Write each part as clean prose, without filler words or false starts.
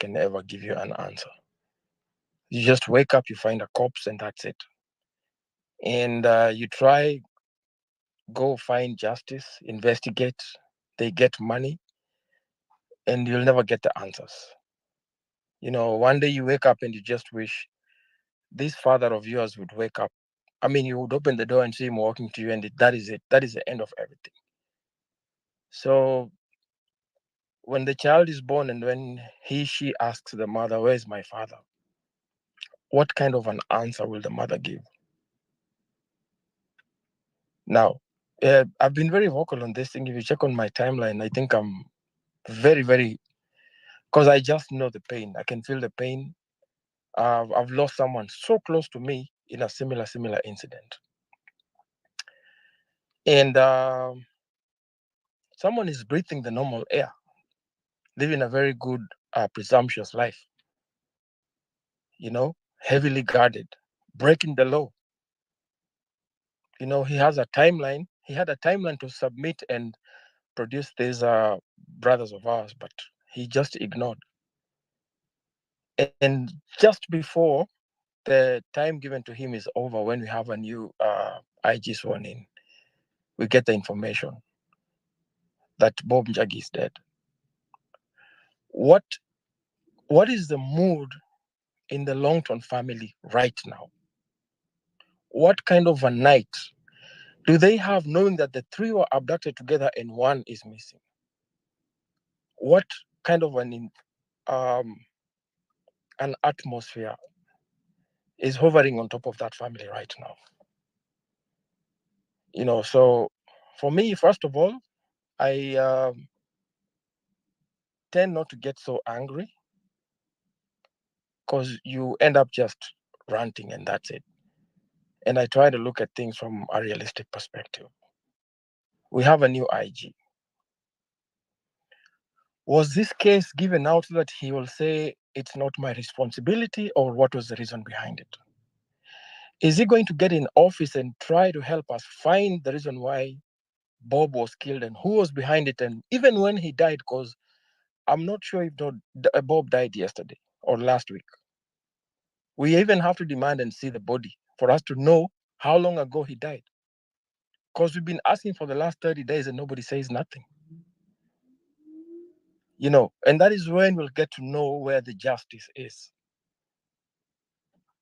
can ever give you an answer. You just wake up, you find a corpse, and that's it. And you try, go find justice, investigate, they get money, and you'll never get the answers. One day you wake up and you just wish this father of yours would wake up. I mean, you would open the door and see him walking to you, and that is it. That is the end of everything. So when the child is born and when she asks the mother, "Where is my father?" what kind of an answer will the mother give? Now, I've been very vocal on this thing. If you check on my timeline, I think I'm very, very, because I just know the pain. I can feel the pain. I've lost someone so close to me in a similar incident. And someone is breathing the normal air, living a very good, presumptuous life, heavily guarded, breaking the law. He has a timeline. He had a timeline to submit and produce these brothers of ours, but he just ignored. And just before the time given to him is over, when we have a new IG sworn in, we get the information that Bob Njagi is dead. What is the mood in the Longton family right now? What kind of a night do they have knowing that the three were abducted together and one is missing? What kind of an atmosphere is hovering on top of that family right now? So for me, first of all, I tend not to get so angry, because you end up just ranting and that's it. And I try to look at things from a realistic perspective. We have a new IG. Was this case given out so that he will say it's not my responsibility, or what was the reason behind it? Is he going to get in office and try to help us find the reason why Bob was killed and who was behind it? And even when he died, because I'm not sure if Bob died yesterday or last week. We even have to demand and see the body for us to know how long ago he died. Because we've been asking for the last 30 days and nobody says nothing. And that is when we'll get to know where the justice is.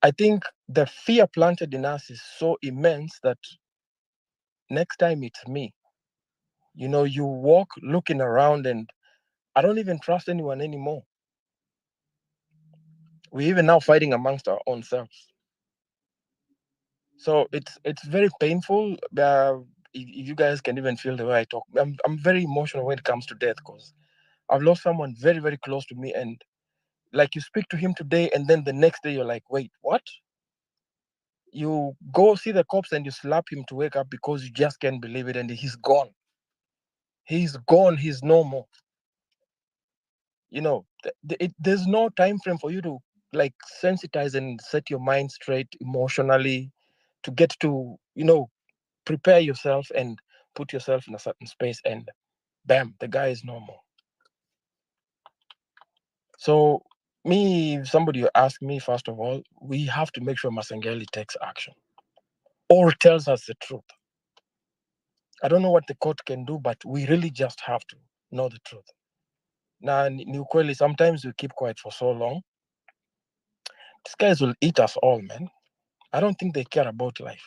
I think the fear planted in us is so immense that next time it's me. You walk looking around and I don't even trust anyone anymore. We're even now fighting amongst our own selves. So it's very painful. If you guys can even feel the way I talk, I'm very emotional when it comes to death, because I've lost someone very, very close to me, and like you speak to him today, and then the next day you're like, wait, what? You go see the cops and you slap him to wake up because you just can't believe it, and he's gone. He's gone. He's no more. There's no time frame for you to like sensitize and set your mind straight emotionally to get to prepare yourself and put yourself in a certain space, and bam, the guy is normal. So me, if somebody ask me, first of all, we have to make sure Masengeli takes action or tells us the truth. I don't know what the court can do, but we really just have to know the truth. Now, ni ukweli, sometimes we keep quiet for so long. These guys will eat us all, man. I don't think they care about life.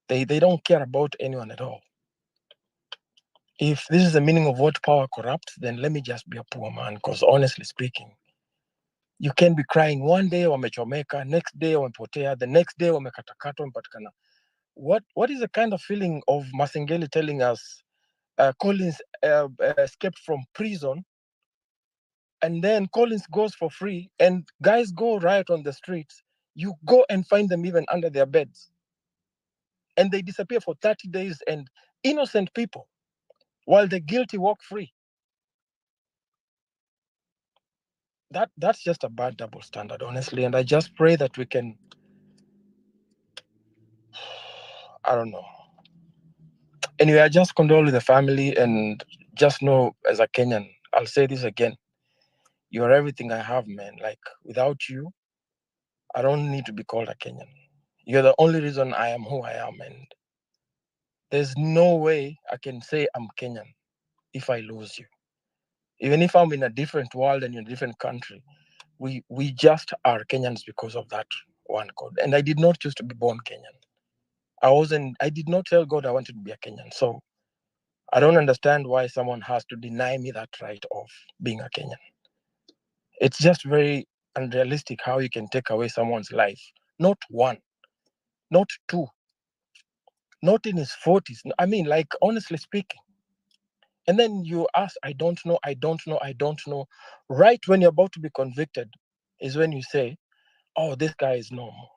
They don't care about anyone at all. If this is the meaning of what power corrupts, then let me just be a poor man, because honestly speaking, you can be crying one day wamechomeka, next day wamepotea, the next day wamekatakatwa wamepatikana. What is the kind of feeling of Masengeli telling us Collins escaped from prison, and then Collins goes for free, and guys go riot on the streets. You go and find them even under their beds, and they disappear for 30 days, and innocent people, while the guilty walk free. That's just a bad double standard, honestly. And I just pray that we can, I don't know. Anyway, I just condole with the family, and just know, as a Kenyan, I'll say this again. You're everything I have, man. Like, without you, I don't need to be called a Kenyan. You're the only reason I am who I am, and there's no way I can say I'm Kenyan if I lose you. Even if I'm in a different world and in a different country, we just are Kenyans because of that one code. And I did not choose to be born Kenyan. I did not tell God I wanted to be a Kenyan. So I don't understand why someone has to deny me that right of being a Kenyan. It's just very unrealistic how you can take away someone's life. Not one, not two, not in his 40s. I mean, like, honestly speaking. And then you ask, I don't know, I don't know, I don't know. Right when you're about to be convicted is when you say, oh, this guy is normal.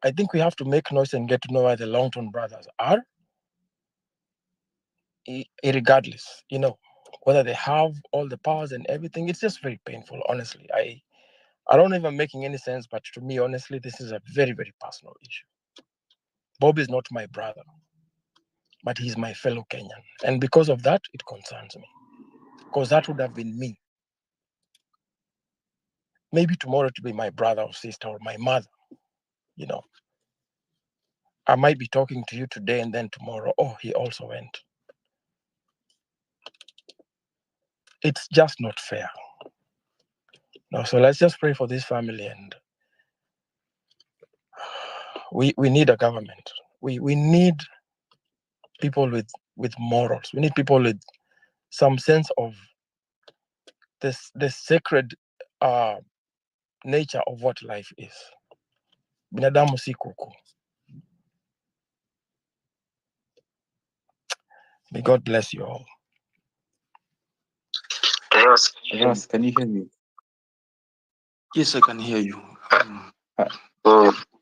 I think we have to make noise and get to know where the Longton brothers are, regardless, whether they have all the powers and everything. It's just very painful, honestly. I don't even making any sense, but to me, honestly, this is a very, very personal issue. Bob is not my brother, but he's my fellow Kenyan. And because of that, it concerns me. Because that would have been me. Maybe tomorrow to be my brother or sister or my mother. You know, I might be talking to you today and then tomorrow, oh, he also went. It's just not fair. No, so let's just pray for this family, and we need a government. We need people with morals. We need people with some sense of the sacred nature of what life is. Binadamu si kuku. May God bless you all. Ross, can you hear me? Yes, I can hear you.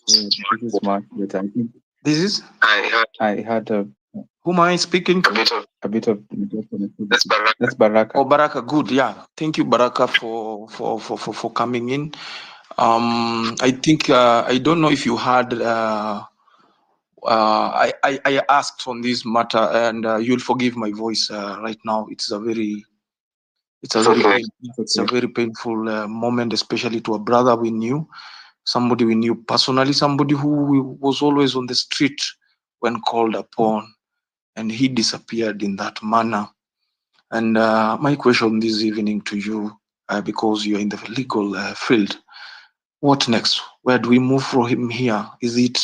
This is Mark, but I think This is I had who am I speaking to? a bit of That's Baraka. Oh, Baraka, good. Yeah, thank you, Baraka, for coming in. I think I don't know if you had. I asked on this matter, and you'll forgive my voice right now. It's a very painful moment, especially to a brother we knew, somebody we knew personally, somebody who was always on the street when called upon, and he disappeared in that manner. And my question this evening to you, because you're in the legal field, what next? Where do we move from him here? Is it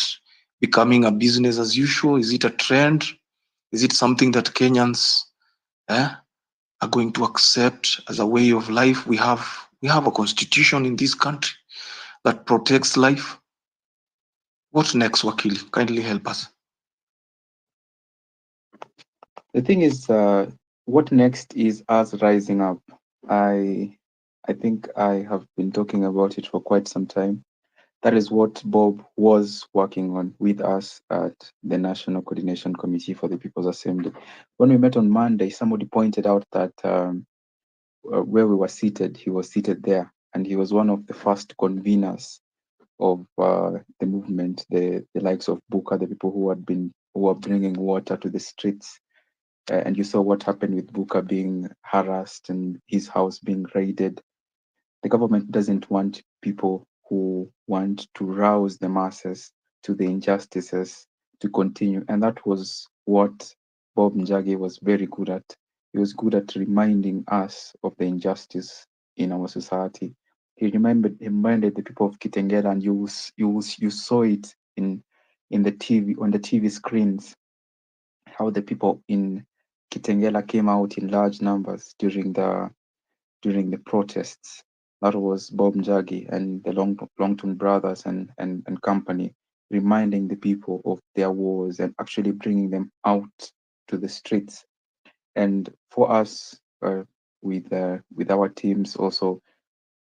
becoming a business as usual? Is it a trend? Is it something that Kenyans are going to accept as a way of life? We have a constitution in this country that protects life. What next, Wakili? Kindly help us. The thing is, what next is us rising up. I think I have been talking about it for quite some time. That is what Bob was working on with us at the National Coordination Committee for the People's Assembly. When we met on Monday, somebody pointed out that where we were seated, he was seated there, and he was one of the first conveners of the movement, the likes of Buka, the people who were bringing water to the streets. And you saw what happened with Buka being harassed and his house being raided. The government doesn't want people who want to rouse the masses to the injustices to continue. And that was what Bob Njagi was very good at. He was good at reminding us of the injustice in our society. He reminded the people of Kitengela, and you saw it in the TV, on the TV screens, how the people in Kitengela came out in large numbers during the protests. That was Bob Njagi and the Longton brothers and company, reminding the people of their wars and actually bringing them out to the streets. And for us, with our teams also,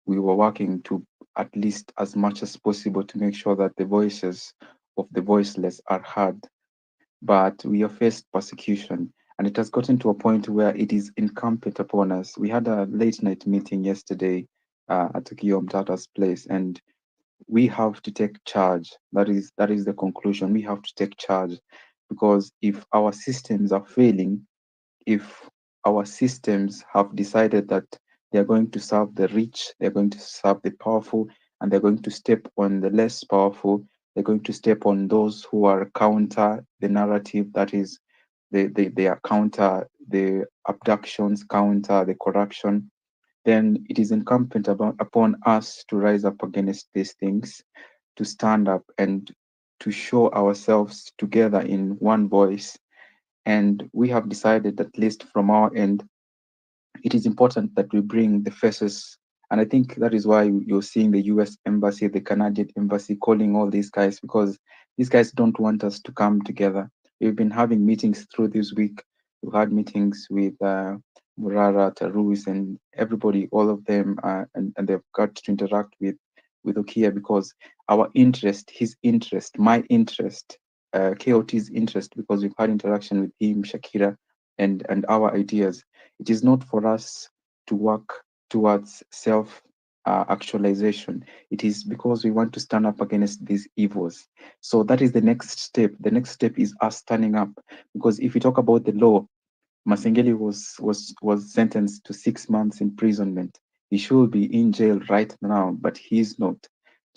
we were working to, at least as much as possible, to make sure that the voices of the voiceless are heard. But we have faced persecution, and it has gotten to a point where it is incumbent upon us. We had a late night meeting yesterday at Guillaume Tata's place, and we have to take charge. That is the conclusion. We have to take charge, because if our systems are failing, if our systems have decided that They are going to serve the rich, they're going to serve the powerful, and they're going to step on the less powerful. They're going to step on those who are counter the narrative, that is, they are counter the abductions, counter the corruption. Then it is incumbent upon us to rise up against these things, to stand up and to show ourselves together in one voice. And we have decided, at least from our end, it is important that we bring the faces. And I think that is why you're seeing the US embassy, the Canadian embassy calling all these guys, because these guys don't want us to come together. We've been having meetings through this week. We've had meetings with Murara, Tarus, and everybody, all of them, and they've got to interact with Okia, because our interest, his interest, my interest, KOT's interest, because we've had interaction with him, Shakira, and our ideas. It is not for us to work towards self actualization. It is because we want to stand up against these evils. So that is the next step. The next step is us standing up. Because if we talk about the law, Masengeli was sentenced to 6 months imprisonment. He should be in jail right now, but he is not.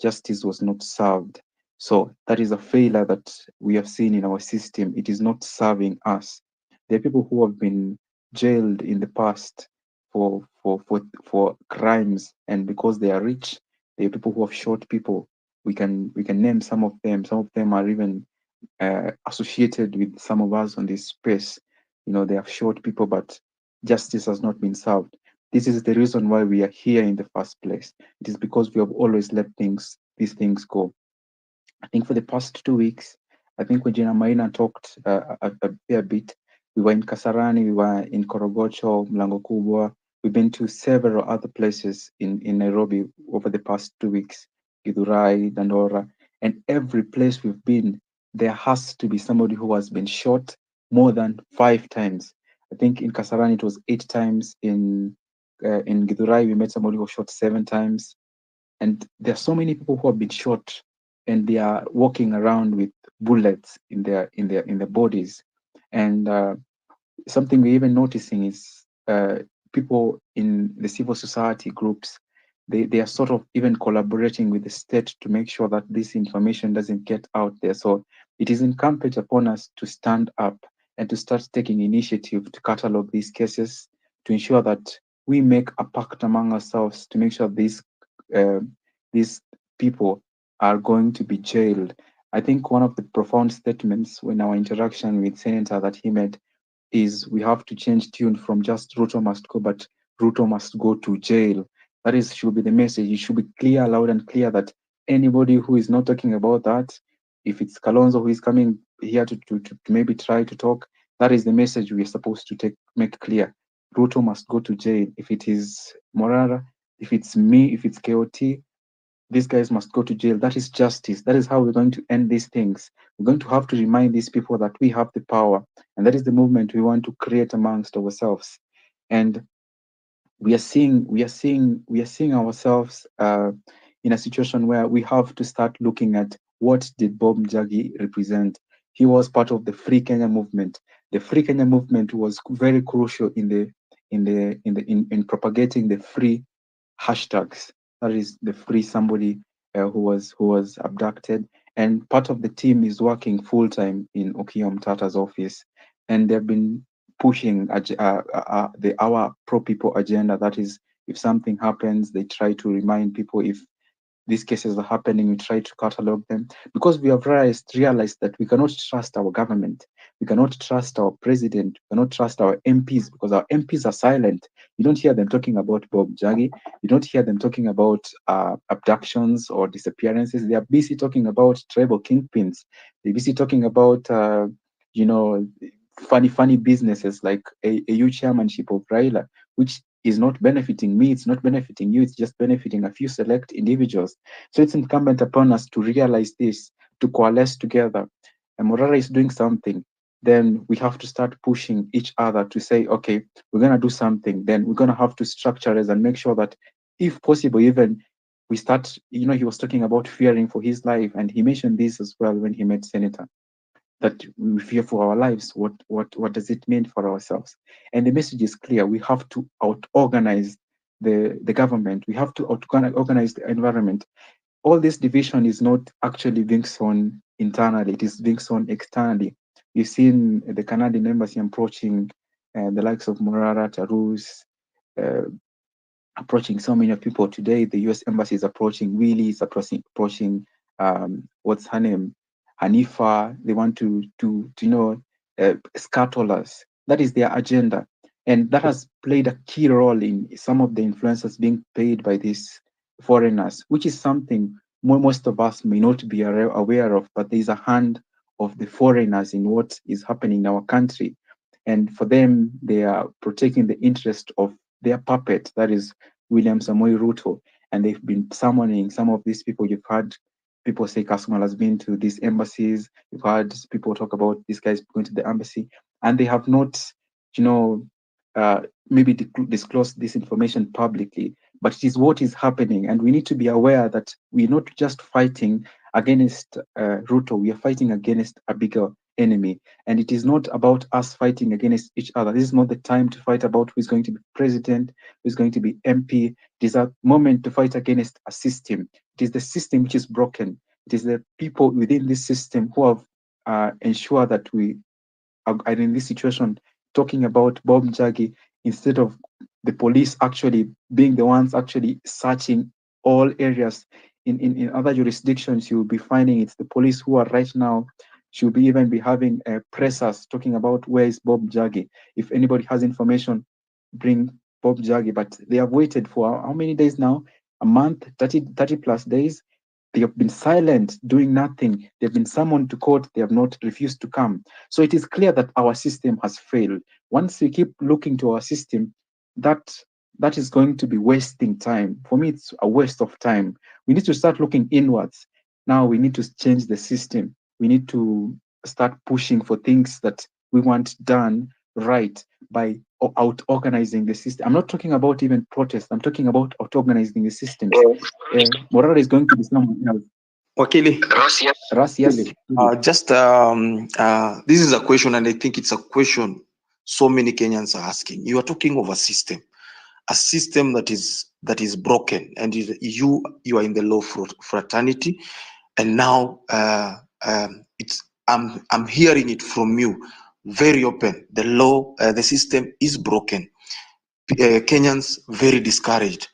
Justice was not served. So that is a failure that we have seen in our system. It is not serving us. There are people who have been jailed in the past for crimes, and because they are rich, there are people who have shot people. We can name some of them. Some of them are even associated with some of us on this space. They have shot people, but justice has not been served. This is the reason why we are here in the first place. It is because we have always let these things go. I think for the past 2 weeks, I think when Gina Maina talked a fair bit, we were in Kasarani, we were in Korogocho, Mlango Kubwa. We've been to several other places in Nairobi over the past 2 weeks, Githurai, Dandora, and every place we've been, there has to be somebody who has been shot more than 5 times. I think in Kasarani it was 8 times. In Githurai we met somebody who was shot 7 times, and there are so many people who have been shot and they are walking around with bullets in their bodies. And something we're even noticing is people in the civil society groups, they are sort of even collaborating with the state to make sure that this information doesn't get out there. So it is incumbent upon us to stand up and to start taking initiative to catalog these cases, to ensure that we make a pact among ourselves to make sure uh, these people are going to be jailed. I think one of the profound statements in our interaction with Senator that he made is we have to change tune from just Ruto must go, but Ruto must go to jail. That is should be the message. It should be clear, loud and clear, that anybody who is not talking about that, if it's Kalonzo who is coming here to maybe try to talk, that is the message we are supposed to make clear. Ruto must go to jail. If it is Morara, if it's me, if it's KOT, these guys must go to jail. That is justice. That is how we're going to end these things. We're going to have to remind these people that we have the power, and that is the movement we want to create amongst ourselves. And we are seeing ourselves in a situation where we have to start looking at what did Bob Njagi represent. He was part of the Free Kenya movement. The Free Kenya movement was very crucial in propagating the free hashtags. That is the free somebody who was abducted, and part of the team is working full time in Okiya Tata's office, and they've been pushing the our pro people agenda. That is, if something happens, they try to remind people. If these cases are happening, we try to catalog them, because we have realized that we cannot trust our government. We cannot trust our president. We cannot trust our MPs, because our MPs are silent. You don't hear them talking about Bob Jagi. You don't hear them talking about abductions or disappearances. They are busy talking about tribal kingpins. They're busy talking about, you know, funny businesses like a huge chairmanship of Raila, which is not benefiting me, it's not benefiting you, it's just benefiting a few select individuals. So it's incumbent upon us to realize this, to coalesce together. And Morara is doing something, then we have to start pushing each other to say, okay, we're going to do something. Then we're going to have to structure it and make sure that, if possible, even we start, he was talking about fearing for his life. And he mentioned this as well when he met Senator, that we fear for our lives. What does it mean for ourselves? And the message is clear. We have to out organize the government. We have to organize the environment. All this division is not actually being sown internally, it is being sown externally. We've seen the Canadian embassy approaching the likes of Morara, Tarus, uh, approaching so many people today. The U.S. embassy is approaching Willie, is approaching what's her name, Hanifa. They want scuttle us. That is their agenda, and that has played a key role in some of the influences being paid by these foreigners, which is something most of us may not be aware of. But there is a hand of the foreigners in what is happening in our country, and for them, they are protecting the interest of their puppet, that is William Samoei Ruto, and they've been summoning some of these people. You've heard people say Kasmuel has been to these embassies. You've heard people talk about these guys going to the embassy, and they have not, you know, uh, maybe disclosed this information publicly. But it is what is happening, and we need to be aware that we're not just fighting against Ruto. We are fighting against a bigger enemy, and it is not about us fighting against each other. This is not the time to fight about who is going to be president, who is going to be MP. It is a moment to fight against a system. It is the system which is broken. It is the people within this system who have ensured that we are in this situation, talking about Bob Njagi, instead of the police actually being the ones actually searching all areas. In other jurisdictions, you'll be finding it's the police who are right now should be even be having pressers talking about where is Bob Njagi. If anybody has information, bring Bob Njagi. But they have waited for how many days now? A month, 30 plus days. They have been silent, doing nothing. They've been summoned to court. They have not refused to come. So it is clear that our system has failed. Once we keep looking to our system, that that is going to be wasting time. For me, it's a waste of time. We need to start looking inwards. Now we need to change the system. We need to start pushing for things that we want done right by out organizing the system. I'm not talking about even protest. I'm talking about out organizing the systems. Morale is going to be someone else. Wakili, Ras, yes. just this is a question, and I think it's a question so many Kenyans are asking. You are talking of a system that is broken, and you are in the law fraternity, and now it's I'm hearing it from you very open. The law, the system is broken. Kenyans very discouraged.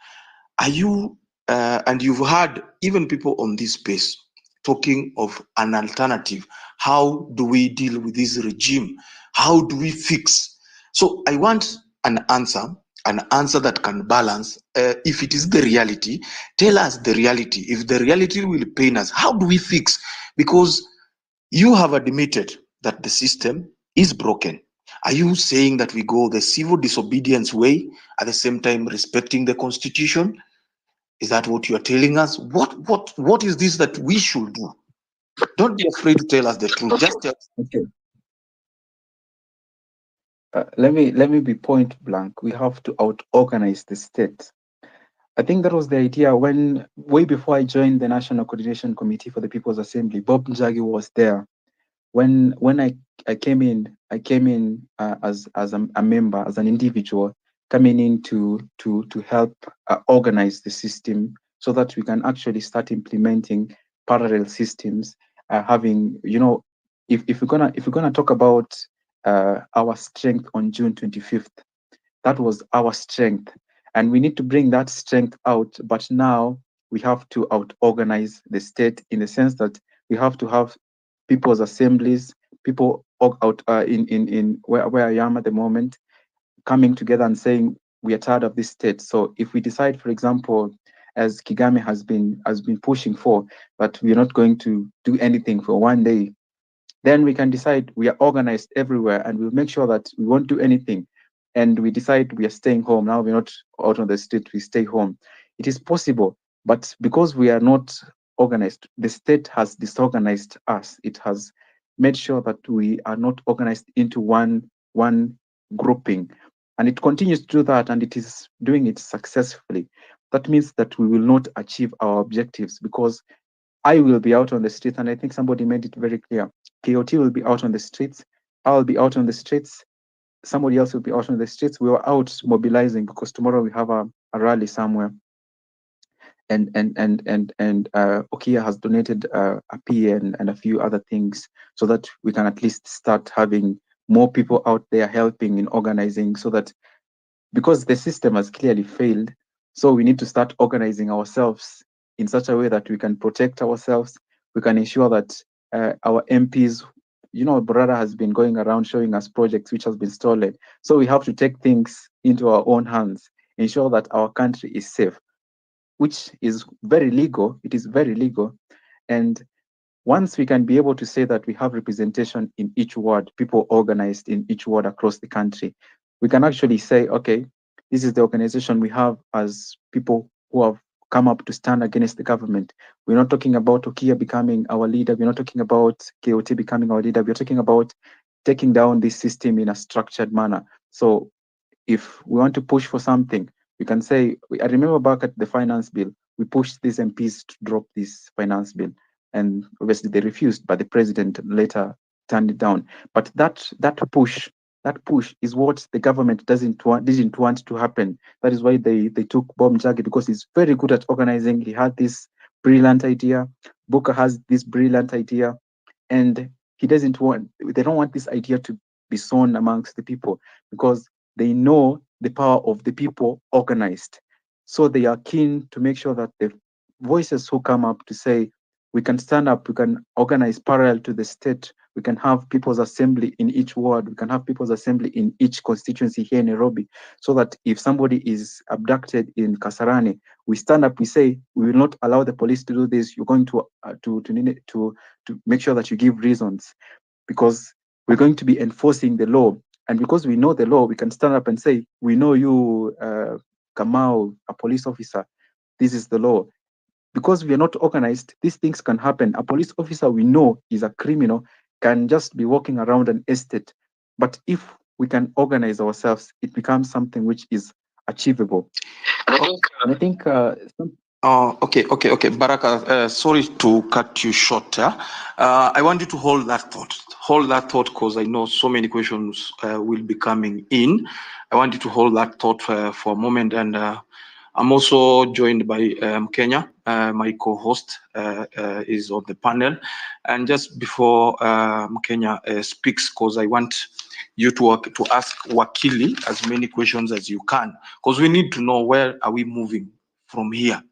Are you and you've heard even people on this space talking of an alternative? How do we deal with this regime? How do we fix? So I want an answer that can balance. If it is the reality, tell us the reality. If the reality will pain us, how do we fix? Because you have admitted that the system is broken. Are you saying that we go the civil disobedience way, at the same time respecting the constitution? Is that what you are telling us? What is this that we should do? Don't be afraid to tell us the truth. Just tell us. Okay. Let me be point blank. We have to out organize the state. I think that was the idea when way before I joined the National Coordination Committee for the People's Assembly. Bob Njagi was there. When I came in, as a member, as an individual, coming in to help organize the system so that we can actually start implementing parallel systems. Having if we're gonna talk about our strength on June 25th, that was our strength, and we need to bring that strength out. But now we have to out organize the state in the sense that we have to have people's assemblies, people out in where I am at the moment, coming together and saying we are tired of this state. So if we decide, for example, as Kigame has been pushing for, that we are not going to do anything for one day, then we can decide we are organized everywhere and we'll make sure that we won't do anything. And we decide we are staying home. Now we're not out on the street, we stay home. It is possible, but because we are not organized, the state has disorganized us. It has made sure that we are not organized into one grouping. And it continues to do that, and it is doing it successfully. That means that we will not achieve our objectives because I will be out on the streets, and I think somebody made it very clear. KOT will be out on the streets. I'll be out on the streets. somebody else will be out on the streets. We were out mobilizing because tomorrow we have a rally somewhere, and Okia has donated a P and a few other things so that we can at least start having more people out there helping in organizing, so that, because the system has clearly failed, so we need to start organizing ourselves in such a way that we can protect ourselves. We can ensure that our MPs, Brother has been going around showing us projects which has been stolen. So we have to take things into our own hands, ensure that our country is safe, which is very legal. It is very legal. And once we can be able to say that we have representation in each ward, people organized in each ward across the country, we can actually say, okay, this is the organization we have as people who have come up to stand against the government. We're not talking about Okia becoming our leader. We're not talking about KOT becoming our leader. We're talking about taking down this system in a structured manner. So if we want to push for something, we can say, I remember back at the finance bill, we pushed these MPs to drop this finance bill. And obviously they refused, but the president later turned it down. But that push is what the government didn't want to happen. That is why they took Bob Njagi, because he's very good at organizing. He had this brilliant idea. Booker has this brilliant idea, and they don't want this idea to be sown amongst the people, because they know the power of the people organized. So they are keen to make sure that the voices who come up to say, we can stand up, we can organize parallel to the state, we can have people's assembly in each ward, we can have people's assembly in each constituency here in Nairobi, so that if somebody is abducted in Kasarani, we stand up, we say, we will not allow the police to do this. You're going to make sure that you give reasons, because we're going to be enforcing the law. And because we know the law, we can stand up and say, we know you, Kamau, a police officer, this is the law. Because we are not organized, these things can happen. A police officer we know is a criminal can just be walking around an estate. But if we can organize ourselves, it becomes something which is achievable. And I think Okay. Baraka, sorry to cut you short. I want you to hold that thought. Hold that thought, because I know so many questions will be coming in. I want you to hold that thought for a moment. And I'm also joined by Kenya. My co-host is on the panel. And just before Kenya speaks, because I want you to ask Wakili as many questions as you can, because we need to know, where are we moving from here?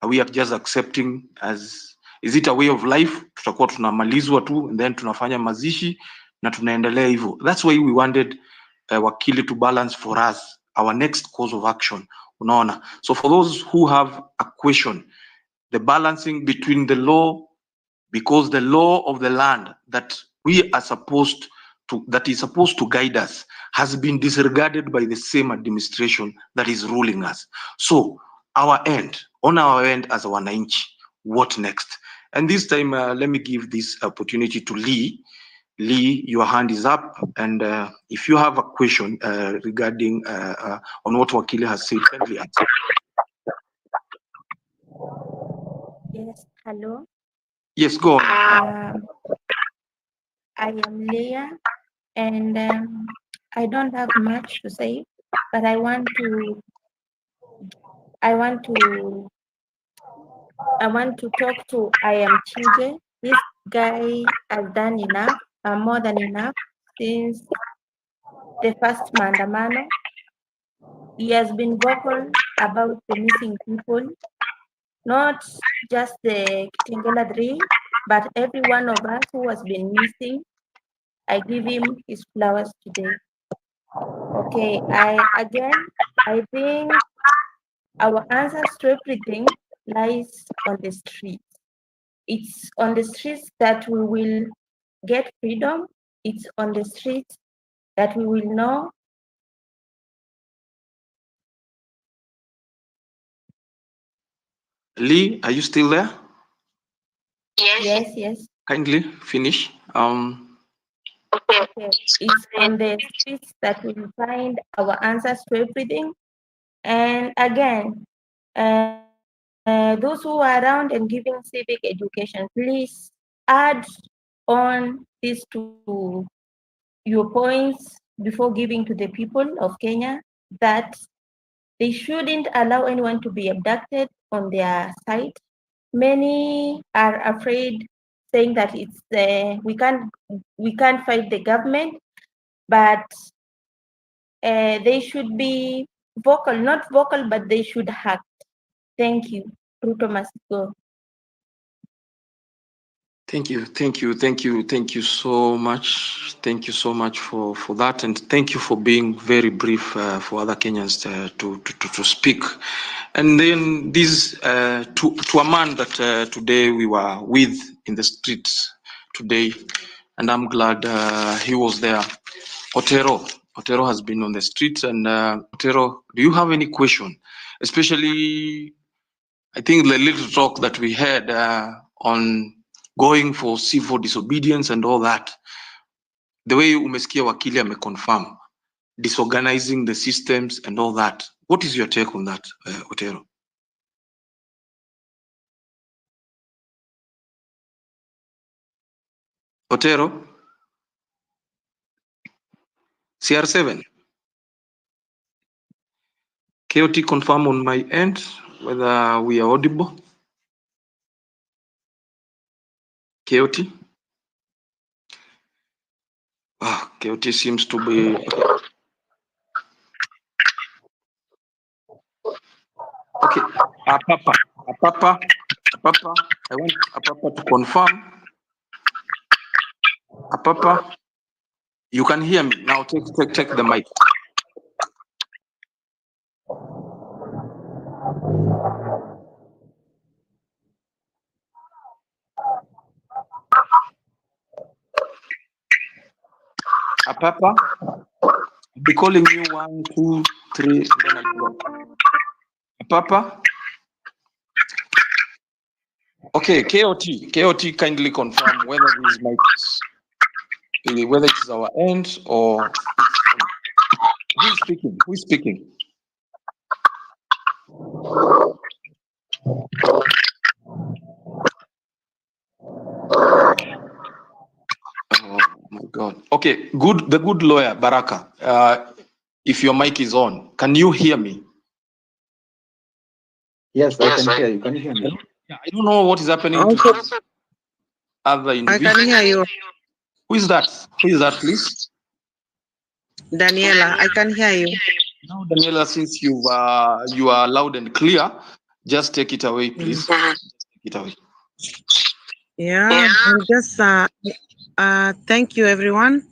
Are we just accepting as, is it a way of life? Tutakuwa tunamalizwa tu and then tunafanya mazishi na tunaendelea hivyo. That's why we wanted Wakili to balance for us our next course of action. Unaona? So for those who have a question, the balancing between the law, because the law of the land that we are supposed to, that is supposed to guide us, has been disregarded by the same administration that is ruling us. So on our end as a wananchi, what next? And this time, let me give this opportunity to Lee. Lee, your hand is up, and if you have a question regarding on what Wakili has said, kindly answer. Yes, hello. Yes, go on. I am Leah, and I don't have much to say, but I want to talk to I am Chije. This guy has done enough, more than enough, since the first Maandamano. He has been vocal about the missing people, not just the Kitengela 3, but every one of us who has been missing. I give him his flowers today. Okay, I think our answers to everything lies on the streets. It's on the streets that we will get freedom. It's on the streets that we will know. Lee, are you still there? Yes. Kindly finish. Okay. It's on the streets that we will find our answers to everything. And again, those who are around and giving civic education, please add on this to your points before giving to the people of Kenya that they shouldn't allow anyone to be abducted on their site. Many are afraid, saying that it's we can't fight the government, but they should be vocal, not vocal, but they should act. Thank you. Ruto must go. Thank you so much. Thank you so much for that, and thank you for being very brief for other Kenyans to speak. And then this to a man that today we were with in the streets today, and I'm glad he was there. Otero has been on the streets, and Otero, do you have any question? Especially, I think the little talk that we had on going for civil disobedience and all that, the way umesikia wakili ameconfirm, disorganizing the systems and all that. What is your take on that, Otero? Otero? CR7? KOT confirm on my end whether we are audible. KOT? KOT seems to be... Okay, Apapa, I want Apapa to confirm. Apapa, you can hear me now. Take the mic. Apapa, I'll be calling you 1, 2, 3, and then I'll drop. Apapa. Okay, KOT kindly confirm whether these mics, whether it's our end or who is speaking? Oh my God. Okay, the good lawyer, Baraka. If your mic is on, can you hear me? Yes, I can hear you. Can you hear me? Yeah, I don't know what is happening to this other individual. I can hear you. Who is that? please? Daniela, I can hear you. Now, Daniela, since you are loud and clear, just take it away, please. Take it away. Yeah, I'm just thank you, everyone.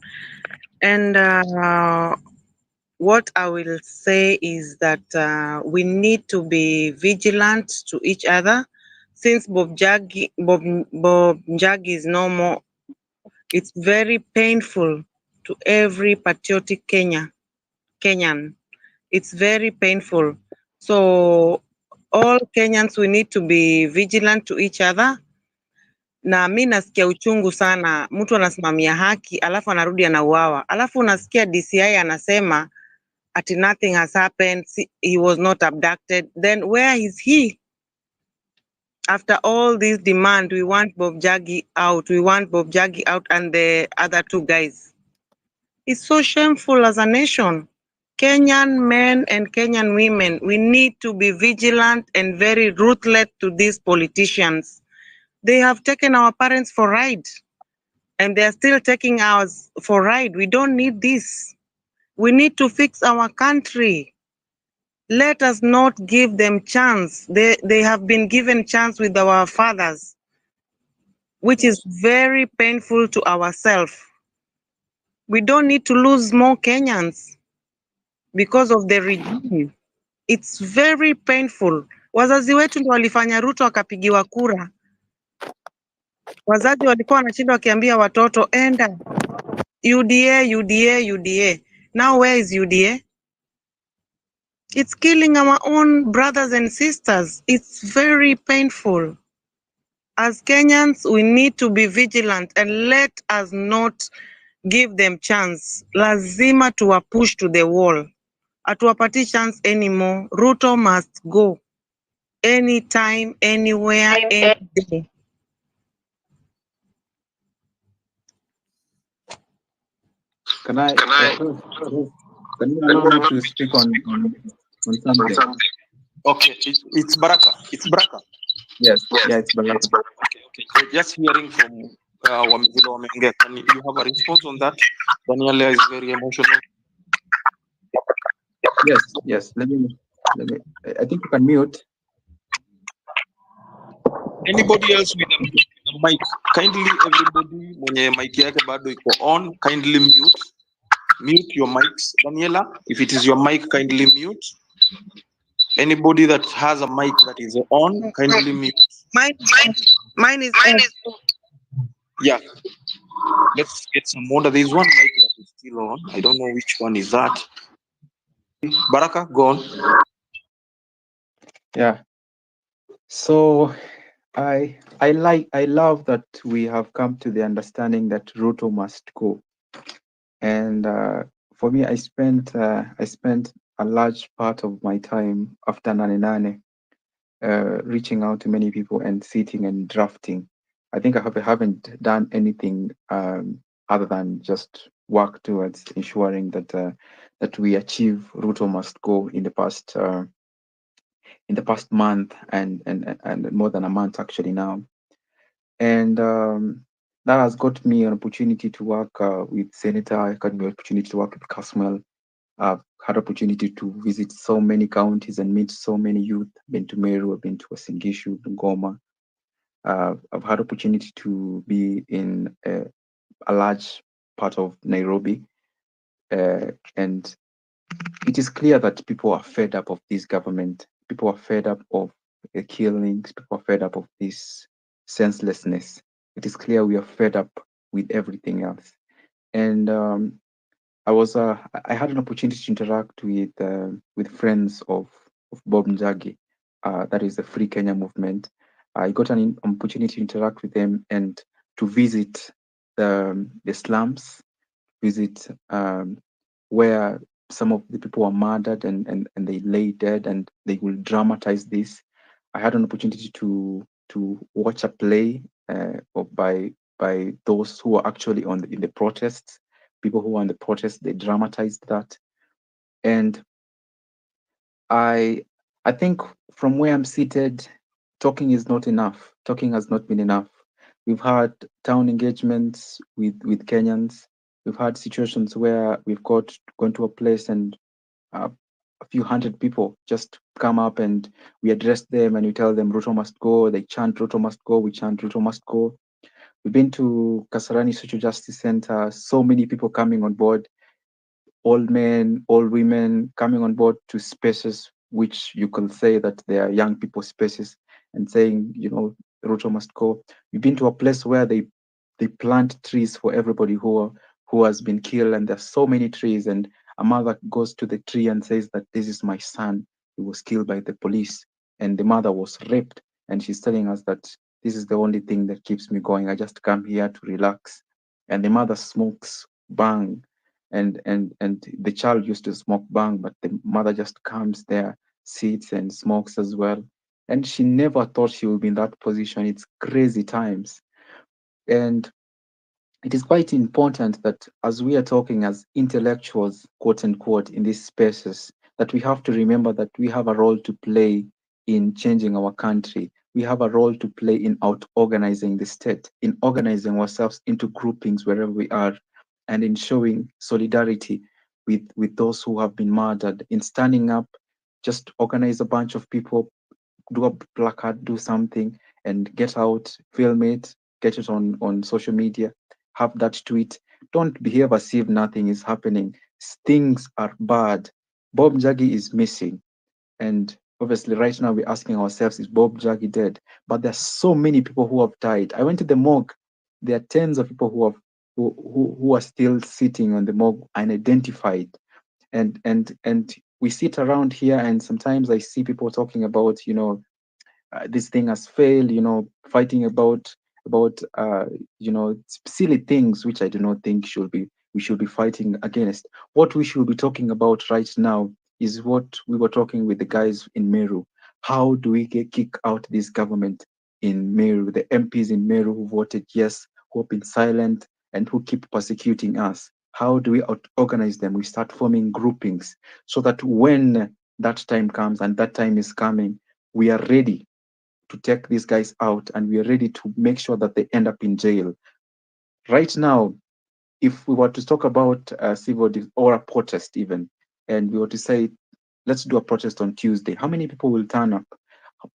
And what I will say is that we need to be vigilant to each other. Since Bob Njagi is no more, it's very painful to every patriotic Kenyan. It's very painful. So all Kenyans, we need to be vigilant to each other. Na mi nasikia uchungu sana, mtu anasimamia haki alafu anarudi anauawa, alafu unasikia DCI anasema ati nothing has happened, he was not abducted. Then where is he? After all this demand, we want Bob Njagi out and the other two guys. It's so shameful as a nation. Kenyan men and Kenyan women, we need to be vigilant and very ruthless to these politicians. They have taken our parents for ride, and they are still taking ours for ride. We don't need this. We need to fix our country. Let us not give them chance. They have been given chance with our fathers, which is very painful to ourselves. We don't need to lose more Kenyans because of the regime. It's very painful. Wazazi wetu ndio walifanya Ruto akapigiwa kura. Wazazi walikuwa wanashinda wakiambia watoto enda UDA. Now where is UDA? It's killing our own brothers and sisters. It's very painful. As Kenyans, we need to be vigilant and let us not give them chance. Lazima tuwa push to the wall. Hatuwapati chance anymore. Ruto must go. Anytime, anywhere, any day. Can I, can you allow me to speak on something? Okay, it's Baraka. It's Baraka. Yes, yeah, it's Balaka. Okay. Just hearing from Wamzilo Wamenge, can you have a response on that? Daniela is very emotional. Yes. Let me. I think you can mute. Anybody else with a mic, kindly everybody mwenye mic yake bado iko on, kindly mute your mics. Daniela, if it is your mic, kindly mute. Anybody that has a mic that is on, kindly mute. Mine is off. Yeah, let's get some order. There's one mic that is still on. I don't know which one is that. Baraka, go on. Yeah. So I love that we have come to the understanding that Ruto must go. And for me, I spent a large part of my time after Nane Nane reaching out to many people and sitting and drafting. I think haven't done anything other than just work towards ensuring that we achieve Ruto must go in the past month and more than a month actually now. And that has got me an opportunity to work with Senator. I got me an opportunity to work with Caswell. I've had opportunity to visit so many counties and meet so many youth. Been to Meru, I've been to Wasingishu, Goma. I've had opportunity to be in a large part of Nairobi, and it is clear that people are fed up of this government. People are fed up of the killings. People are fed up of this senselessness. It is clear we are fed up with everything else. And I had an opportunity to interact with friends of Bob Njagi, that is the Free Kenya movement. I got an opportunity to interact with them and to visit the slums, visit where some of the people were murdered and they lay dead and they will dramatize this. I had an opportunity to watch a play by those who were actually in the protests. People who were in the protests, they dramatized that. And I I think from where I'm seated, talking is not enough. Talking has not been enough. We've had town engagements with Kenyans. We've had situations where we've gone to a place and uh, a few hundred people just come up and we address them and we tell them Ruto must go. They chant Ruto must go. We chant Ruto must go. We've been to Kasarani Social Justice Center. So many people coming on board, old men, old women coming on board to spaces which you can say that they are young people spaces and saying, Ruto must go. We've been to a place where they plant trees for everybody who has been killed, and there's so many trees, and a mother goes to the tree and says that this is my son. He was killed by the police, and the mother was raped, and she's telling us that this is the only thing that keeps me going. I just come here to relax. And the mother smokes bang, and the child used to smoke bang, but the mother just comes there, sits and smokes as well. And she never thought she would be in that position. It's crazy times. And it is quite important that as we are talking as intellectuals, quote unquote, in these spaces, that we have to remember that we have a role to play in changing our country. We have a role to play in out organizing the state, in organizing ourselves into groupings wherever we are, and in showing solidarity with those who have been murdered, in standing up, just organize a bunch of people, do a placard, do something, and get out, film it, get it on social media, have that tweet. Don't behave as if nothing is happening. Things are bad. Bob Njagi is missing. And obviously, right now, we're asking ourselves, is Bob Njagi dead? But there's so many people who have died. I went to the morgue. There are tens of people who are still sitting on the morgue unidentified. And we sit around here, and sometimes I see people talking about, this thing has failed, fighting about silly things which I do not think we should be fighting against. What we should be talking about right now is what we were talking with the guys in Meru. How do we kick out this government in Meru, the MPs in Meru who voted yes, who have been silent and who keep persecuting us? How do we organize them? We start forming groupings so that when that time comes, and that time is coming, we are ready to take these guys out, and we are ready to make sure that they end up in jail. Right now, if we were to talk about civil or a protest even, and we were to say, let's do a protest on Tuesday, how many people will turn up?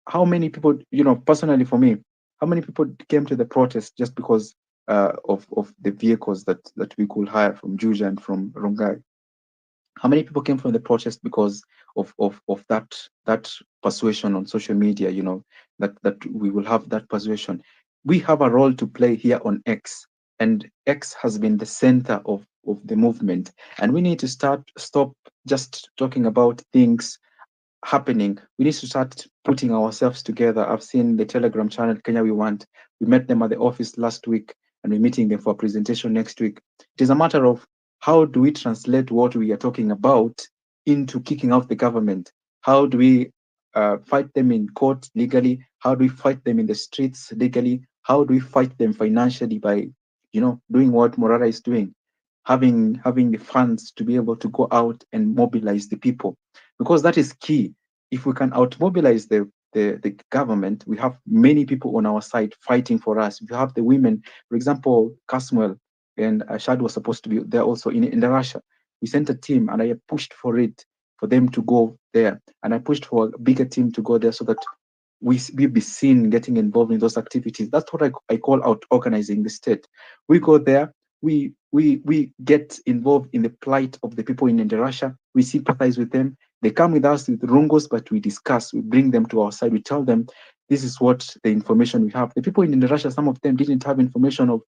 How many people, personally for me, how many people came to the protest just because of the vehicles that we could hire from Juja and from Rongai? How many people came from the protest because of that persuasion on social media, that we will have that persuasion? We have a role to play here on X, and X has been the center of the movement, and we need to stop just talking about things happening. We need to start putting ourselves together. I've seen the Telegram channel Kenya We Want. We met them at the office last week, and we're meeting them for a presentation next week. It is a matter of how do we translate what we are talking about into kicking out the government? How do we fight them in court legally? How do we fight them in the streets legally? How do we fight them financially by, doing what Morara is doing? Having the funds to be able to go out and mobilize the people, because that is key. If we can out mobilize the government, we have many people on our side fighting for us. We have the women, for example, Caswell and Shad was supposed to be there also in the Russia. We sent a team, and I pushed for it, for them to go there, and I pushed for a bigger team to go there so that we be seen getting involved in those activities. That's what I call out organizing the state. We go there, we get involved in the plight of the people in Russia. We sympathize with them. They come with us with rungos, but we discuss. We bring them to our side. We tell them this is what the information we have. The people in Russia, some of them didn't have information of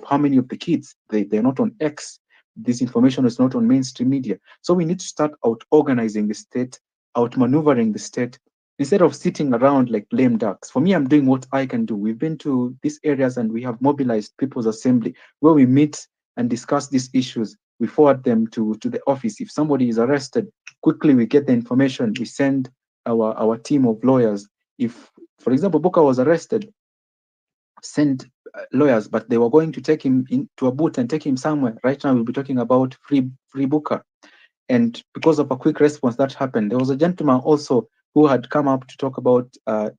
how many of the kids. They're not on X. This information is not on mainstream media. So we need to start out organizing the state, out maneuvering the state, instead of sitting around like lame ducks. For me, I'm doing what I can do. We've been to these areas and we have mobilized People's Assembly where we meet and discuss these issues. We forward them to the office. If somebody is arrested, quickly we get the information. We send our team of lawyers. If, for example, Booker was arrested, send lawyers, but they were going to take him into a boot and take him somewhere. Right now, we'll be talking about free Booker. And because of a quick response that happened, there was a gentleman also who had come up to talk about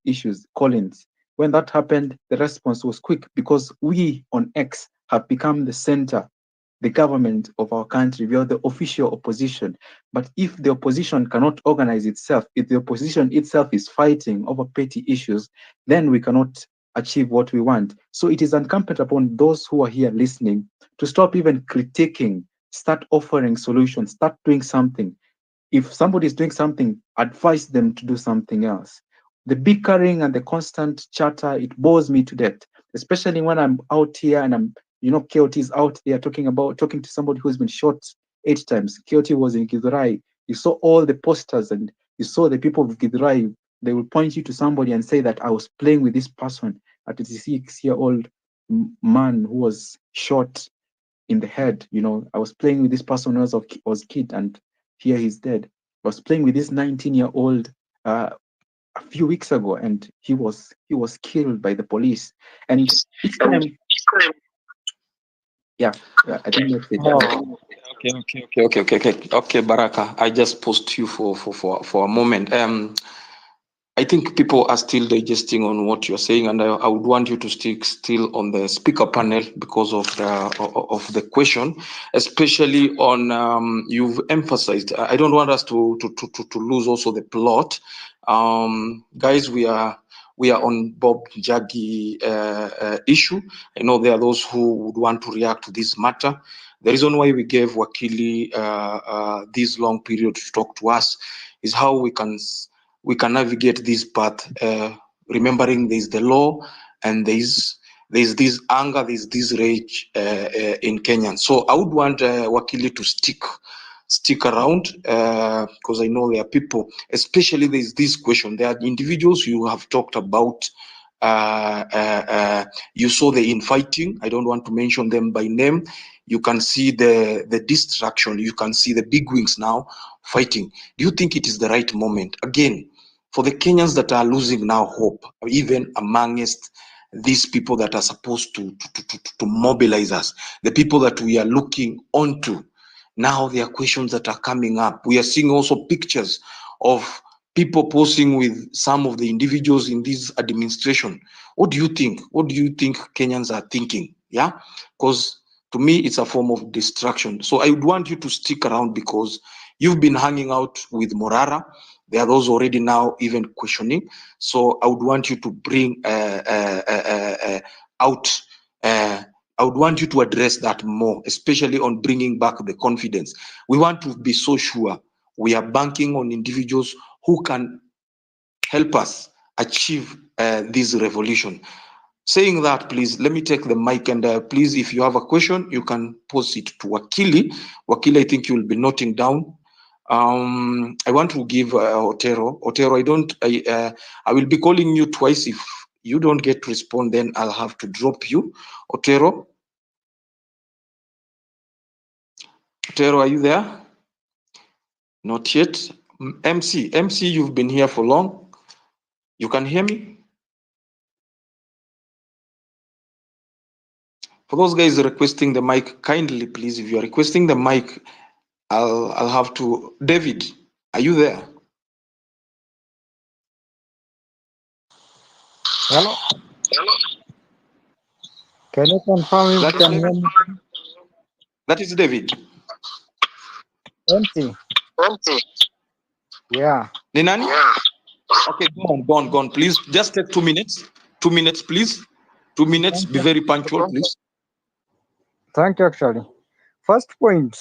issues, Collins. When that happened, the response was quick because we on X have become the center, the government of our country. We are the official opposition. But if the opposition cannot organize itself, if the opposition itself is fighting over petty issues, then we cannot achieve what we want. So it is incumbent upon those who are here listening to stop even critiquing, start offering solutions, start doing something. If somebody is doing something, advise them to do something else. The bickering and the constant chatter, it bores me to death, especially when I'm out here and I'm, KOT is out there talking to somebody who's been shot 8 times. KOT was in Githurai. You saw all the posters and you saw the people of Githurai. They will point you to somebody and say that I was playing with this person, a 36-year-old man who was shot in the head. I was playing with this person when I was a kid, and here he's dead. I was playing with this 19-year-old a few weeks ago, and he was killed by the police. And each time, yeah, I think that's it. Oh, okay, Baraka. I just paused you for a moment. I think people are still digesting on what you're saying, and I would want you to stick still on the speaker panel because of the question, especially on you've emphasized. I don't want us to lose also the plot, guys. We are on Bob Njagi issue. I know there are those who would want to react to this matter. The reason why we gave Wakili this long period to talk to us is how we can navigate this path, remembering there's the law and there's this anger, there's this rage in Kenya. So I would want Wakili to stick around because I know there are people, especially there's this question. There are individuals you have talked about. You saw the infighting. I don't want to mention them by name. You can see the distraction. You can see the big wings now fighting. Do you think it is the right moment again for the Kenyans that are losing now hope, even amongst these people that are supposed to mobilize us, the people that we are looking onto. Now there are questions that are coming up. We are seeing also pictures of people posing with some of the individuals in this administration. What do you think? What do you think Kenyans are thinking? Yeah, because to me, it's a form of distraction. So I would want you to stick around because you've been hanging out with Morara. There are those already now even questioning. So I would want you to bring out. I would want you to address that more, especially on bringing back the confidence. We want to be so sure we are banking on individuals who can help us achieve this revolution. Saying that, please, let me take the mic and please, if you have a question, you can pose it to Wakili. Wakili, I think you will be noting down. I want to give Otero. Otero, I will be calling you twice. If you don't get to respond, then I'll have to drop you. Otero, are you there? Not yet. MC, you've been here for long. You can hear me? For those guys requesting the mic, kindly, please, if you are requesting the mic, I'll have to. David, are you there? Hello. Can you confirm if you can hear me? That is David. Empty. Yeah. Ninani? Yeah. Okay, go on. Please, just take 2 minutes. 2 minutes, please. 2 minutes. Be very punctual, please. Thank you, actually. First point,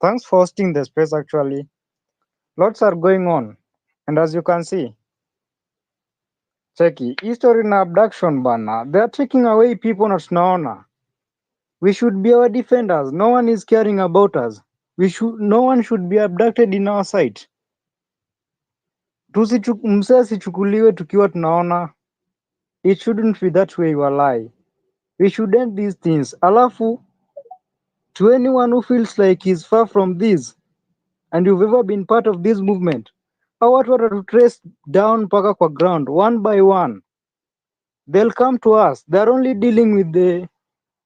thanks for hosting the space, actually. Lots are going on. And as you can see, Cheki, history and abduction bana. They are taking away people not tunaona. We should be our defenders. No one is caring about us. No one should be abducted in our sight. Msee asichukuliwe tukiwa tunaona. It shouldn't be that way, walai. We should end these things. Alafu, to anyone who feels like he's far from this, and you've ever been part of this movement, how watu watatutrace down mpaka kwa ground, one by one. They'll come to us. They're only dealing with the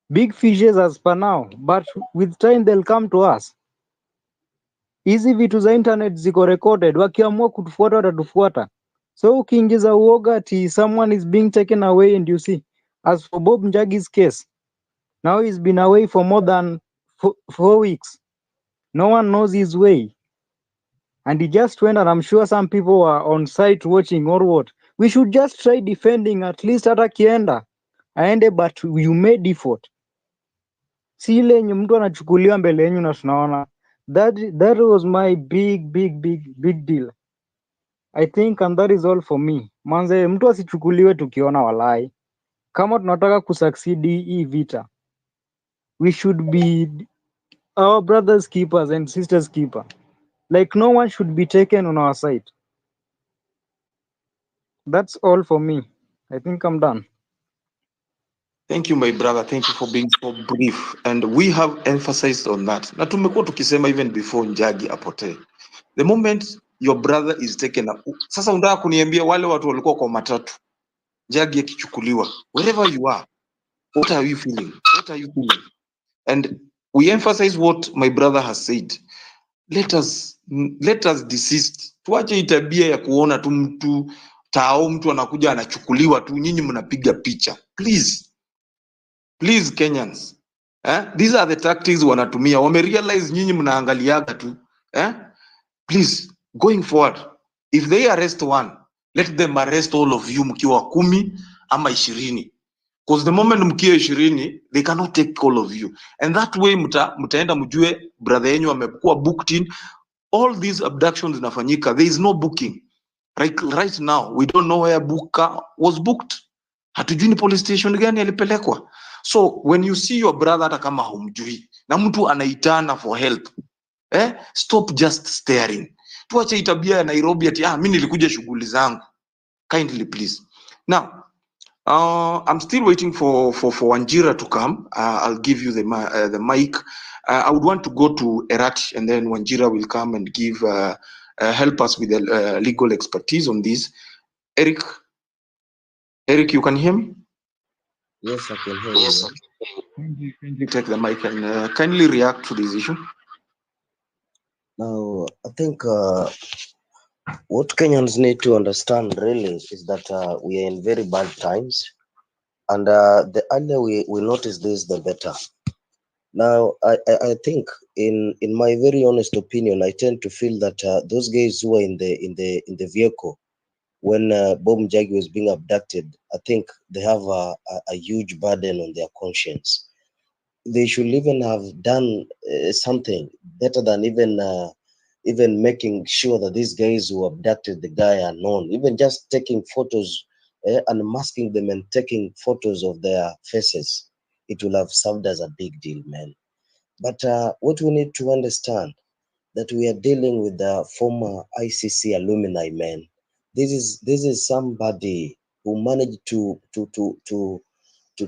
big fishes as per now, but with time they'll come to us. Hizi vitu za internet ziko recorded, wakiamua kutufuata watatufuata. So ukiingiza uoga ati someone is being taken away and you see. As for Bob Njagi's case, now he's been away for more than 4 weeks. No one knows his way. And he just went, and I'm sure some people were on site watching or what. We should just try defending at least hata kienda aende, but you made effort. Si ile yenye mtu anachukuliwa mbele yenyu na tunaona. That was my big deal. I think, and that is all for me. Manze, mtu asichukuliwe tukiona walai. Kama tunataka kusucceed hii vita, we should be our brothers keepers and sisters keeper. Like no one should be taken on our side. That's all for me. I think I'm done. Thank you, my brother. Thank you for being so brief. And we have emphasized on that. Na tumekuwa tukisema even before Njagi apotee. The moment your brother is taken up. Sasa unataka kuniambia wale watu walikuwa kwa matatu. Njagi akichukuliwa. Wherever you are, what are you feeling? And we emphasize what my brother has said. Let us desist. Tuache itabia ya kuona tu mtu tao, mtu anakuja anachukuliwa tu, nyinyi mnapiga picha. Please Kenyans. These are the tactics wanatumia. Wamerealize nyinyi mnaangaliaga tu. Please, going forward, if they arrest one, let them arrest all of you mkiwa 10 ama 20. Because the moment mkiwa 20, they cannot take all of you. And that way mtaenda mjue brother yenyu amekuwa booked in. All these abductions zinafanyika. There is no booking. Right now, we don't know where Buka was booked. Hatujui ni police station gani alipelekwa. So when you see your brother hata kama humjui na mtu anaitana for help, stop just staring. Tuache itabia ya Nairobi ati mimi nilikuja shughuli zangu. Kindly please. Now, I'm still waiting for Wanjira to come. I'll give you the mic. I would want to go to Erati, and then Wanjira will come and give help us with the legal expertise on this. Eric, you can hear me? Yes, I can hear you. Kindly take the mic and kindly react to this issue. Now, I think what Kenyans need to understand really is that we are in very bad times, and the earlier we notice this, the better. Now, I think, in my very honest opinion, I tend to feel that those guys who are in the vehicle when Bob Njagi was being abducted, I think they have a huge burden on their conscience. They should even have done something better than even making sure that these guys who abducted the guy are known. Even just taking photos and masking them and taking photos of their faces, it will have served as a big deal, man. But what we need to understand that we are dealing with the former ICC alumni, man. This is somebody who managed to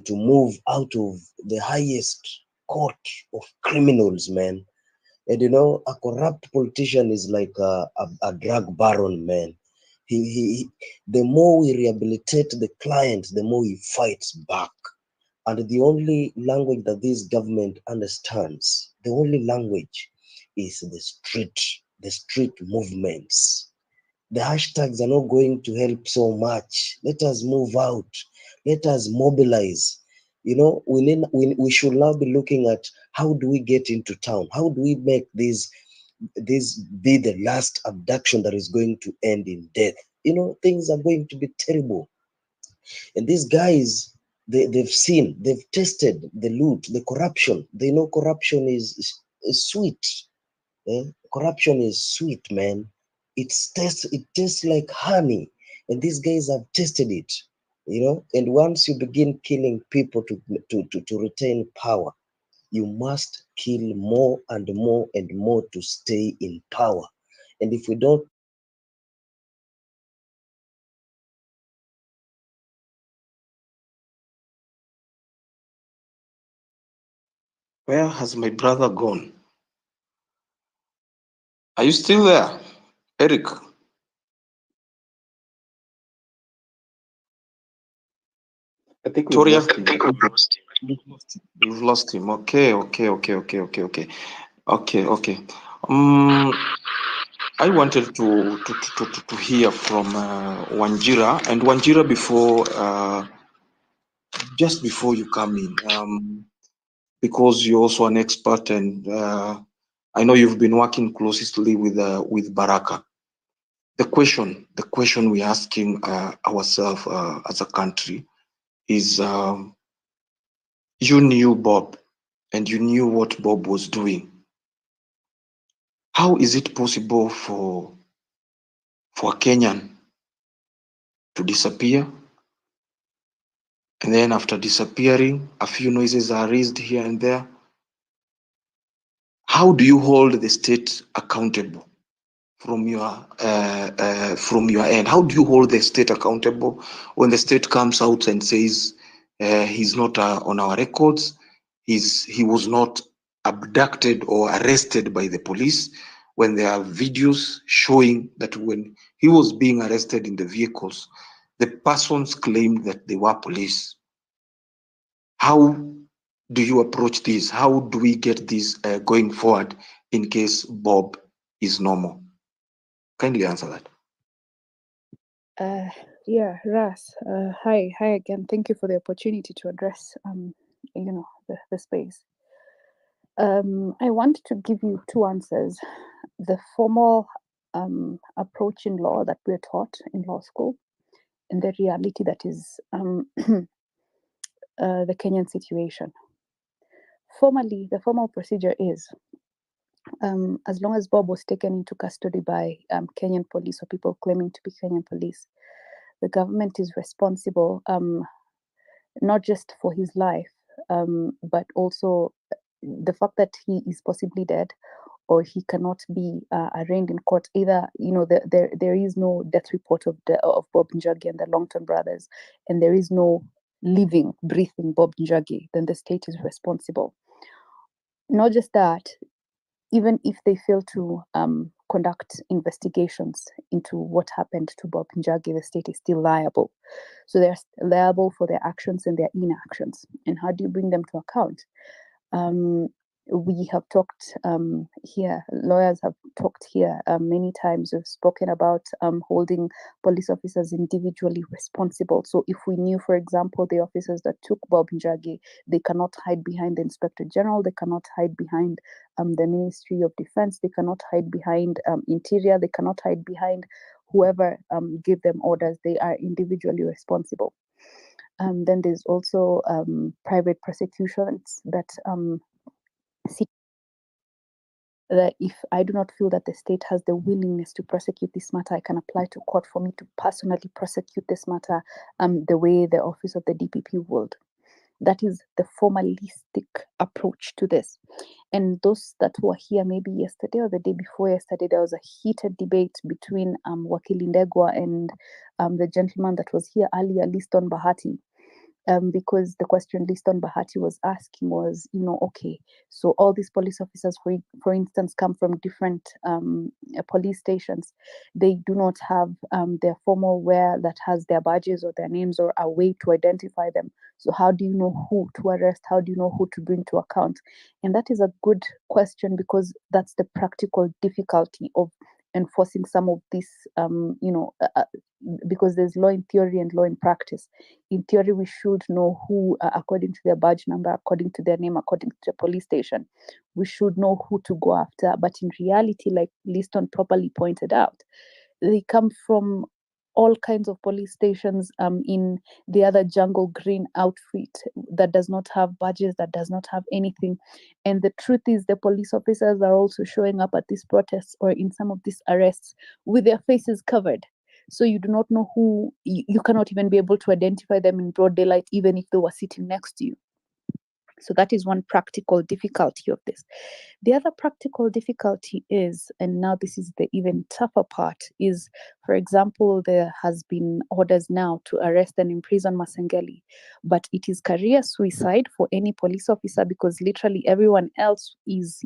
move out of the highest court of criminals, man. And a corrupt politician is like a drug baron, man. The more we rehabilitate the client, the more he fights back. And the only language that this government understands, the only language is the street movements. The hashtags are not going to help so much. Let us move out. Let us mobilize. We should now be looking at how do we get into town? How do we make this be the last abduction that is going to end in death? Things are going to be terrible. And these guys, they've tasted the loot, the corruption. They know corruption is sweet. Corruption is sweet, man. It tastes like honey, and these guys have tasted it. And once you begin killing people to retain power, you must kill more and more and more to stay in power. And if we don't, Where has my brother gone? Are you still there, Eric? I think we've Victoria? lost him. You've lost him. Okay. I wanted to hear from Wanjira, and Wanjira, just before you come in, because you're also an expert, and I know you've been working closely with Baraka. The question we're asking ourselves as a country is, you knew Bob, and you knew what Bob was doing. How is it possible for a Kenyan to disappear, and then after disappearing, a few noises are raised here and there? How do you hold the state accountable from your end? How do you hold the state accountable when the state comes out and says he's not on our records, he was not abducted or arrested by the police, when there are videos showing that when he was being arrested in the vehicles, the persons claimed that they were police? How do you approach this? How do we get this going forward in case Bob is normal? Kindly answer that. Yeah, Ras. Hi again. Thank you for the opportunity to address, the space. I want to give you two answers: the formal approach in law that we're taught in law school, and the reality that is the Kenyan situation. Formally, the formal procedure is, as long as Bob was taken into custody by Kenyan police or people claiming to be Kenyan police, the government is responsible not just for his life, but also the fact that he is possibly dead or he cannot be arraigned in court. Either, there is no death report of Bob Njagi and the Longton brothers, and there is no living, breathing Bob Njagi, then the state is responsible. Not just that, even if they fail to conduct investigations into what happened to Bob Njagi, the state is still liable. So they're liable for their actions and their inactions. And how do you bring them to account? We have talked here, lawyers have talked here many times. We've spoken about holding police officers individually responsible. So if we knew, for example, the officers that took Bob Njagi, they cannot hide behind the Inspector General, they cannot hide behind the Ministry of Defense, they cannot hide behind Interior, they cannot hide behind whoever gave them orders. They are individually responsible. Then there's also private prosecutions that see that if I do not feel that the state has the willingness to prosecute this matter, I can apply to court for me to personally prosecute this matter the way the office of the DPP would. That is the formalistic approach to this. And those that were here maybe yesterday or the day before yesterday, there was a heated debate between Wakili Ndegwa and the gentleman that was here earlier, Liston Bahati. Because the question Liston Bahati was asking was, okay, so all these police officers, for instance, come from different police stations. They do not have their formal wear that has their badges or their names or a way to identify them. So how do you know who to arrest? How do you know who to bring to account? And that is a good question, because that's the practical difficulty of enforcing some of this, because there's law in theory and law in practice. In theory, we should know who, according to their badge number, according to their name, according to the police station, we should know who to go after. But in reality, like Liston properly pointed out, they come from all kinds of police stations in the other jungle green outfit that does not have badges, that does not have anything. And the truth is, the police officers are also showing up at these protests or in some of these arrests with their faces covered. So you do not know who, you cannot even be able to identify them in broad daylight, even if they were sitting next to you. So that is one practical difficulty of this. The other practical difficulty is, and now this is the even tougher part, is, for example, there has been orders now to arrest and imprison Masengeli, but it is career suicide for any police officer, because literally everyone else is,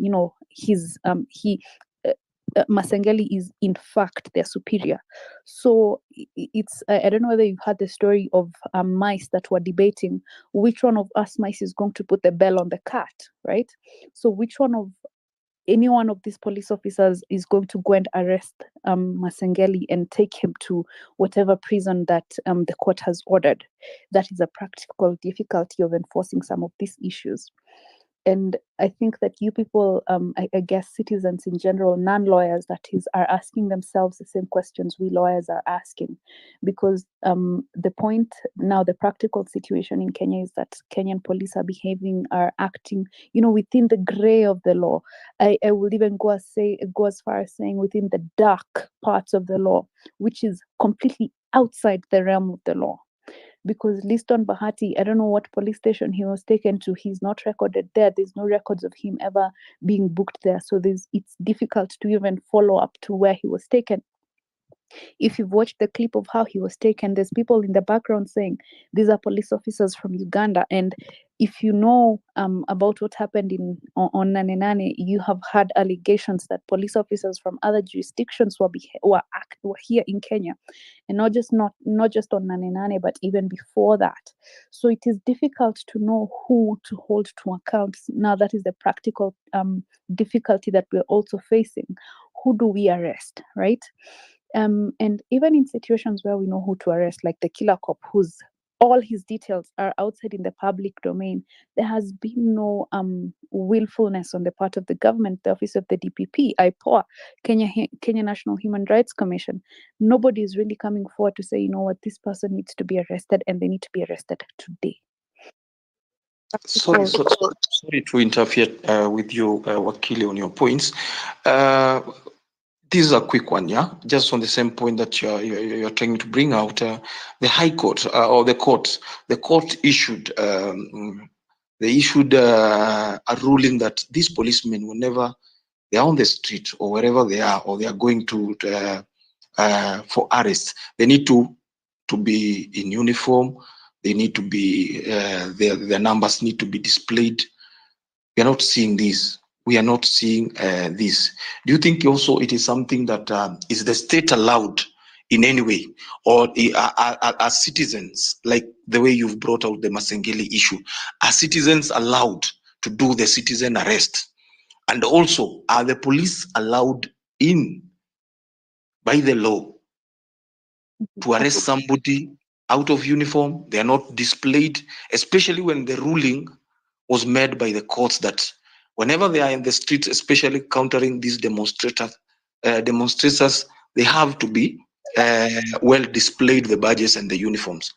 Masengeli is in fact their superior. So it's, I don't know whether you've heard the story of mice that were debating which one of us mice is going to put the bell on the cat, right? So which one of any one of these police officers is going to go and arrest Masengeli and take him to whatever prison that the court has ordered. That is a practical difficulty of enforcing some of these issues. And I think that you people, I guess citizens in general, non-lawyers that is, are asking themselves the same questions we lawyers are asking. Because the point now, the practical situation in Kenya is that Kenyan police are behaving, are acting, within the gray of the law. I will even go as far as saying within the dark parts of the law, which is completely outside the realm of the law. Because Liston Bahati, I don't know what police station he was taken to. He's not recorded there. There's no records of him ever being booked there. So it's difficult to even follow up to where he was taken. If you've watched the clip of how he was taken, there's people in the background saying these are police officers from Uganda. And if you know about what happened on Nane Nane, you have had allegations that police officers from other jurisdictions were here in Kenya, and not just on Nane Nane, but even before that. So it is difficult to know who to hold to account. Now that is the practical difficulty that we're also facing. Who do we arrest, right? And even in situations where we know who to arrest, like the killer cop, whose all his details are outside in the public domain, there has been no willfulness on the part of the government, the office of the DPP, IPOA, Kenya National Human Rights Commission. Nobody is really coming forward to say, what, this person needs to be arrested, and they need to be arrested today. Sorry to interfere with you, Wakili, on your points. This is a quick one, yeah. Just on the same point that you're trying to bring out, the High Court or the court issued a ruling that these policemen, whenever they are on the street or wherever they are, or they are going to for arrest, they need to be in uniform. They need to be their numbers need to be displayed. We are not seeing this. We are not seeing this. Do you think also it is something that is the state allowed in any way, or as citizens, like the way you've brought out the Masengeli issue, are citizens allowed to do the citizen arrest? And also, are the police allowed in by the law to arrest somebody out of uniform? They are not displayed, especially when the ruling was made by the courts that whenever they are in the streets, especially countering these demonstrators, they have to be well displayed, the badges and the uniforms.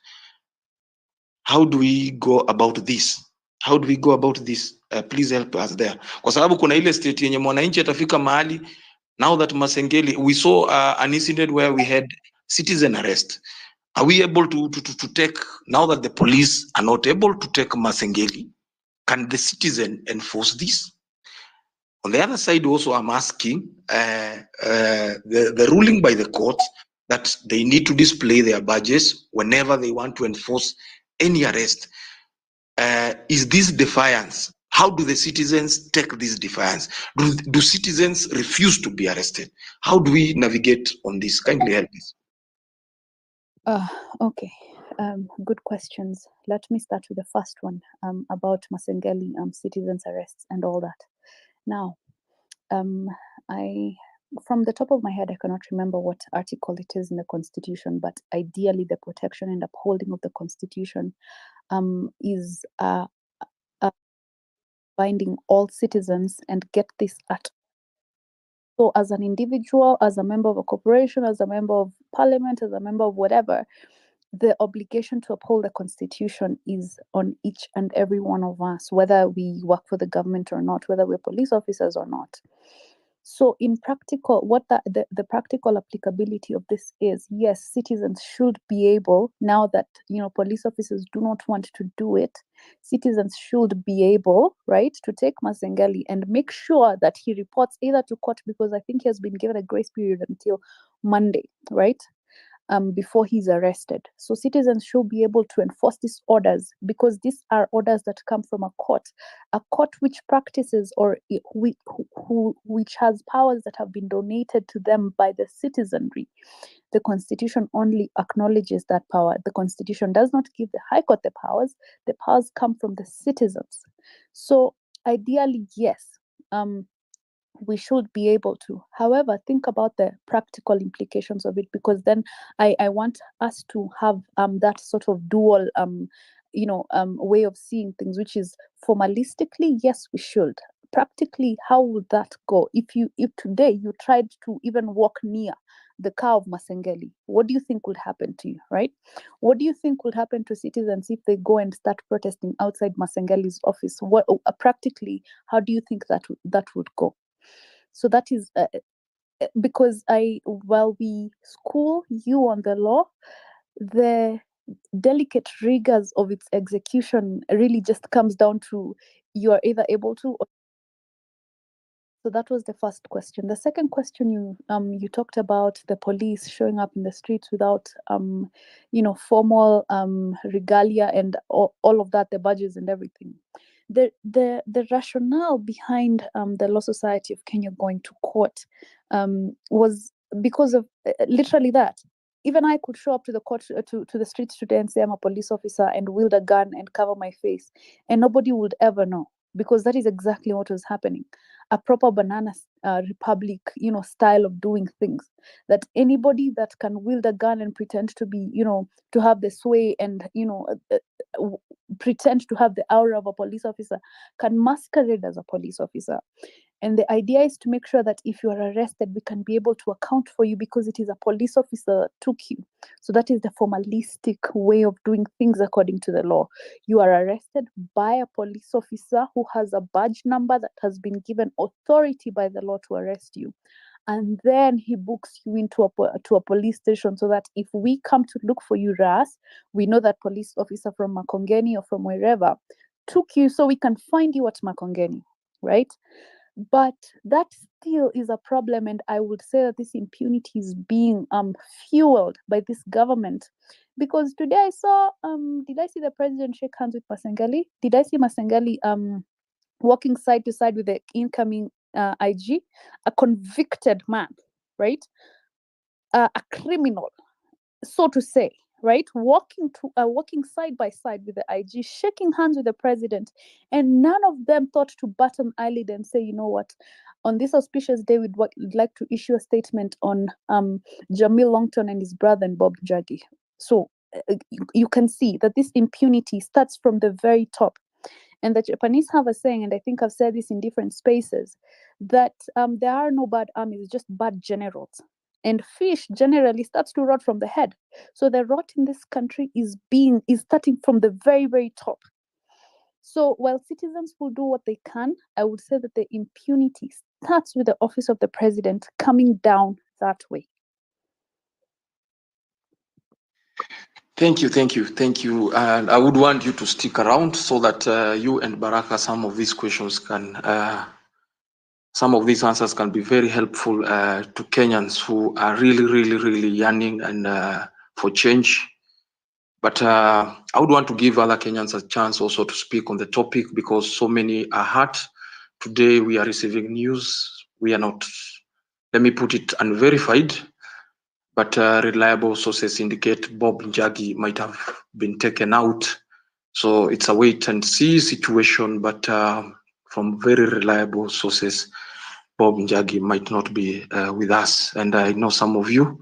How do we go about this? How do we go about this? Please help us there, kwa sababu kuna ile state yenye mwananchi atafika mahali. Now that Masengeli, we saw an incident where we had citizen arrest. Are we able to take, now that the police are not able to take Masengeli, can the citizen enforce this? On the other side, also, I'm asking the ruling by the court that they need to display their badges whenever they want to enforce any arrest. Is this defiance? How do the citizens take this defiance? Do citizens refuse to be arrested? How do we navigate on this? Kindly help us. Okay, good questions. Let me start with the first one about Masengeli, citizens' arrests and all that. Now, from the top of my head, I cannot remember what article it is in the Constitution, but ideally the protection and upholding of the Constitution is binding all citizens, and get this at. So as an individual, as a member of a corporation, as a member of parliament, as a member of whatever, the obligation to uphold the Constitution is on each and every one of us, whether we work for the government or not, whether we're police officers or not. So in practical, what the practical applicability of this is, yes, citizens should be able, now that police officers do not want to do it, citizens should be able, right, to take Masengeli and make sure that he reports either to court, because I think he has been given a grace period until Monday, right? Before he's arrested. So citizens should be able to enforce these orders, because these are orders that come from a court which practices or which has powers that have been donated to them by the citizenry. The Constitution only acknowledges that power. The Constitution does not give the High Court the powers. The powers come from the citizens. So ideally, yes, we should be able to. However, think about the practical implications of it, because then I want us to have that sort of dual way of seeing things, which is formalistically, yes, we should. Practically, how would that go? If today you tried to even walk near the car of Masengeli, what do you think would happen to you, right? What do you think would happen to citizens if they go and start protesting outside Masengeli's office? What practically, how do you think that would go? So that is because while we school you on the law, the delicate rigors of its execution really just comes down to you are either able to or. So that was the first question. The second question, you talked about the police showing up in the streets without formal regalia and all of that, the badges and everything. The rationale behind the Law Society of Kenya going to court was because of literally that. Even I could show up to the court to the streets today and say I'm a police officer and wield a gun and cover my face, and nobody would ever know, because that is exactly what was happening. A proper banana republic, style of doing things, that anybody that can wield a gun and pretend to be, to have the sway and, pretend to have the aura of a police officer can masquerade as a police officer. And the idea is to make sure that if you are arrested, we can be able to account for you because it is a police officer that took you. So that is the formalistic way of doing things according to the law. You are arrested by a police officer who has a badge number that has been given authority by the law to arrest you. And then he books you into a police station, so that if we come to look for you, Ras, we know that police officer from Makongeni or from wherever took you, so we can find you at Makongeni, right? But that still is a problem, and I would say that this impunity is being fueled by this government. Because today I saw, did I see the president shake hands with Masengeli? Did I see Masengeli walking side to side with the incoming IG, a convicted man, right? a criminal, so to say, right? Walking side by side with the IG, shaking hands with the president, and none of them thought to bat an eyelid and say, you know what, on this auspicious day, we'd like to issue a statement on Jamil Longton and his brother and Bob Njagi. So you can see that this impunity starts from the very top. And the Japanese have a saying, and I think I've said this in different spaces, that there are no bad armies, just bad generals. And fish generally starts to rot from the head. So the rot in this country is starting from the very, very top. So while citizens will do what they can, I would say that the impunity starts with the office of the president coming down that way. Thank you. And I would want you to stick around so that you and Baraka, some of these answers can be very helpful to Kenyans who are really yearning and for change. But I would want to give other Kenyans a chance also to speak on the topic, because so many are hurt. Today we are receiving news. We are not, let me put it, unverified, but reliable sources indicate Bob Njagi might have been taken out. So it's a wait and see situation, but from very reliable sources, Bob Njagi might not be with us. And I know some of you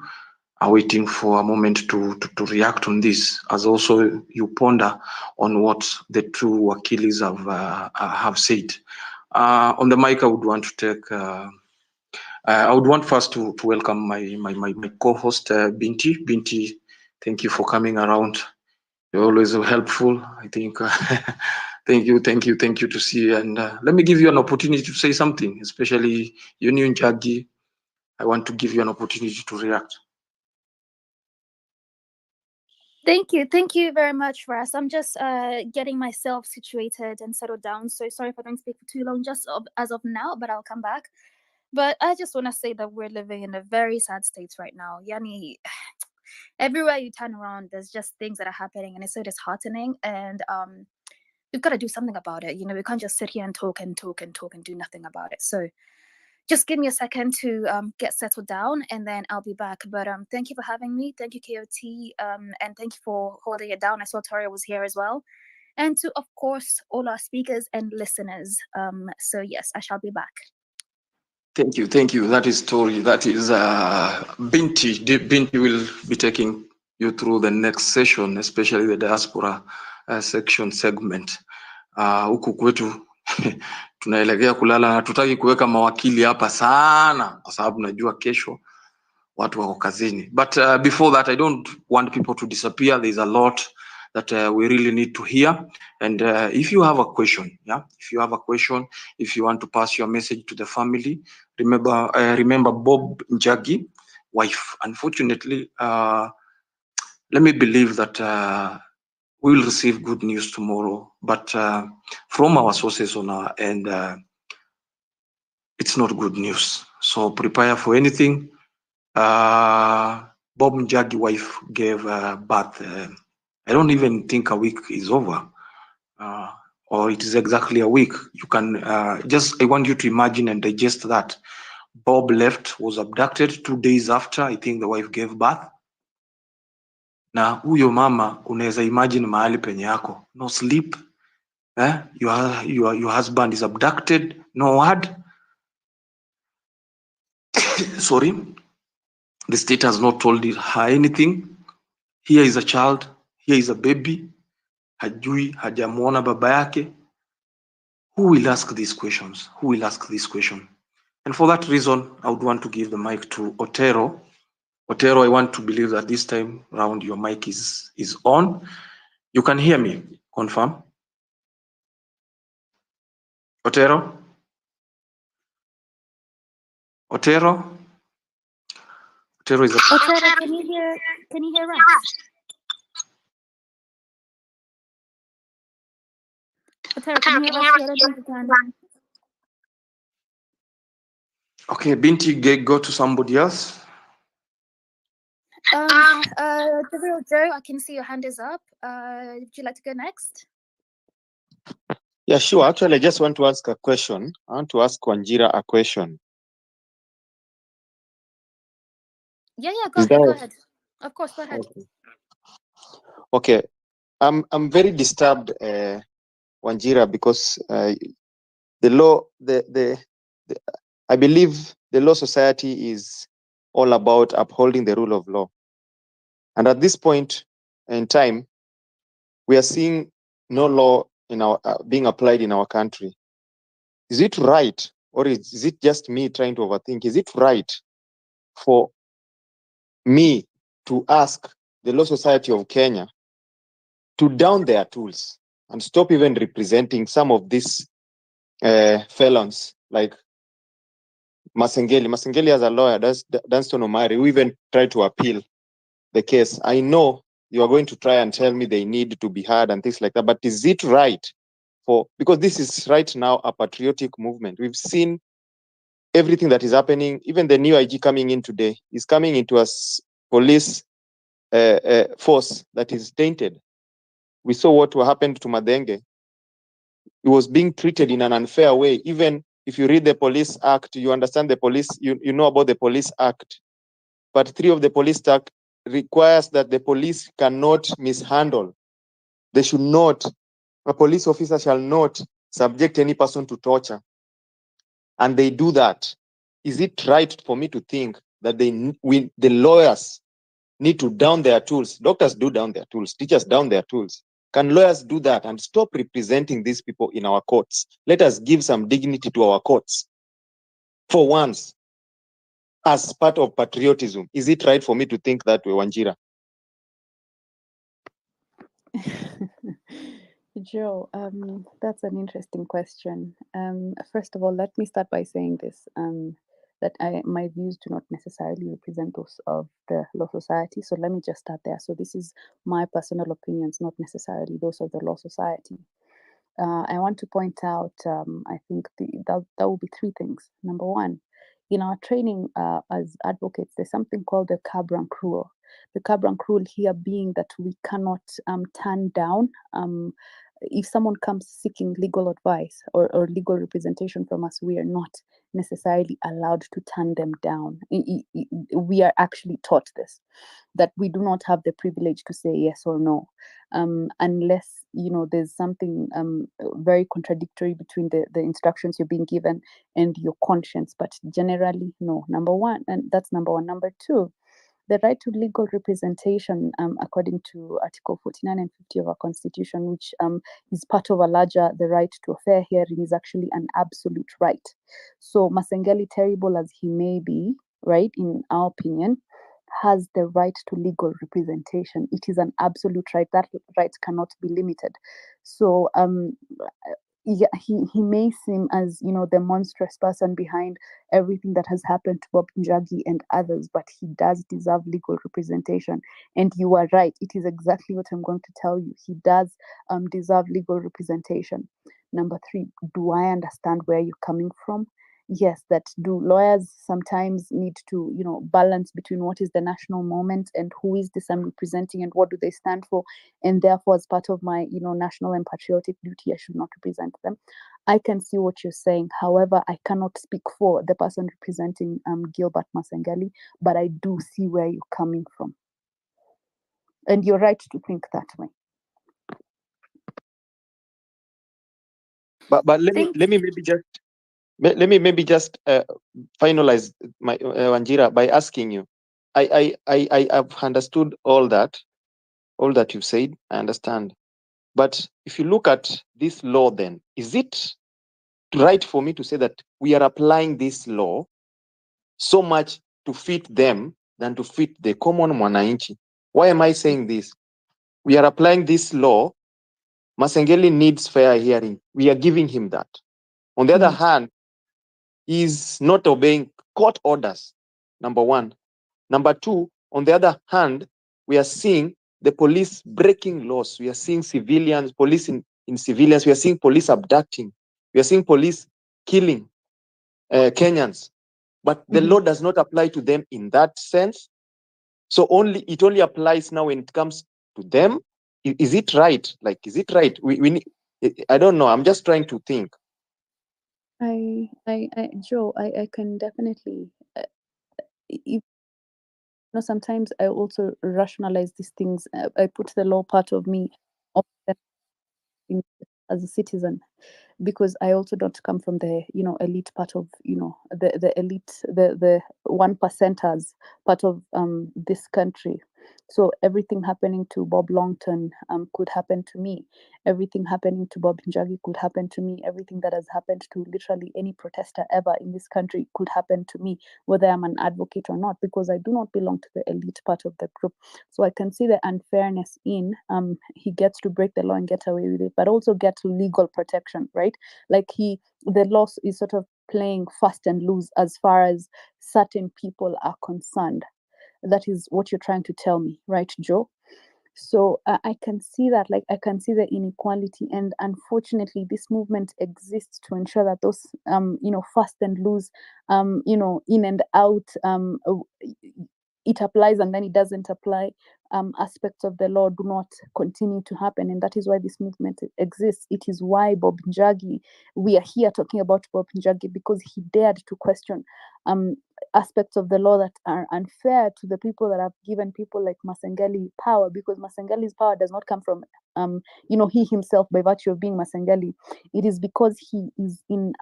are waiting for a moment to react on this, as also you ponder on what the two Wakilis have said. On the mic, I would want to take I would want first to welcome my co-host Binti. Binti, thank you for coming around. You're always so helpful. I think thank you to see. And let me give you an opportunity to say something, especially you new Njagi. I want to give you an opportunity to react. Thank you very much, Ras. I'm just getting myself situated and settled down. So sorry if I don't speak for too long, just as of now, but I'll come back. But I just want to say that we're living in a very sad state right now. Yani, everywhere you turn around, there's just things that are happening, and it's so disheartening. And we've got to do something about it. You know, we can't just sit here and talk and do nothing about it. So just give me a second to get settled down, and then I'll be back. But thank you for having me. Thank you, KOT, and thank you for holding it down. I saw Toria was here as well. And to, of course, all our speakers and listeners. So yes, I shall be back. Thank you. That is Tori. That is Binti. Binti will be taking you through the next session, especially the diaspora section segment. Huku kwetu tunaelekea kulala, hatutaki kuweka mawakili hapa sana kwa sababu najua kesho watu wako kazini. But before that, I don't want people to disappear. There's a lot that we really need to hear. And if you have a question, if you want to pass your message to the family, remember Bob Njagi, wife. Unfortunately, let me believe that we will receive good news tomorrow. But from our sources on our end, it's not good news. So prepare for anything. Bob Njagi wife gave birth. I don't even think a week is over, or it is exactly a week. You can I want you to imagine and digest that. Bob left, was abducted 2 days after, I think the wife gave birth. Na huyo mama unaweza imagine mahali penye yako, no sleep, your husband is abducted, no word. Sorry, the state has not told her anything. Here is a child, here is a baby, hajui, hajamuona baba yake. Who will ask these questions? And for that reason, I would want to give the mic to Otero. Otero, I want to believe that this time round your mic is on. You can hear me, confirm. Otero? Otero is a... Otero, can you hear us? Otero, can you hear us? I don't think you can. Okay, Binti, go to somebody else. The real Joe, I can see your hand is up. Would you like to go next? Yeah, sure. Actually, I just want to ask a question. I want to ask Wanjira a question. Yeah, go Is ahead, go that ahead. Of course, go ahead. okay? I'm very disturbed, Wanjira, because the law, the I believe the law society is all about upholding the rule of law. And at this point in time, we are seeing no law in our being applied in our country. Is it right, or is it just me trying to overthink? Is it right for me to ask the Law Society of Kenya to down their tools and stop even representing some of these felons like Masengeli? Masengeli as a lawyer, Dunstan Omari, who even tried to appeal the case. I know you are going to try and tell me they need to be heard and things like that, but is it right because this is right now a patriotic movement? We've seen everything that is happening. Even the new IG coming in today is coming into a police force that is tainted. We saw what happened to Madenge. He was being treated in an unfair way. Even if you read the Police Act, you understand the police, you know about the Police Act. But 3 of the Police Act requires that the police cannot mishandle. They should not, a police officer shall not subject any person to torture. And they do that. Is it right for me to think that the lawyers need to down their tools? Doctors do down their tools, teachers down their tools. Can lawyers do that and stop representing these people in our courts? Let us give some dignity to our courts for once, as part of patriotism. Is it right for me to think that way, Wanjira? Joe, that's an interesting question. First of all, let me start by saying this, that my views do not necessarily represent those of the Law Society. So let me just start there. So this is my personal opinions, not necessarily those of the Law Society. I want to point out, I think that will be 3 things. Number 1, in our training as advocates, there's something called the cab rank rule. The cab rank rule here being that we cannot turn down if someone comes seeking legal advice or legal representation from us. We are not necessarily allowed to turn them down. We are actually taught this, that we do not have the privilege to say yes or no, unless there's something very contradictory between the instructions you're being given and your conscience. But generally, no. Number 1, and that's number 1. Number 2, the right to legal representation, according to Article 49 and 50 of our Constitution, which is part of a larger, the right to a fair hearing, is actually an absolute right. So Masengeli, terrible as he may be, right, in our opinion, has the right to legal representation. It is an absolute right. That right cannot be limited. So yeah, he may seem as the monstrous person behind everything that has happened to Bob Njagi and others, but he does deserve legal representation. And you are right, it is exactly what I'm going to tell you. He does deserve legal representation. Number 3, do I understand where you're coming from? Yes, that do lawyers sometimes need to balance between what is the national moment and who is this I'm representing and what do they stand for, and therefore as part of my national and patriotic duty I should not represent them. I can see what you're saying. However, I cannot speak for the person representing Gilbert Masengeli, but I do see where you're coming from, and you're right to think that way. But let me maybe just finalize my Wanjira by asking you. I have understood all that you've said. I understand. But if you look at this law, then is it right for me to say that we are applying this law so much to fit them than to fit the common mwananchi? Why am I saying this? We are applying this law. Masengeli needs fair hearing. We are giving him that. On the other hand, he's not obeying court orders, number 1. Number 2, on the other hand, we are seeing the police breaking laws. We are seeing civilians, police in civilians. We are seeing police abducting. We are seeing police killing Kenyans. But the law does not apply to them in that sense. So it only applies now when it comes to them. Is it right? Like, is it right? We need, I don't know. I'm just trying to think. Joe, I can definitely, if sometimes I also rationalize these things. I put the law part of me of as a citizen, because I also don't come from the elite part of the elite, the 1%ers part of this country. So everything happening to Bob Longton could happen to me. Everything happening to Bob Njagi could happen to me. Everything that has happened to literally any protester ever in this country could happen to me, whether I'm an advocate or not, because I do not belong to the elite part of the group. So I can see the unfairness in he gets to break the law and get away with it, but also get legal protection, right? Like the law is sort of playing fast and loose as far as certain people are concerned. That is what you're trying to tell me, right, Joe? So I can see that, like, I can see the inequality, and unfortunately this movement exists to ensure that those fast and loose in and out it applies and then it doesn't apply aspects of the law do not continue to happen. And that is why this movement exists. It is why Bob Njagi, we are here talking about Bob Njagi, because he dared to question aspects of the law that are unfair to the people that have given people like Masengeli power, because Masengeli's power does not come from he himself by virtue of being Masengeli. It is because he is in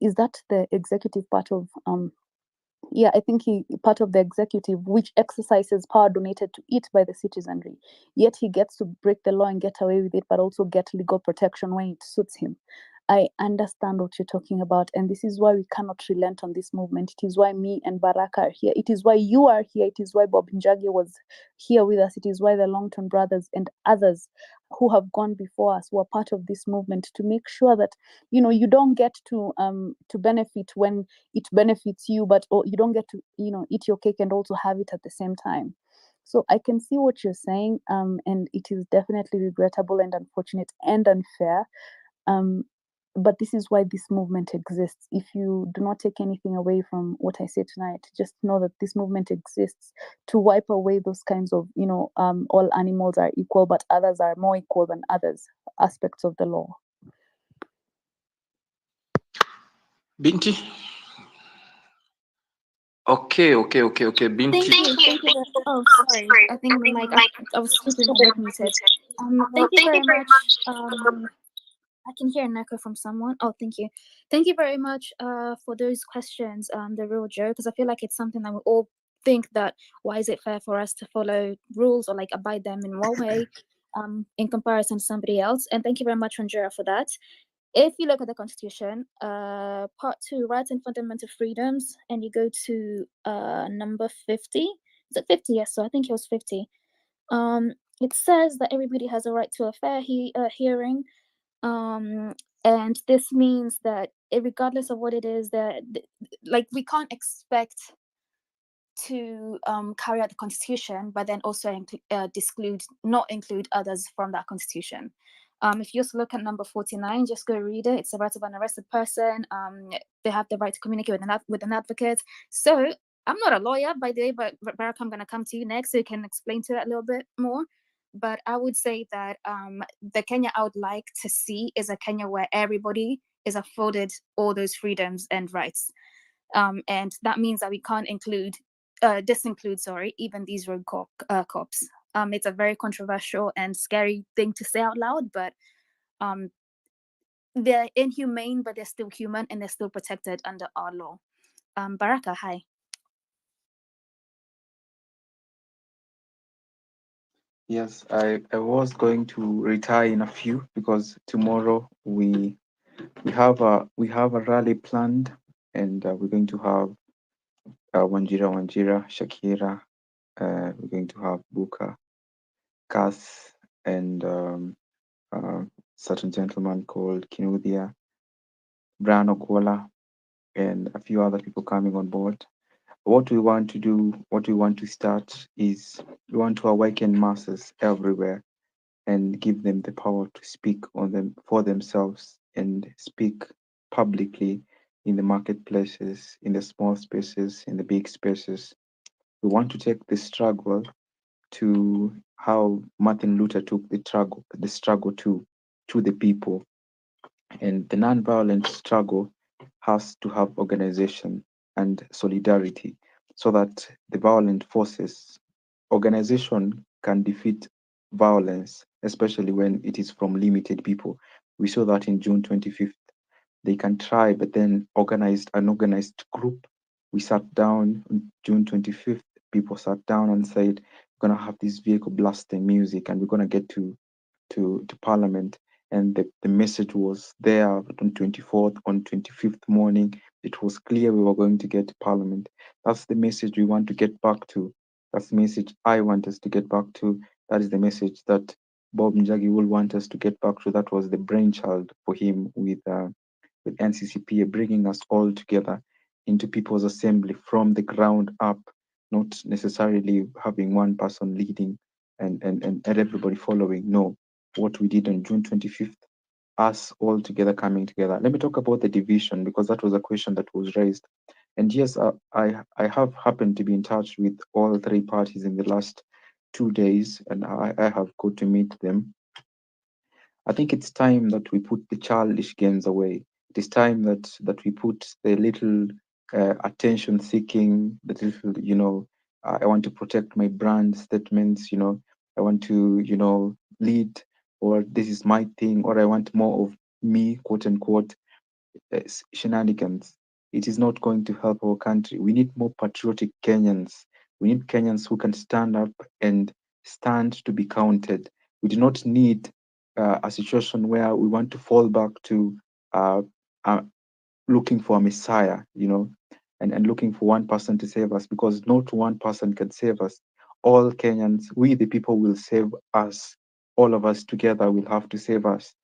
is that the executive part of I think he part of the executive, which exercises power donated to it by the citizenry. Yet he gets to break the law and get away with it, but also get legal protection when it suits him. I understand what you're talking about, and this is why we cannot relent on this movement. It is why me and Baraka are here. It is why you are here. It is why Bob Njagi was here with us. It is why the Longton brothers and others who have gone before us were part of this movement, to make sure that you don't get to benefit when it benefits you, but you don't get to eat your cake and also have it at the same time. So I can see what you're saying, and it is definitely regrettable and unfortunate and unfair. But this is why this movement exists. If you do not take anything away from what I say tonight, just know that this movement exists to wipe away those kinds of, all animals are equal, but others are more equal than others aspects of the law. Binti? Okay, Binti. Thank you. Oh, sorry. I think the mic. I was stupid and got muted. Thank you very much. I can hear an echo from someone. Oh, thank you. Thank you very much for those questions, the real Joe, because I feel like it's something that we all think that why is it fair for us to follow rules or like abide them in one way in comparison to somebody else. And thank you very much, Ranjira, for that. If you look at the Constitution, Part 2, Rights and Fundamental Freedoms, and you go to number 50, is it 50? Yes, so I think it was 50. It says that everybody has a right to a fair hearing, and this means that regardless of what it is, that like we can't expect to carry out the Constitution, but then also not include others from that Constitution. If you just look at number 49, just go read it. It's the right of an arrested person. They have the right to communicate with an advocate. So I'm not a lawyer, by the way, but Barack, I'm going to come to you next so you can explain to it a little bit more. But I would say that the Kenya I would like to see is a Kenya where everybody is afforded all those freedoms and rights. And that means that we can't disinclude even these rogue cops. It's a very controversial and scary thing to say out loud, but they're inhumane, but they're still human and they're still protected under our law. Baraka, hi. Yes, I was going to retire in a few because tomorrow we have a rally planned, and we're going to have Wanjira, Shakira. We're going to have Buka, Kath, and certain gentleman called Kinuthia, Brian Okola, and a few other people coming on board. What we want to do, what we want to start is we want to awaken masses everywhere and give them the power to speak on them for themselves and speak publicly in the marketplaces, in the small spaces, in the big spaces. We want to take the struggle to how Martin Luther took the struggle to the people. And the nonviolent struggle has to have organization and solidarity. so that the violent forces organization can defeat violence, especially when it is from limited people. We saw that in June 25th. They can try, but then an organized group. We sat down on June 25th. People sat down and said, we're going to have this vehicle blasting music and we're going to get to Parliament. And the message was there on 24th, on 25th morning. It was clear we were going to get to Parliament. That's the message we want to get back to. That's the message I want us to get back to. That is the message that Bob Njagi will want us to get back to. That was the brainchild for him with NCCP, bringing us all together into People's Assembly from the ground up, not necessarily having one person leading and everybody following. No, what we did on June 25th, us all together coming together. Let me talk about the division because that was a question that was raised. And yes, I have happened to be in touch with all three parties in the last 2 days, and I have got to meet them. I think it's time that we put the childish games away. It is time that we put the little attention seeking, the little, I want to protect my brand statements, I want to, lead, or this is my thing, or I want more of me, quote unquote, shenanigans. It is not going to help our country. We need more patriotic Kenyans. We need Kenyans who can stand up and stand to be counted. We do not need a situation where we want to fall back to uh, uh, looking for a messiah, and looking for one person to save us, because not one person can save us. All Kenyans, we the people, will save us. All of us together will have to save us.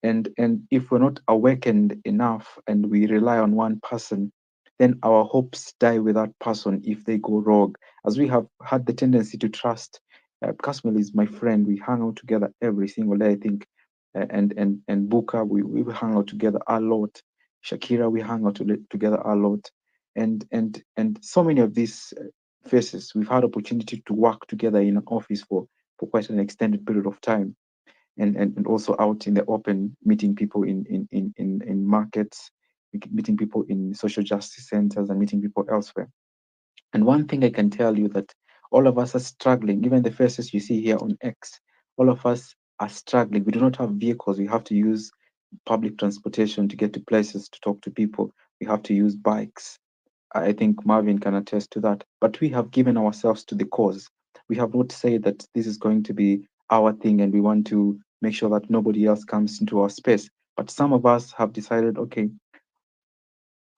And if we're not awakened enough and we rely on one person, then our hopes die with that person if they go rogue, as we have had the tendency to trust. Kasmil is my friend. We hang out together every single day, I think. And Buka, we hang out together a lot. Shakira, we hang out together a lot. And so many of these faces, we've had opportunity to work together in an office for quite an extended period of time, and also out in the open, meeting people in markets, meeting people in social justice centers, and meeting people elsewhere. And one thing I can tell you, that all of us are struggling. Even the faces you see here on X, all of us are struggling. We do not have vehicles. We have to use public transportation to get to places, to talk to people. We have to use bikes. I think Marvin can attest to that. But we have given ourselves to the cause. We have not said that this is going to be our thing and we want to make sure that nobody else comes into our space. But some of us have decided, okay,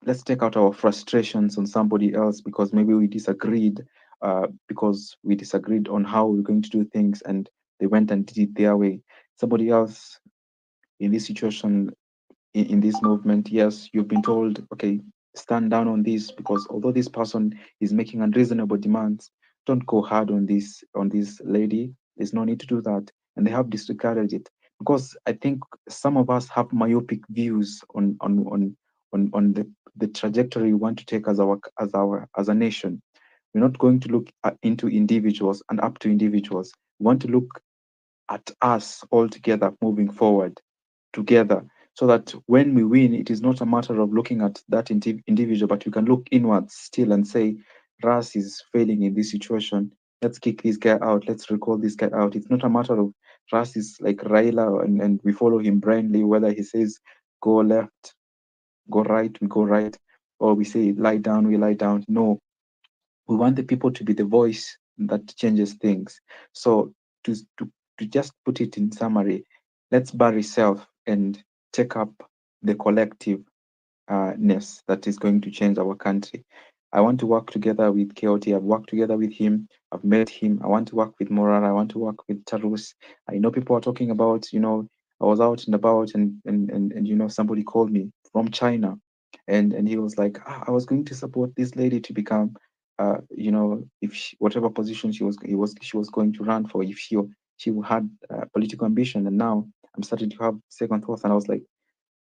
let's take out our frustrations on somebody else because maybe we disagreed, on how we're going to do things, and they went and did it their way. Somebody else in this situation, in this movement, yes, you've been told, okay, stand down on this, because although this person is making unreasonable demands, don't go hard on this lady. There's no need to do that. And they have disregarded it, because I think some of us have myopic views on the trajectory we want to take as a nation. We're not going to look into individuals and up to individuals. We want to look at us all together moving forward together, so that when we win, it is not a matter of looking at that individual, but we can look inwards still and say, Ras is failing in this situation. Let's kick this guy out. Let's recall this guy out. It's not a matter of Ras is like Raila and we follow him blindly, whether he says go left, go right, we go right, or we say lie down, we lie down. No, we want the people to be the voice that changes things. So to, to, to just put it in summary, let's bury self and take up the collective ness that is going to change our country. I want to work together with KOT. I've worked together with him. I've met him. I want to work with Morar. I want to work with Tarus. I know people are talking about, I was out and about, and somebody called me from China, and he was like, I was going to support this lady to become, if whatever position she was going to run for, if she had political ambition. And now I'm starting to have second thoughts, and I was like,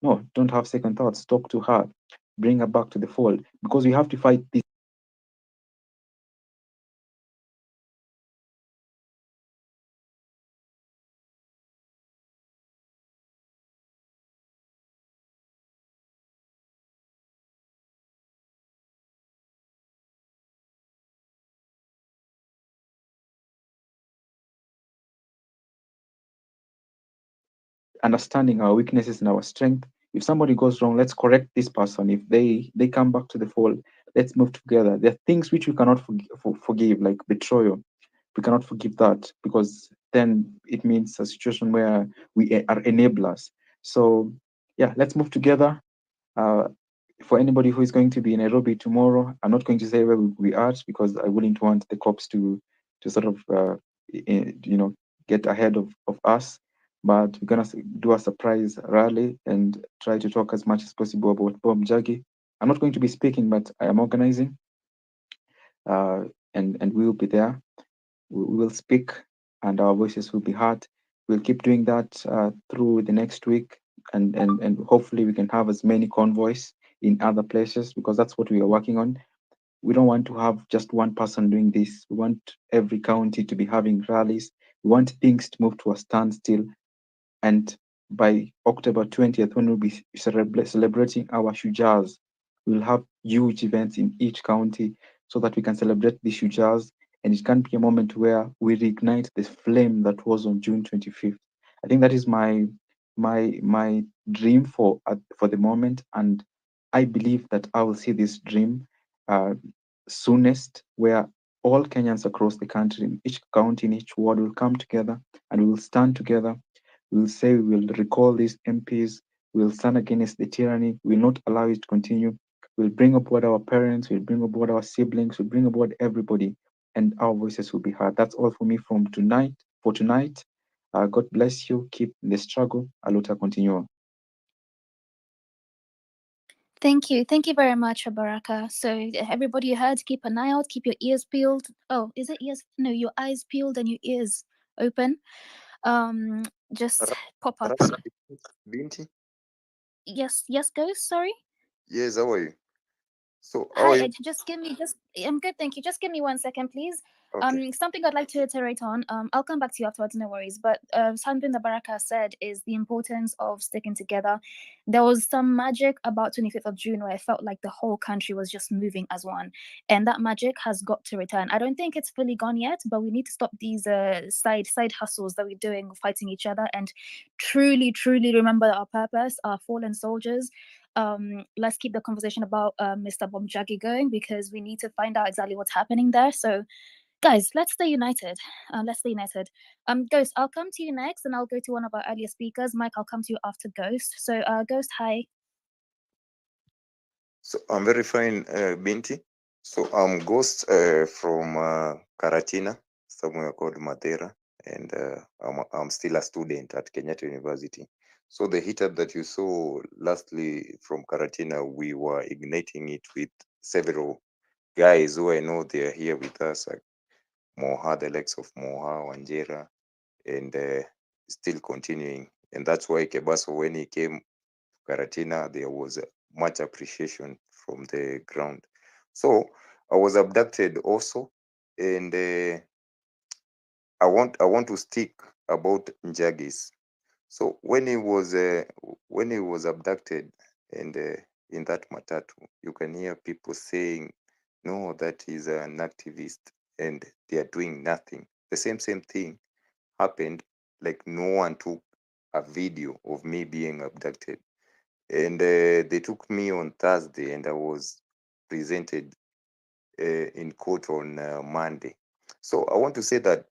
no, don't have second thoughts. Talk to her, bring her back to the fold, because we have to fight this. understanding our weaknesses and our strength. If somebody goes wrong, let's correct this person. If they come back to the fold, let's move together. There are things which we cannot forgive, like betrayal. We cannot forgive that, because then it means a situation where we are enablers. So yeah, let's move together. For anybody who is going to be in Nairobi tomorrow, I'm not going to say where we are, because I wouldn't want the cops to sort of get ahead of us. But we're gonna do a surprise rally and try to talk as much as possible about Bob Njagi. I'm not going to be speaking, but I am organizing, and we will be there. We will speak, and our voices will be heard. We'll keep doing that through the next week, and hopefully we can have as many convoys in other places, because that's what we are working on. We don't want to have just one person doing this. We want every county to be having rallies. We want things to move to a standstill. And by October 20th, when we'll be celebrating our Shujaz, we'll have huge events in each county so that we can celebrate the Shujaz. And it can be a moment where we reignite the flame that was on June 25th. I think that is my dream for the moment. And I believe that I will see this dream uh, soonest, where all Kenyans across the country, in each county, in each ward, will come together and we will stand together. We'll say we will recall these MPs. We'll stand against the tyranny. We'll not allow it to continue. We'll bring aboard our parents. We'll bring aboard our siblings. We'll bring aboard everybody, and our voices will be heard. That's all for me from tonight. For tonight, God bless you. Keep the struggle. Aluta continua. Thank you. Thank you very much, Baraka. So everybody you heard, keep an eye out, keep your ears peeled. Oh, is it ears? No, your eyes peeled and your ears open. Just pop up. Binti? Yes, Ghost, sorry. Yes, how are you? So, how are Hi, you? I'm good, thank you. Just give me 1 second, please. Okay. Something I'd like to iterate on. I'll come back to you afterwards, no worries. But something that Baraka said is the importance of sticking together. There was some magic about 25th of June where I felt like the whole country was just moving as one, and that magic has got to return. I don't think it's fully gone yet, but we need to stop these side hustles that we're doing, fighting each other, and truly remember our purpose, our fallen soldiers. Let's keep the conversation about Mr. Njagi going, because we need to find out exactly what's happening there. So guys, let's stay united. Let's stay united. Ghost, I'll come to you next, and I'll go to one of our earlier speakers. Mike, I'll come to you after Ghost. So Ghost, hi. So, I'm very fine, Binti. So, I'm Ghost from Karatina, somewhere called Madeira, and I'm still a student at Kenyatta University. So, the heat up that you saw lastly from Karatina, we were igniting it with several guys who I know they're here with us, like Moha, the likes of Moha, Wanjera, and still continuing. And that's why Kebaso, when he came to Karatina, there was much appreciation from the ground. So I was abducted also, and I want to stick about Njagis. So when he was abducted, and in that matatu, you can hear people saying, "No, that is an activist," and they are doing nothing. The same thing happened. Like, no one took a video of me being abducted, and they took me on Thursday, and I was presented in court on Monday. So I want to say that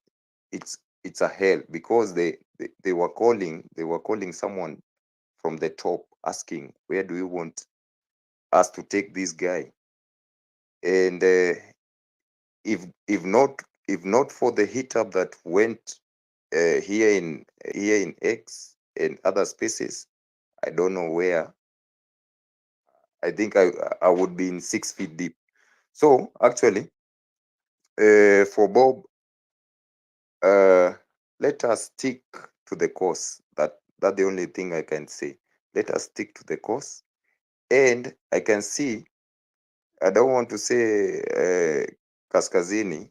it's a hell, because they were calling someone from the top, asking, where do you want us to take this guy? And if not for the hit up that went here in X and other spaces, I don't know where. I think I would be in 6 feet deep. So actually, for Bob, let us stick to the course. That's the only thing I can say. Let us stick to the course, and I can see. I don't want to say Kaskazini,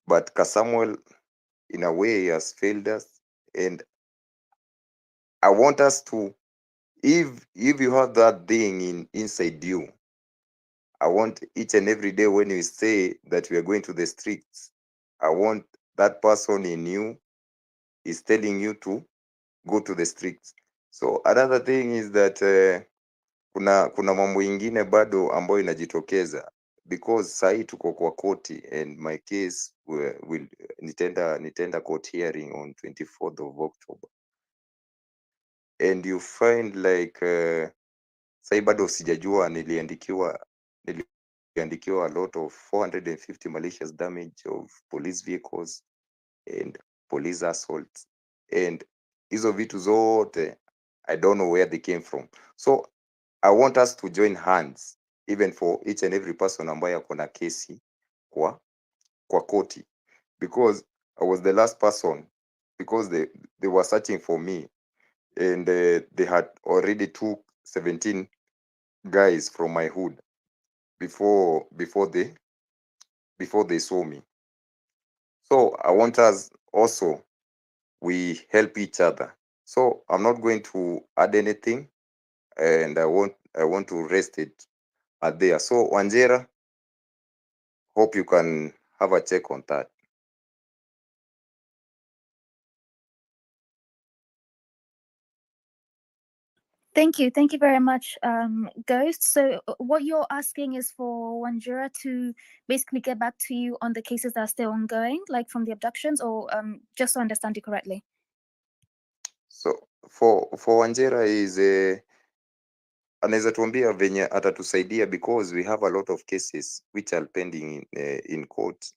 but Kasamuel, in a way, has failed us, and I want us to. If you have that thing inside you, I want each and every day when you say that we are going to the streets, I want that person in you is telling you to go to the streets. So another thing is that kuna mambo ingine bado ambayo inajitokeza because sahi tuko kwa koti and my case will nitaenda court hearing on 24th of October, and you find like sahi bado sijajua niliandikiwa a lot of 450 malicious damage of police vehicles and police assault, and hizo vitu zote I don't know where they came from. So I want us to join hands even for each and every person ambaye ako na kesi kwa koti, because I was the last person, because they were searching for me, and they had already took 17 guys from my hood before they saw me. So I want us also, we help each other. So I'm not going to add anything, and I want to rest it at there. So Wanjera, hope you can have a check on that. Thank you very much, Ghost. So what you're asking is for Wanjira to basically get back to you on the cases that are still ongoing, like from the abductions, or just to understand you correctly. So for Wanjera is anaweza tuambia venye atatusaidia, because we have a lot of cases which are pending in court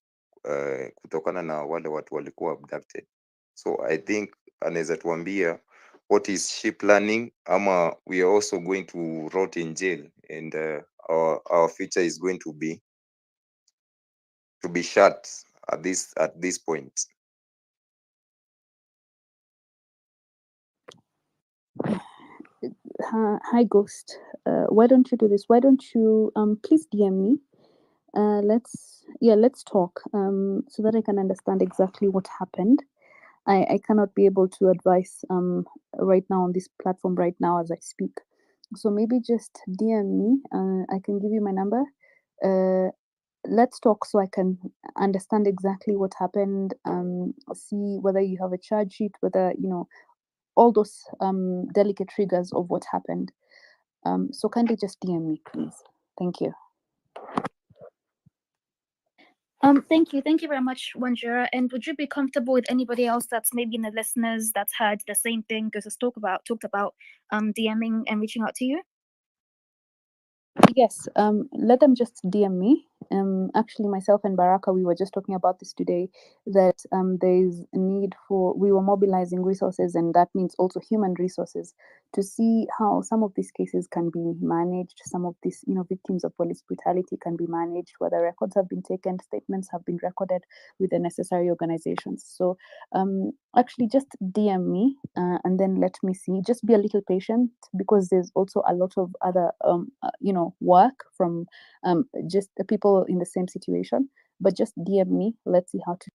kutokana na wale watu walikuwa abducted. So I think anaweza tuambia what is she planning, ama we are also going to rot in jail, and our future is going to be shut at this point. Hi, Ghost. Why don't you do this? Why don't you please DM me? Let's talk so that I can understand exactly what happened. I cannot be able to advise right now on this platform right now as I speak. So maybe just DM me. I can give you my number. Let's talk so I can understand exactly what happened. See whether you have a charge sheet, whether all those delicate triggers of what happened. So kindly just DM me, please. Thank you. Thank you very much, Wanjira. And would you be comfortable with anybody else that's maybe in the listeners that's heard the same thing Ghost has talked about DMing and reaching out to you? Yes, let them just DM me. Actually, myself and Baraka, we were just talking about this today, that there's a need for, we were mobilizing resources, and that means also human resources, to see how some of these cases can be managed, some of these, victims of police brutality can be managed, whether records have been taken, statements have been recorded with the necessary organizations. So actually just DM me and then let me see. Just be a little patient, because there's also a lot of other work from just the people in the same situation. But just DM me. Let's see how to.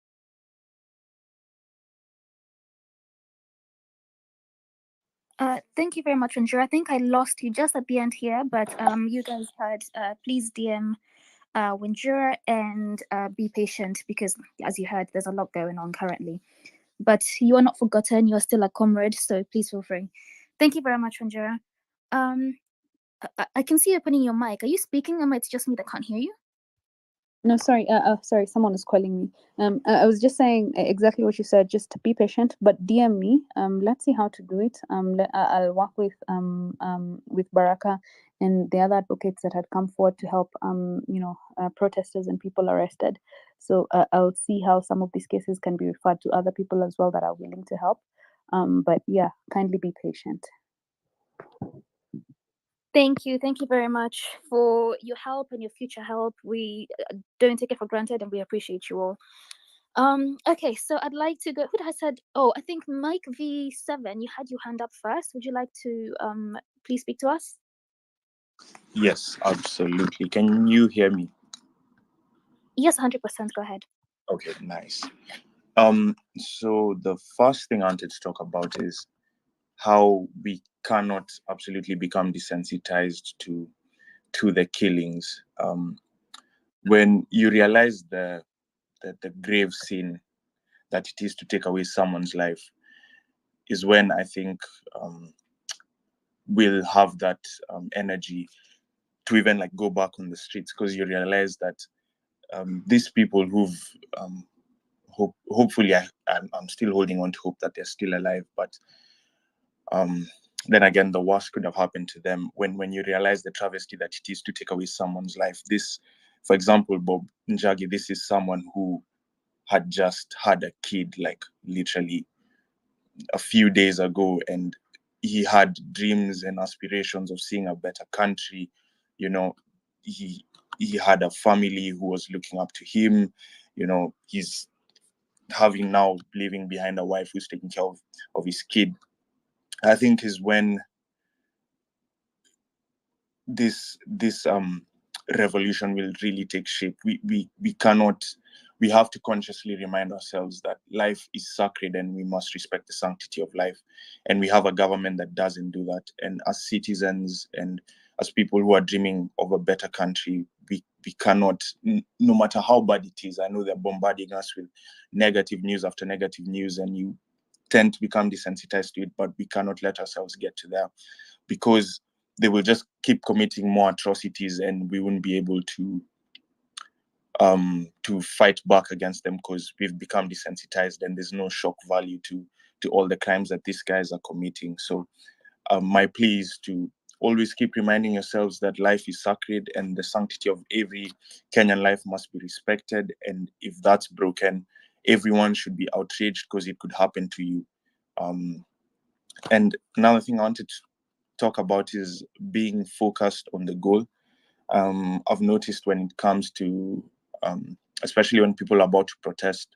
Thank you very much, Wanjira. I think I lost you just at the end here, but you guys heard. Please DM Wanjira and be patient, because as you heard, there's a lot going on currently. But you are not forgotten. You are still a comrade, so please feel free. Thank you very much, Wanjira. I can see you opening your mic. Are you speaking, or it's just me that can't hear you? No, sorry. Sorry, someone is calling me. I was just saying exactly what you said. Just be patient, but DM me. Let's see how to do it. I'll work with Baraka and the other advocates that had come forward to help. Protesters and people arrested. So I'll see how some of these cases can be referred to other people as well that are willing to help. But yeah, kindly be patient. Thank you very much for your help and your future help. We don't take it for granted, and we appreciate you all. Okay, so I'd like to go. Who I said? Oh, I think Mike V7. You had your hand up first. Would you like to please speak to us? Yes, absolutely. Can you hear me? Yes, 100%. Go ahead. Okay, nice. So the first thing I wanted to talk about is how we cannot absolutely become desensitized to the killings. When you realize the grave sin that it is to take away someone's life, is when I think we'll have that energy to even like go back on the streets, because you realize that these people who've hopefully I'm still holding on to hope that they're still alive, but then again, the worst could have happened to them. When you realize the travesty that it is to take away someone's life. This, for example, Bob Njagi, this is someone who had just had a kid, like literally a few days ago, and he had dreams and aspirations of seeing a better country. You know, he had a family who was looking up to him. You know, he's having now leaving behind a wife who's taking care of his kid. I think is when this revolution will really take shape. We cannot, we have to consciously remind ourselves that life is sacred and we must respect the sanctity of life. And we have a government that doesn't do that. And as citizens and as people who are dreaming of a better country, we cannot, no matter how bad it is. I know they're bombarding us with negative news after negative news, and you tend to become desensitized to it, but we cannot let ourselves get to there, because they will just keep committing more atrocities and we wouldn't be able to fight back against them, because we've become desensitized and there's no shock value to all the crimes that these guys are committing. So my plea is to always keep reminding yourselves that life is sacred and the sanctity of every Kenyan life must be respected. And if that's broken, everyone should be outraged because it could happen to you. And another thing I wanted to talk about is being focused on the goal. I've noticed when it comes to, especially when people are about to protest,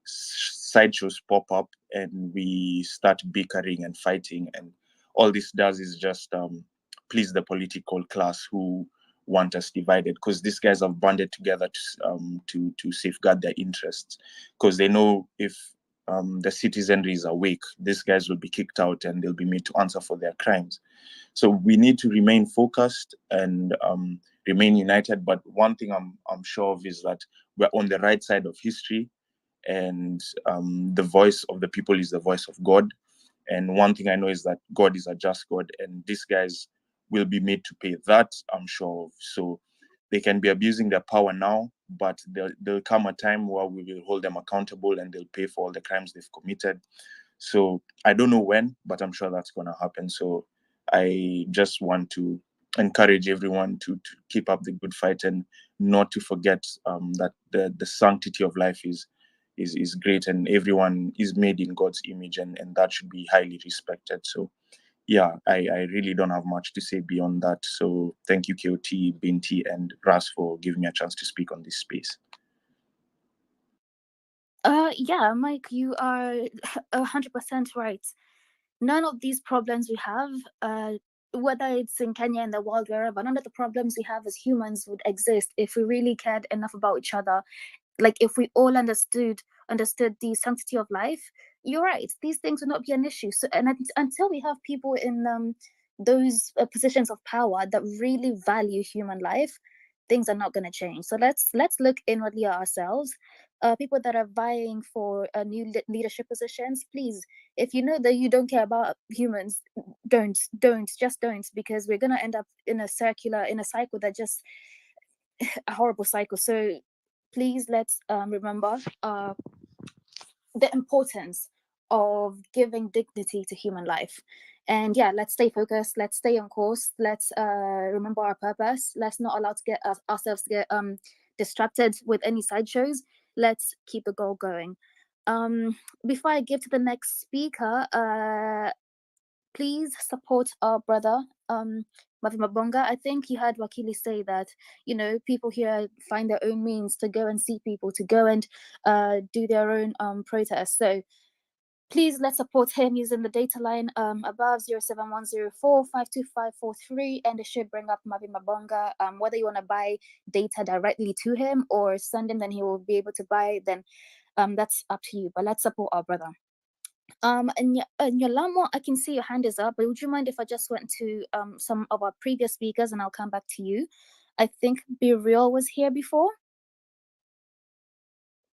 sideshows pop up and we start bickering and fighting, and all this does is just please the political class who want us divided, because these guys have banded together to safeguard their interests, because they know if the citizenry is awake, these guys will be kicked out and they'll be made to answer for their crimes. So we need to remain focused and remain united. But one thing I'm sure of is that we're on the right side of history, and the voice of the people is the voice of God. And one thing I know is that God is a just God, and these guys will be made to pay. That I'm sure of. So they can be abusing their power now, but there'll come a time where we will hold them accountable and they'll pay for all the crimes they've committed. So I don't know when, but I'm sure that's going to happen. So I just want to encourage everyone to keep up the good fight and not to forget that the sanctity of life is great, and everyone is made in God's image, and that should be highly respected. So yeah, I really don't have much to say beyond that. So thank you, KOT, Binti, and Ras for giving me a chance to speak on this space. Yeah, Mike, you are 100% right. None of these problems we have, whether it's in Kenya, in the world, wherever, none of the problems we have as humans would exist if we really cared enough about each other. Like if we all understood the sanctity of life. You're right, these things would not be an issue. So, and until we have people in those positions of power that really value human life, things are not going to change. So let's look inwardly at ourselves. People that are vying for new leadership positions, please, if you know that you don't care about humans, don't, because we're going to end up in a cycle that just a horrible cycle. So please, let's remember the importance of giving dignity to human life. And yeah, let's stay focused, let's stay on course, let's remember our purpose. Let's not allow to get ourselves to get distracted with any sideshows. Let's keep the goal going. Before I give to the next speaker, please support our brother, Mavi Mabonga. I think you heard Wakili say that, you know, people here find their own means to go and see people, to go and do their own protests. So please, let's support him using the data line above 0710452543, and it should bring up Mavi Mabonga. Whether you want to buy data directly to him or send him, then he will be able to buy, then that's up to you. But let's support our brother. And Yolamo, I can see your hand is up, but would you mind if I just went to some of our previous speakers and I'll come back to you? I think Be Real was here before.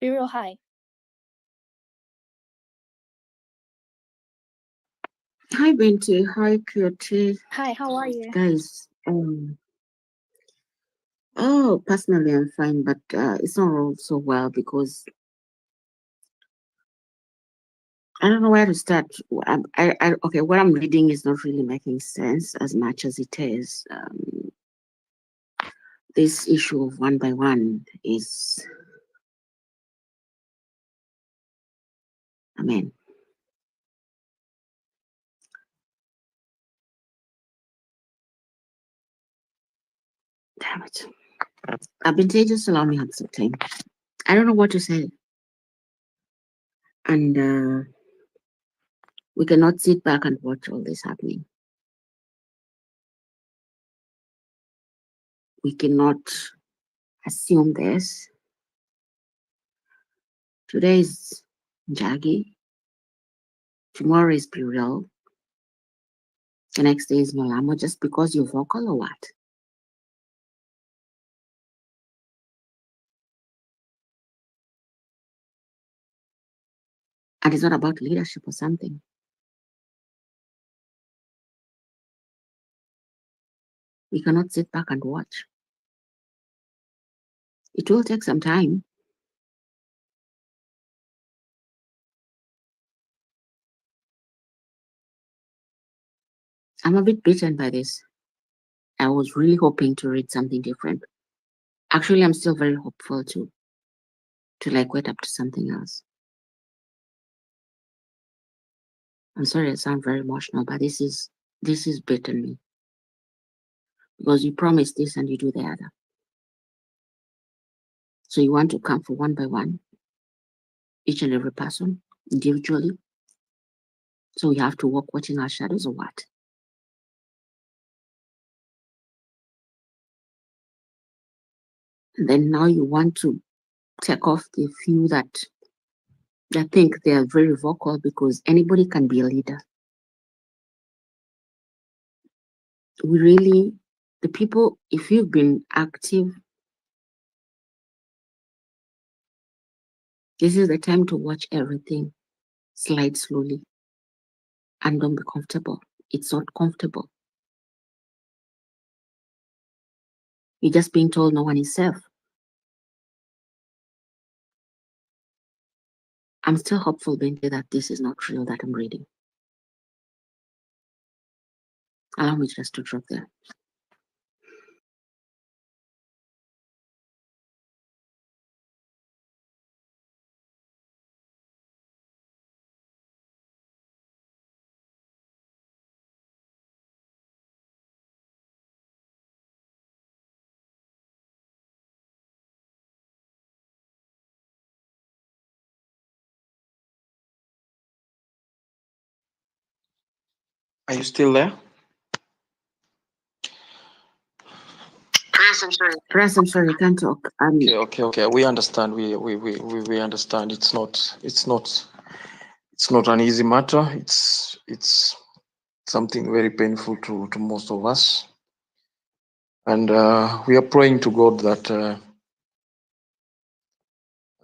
Be Real, hi. Hi, Binti. Hi, QT. Hi, how are you? Guys, oh, personally, I'm fine, but it's not all so well because I don't know where to start. Okay, what I'm reading is not really making sense as much as it is. This issue of one by one is, I mean, damn it. Binti, just allow me some time. I don't know what to say. And we cannot sit back and watch all this happening. We cannot assume this. Today is Njagi. Tomorrow is Burial. The next day is Malamo, just because you're vocal or what? And it's not about leadership or something. We cannot sit back and watch. It will take some time. I'm a bit beaten by this. I was really hoping to read something different. Actually, I'm still very hopeful to like wait up to something else. I'm sorry I sound very emotional, but this is beaten me. Because you promise this and you do the other. So you want to come for one by one, each and every person, individually. So we have to walk watching our shadows or what? And then now you want to take off the few that think they are very vocal because anybody can be a leader. We really, the people, if you've been active, this is the time to watch everything slide slowly and don't be comfortable. It's not comfortable. You're just being told no one is safe. I'm still hopeful, Bente, that this is not real that I'm reading. Allow me just to drop there. Are you still there? Press, I'm sorry, I can't talk. Okay. We understand. We understand. It's not an easy matter. It's something very painful to most of us. And we are praying to God that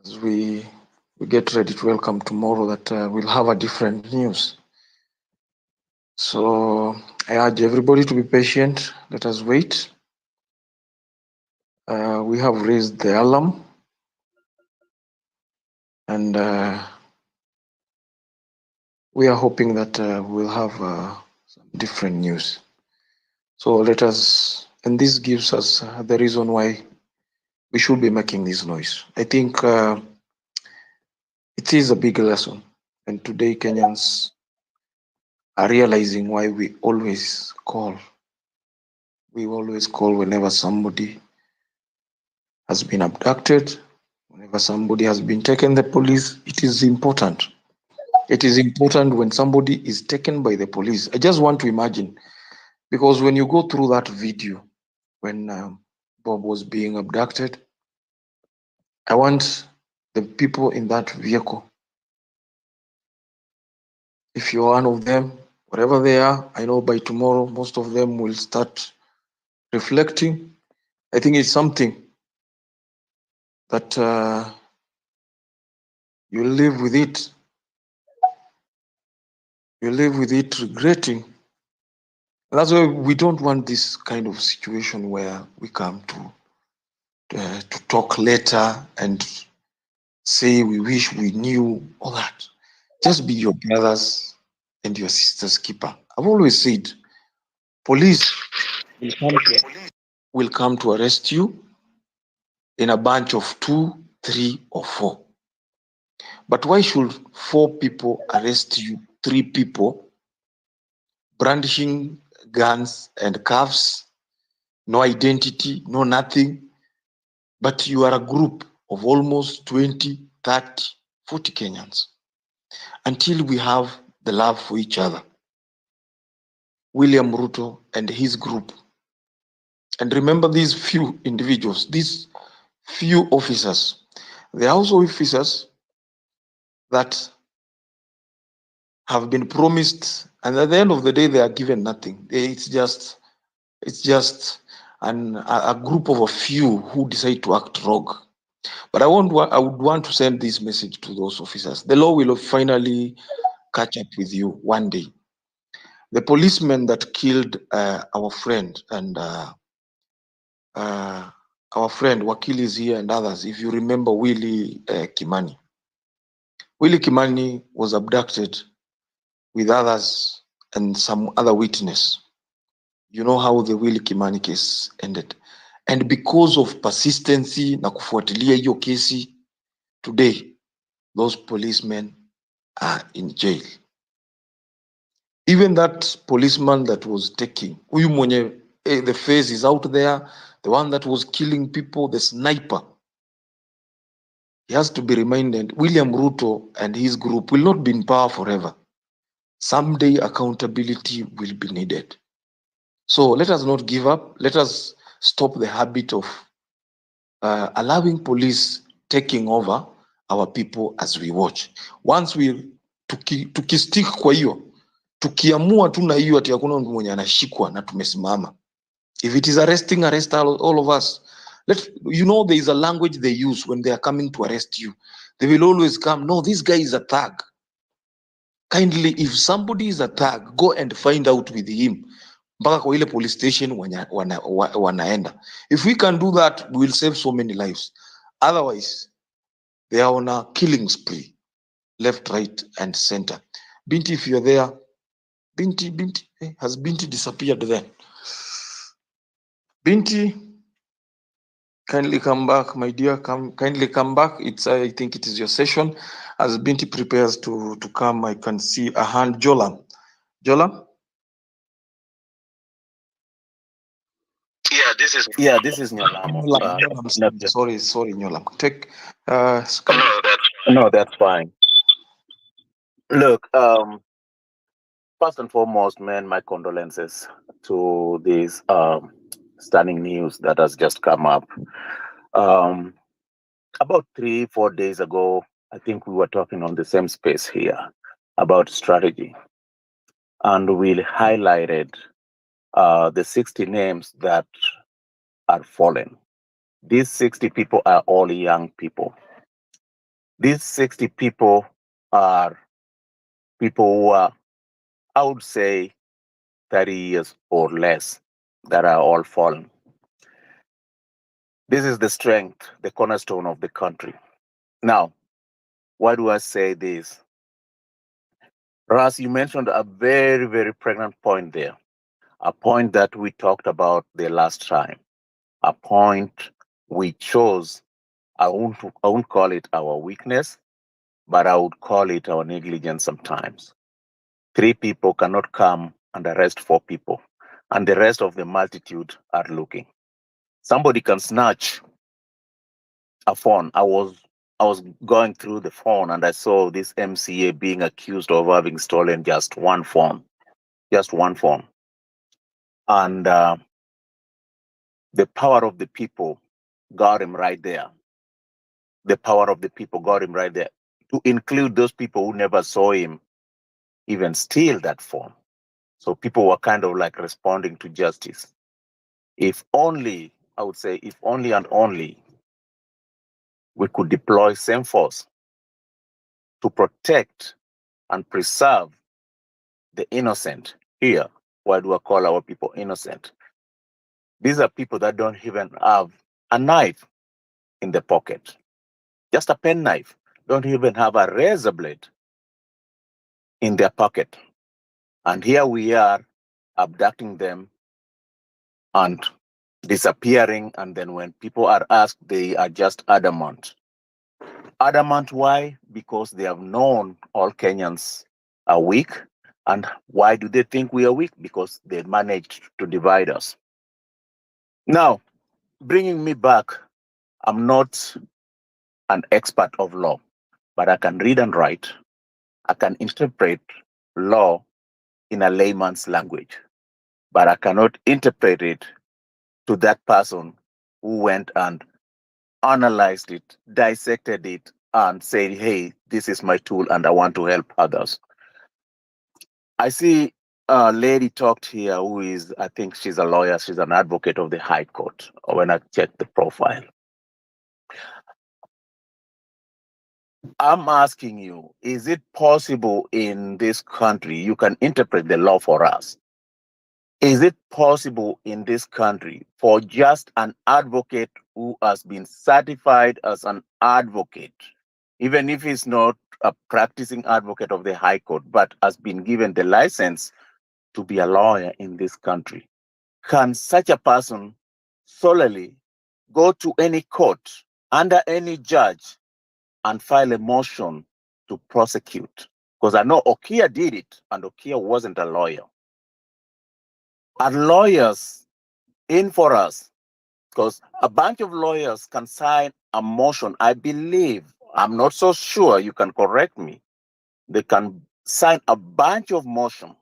as we get ready to welcome tomorrow, that we'll have a different news. So I urge everybody to be patient. Let us wait. We have raised the alarm, and we are hoping that we'll have some different news. So let us, and this gives us the reason why we should be making this noise. I think it is a big lesson, and today Kenyans are realizing why we always call. We always call whenever somebody has been abducted, whenever somebody has been taken the police. It is important. It is important when somebody is taken by the police. I just want to imagine, because when you go through that video, when Bob was being abducted, I want the people in that vehicle, if you're one of them, whatever they are, I know by tomorrow, most of them will start reflecting. I think it's something that you live with it. You live with it regretting. That's why we don't want this kind of situation where we come to talk later and say we wish we knew all that. Just be your brothers and your sisters' keeper. I've always said police will come to arrest you in a bunch of 2, 3, or 4. But why should 4 people arrest you, 3 people brandishing guns and cuffs, no identity, no nothing, but you are a group of almost 20, 30, 40 Kenyans? Until we have the love for each other. William Ruto and his group. And remember these few individuals, these few officers. They are also officers that have been promised, and at the end of the day, they are given nothing. It's just a group of a few who decide to act rogue. But I would want to send this message to those officers. The law will finally catch up with you one day. The policeman that killed our friend and our friend Wakili is here and others. If you remember Willie Kimani. Willie Kimani was abducted with others and some other witness. You know how the Willie Kimani case ended. And because of persistency na kufuatilia hiyo kesi, today those policemen are in jail. Even that policeman that was taking, huyu mwenye, the face is out there, the one that was killing people, the sniper, he has to be reminded, William Ruto and his group will not be in power forever. Someday accountability will be needed. So let us not give up. Let us stop the habit of allowing police taking over our people as we watch. Once we tukistick kwa hiyo, tukiamua tu na hiyo ati hakuna mtu mwenye anashikwa na tumesimama. If it is arresting, arrest all of us. You know, there is a language they use when they are coming to arrest you. They will always come, no, this guy is a thug. Kindly, if somebody is a thug, go and find out with him. Mpaka kwa ile police station wanaenda. If we can do that, we will save so many lives. Otherwise, they are on a killing spree, left, right, and center. Binti, if you're there, Binti, has Binti disappeared then? Binti, kindly come back, my dear. Kindly come back. I think it is your session. As Binti prepares to come, I can see a hand. Jolam. Yeah, this is Nyolamo. Sorry, Nyolam. Take. No, that's fine. Look, first and foremost, man, my condolences to this stunning news that has just come up. About 3-4 days ago, I think we were talking on the same space here about strategy, and we highlighted the 60 names that are fallen. These 60 people are all young people. These 60 people are people who are, I would say, 30 years or less that are all fallen. This is the strength, the cornerstone of the country. Now, why do I say this? Ras, you mentioned a very, very pregnant point there, a point that we talked about the last time, a point we chose. I won't call it our weakness, but I would call it our negligence sometimes. 3 people cannot come and arrest 4 people, and the rest of the multitude are looking. Somebody can snatch a phone. I was going through the phone and I saw this MCA being accused of having stolen just one phone. And the power of the people got him right there. The power of the people got him right there, to include those people who never saw him even steal that phone. So people were kind of like responding to justice. If only, I would say, if only and only we could deploy same force to protect and preserve the innocent here. Why do I call our people innocent? These are people that don't even have a knife in the pocket, just a pen knife. Don't even have a razor blade in their pocket. And here we are abducting them and disappearing. And then when people are asked, they are just adamant. Adamant, why? Because they have known all Kenyans are weak. And why do they think we are weak? Because they managed to divide us. Now, bringing me back, I'm not an expert of law, but I can read and write. I can interpret law in a layman's language, but I cannot interpret it to that person who went and analyzed it, dissected it, and said, hey, this is my tool and I want to help others. I see a lady talked here who is, I think she's a lawyer, she's an advocate of the High Court, when I checked the profile. I'm asking you, is it possible in this country you can interpret the law for us? Is it possible in this country for just an advocate who has been certified as an advocate, even if he's not a practicing advocate of the High Court, but has been given the license to be a lawyer in this country? Can such a person solely go to any court under any judge and file a motion to prosecute? Because I know Okia did it, and Okia wasn't a lawyer. Are lawyers in for us? Because a bunch of lawyers can sign a motion, I believe, I'm not so sure, you can correct me. They can sign a bunch of motion,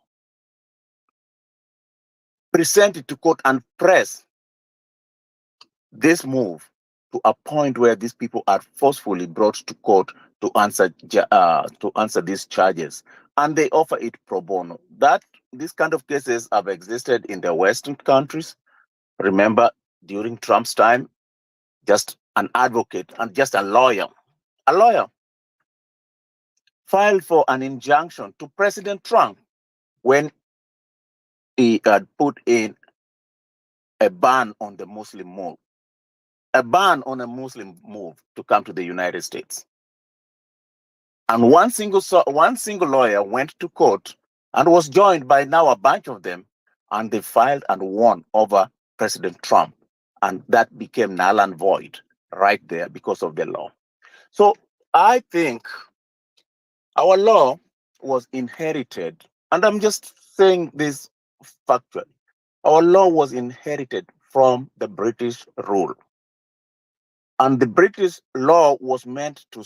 present it to court and press this move to a point where these people are forcefully brought to court to answer these charges, and they offer it pro bono. That these kind of cases have existed in the Western countries. Remember, during Trump's time, just an advocate and just a lawyer filed for an injunction to President Trump when he had put in a ban on the Muslim move, a ban on a Muslim move to come to the United States. And one single lawyer went to court and was joined by now a bunch of them, and they filed and won over President Trump. And that became null and void right there because of the law. So I think our law was inherited, and I'm just saying this factually. Our law was inherited from the British rule. And the British law was meant to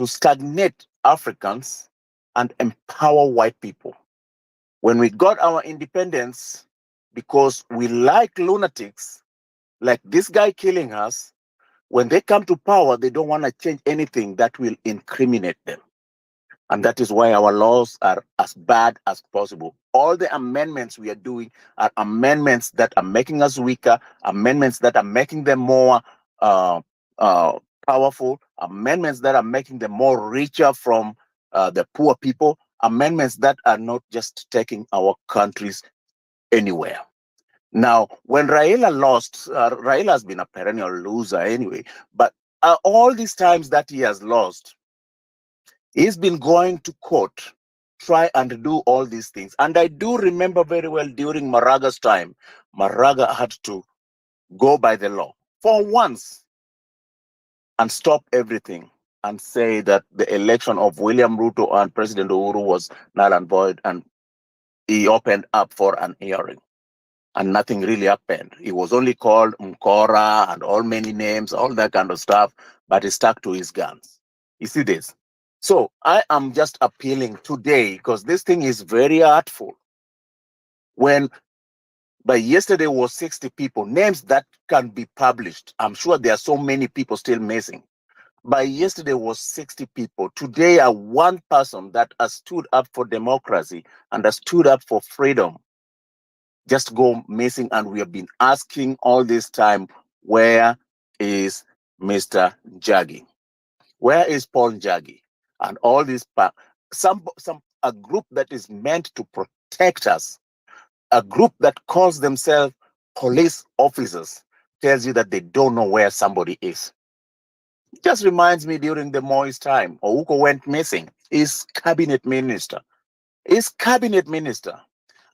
stagnate Africans and empower white people. When we got our independence, because we like lunatics, like this guy killing us, when they come to power, they don't want to change anything that will incriminate them. And that is why our laws are as bad as possible. All the amendments we are doing are amendments that are making us weaker, amendments that are making them more powerful, amendments that are making them more richer from the poor people, amendments that are not just taking our countries anywhere. Now, when Raila lost, Raila has been a perennial loser anyway, but all these times that he has lost, he's been going to court, try and do all these things. And I do remember very well during Maraga's time, Maraga had to go by the law for once and stop everything and say that the election of William Ruto and President Uhuru was null and void, and he opened up for an hearing. And nothing really happened. He was only called Mkora and all many names, all that kind of stuff, but he stuck to his guns. You see this? So I am just appealing today, because this thing is very artful. When by yesterday was 60 people, names that can be published. I'm sure there are so many people still missing. By yesterday was 60 people. Today are one person that has stood up for democracy and has stood up for freedom just go missing, and we have been asking all this time, where is Mr. Njagi? Where is Paul Njagi? And all these some a group that is meant to protect us, a group that calls themselves police officers, tells you that they don't know where somebody is. It just reminds me during the Moi's time, Ouko went missing. His cabinet minister. His cabinet minister.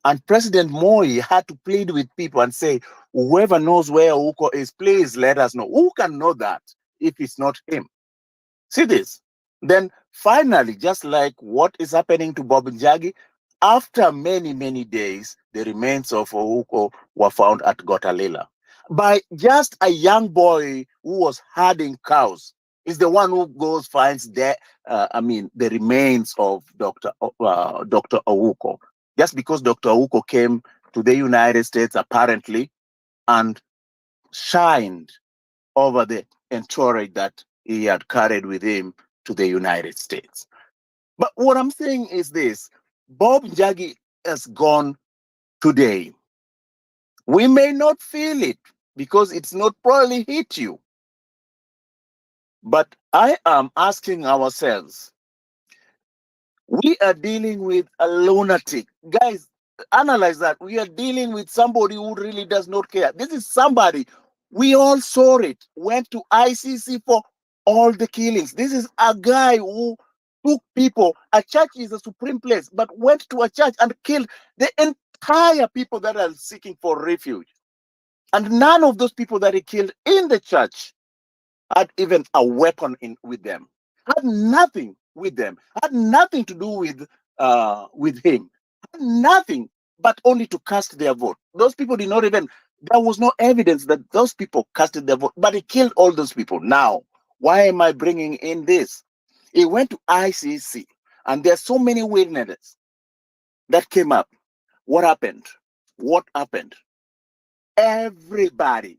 And President Moi had to plead with people and say, whoever knows where Ouko is, please let us know. Who can know that if it's not him? See this? Then finally, just like what is happening to Bob Njagi, after many, many days, the remains of Ouko were found at Gotalila by just a young boy who was herding cows. Is the one who goes finds the remains of Dr. Ouko. Just because Dr. Ouko came to the United States apparently and shined over the entourage that he had carried with him to the United States. But what I'm saying is this: Bob Njagi has gone today. We may not feel it because it's not probably hit you. But I am asking ourselves, we are dealing with a lunatic. Guys, analyze that. We are dealing with somebody who really does not care. This is somebody, we all saw it, went to ICC for all the killings. This is a guy who took people. A church is a supreme place, but went to a church and killed the entire people that are seeking for refuge. And none of those people that he killed in the church had even a weapon with them, had nothing with them, had nothing to do with him, had nothing but only to cast their vote. Those people did not even, there was no evidence that those people casted their vote, but he killed all those people. Now, why am I bringing in this? He went to ICC, and there's so many witnesses that came up. What happened? What happened? Everybody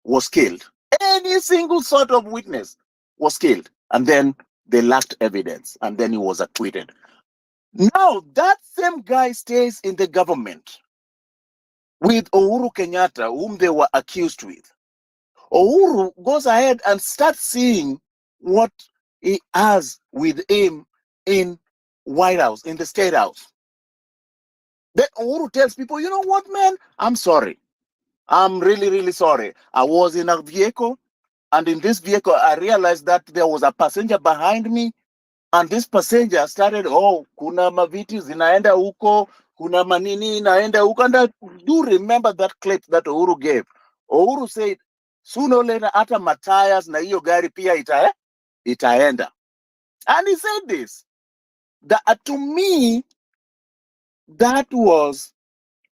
was killed. Any single sort of witness was killed. And then they lacked evidence. And then he was acquitted. Now, that same guy stays in the government with Uhuru Kenyatta, whom they were accused with. Uhuru goes ahead and starts seeing what he has with him in White House, in the State House. Then Uhuru tells people, you know what, man? I'm sorry. I'm really, really sorry. I was in a vehicle, and in this vehicle, I realized that there was a passenger behind me, and this passenger started, oh, kuna maviti zinaenda huko, kuna manini inaenda huko. And I do remember that clip that Uhuru gave. Uhuru said, sooner or later, hata matayas na hiyo gari pia itaenda. And he said this, that to me, that was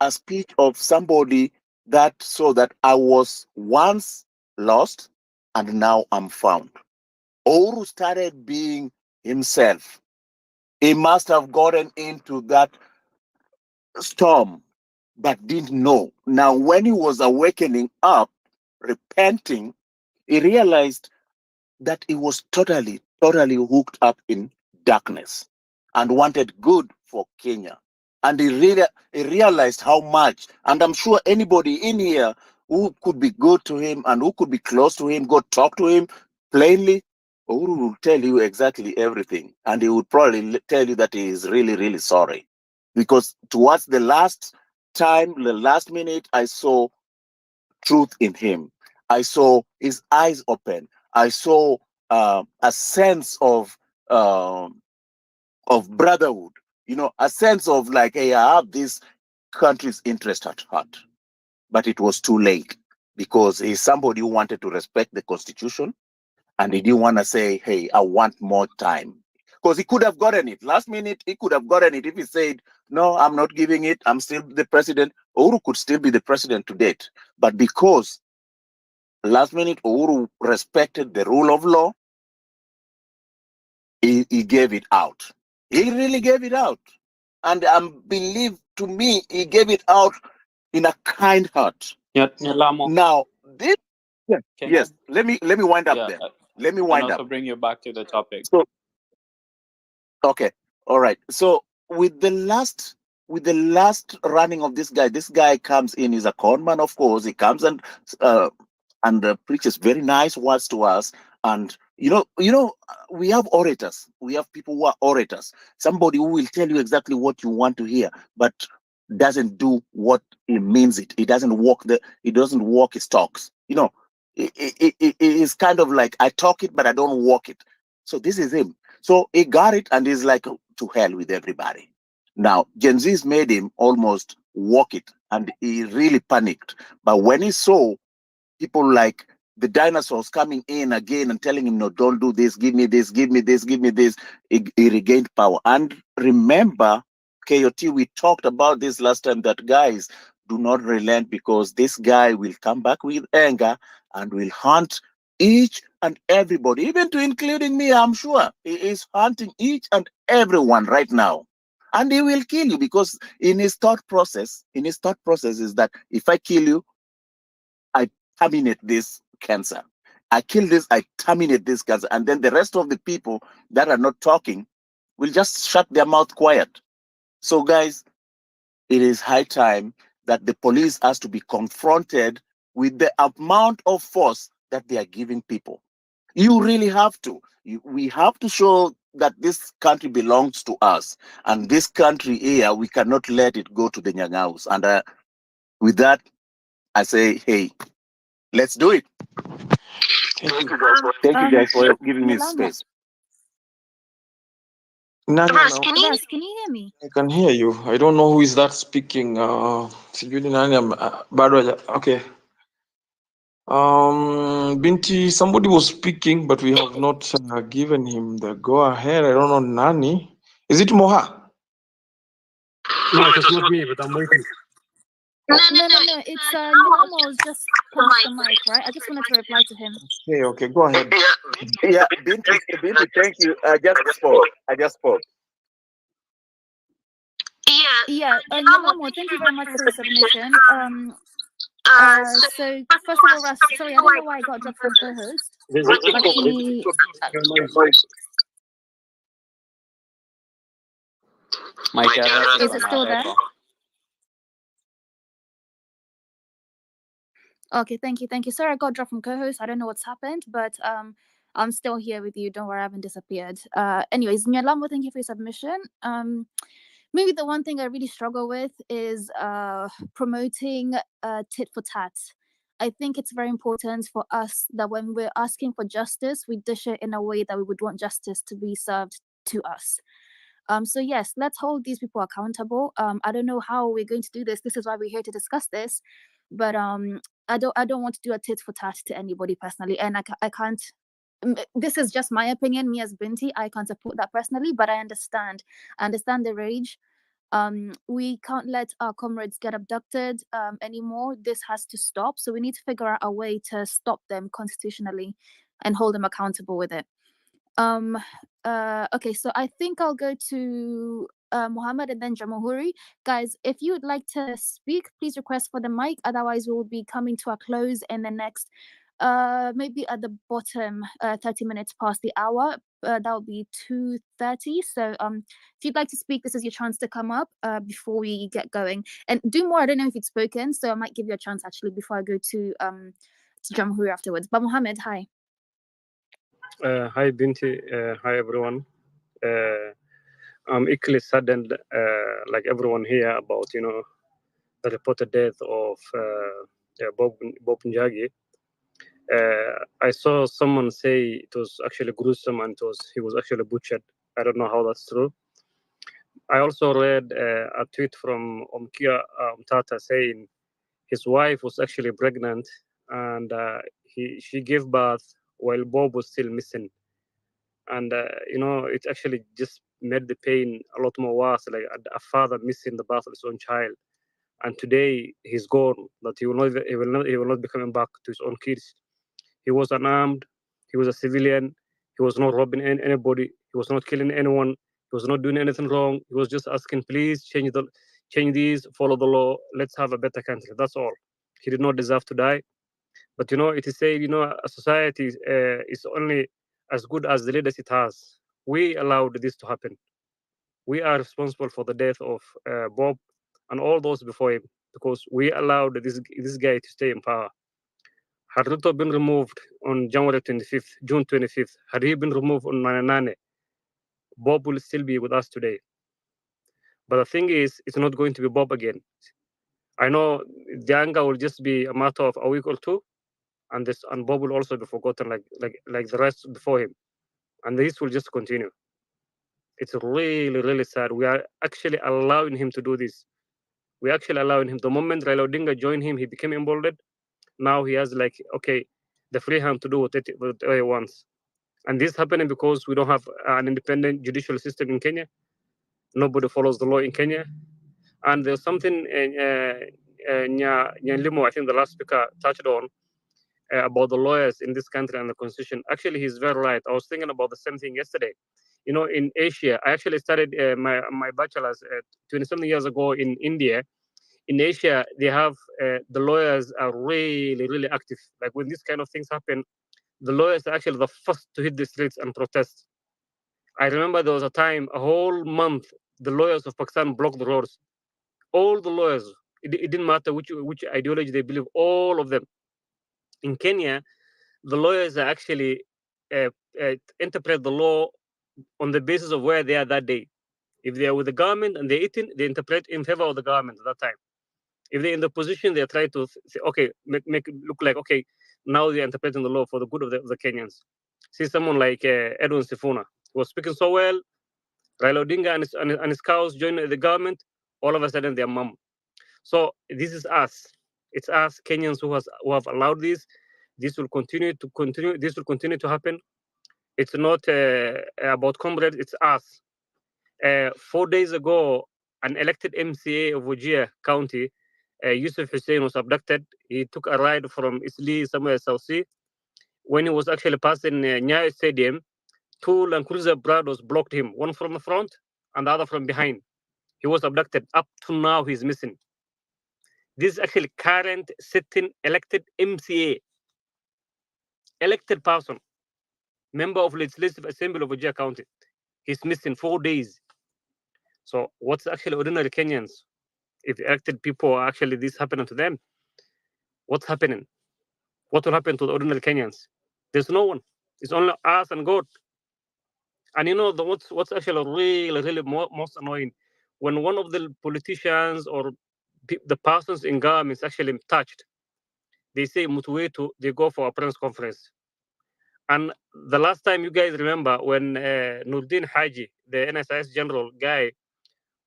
a speech of somebody that saw that I was once lost and now I'm found. Oru started being himself. He must have gotten into that storm but didn't know. Now, when he was awakening up, repenting, he realized that he was totally hooked up in darkness and wanted good for Kenya. And he realized how much, and I'm sure anybody in here who could be good to him and who could be close to him, go talk to him plainly, Uhuru will tell you exactly everything. And he would probably tell you that he is really, really sorry. Because towards the last time, the last minute, I saw truth in him. I saw his eyes open. I saw a sense of brotherhood. You know, a sense of like, hey, I have this country's interest at heart. But it was too late because he's somebody who wanted to respect the Constitution, and he didn't want to say, hey, I want more time. Because he could have gotten it. Last minute, he could have gotten it if he said, no, I'm not giving it. I'm still the president. Uhuru could still be the president to date. But because last minute Uhuru respected the rule of law, he gave it out. He really gave it out. And believe to me, he gave it out in a kind heart. Nyalamo, Now, this, can yes, let me wind up yeah, there. Let me and wind also up. bring you back to the topic. So, okay, all right. So with the last running of this guy comes in. He's a conman, of course. He comes and preaches very nice words to us, and we have orators. We have people who are orators. Somebody who will tell you exactly what you want to hear, but doesn't do what he means it. He doesn't walk his talks. It is kind of like I talk it, but I don't walk it. So this is him. So he got it and he's like, to hell with everybody. Now, Gen Z's made him almost walk it and he really panicked. But when he saw people like the dinosaurs coming in again and telling him, no, don't do this, give me this, give me this, give me this, he regained power. And remember, KOT, we talked about this last time that guys, do not relent because this guy will come back with anger and will hunt each and everybody, even to including me, I'm sure. He is hunting each and everyone right now. And he will kill you because in his thought process is that if I kill you, I terminate this cancer. I kill this, I terminate this cancer. And then the rest of the people that are not talking will just shut their mouth quiet. So, guys, it is high time that the police has to be confronted with the amount of force that they are giving people. You really have to. We have to show that this country belongs to us. And this country here, we cannot let it go to the Nyangaus. And with that, I say, hey, let's do it. Thank you guys for giving me Nyalamo, space. Nani Abbas, ana- can you hear me? I can hear you. I don't know who is that speaking. Sijui ni nani bado okay. Binti, somebody was speaking, but we have not given him the go ahead. I don't know Nani. Is it Moha? No, it was not me, but I'm waiting. No. It's Nyalamo's just come off the mic, right? I just wanted to reply to him. Okay, go ahead. Yeah, Binti, thank you. I just spoke. Yeah, Nyalamo, thank you very much for your submission. So first of all, Russ, sorry, I don't know why I got dropped from co-host. There's a But echo. is it still there? Okay, thank you. Sorry, I got dropped from co-host. I don't know what's happened, but I'm still here with you. Don't worry, I haven't disappeared. Anyways, Nyalamo, thank you for your submission. Maybe the one thing I really struggle with is promoting tit for tat. I think it's very important for us that when we're asking for justice, we dish it in a way that we would want justice to be served to us. So yes, let's hold these people accountable. I don't know how we're going to do this. This is why we're here to discuss this. But I don't want to do a tit for tat to anybody personally, and I can't. This is just my opinion. Me as Binti, I can't support that personally, but I understand the rage. We can't let our comrades get abducted anymore. This has to stop. So we need to figure out a way to stop them constitutionally and hold them accountable with it. Okay, so I think I'll go to Mohammed and then Jamahuri. Guys, if you would like to speak, please request for the mic. Otherwise, we will be coming to a close in the next maybe at the bottom 30 minutes past the hour. That will be 2:30. So if you'd like to speak, this is your chance to come up before we get going. And do more, I don't know if you've spoken, so I might give you a chance actually before I go to Jamahuri afterwards. But Mohammed, hi. Hi, Binti. Hi, everyone. I'm equally saddened, like everyone here, about the reported death of Bob Njagi. I saw someone say it was actually gruesome and he was actually butchered. I don't know how that's true. I also read a tweet from Omkia Mtata saying his wife was actually pregnant and she gave birth while Bob was still missing. And it actually just made the pain a lot more worse, like a father missing the birth of his own child, and today he's gone, that he will not be coming back to his own kids. He was unarmed, he was a civilian, he was not robbing anybody, he was not killing anyone, he was not doing anything wrong. He was just asking, please change these, follow the law, let's have a better country. That's all. He did not deserve to die. But it is said, a society is only as good as the leaders it has. We allowed this to happen. We are responsible for the death of Bob and all those before him because we allowed this guy to stay in power. Had Ruto been removed on January 25th, June 25th, had he been removed on Nanane, Bob will still be with us today. But the thing is, it's not going to be Bob again. I know the anger will just be a matter of a week or two, and Bob will also be forgotten like the rest before him, and this will just continue. It's really, really sad. We are actually allowing him to do this. We're actually allowing him. The moment Raila Odinga joined him, he became emboldened. Now he has the free hand to do whatever he wants. And this is happening because we don't have an independent judicial system in Kenya. Nobody follows the law in Kenya. And there's something Nyalimo, I think the last speaker touched on about the lawyers in this country and the constitution. Actually, he's very right. I was thinking about the same thing yesterday. In Asia, I actually started my bachelor's 20-something years ago in India. In Asia, they have the lawyers are really, really active. Like when these kind of things happen, the lawyers are actually the first to hit the streets and protest. I remember there was a time, a whole month, the lawyers of Pakistan blocked the roads. All the lawyers, it didn't matter which ideology they believe, all of them. In Kenya, the lawyers are actually interpret the law on the basis of where they are that day. If they are with the government and they're eating, they interpret in favor of the government at that time. If they're in the position, they try to say, okay, make it look like, okay, now they're interpreting the law for the good of the Kenyans. See someone like Edwin Sifuna, who was speaking so well. Raila Odinga and his cows joined the government. All of a sudden, they're mum. So this is us. It's us Kenyans who have allowed this. This will continue to happen. It's not about comrades. It's us. 4 days ago, an elected MCA of Wajir County, Yusuf Hussein, was abducted. He took a ride from Isli, somewhere South Sea. When he was actually passing Nyayo Stadium, two Land Cruiser Prados blocked him, one from the front and the other from behind. He was abducted. Up to now, he's missing. This is actually current sitting elected MCA, elected person, member of Legislative Assembly of Wajir County. He's missing 4 days. So what's actually ordinary Kenyans? If elected people are actually this happening to them, what's happening? What will happen to the ordinary Kenyans? There's no one. It's only us and God. And what's actually really, really most annoying, when one of the politicians or the persons in government is actually touched, they say Mutuwetu, they go for a press conference. And the last time, you guys remember when Nurdin Haji, the NSIS general guy,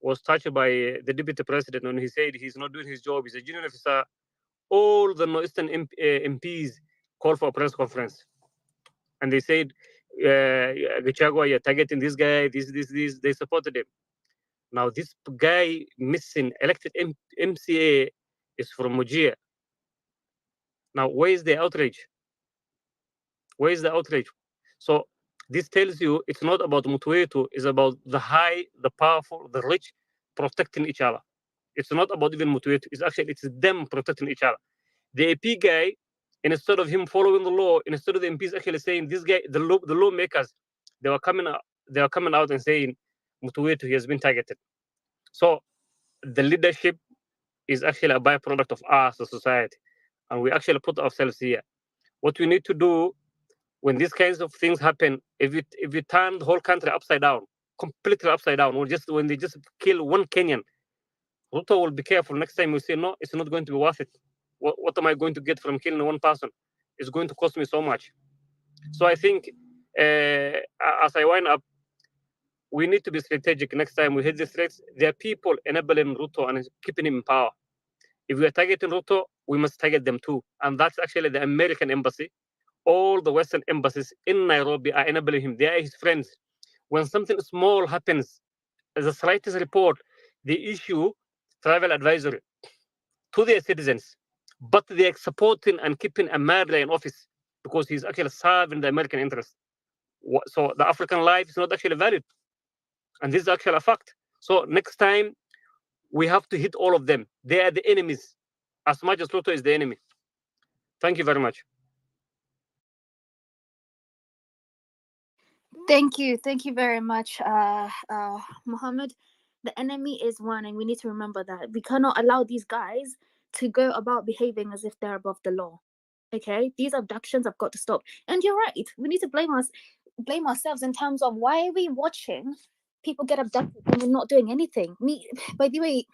was touched by the deputy president, and he said he's not doing his job, he's a junior officer, all the Northeastern MPs called for a press conference. And they said, Gachagua, you're targeting this guy, this. They supported him. Now, this guy missing, elected MCA, is from Mujia. Now, where is the outrage? Where is the outrage? So this tells you it's not about Mutuetu, it's about the high, the powerful, the rich protecting each other. It's not about even Mutuetu. It's them protecting each other. The AP guy, instead of him following the law, instead of the MPs actually saying this guy, the lawmakers, they were coming out and saying Mutuetu, he has been targeted. So the leadership is actually a byproduct of us, the society, and we actually put ourselves here. What we need to do when these kinds of things happen, if we turn the whole country upside down, completely upside down, or just when they just kill one Kenyan, Ruto will be careful next time. We say no, it's not going to be worth it. What am I going to get from killing one person? It's going to cost me so much. So I think, as I wind up, we need to be strategic next time we hit the threats. There are people enabling Ruto and keeping him in power. If we are targeting Ruto, we must target them too. And that's actually the American embassy. All the Western embassies in Nairobi are enabling him. They are his friends. When something small happens, as the slightest report, they issue travel advisory to their citizens. But they are supporting and keeping a murderer in office because he's actually serving the American interest. So the African life is not actually valid. And this is actually a fact. So next time, we have to hit all of them. They are the enemies as much as Ruto is the enemy. Thank you very much. Thank you very much, Mohammed. The enemy is one, and we need to remember that we cannot allow these guys to go about behaving as if they're above the law. Okay, these abductions have got to stop. And you're right, we need to blame ourselves in terms of why are we watching people get abducted and we're not doing anything. Me, by the way,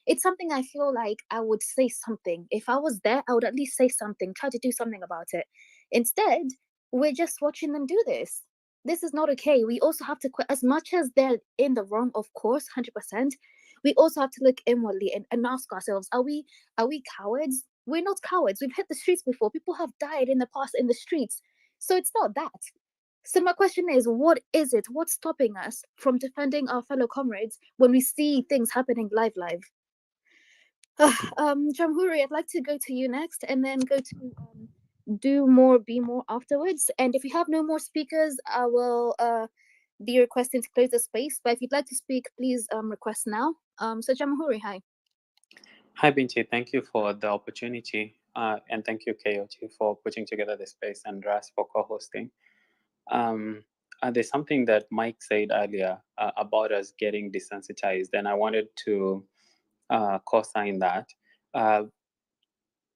it's something I feel like I would say something. If I was there, I would at least say something, try to do something about it. Instead, we're just watching them do this. This is not okay. We also have to, as much as they're in the wrong, of course, 100%, we also have to look inwardly and ask ourselves, are we cowards? We're not cowards. We've hit the streets before. People have died in the past in the streets. So it's not that. So my question is, what is it? What's stopping us from defending our fellow comrades when we see things happening live? Jamhuri, I'd like to go to you next and then go to do more, be more afterwards. And if you have no more speakers, I will be requesting to close the space. But if you'd like to speak, please request now. So Jamhuri, hi. Hi, Binti. Thank you for the opportunity. And thank you, KOT, for putting together the space and Ras for co-hosting. There's something that Mike said earlier about us getting desensitized, and I wanted to co-sign that.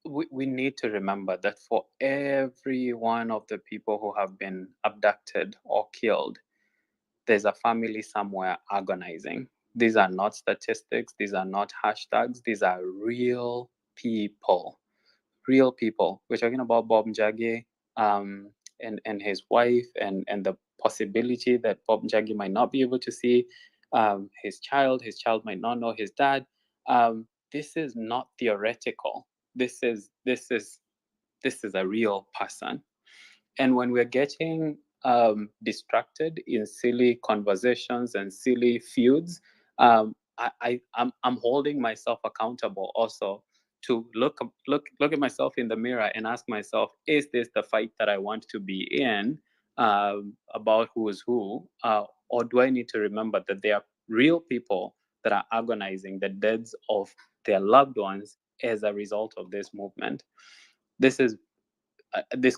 We need to remember that for every one of the people who have been abducted or killed, there's a family somewhere agonizing. These are not statistics. These are not hashtags. These are real people. Real people. We're talking about Bob Njagi and his wife and the possibility that Bob Njagi might not be able to see his child. His child might not know his dad. This is not theoretical. This is a real person. And when we're getting distracted in silly conversations and silly feuds, I'm holding myself accountable also to look at myself in the mirror and ask myself, is this the fight that I want to be in about who is who? Or do I need to remember that there are real people that are agonizing the deaths of their loved ones as a result of this movement? This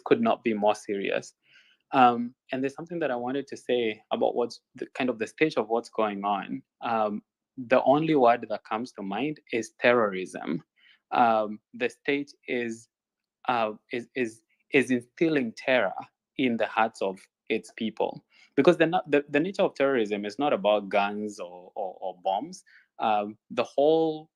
could not be more serious. And there's something that I wanted to say about what's the stage of what's going on. The only word that comes to mind is terrorism. The state is instilling terror in the hearts of its people, because the nature of terrorism is not about guns or bombs. The whole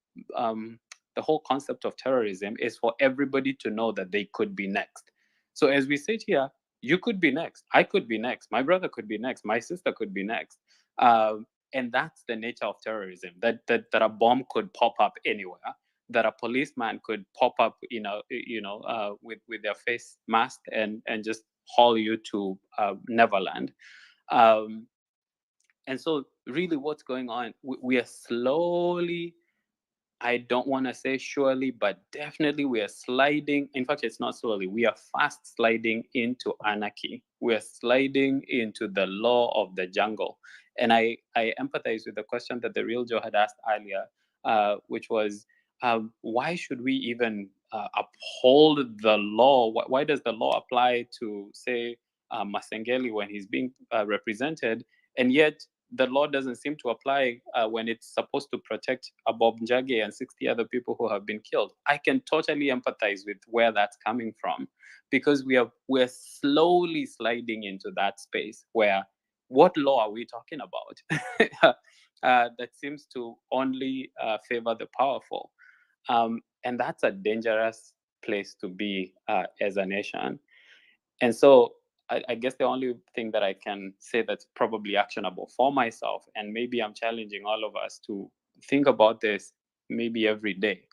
concept of terrorism is for everybody to know that they could be next. So as we sit here, you could be next, I could be next, my brother could be next, my sister could be next. And that's the nature of terrorism, that a bomb could pop up anywhere, that a policeman could pop up, with their face masked and just haul you to Neverland. And so really what's going on, we are slowly, I don't want to say surely, but definitely we are sliding. In fact, it's not slowly. We are fast sliding into anarchy. We are sliding into the law of the jungle. And I empathize with the question that the real Joe had asked earlier, which was, why should we even uphold the law? Why does the law apply to, say, Masengeli when he's being represented, and yet the law doesn't seem to apply when it's supposed to protect Bob Njagi and 60 other people who have been killed? I can totally empathize with where that's coming from, because we're slowly sliding into that space where, what law are we talking about? That seems to only favor the powerful. And that's a dangerous place to be as a nation. And so I guess the only thing that I can say that's probably actionable for myself, and maybe I'm challenging all of us to think about this maybe every day,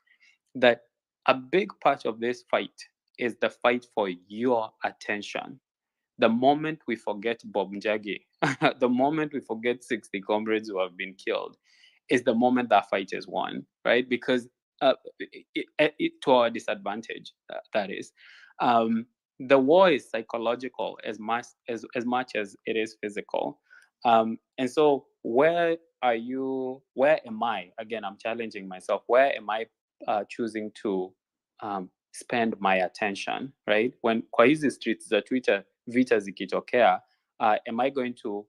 that a big part of this fight is the fight for your attention. The moment we forget Bob Njagi, the moment we forget 60 comrades who have been killed, is the moment that fight is won, right? Because to our disadvantage, that is. The war is psychological as much as it is physical. And so where am I? Again, I'm challenging myself. Where am I choosing to spend my attention, right? When kwa hizi streets za Twitter vita zikitokea, am I going to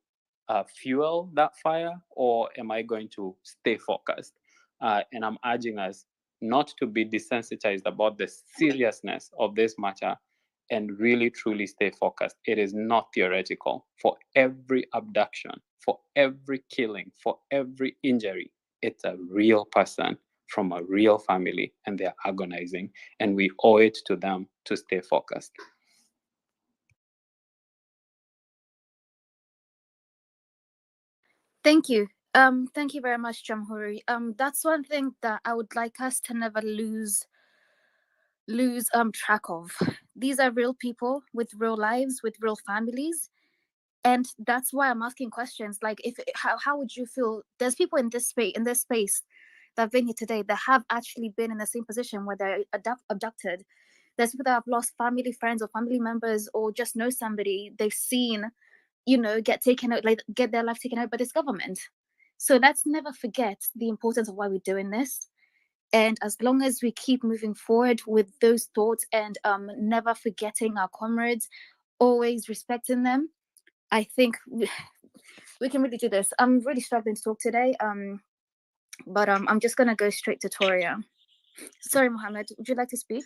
fuel that fire, or am I going to stay focused? And I'm urging us not to be desensitized about the seriousness of this matter and really truly stay focused. It is not theoretical. For every abduction, for every killing, for every injury, it's a real person from a real family, and they're agonizing, and we owe it to them to stay focused. Thank you. Thank you very much, Jamhuri. That's one thing that I would like us to never lose track of. These are real people with real lives, with real families. And that's why I'm asking questions like, how would you feel? There's people in this space that have been here today that have actually been in the same position where they're abducted. There's people that have lost family, friends, or family members, or just know somebody they've seen, get taken out, like get their life taken out by this government. So let's never forget the importance of why we're doing this. And as long as we keep moving forward with those thoughts and never forgetting our comrades, always respecting them, I think we can really do this. I'm really struggling to talk today, but I'm just gonna go straight to Toria. Sorry, Mohammed, would you like to speak?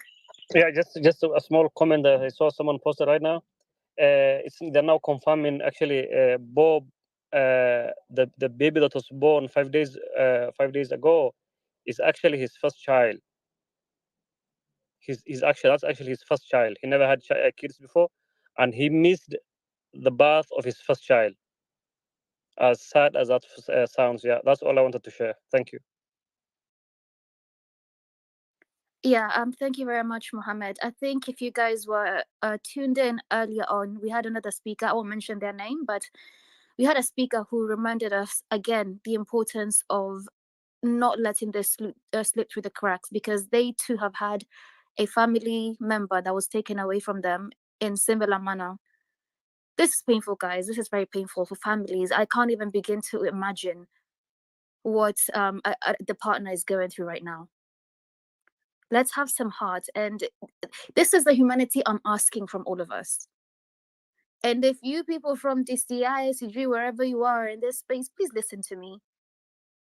Yeah, just a small comment that I saw someone posted right now. They're now confirming actually Bob, the baby that was born 5 days ago, is actually his first child. That's actually his first child. He never had kids before, and he missed the birth of his first child. As sad as that sounds, yeah, that's all I wanted to share. Thank you. Yeah, thank you very much, Mohammed. I think if you guys were tuned in earlier on, we had another speaker. I won't mention their name, but we had a speaker who reminded us again the importance of not letting this slip through the cracks, because they too have had a family member that was taken away from them in similar manner. This is painful, guys. This is very painful for families. I can't even begin to imagine what the partner is going through right now. Let's have some heart. And this is the humanity I'm asking from all of us. And if you people from DCI, ICG, wherever you are in this space, please listen to me.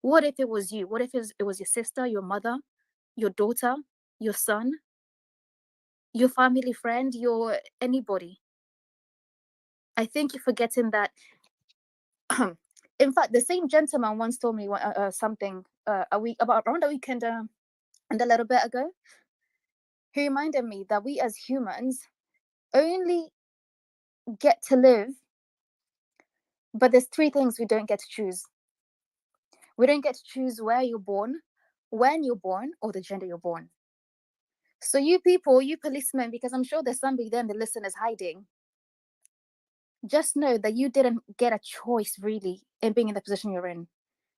What if it was you? What if it was your sister, your mother, your daughter, your son, your family friend, your anybody? I think you're forgetting that. In fact, the same gentleman once told me something around a weekend and a little bit ago. He reminded me that we as humans only get to live, but there's 3 things we don't get to choose. We don't get to choose where you're born, when you're born, or the gender you're born. So you people, you policemen, because I'm sure there's somebody there in the listeners hiding, just know that you didn't get a choice really in being in the position you're in.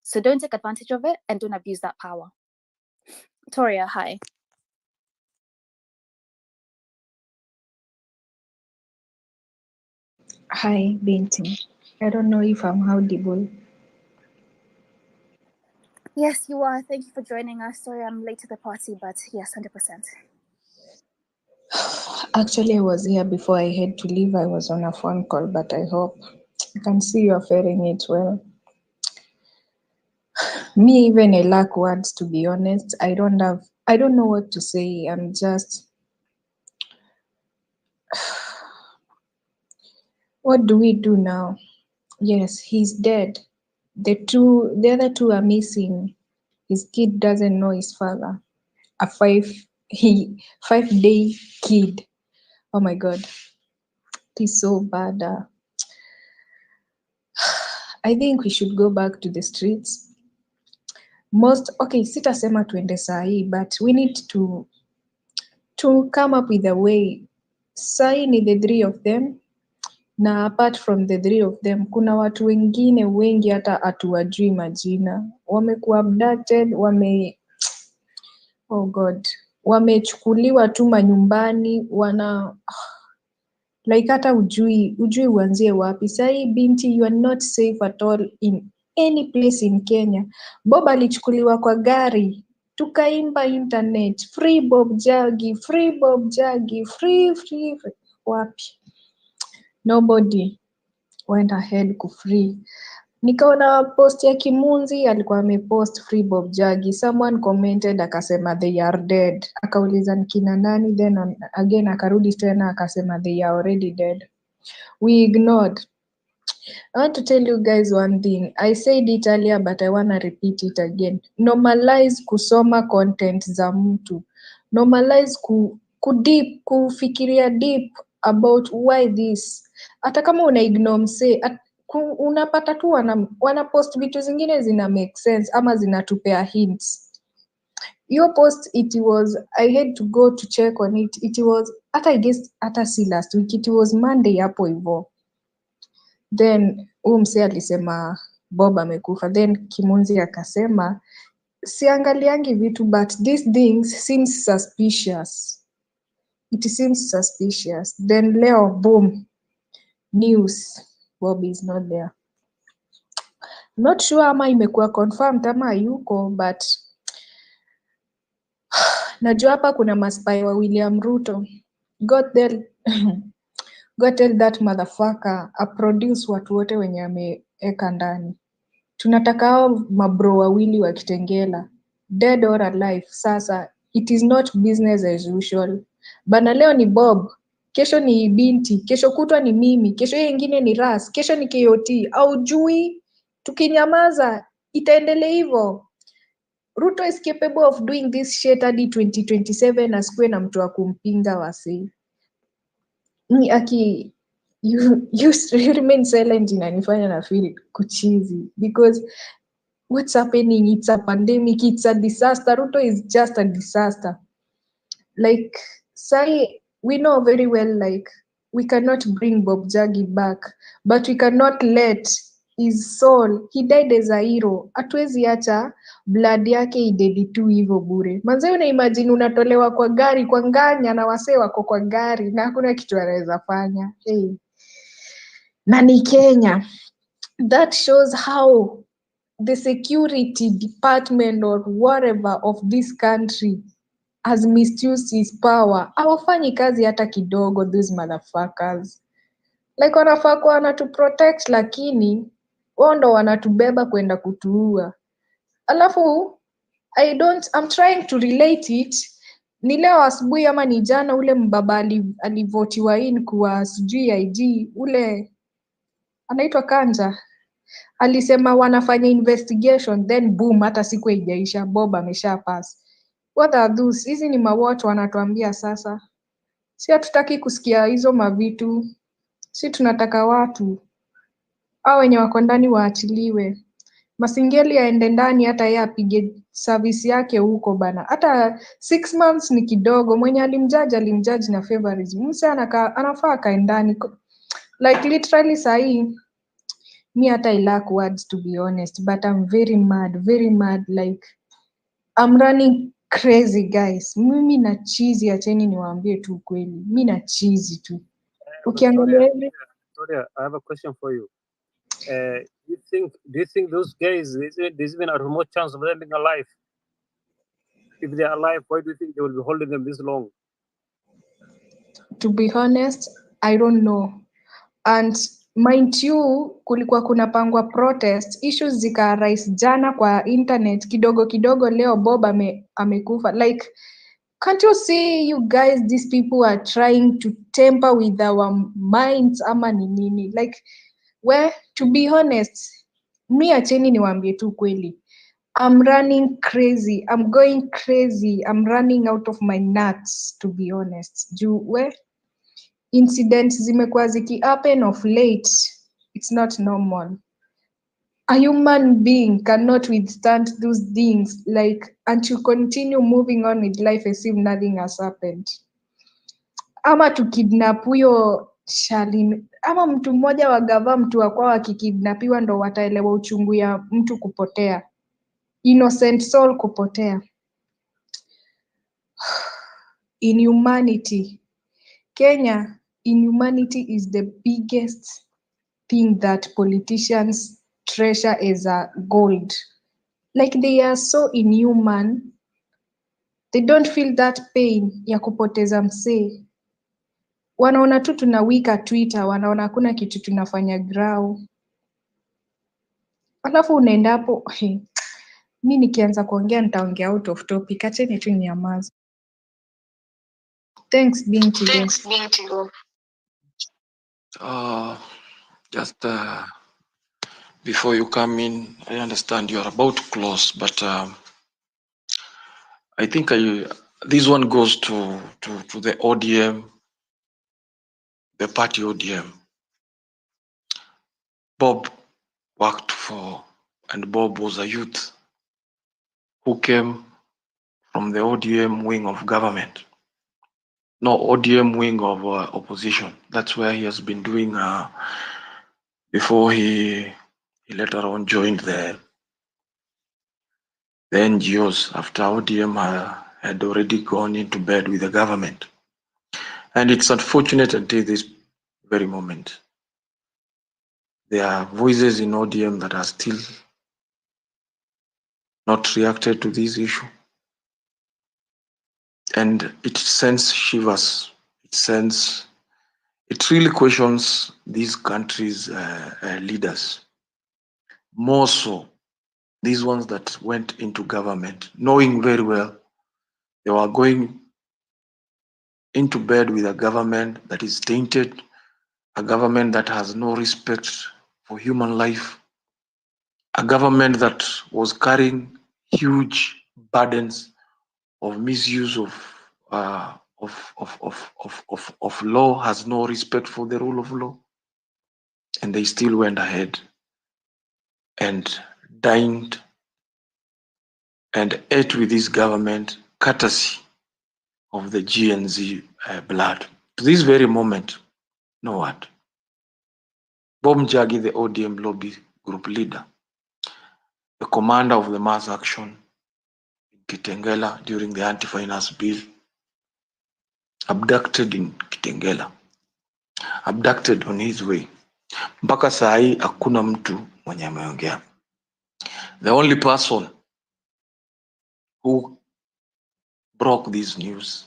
So don't take advantage of it and don't abuse that power. Toria, hi. Hi, Binti. I don't know if I'm audible. Yes, you are. Thank you for joining us. Sorry I'm late to the party, but yes, 100%. Actually, I was here before I had to leave. I was on a phone call, but I hope I can see you're faring it well. Me, even I lack words, to be honest. I don't know what to say. I'm just, what do we do now? Yes, he's dead. The other two are missing. His kid doesn't know his father. A 5-day kid. Oh my God. It is so bad. I think we should go back to the streets. Sitasema tuende sahi, but we need to come up with a way. Sahi ni the 3 of them, na apart from the 3 of them, kuna watu wengine wengi hata hatuwajui majina. Wamekuwa abducted, oh God, wamechukuliwa tu manyumbani, like hata ujui uanzie wapi. Sahi binti, you are not safe at all in any place in Kenya. Bob alichukuliwa kwa gari, tukaimba internet, free Bob Njagi, free Bob Njagi, free. Wapi? Nobody went ahead kufree. Nikaona post ya Kimunzi alikuwa amepost free Bob Njagi. Someone commented akasema they are dead. Akauliza ni kina nani, then again akarudi tena akasema they are already dead. We ignored. I want to tell you guys one thing. I said it earlier but I want to repeat it again. Normalize kusoma content za mtu. Normalize kufikiria deep about why this. Hata kama una ignore mse, unapata tu wana post vitu zingine zina make sense ama zinatupea hints. Your post, it was, I had to go to check on it. It was, I guess si last week, it was Monday hapo hivyo. Then mse alisema Bob amekufa. Then Kimunzi akasema siangaliangi vitu but these things seems suspicious. It seems suspicious. Then leo boom, news, Bob is not there. Not sure ama imekuwa confirmed ama yuko, but najua hapa kuna maspai wa William Ruto. God tell that motherfucker produce watu wote wenye ameeka ndani. Tunataka hao mabro wawili wa Kitengela, dead or alive. Sasa it is not business as usual. Bana leo ni Bob, kesho ni Binti, kesho kutwa ni mimi, kesho nyingine ni Ras, kesho ni KOT. Aujui tukinyamaza itaendelea hivyo. Ruto is capable of doing this shit hadi 2027 asikuwe na mtu wa kumpinga wasi. Ni you remain silent inanifanya na feel kuchizi because what's happening? It's a pandemic, it's a disaster. Ruto is just a disaster. Like, say, we know very well, like, we cannot bring Bob Njagi back, but we cannot let his soul, he died as a hero. Hatuwezi acha blood yake idedi tu hivyo bure. Manze una imagine unatolewa kwa gari, kwa nganya na wasee wako kwa gari na hakuna kitu anaweza fanya. Hey. Na ni Kenya. That shows how the security department or whatever of this country has misused his power. Hawafanyi kazi hata kidogo, these motherfuckers. Like wanafaa kuwa wanatuprotect lakini wao ndo wanatubeba kwenda kutuua. Alafu I'm trying to relate it. Ni leo asubuhi ama ni jana ule mbaba alivotiwa in kuwa sijui IG, ule anaitwa Kanja. Alisema wanafanya investigation, then boom, hata siku haijaisha Bob amesha pass. What are those? Hizi ni mawatu wanatuambia sasa. Si hatutaki kusikia hizo mavitu. Si tunataka watu hao wenye wako ndani waachiliwe. Masingeli aende ndani hata yeye apige service yake huko bana. Hata 6 months ni kidogo. Mwenye alimjudge na favorism. Mse anafaa akae ndani. Like literally sahi me hata I lack words to be honest, but I'm very mad, like I'm running crazy guys. Mimi na cheesy, acheni niwaambie tu kweli. Mimi na cheesy tu. Ukiangalia hivi Victoria, I have a question for you. Do you think those guys, there's even a remote chance of them being alive? If they are alive, why do you think they will be holding them this long? To be honest, I don't know. And mind you, kulikuwa kuna pangwa protest, issues zikarise jana kwa internet, kidogo kidogo leo Bob amekufa. Like, can't you see you guys, these people are trying to tamper with our minds ama ni nini? Like, well, to be honest, mi acheni niwaambie tu kweli. I'm running crazy. I'm going crazy. I'm running out of my nuts, to be honest. Incidents zimekuwa ziki happen of late. It's not normal. A human being cannot withstand those things, like, and to continue moving on with life as if nothing has happened. Ama tukidnap huyo Shalin, ama mtu mmoja wa gava, mtu wa kwao akikidnapiwa ndo wataelewa uchungu ya mtu kupotea. Innocent soul kupotea. Inhumanity. Kenya, inhumanity is the biggest thing that politicians treasure as a gold. Like, they are so inhuman. They don't feel that pain ya kupoteza msee. Wanaona tu tunawika Twitter, wanaona hakuna kitu tunafanya grau. alafu unaenda hapo. Mi nikianza kuongea nitaongea out of topic, acheni tu nyamaza. Thanks Binti. Just before you come in, I understand you are about to close, but I think this one goes to the ODM, the party ODM. Bob worked for, and Bob was a youth who came from the ODM wing of government. No, ODM wing of opposition. That's where he has been doing before he later on joined the NGOs after ODM had already gone into bed with the government. And it's unfortunate until this very moment. There are voices in ODM that are still not reacted to this issue. And it sends shivers. It really questions these countries' leaders. More so, these ones that went into government, knowing very well they were going into bed with a government that is tainted, a government that has no respect for human life, a government that was carrying huge burdens of misuse of law, has no respect for the rule of law, and they still went ahead and dined and ate with this government, courtesy of the GNZ blood. To this very moment, know what? Bob Njagi, the ODM lobby group leader, the commander of the mass action in Kitengela during the anti-finance bill, abducted in Kitengela, abducted on his way. Mpaka saa hii hakuna mtu mwenye ameongea. The only person who broke this news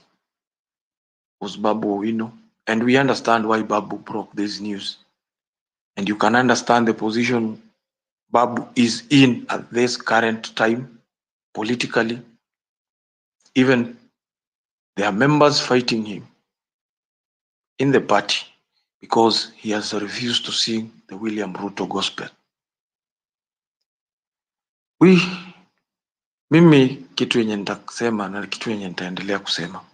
was Babu Owino, and we understand why Babu broke this news. And you can understand the position Babu is in at this current time, politically. Even there are members fighting him in the party because he has refused to sing the William Ruto gospel. Mimi kitu yenye nitasema na kitu yenye nitaendelea kusema,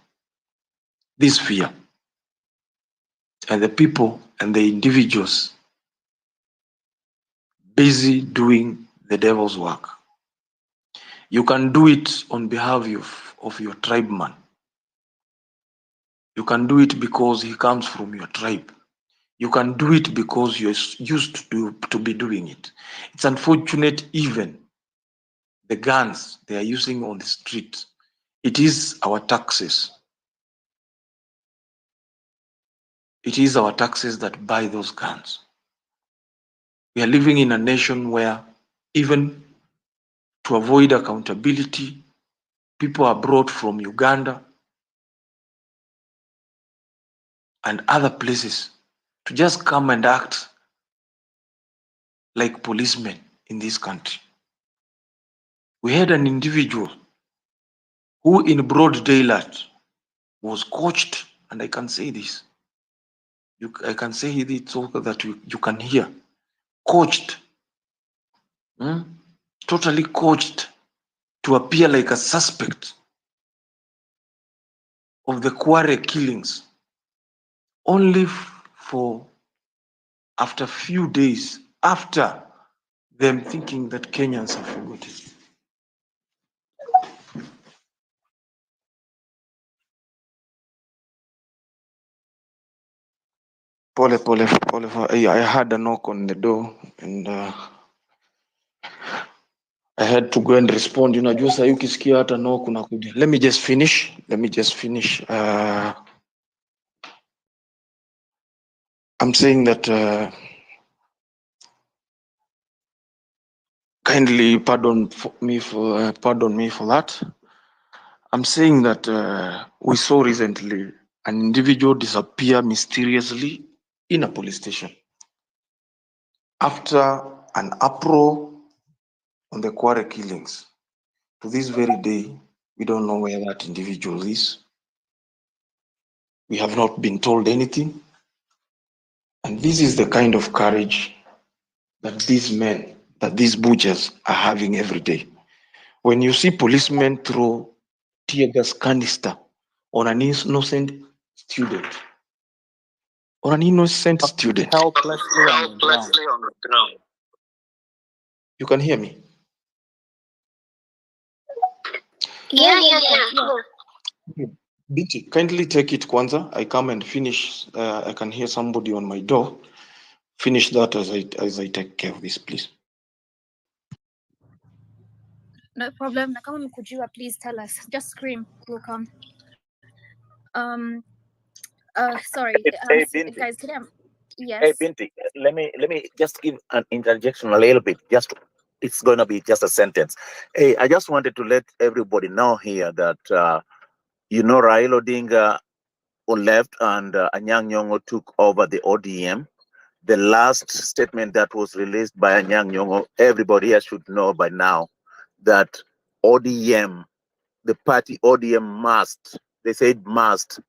this fear and the people and the individuals busy doing the devil's work. You can do it on behalf of your tribeman. You can do it because he comes from your tribe. You can do it because you're used to be doing it. It's unfortunate even the guns they are using on the street. It is our taxes. It is our taxes that buy those guns. We are living in a nation where even to avoid accountability, people are brought from Uganda and other places to just come and act like policemen in this country. We had an individual who in broad daylight was coached, and I can say this, I can say it so that you can hear, coached, totally coached to appear like a suspect of the Kware killings, only for after few days after them thinking that Kenyans have forgotten. Pole. I had a knock on the door and I had to go and respond. Unajua sasa ukisikia hata knock unakuja. Let me just finish. I'm saying that kindly pardon me for that. I'm saying that we saw recently an individual disappear mysteriously in a police station after an uproar on the Kware killings. To this very day, we don't know where that individual is. We have not been told anything. And this is the kind of courage that these men, that these butchers are having every day. When you see policemen throw tear gas canister on an innocent student, Helplessly on the ground. You can hear me? Yeah. Binti, kindly take it Kwanza. I come and finish. I can hear somebody on my door. Finish that as I take care of this, please. No problem. Na kama mkujua, please tell us. Just scream. We'll come. Sorry. Hey, Binti. Guys, can I? Yes. Hey, Binti, let me just give an interjection a little bit. It's gonna be just a sentence. Hey, I just wanted to let everybody know here that Raila Odinga left and Anyang' Nyong'o took over the ODM. The last statement that was released by Anyang' Nyong'o, everybody here should know by now that ODM, the party ODM must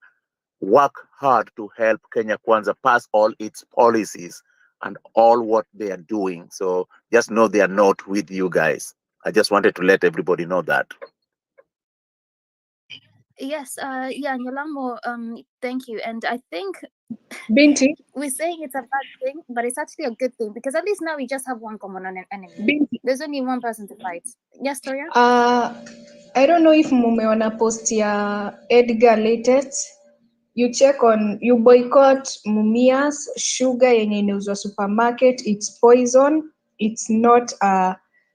work hard to help Kenya Kwanza pass all its policies and all what they are doing. So just know they are not with you guys. I just wanted to let everybody know that. Yes. Yeah. Nyolamo. Thank you. And I think Binti, we're saying it's a bad thing, but it's actually a good thing because at least now we just have one common enemy. Binti. There's only one person to fight. Yes, Toria? I don't know if mumeona post ya Edgar latest. You boycott Mumia's sugar yenye inauzwa supermarket. It's poison. It's not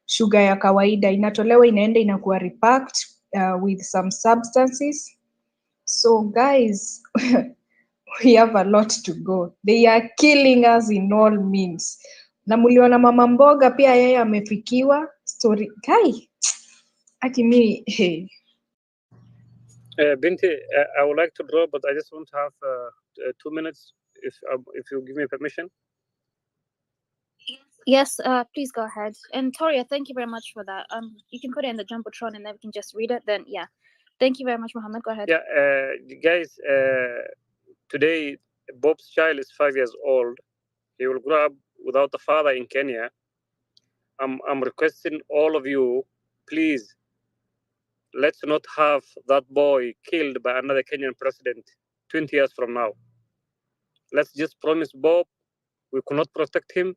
sugar ya kawaida. Inatolewa inaenda inakuwa repacked with some substances. So guys, we have a lot to go. They are killing us in all means. Na muliona mama mboga pia yeye amefikiwa story guy. Akimi, hey. Binti, I would like to draw, but I just want to have 2 minutes, if you give me permission. Yes, please go ahead. And Toria, thank you very much for that. You can put it in the Jumbotron and then we can just read it. Then, yeah. Thank you very much, Mohammed. Go ahead. Yeah, guys, today Bob's child is 5 years old. He will grow up without a father in Kenya. I'm requesting all of you, please, let's not have that boy killed by another Kenyan president 20 years from now. Let's just promise Bob we could not protect him,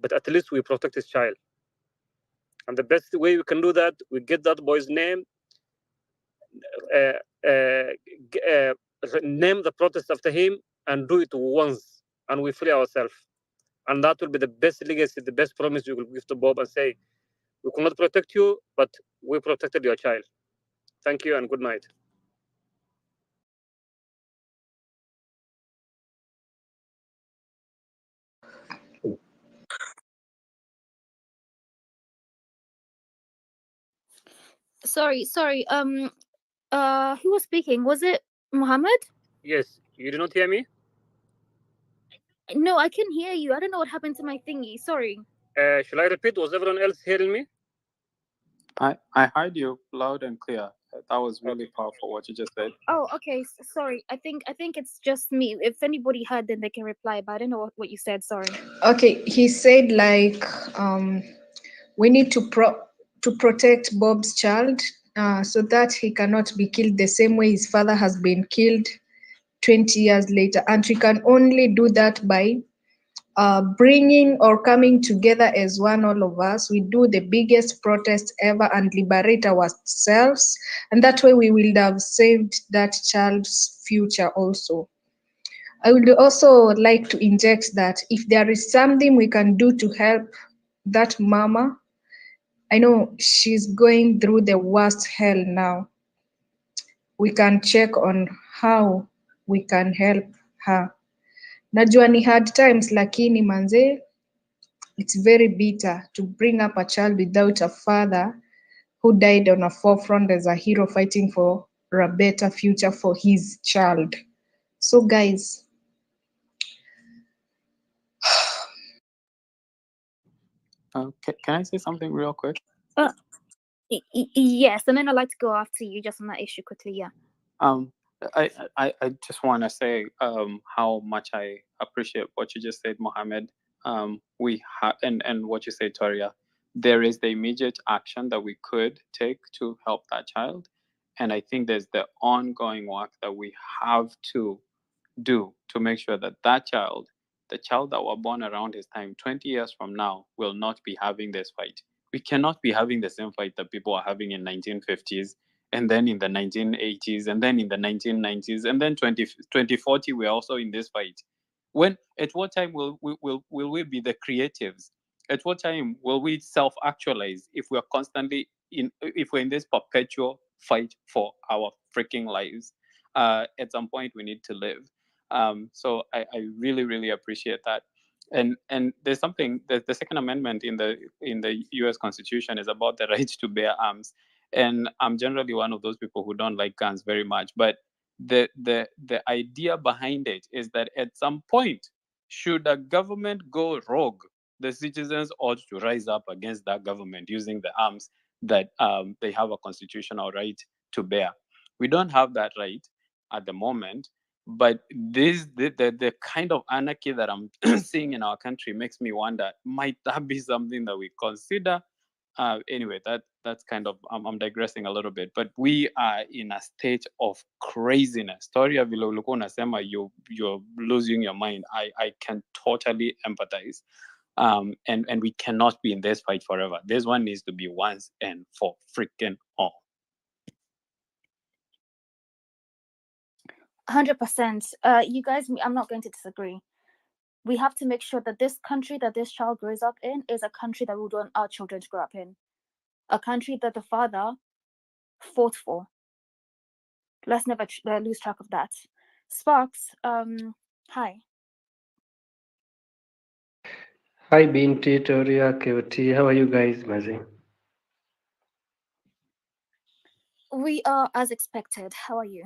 but at least we protect his child. And the best way we can do that, we get that boy's name, name the protest after him, and do it once, and we free ourselves. And that will be the best legacy, the best promise we will give to Bob and say, we could not protect you, but we protected your child. Thank you and good night. Sorry. Who was speaking? Was it Mohammed? Yes, you did not hear me? No, I can hear you. I don't know what happened to my thingy. Sorry. Shall I repeat? Was everyone else hearing me? I heard you loud and clear. That was really powerful what you just said. Oh, okay. Sorry. I think it's just me. If anybody heard, then they can reply. But I don't know what you said. Sorry. Okay, he said like we need to protect Bob's child so that he cannot be killed the same way his father has been killed 20 years later, and we can only do that by bringing or coming together as one, all of us. We do the biggest protest ever and liberate ourselves, and that way we will have saved that child's future also. I would also like to inject that if there is something we can do to help that mama, I know she's going through the worst hell now. We can check on how we can help her. Najua ni hard times, lakini manze, it's very bitter to bring up a child without a father who died on a forefront as a hero fighting for a better future for his child. So guys, Can I say something real quick? Uh, yes, and then I'd like to go after you just on that issue quickly. Yeah. Um, I just want to say how much I appreciate what you just said, Mohammed. We have and what you say, Toria. There is the immediate action that we could take to help that child, and I think there's the ongoing work that we have to do to make sure that that child, the child that were born around his time, 20 years from now, will not be having this fight. We cannot be having the same fight that people are having in 1950s and then in the 1980s and then in the 1990s and then 2040 we're also in this fight. When at what time will we be the creatives? At what time will we self-actualize if we're constantly if we're in this perpetual fight for our freaking lives? At some point we need to live. So I really, really appreciate that. And there's something, the Second Amendment in the U.S. Constitution is about the right to bear arms. And I'm generally one of those people who don't like guns very much. But the idea behind it is that at some point, should a government go rogue, the citizens ought to rise up against that government using the arms that they have a constitutional right to bear. We don't have that right at the moment, but the kind of anarchy that I'm seeing in our country makes me wonder, might that be something that we consider? Anyway, that's kind of, I'm digressing a little bit, but we are in a state of craziness. Toria vile ulikuwa unasema you're losing your mind. I can totally empathize. And we cannot be in this fight forever. This one needs to be once and for freaking all. 100%. You guys, I'm not going to disagree. We have to make sure that this country that this child grows up in is a country that we want our children to grow up in. A country that the father fought for. Let's never lose track of that. Sparks, hi. Hi Binti, Toria, KOT, how are you guys, Mazi? We are as expected. How are you?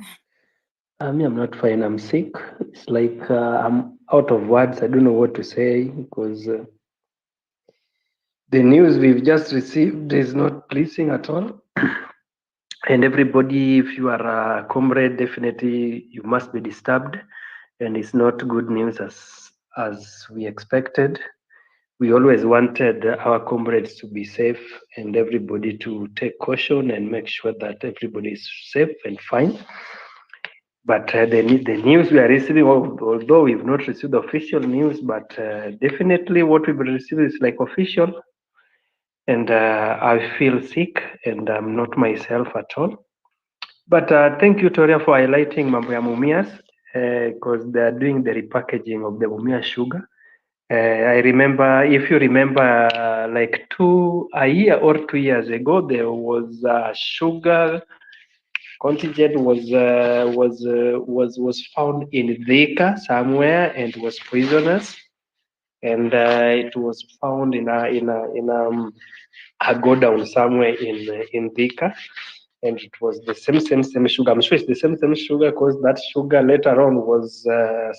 Me, I'm not fine. I'm sick. It's like I'm out of words. I don't know what to say because the news we've just received is not pleasing at all. And everybody, if you are a comrade, definitely you must be disturbed. And it's not good news as we expected. We always wanted our comrades to be safe and everybody to take caution and make sure that everybody is safe and fine. But the news we are receiving, although we've not received official news, but definitely what we've received is like official. And I feel sick and I'm not myself at all. But thank you, Toria, for highlighting Mambo ya Mumias because they are doing the repackaging of the Mumias sugar. I remember, if you remember, like a year or 2 years ago, there was sugar contingent was found in Dhika somewhere and was poisonous, and it was found in a go down somewhere in Dhika. And it was the same sugar. I'm sure it's the same sugar because that sugar later on was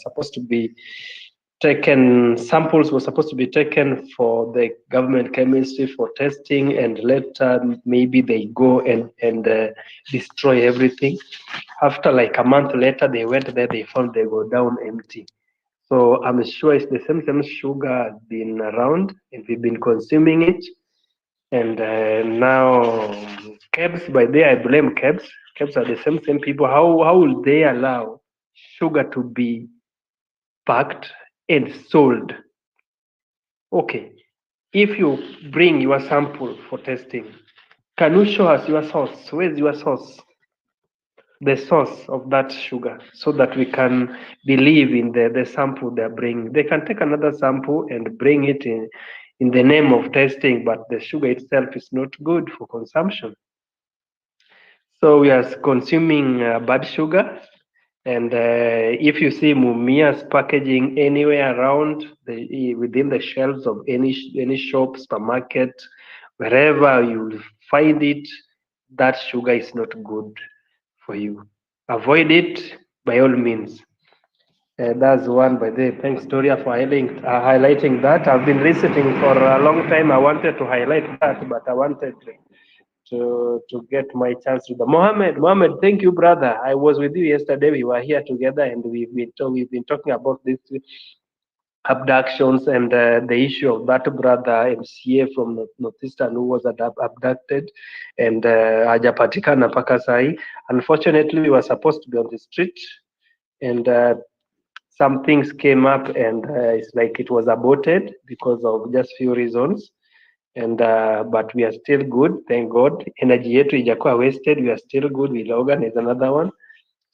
supposed to be taken, samples were supposed to be taken for the government chemistry for testing, and later maybe they go and destroy everything. After like a month later, they went there, they found they go down empty. So I'm sure it's the same sugar been around and we've been consuming it. And now KEBS, by there I blame KEBS. KEBS are the same people. How will they allow sugar to be packed and sold? Okay, if you bring your sample for testing, can you show us your source? Where's your source? The source of that sugar, so that we can believe in the sample they're bringing. They can take another sample and bring it in the name of testing, but the sugar itself is not good for consumption. So we are consuming bad sugar. And if you see Mumia's packaging anywhere around within the shelves of any shop, supermarket, wherever you find it, that sugar is not good for you. Avoid it by all means. That's one, by the way. Thanks, Toria, for highlighting that. I've been listening for a long time. I wanted to highlight that, but I wanted to get my chance to the Mohammed, thank you, brother. I was with you yesterday. We were here together, and we've been talking about this abductions and the issue of that brother MCA from Northeastern who was abducted and hajapatikana mpaka sahi. Unfortunately, we were supposed to be on the street, and some things came up, and it's like it was aborted because of just few reasons. And but we are still good, thank God. Energy yetu ijakuwa wasted, we are still good. We'll organize another one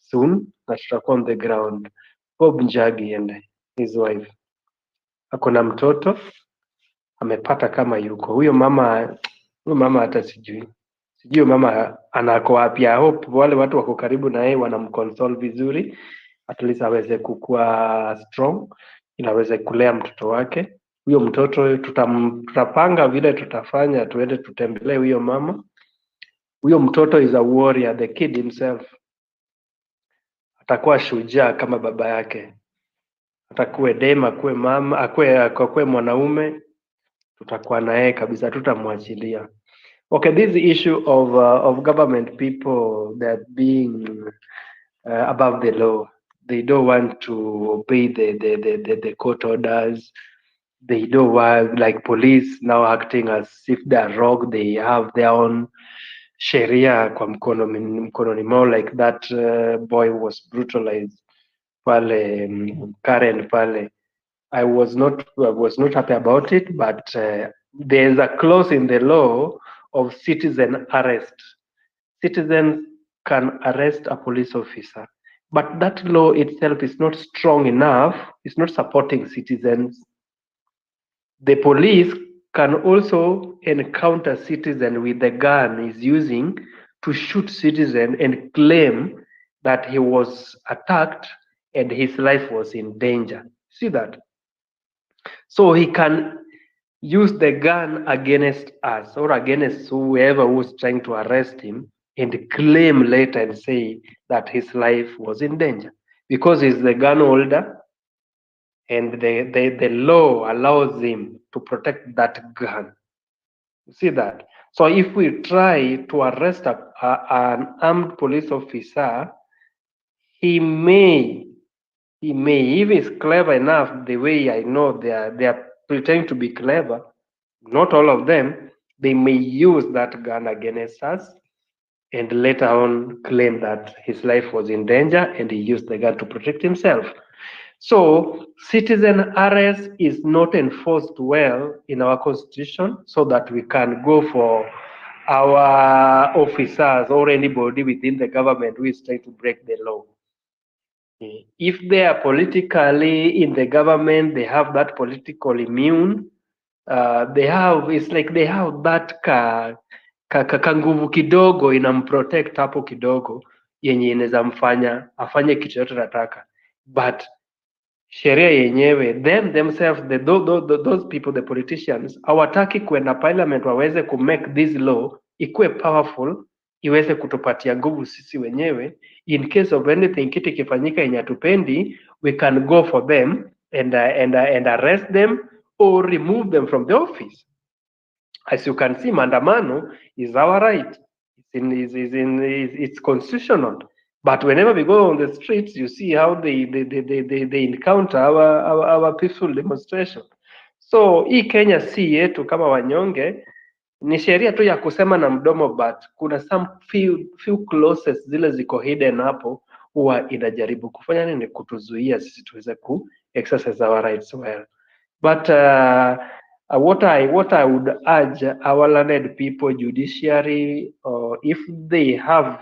soon na tutakuwa on the ground. Bob Njagi and his wife, akona mtoto amepata kama yuko huyo mama hata sijui mama anako wapi. I hope wale watu wako karibu na yeye wanamconsole vizuri, at least aweze kukua strong, inaweze kulea mtoto wake. Huyo mtoto tutapanga vile tutafanya, tuende tutembelee huyo mama. Huyo mtoto is a warrior, the kid himself atakuwa shujaa kama baba yake, atakuwe dema, akuwe mama, akuwe mwanaume, tutakuwa na yeye kabisa, tutamwachilia. Okay, this issue of government people that being above the law, they don't want to obey the court orders. They don't want, like police now acting as if they are wrong. They have their own sheria kwa mkononi mwao, like that boy was brutalized pale Karen pale. I was not happy about it, but there's a clause in the law of citizen arrest. Citizens can arrest a police officer, but that law itself is not strong enough. It's not supporting citizens. The police can also encounter citizen with the gun he's using to shoot citizen and claim that he was attacked and his life was in danger. See that? So he can use the gun against us or against whoever was trying to arrest him and claim later and say that his life was in danger because he's the gun holder, and the law allows him to protect that gun. You see that? So if we try to arrest an armed police officer, he may, if he's clever enough, the way I know they are pretending to be clever, not all of them, they may use that gun against us and later on claim that his life was in danger and he used the gun to protect himself. So citizen arrest is not enforced well in our constitution, so that we can go for our officers or anybody within the government who is trying to break the law. If they are politically in the government, they have that political immune. They have, it's like they have that kanguvu kidogo inamprotect hapo kidogo yenye inaweza mfanya afanye kitu yote nataka, but sheria yenyewe themselves those people, the politicians, hawataki kwenda parliament waweze ku make this law ikuwe powerful, iweze kutupatia nguvu sisi wenyewe. In case of anything, kitu kifanyika yenye hatupendi, we can go for them and arrest them or remove them from the office. As you can see, maandamano is our right. It's constitutional. But whenever we go on the streets, you see how they encounter our peaceful demonstration. So hii Kenya si yetu kama wanyonge, ni sheria tu ya kusema na mdomo, but kuna some few clauses zile ziko hidden hapo, huwa inajaribu kufanya nini, kutuzuia sisi tuweze ku exercise our rights well. But what I would urge our learned people, judiciary, if they have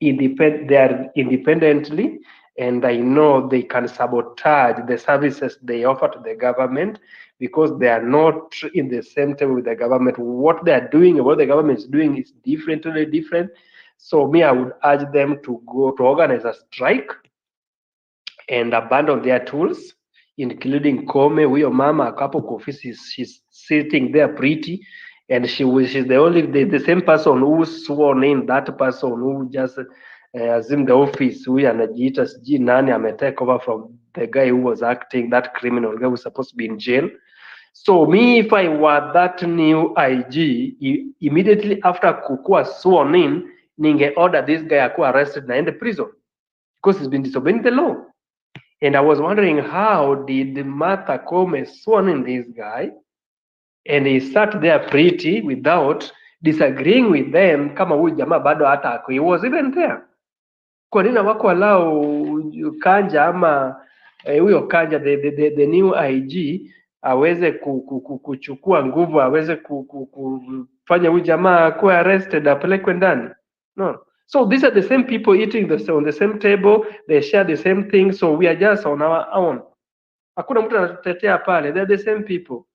they are independently, and I know they can sabotage the services they offer to the government because they are not in the same table with the government. What they are doing and what the government is doing is totally different. So me, I would urge them to go to organize a strike and abandon their tools, including Kome. Huyo mama akapo kwa ofisi, she's sitting there pretty, and she's the only the same person who sworn in, that person who just assume the office, huyu anajiita sijui nani ametake over from the guy who was acting, that criminal guy who was supposed to be in jail. So me, if I were that new IG, immediately after kukua sworn in, ninge order this guy akuwa arrested na ende prison because he's been disobeying the law. And I was wondering, how did Martha Koome sworn in this guy and he sat there pretty without disagreeing with them kama huyu jamaa bado hata ako, he was even there. Kwa nini wako allow Kanja ama huyo Kanja the new IG aweze kuchukua nguvu, aweze kufanya huyu jamaa kuwa arrested apelekwe ndani? No. So these are the same people eating on the same table, they share the same thing, so we are just on our own. Hakuna mtu anatutetea pale, they are the same people.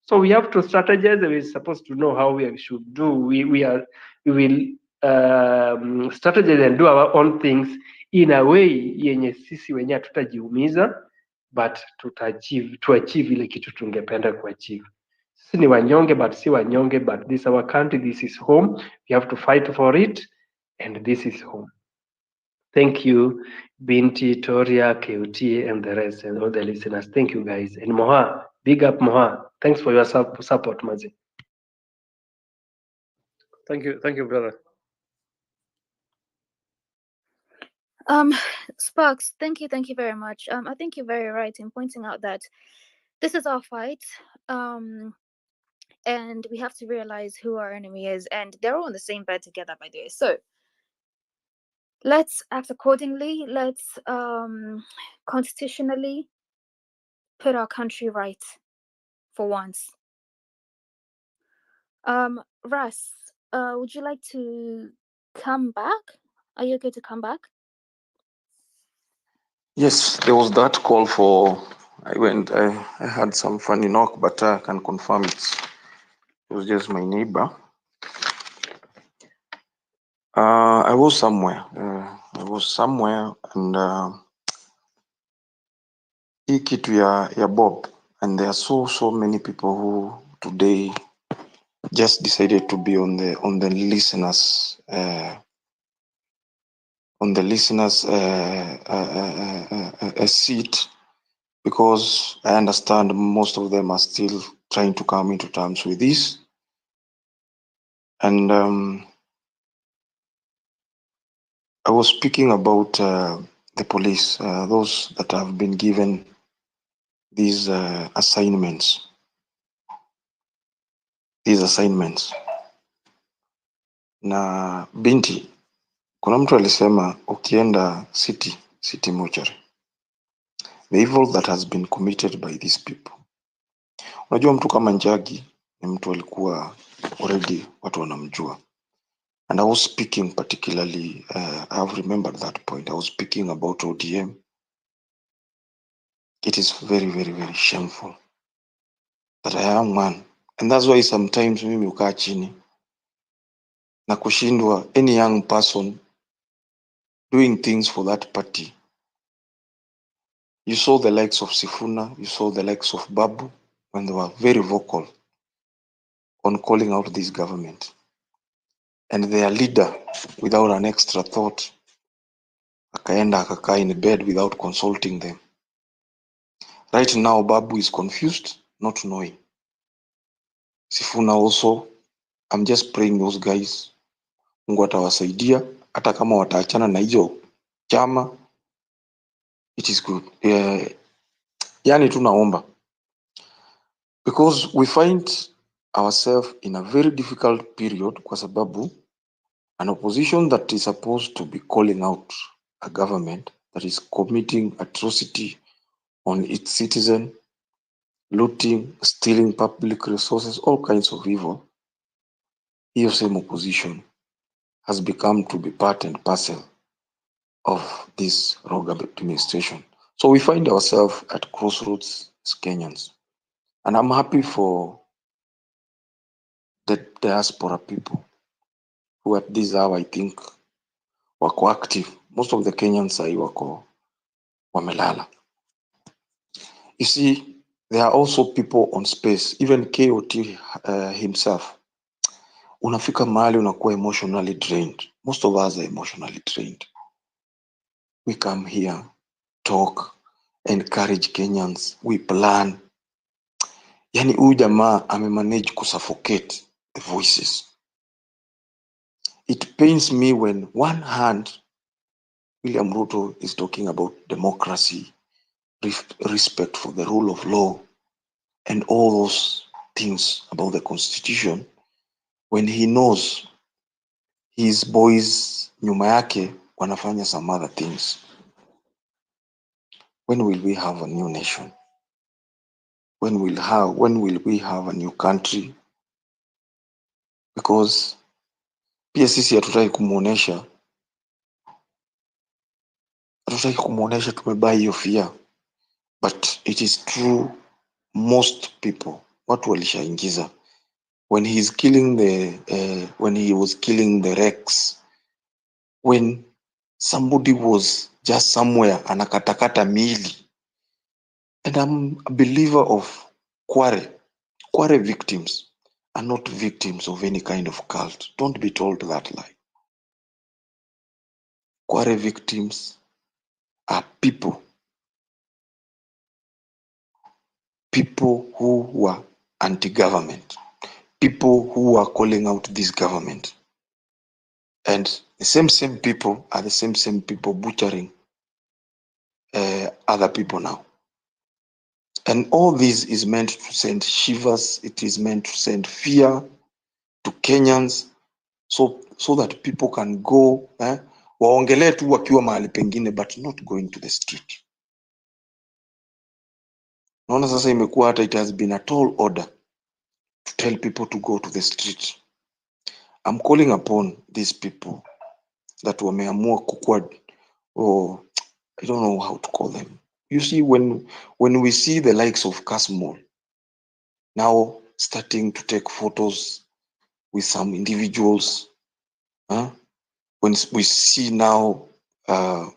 So we have to strategize, and we're supposed to know how we should do. We will strategize and do our own things in a way yenye sisi wenyewe hatutajiumiza, but to achieve ile kitu tungependa kuachieve. Sisi ni wanyonge but si wanyonge, but this is our country, this is home, we have to fight for it, and this is home. Thank you, Binti, Toria, KUT, and the rest, and all the listeners. Thank you, guys. And Moha, big up Moha. Thanks for your support, Mazi. Thank you, brother. Sparks, thank you very much. I think you're very right in pointing out that this is our fight. And we have to realize who our enemy is, and they're all in the same bed together, by the way. So let's act accordingly. Let's constitutionally put our country right for once. Russ, would you like to come back? Are you okay to come back? Yes, there was that call for. I had some funny knock, but I can confirm it was just my neighbor. I was somewhere. And hii kitu ya Bob, and there are so many people who today just decided to be on the listeners seat, because I understand most of them are still trying to come into terms with this. And I was speaking about the police, those that have been given these assignments. Na Binti, kuna mtu alisema ukienda city mortuary, the evil that has been committed by these people. Unajua mtu kama Njagi ni mtu alikuwa already watu wanamjua. And I was speaking particularly, I've remembered that point. I was speaking about ODM. It is very, very, very shameful that a young man, and that's why sometimes mimi ukaa chini na kushindwa, any young person doing things for that party. You saw the likes of Sifuna, you saw the likes of Babu, when they were very vocal on calling out this government. And their leader, without an extra thought, akaenda akakaa in bed without consulting them. Right now, Babu is confused, not knowing. Sifuna also, I'm just praying those guys, Mungu atawasaidia, hata kama wataachana na hizo chama, it is good. Yani tunaomba. Because we find ourselves in a very difficult period kwa sababu an opposition that is supposed to be calling out a government that is committing atrocity on its citizen, looting, stealing public resources, all kinds of evil, hiyo same opposition has become to be part and parcel of this rogue administration. So we find ourselves at crossroads as Kenyans. And I'm happy for the diaspora people who at this hour, I think, wako active. Most of the Kenyans sahi wako wamelala. You see, there are also people on space, even KOT himself. Unafika mahali unakuwa emotionally drained. Most of us are emotionally drained. We come here, talk, encourage Kenyans, we plan. Yani huyu jamaa amemanage kusuffocate the voices. It pains me when one hand William Ruto is talking about democracy, respect for the rule of law, and all those things about the constitution, when he knows his boys nyuma yake wanafanya some other things. When will we have a new nation? When will we have a new country? Because pia sisi hatutaki kumuonesha tumebuy hiyo fear, but it is true. Most people, watu walishaingiza when he was killing the Rex, when somebody was just somewhere anakatakata miili. And I'm a believer of Kware victims are not victims of any kind of cult. Don't be told that lie. Kware victims are people who were anti-government, people who are calling out this government. And the same people are the same people butchering other people now. And all this is meant to send shivers. It is meant to send fear to Kenyans, so that people can go waongelee tu wakiwa mahali pengine, but not going to the street. Naona sasa imekuwa hata it has been a tall order to tell people to go to the street. I'm calling upon these people that wameamua kukuwa, I don't know how to call them. You see, when we see the likes of Kasmol now starting to take photos with some individuals, when we see now, I'm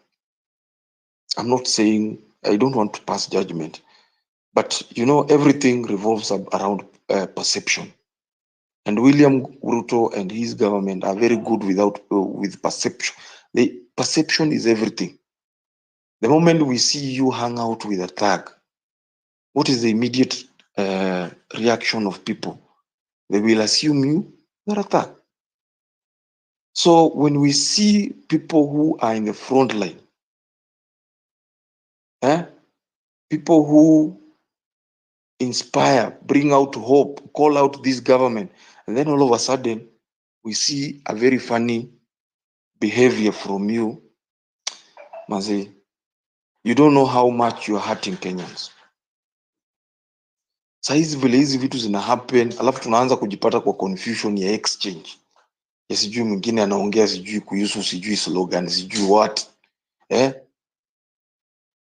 not saying, I don't want to pass judgment, but everything revolves around perception. And William Ruto and his government are very good with perception. The perception is everything. The moment we see you hang out with a thug, what is the immediate reaction of people? They will assume you're a thug. So when we see people who are in the front line, people who inspire, bring out hope, call out this government, and then all of a sudden we see a very funny behavior from you, Mazi, you don't know how much you're hurting Kenyans. Saizi vile hizi vitu zina happen, alafu tunaanza kujipata kwa confusion ya exchange. Ya sijui mwingine anaongea sijui kuhusu sijui slogan sijui what.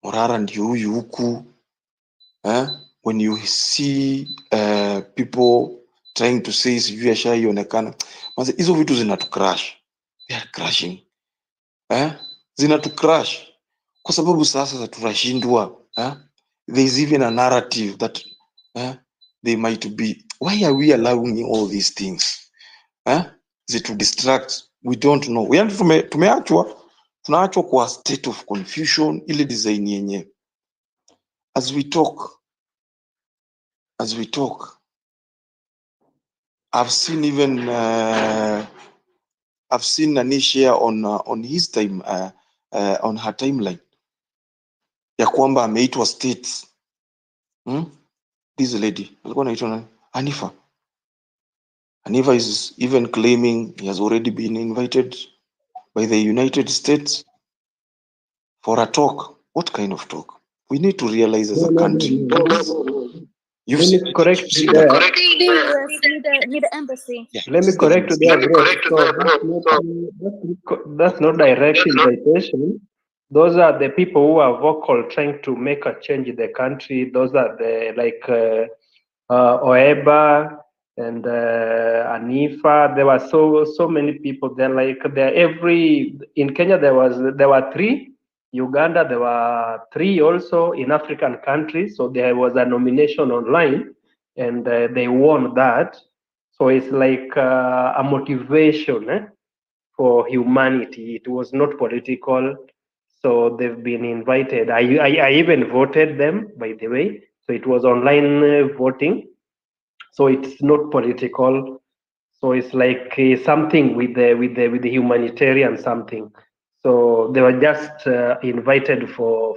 Morara ndio huyu huku. When you see people trying to say sijui ashaionekana, mazi hizo vitu zinatucrash. They are crashing. Zinatucrash. Kwa sababu sasa tunashindwa. There is even a narrative that they might be. Why are we allowing all these things? To distract? We don't know. Tunaachwa kwa state of confusion, ile design yenye. As we talk, I've seen even Nani share on his time on her timeline ya kwamba ameitwa states. This lady alikuwa anaitwa nani? Hanifa is even claiming he has already been invited by the United States for a talk. What kind of talk? We need to realize as a country. You've Let seen, me correct you've you seen there. that. The US, need the embassy. Yeah, Let me correct you there, bro. So that's not direct invitation. Those are the people who are vocal, trying to make a change in the country. Those are the Oeba and Anifa. There were so many people. They're in Kenya there were 3. Uganda there were 3 also in African countries. So there was a nomination online, and they won that. So it's like a motivation for humanity. It was not political. So they've been invited. I even voted them, by the way. So it was online voting. So it's not political. So it's like something with the humanitarian something. So they were just invited for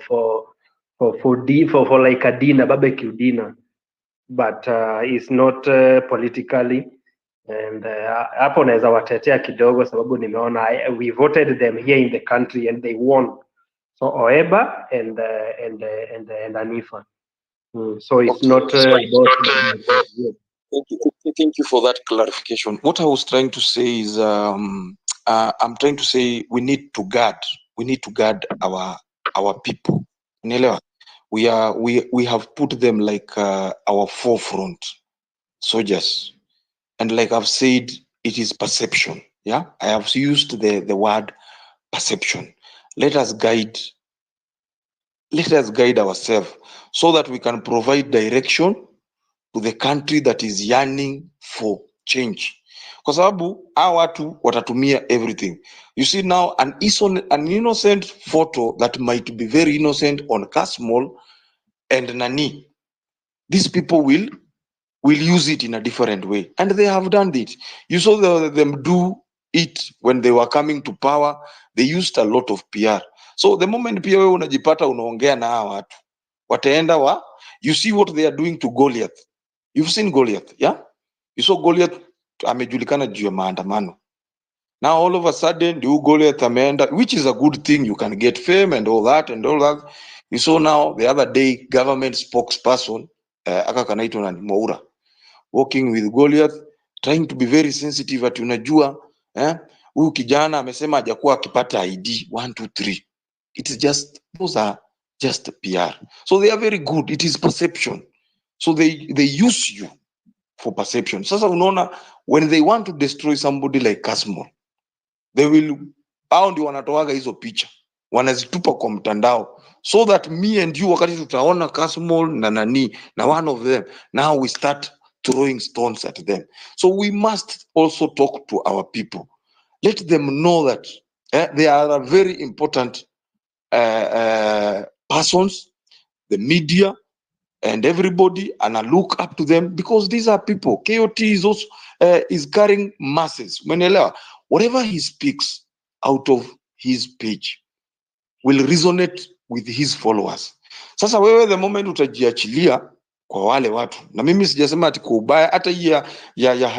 like a dinner, barbecue dinner, but it's not politically. And hapo naweza watetea kidogo sababu nimeona we voted them here in the country and they won. So Oeba and Anifa. So it's Okay, not so it's both. not, Thank you for that clarification. What I was trying to say is, I'm trying to say we need to guard our people. Unaelewa? We have put them like our forefront soldiers, and like I've said, it is perception. Yeah, I have used the word perception. Let us guide ourselves so that we can provide direction to the country that is yearning for change, kwa sababu hawa watu watatumia everything. You see now an innocent photo that might be very innocent on Kasmol and Nani, these people will use it in a different way, and they have done it. You saw them do it when they were coming to power. They used a lot of PR. So the moment pia wewe unajipata unaongea na hawa watu wataenda you see what they are doing to Goliath. You've seen Goliath, yeah? You saw Goliath amejulikana juu ya maandamano. Now all of a sudden, the Goliath ameenda, which is a good thing. You can get fame and all that and all that. You saw now the other day, government spokesperson, aka kanaitwa nani, Moura, working with Goliath, trying to be very sensitive ati unajua, huyu kijana amesema hajakuwa akipata ID 1 2 3. It is just, those are just PR. So they are very good. It is perception. So they use you for perception. Sasa unaona, when they want to destroy somebody like Kasmo, they will, hao ndio wanatoaga hizo picha wanazitupa kwa mtandao, so that me and you wakati tutaona Kasmo na nani na one of them, now we start throwing stones at them. So we must also talk to our people, let them know that they are a very important persons, the media and everybody, and I look up to them because these are people. KOT is also is carrying masses. Umeelewa? Whatever he speaks out of his page will resonate with his followers. Sasa wewe the moment utajiachilia kwa wale watu, na mimi sijasema ati kwa ubaya, hata hii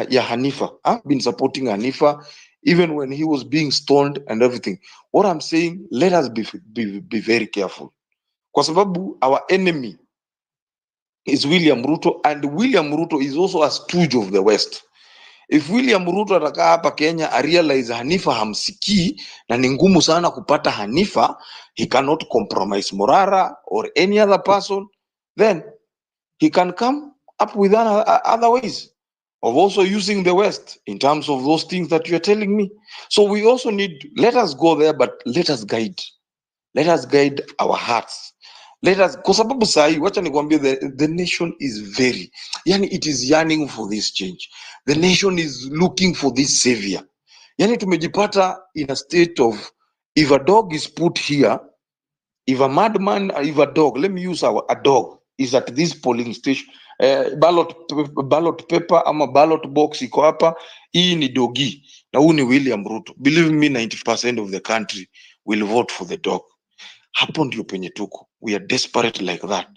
ya Hanifa, I've been supporting Hanifa even when he was being stoned and everything. What I'm saying, let us be very careful, kwa sababu our enemy is William Ruto, and William Ruto is also a stooge of the West. If William Ruto atakaa hapa Kenya a realize Hanifa hamsikii na ni ngumu sana kupata Hanifa, he cannot compromise Morara or any other person, then he can come up with other ways of also using the West in terms of those things that you're telling me. So we also need, let us go there, but let us guide our hearts. Let us, kwa sababu sahi, wacha nikwambie, the nation is very, yani it is yearning for this change. The nation is looking for this savior. Yani tumejipata in a state of, if a dog is put here, if a madman, if a dog, let me use a dog, is at this polling station, ballot paper ama ballot box iko hapa, hii ni dogi, na huu ni William Ruto. Believe me, 90% of the country will vote for the dog. Hapo ndio penye tuko. We are desperate like that.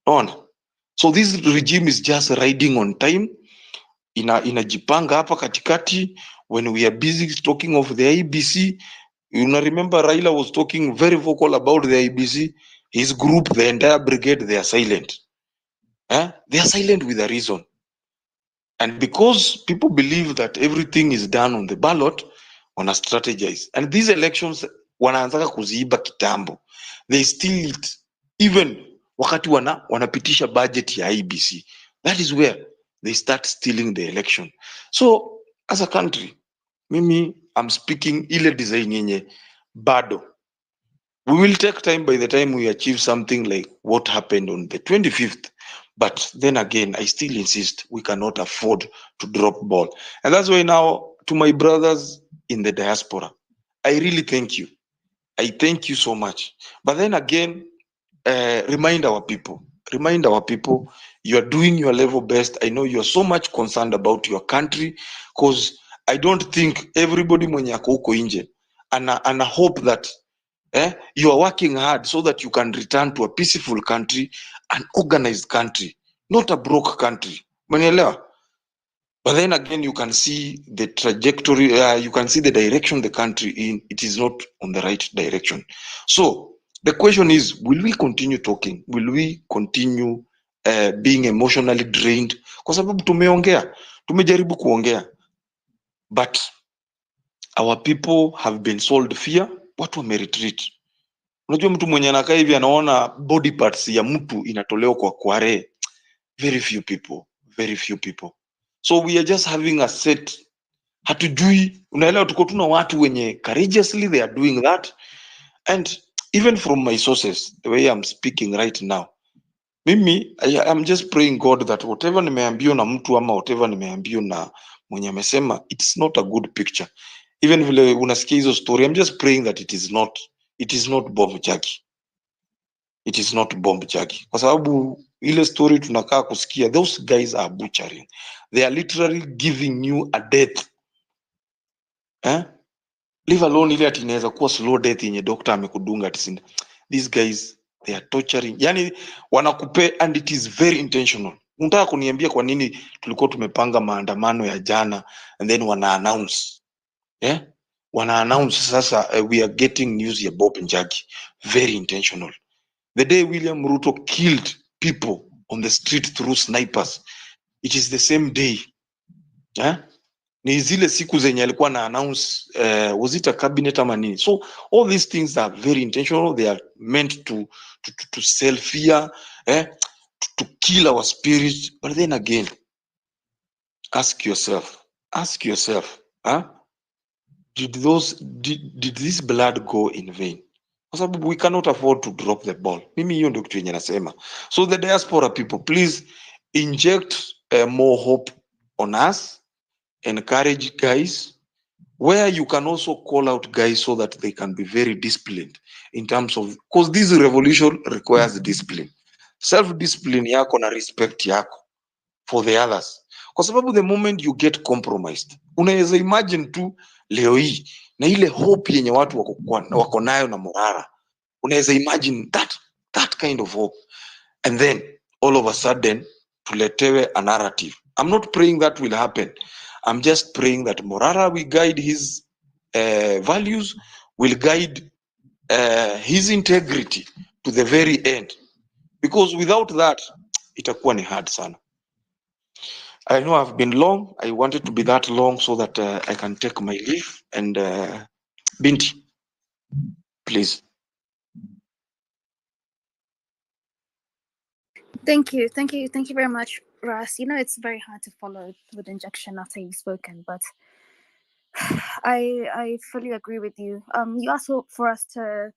Ona. So this regime is just riding on time. Inajipanga hapa katikati. When we are busy talking of the IBC, you know, remember Raila was talking very vocal about the IBC. His group, the entire brigade, they are silent. They are silent with a reason. And because people believe that everything is done on the ballot, wana strategize. And these elections, wanaanzaka kuziiba kitambo. They steal it even wakati wanapitisha budget ya IBC. That is where they start stealing the election. So as a country, mimi I'm speaking ile design yenye bado. We will take time by the time we achieve something like what happened on the 25th. But then again, I still insist we cannot afford to drop ball. And that's why now, to my brothers in the diaspora, I really thank you. I thank you so much. But then again, remind our people, you are doing your level best. I know you are so much concerned about your country, because I don't think everybody mwenye ako huko nje ana hope that you are working hard so that you can return to a peaceful country, an organized country, not a broke country. Umenielewa? But then again, you can see the trajectory, you can see the direction the country in, it is not on the right direction. So the question is, will we continue talking? Will we continue being emotionally drained? Kwa sababu tumejaribu kuongea, but our people have been sold fear, watu wameretreat. Unajua mtu mwenye anakaa hivi anaona body parts ya mtu inatolewa kwa kware, very few people. So we are just having a set, hatujui, unaelewa, tuko tuna watu wenye courageously they are doing that. And even from my sources, the way I'm speaking right now, mimi I'm just praying God that whatever nimeambiwa na mtu ama whatever nimeambiwa na mwenye amesema, it's not a good picture. Even vile unasikia hizo story, I'm just praying that it is not Bob Njagi. It is not Bob Njagi. Kwa sababu ile story tunakaa kusikia, those guys are butchering. They are literally giving you a death. Leave alone ile ati inaweza kuwa slow death yenye doctor amekudunga ati. These guys, they are torturing. Yani wanakupe, and it is very intentional. Unataka kuniambia kwa nini tulikuwa tumepanga maandamano ya jana and then wana announce sasa we are getting news ya Bob Njagi. Very intentional. The day William Ruto killed people on the street through snipers, it is the same day. Ni zile siku zenye alikuwa na announce was it a cabinet ama nini? So all these things are very intentional. They are meant to sell fear, to kill our spirit. But then again, ask yourself, did this blood go in vain? Kwa sababu we cannot afford to drop the ball. Mimi hiyo ndio kitu yenye nasema. So the diaspora people, please inject more hope on us. Encourage guys, where you can also call out guys so that they can be very disciplined in terms of, because this revolution requires discipline, self-discipline yako na respect yako for the others. Kwa sababu the moment you get compromised, unaweza imagine tu leo hii na ile hope yenye watu wako nayo na morara, unaweza imagine that kind of hope, and then all of a sudden tuletewe a narrative. I'm not praying that will happen. I'm just praying that Morara will guide his values, will guide his integrity to the very end, because without that itakuwa ni hard sana. I know I've been long. I wanted to be that long so that I can take my leave. And Binti, please. Thank you very much, Ras. You know, it's very hard to follow with injection after you've spoken, but I fully agree with you. You asked for us to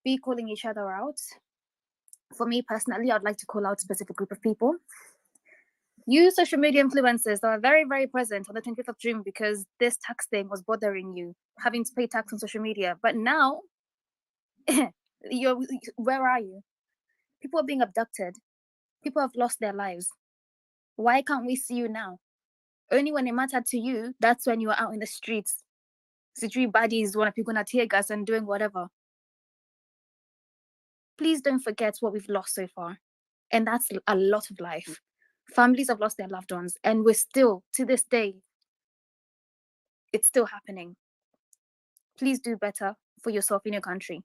be calling each other out. For me personally, I'd like to call out a specific group of people. You social media influencers are very, very present on the 20th of June because this tax thing was bothering you, having to pay tax on social media. But now, where are you? People are being abducted. People have lost their lives. Why can't we see you now? Only when it mattered to you, that's when you were out in the streets. Sijui baddies want to pick on a tear gas and doing whatever. Please don't forget what we've lost so far. And that's a lot of life. Families have lost their loved ones, and we're still, to this day, it's still happening. Please do better for yourself in your country.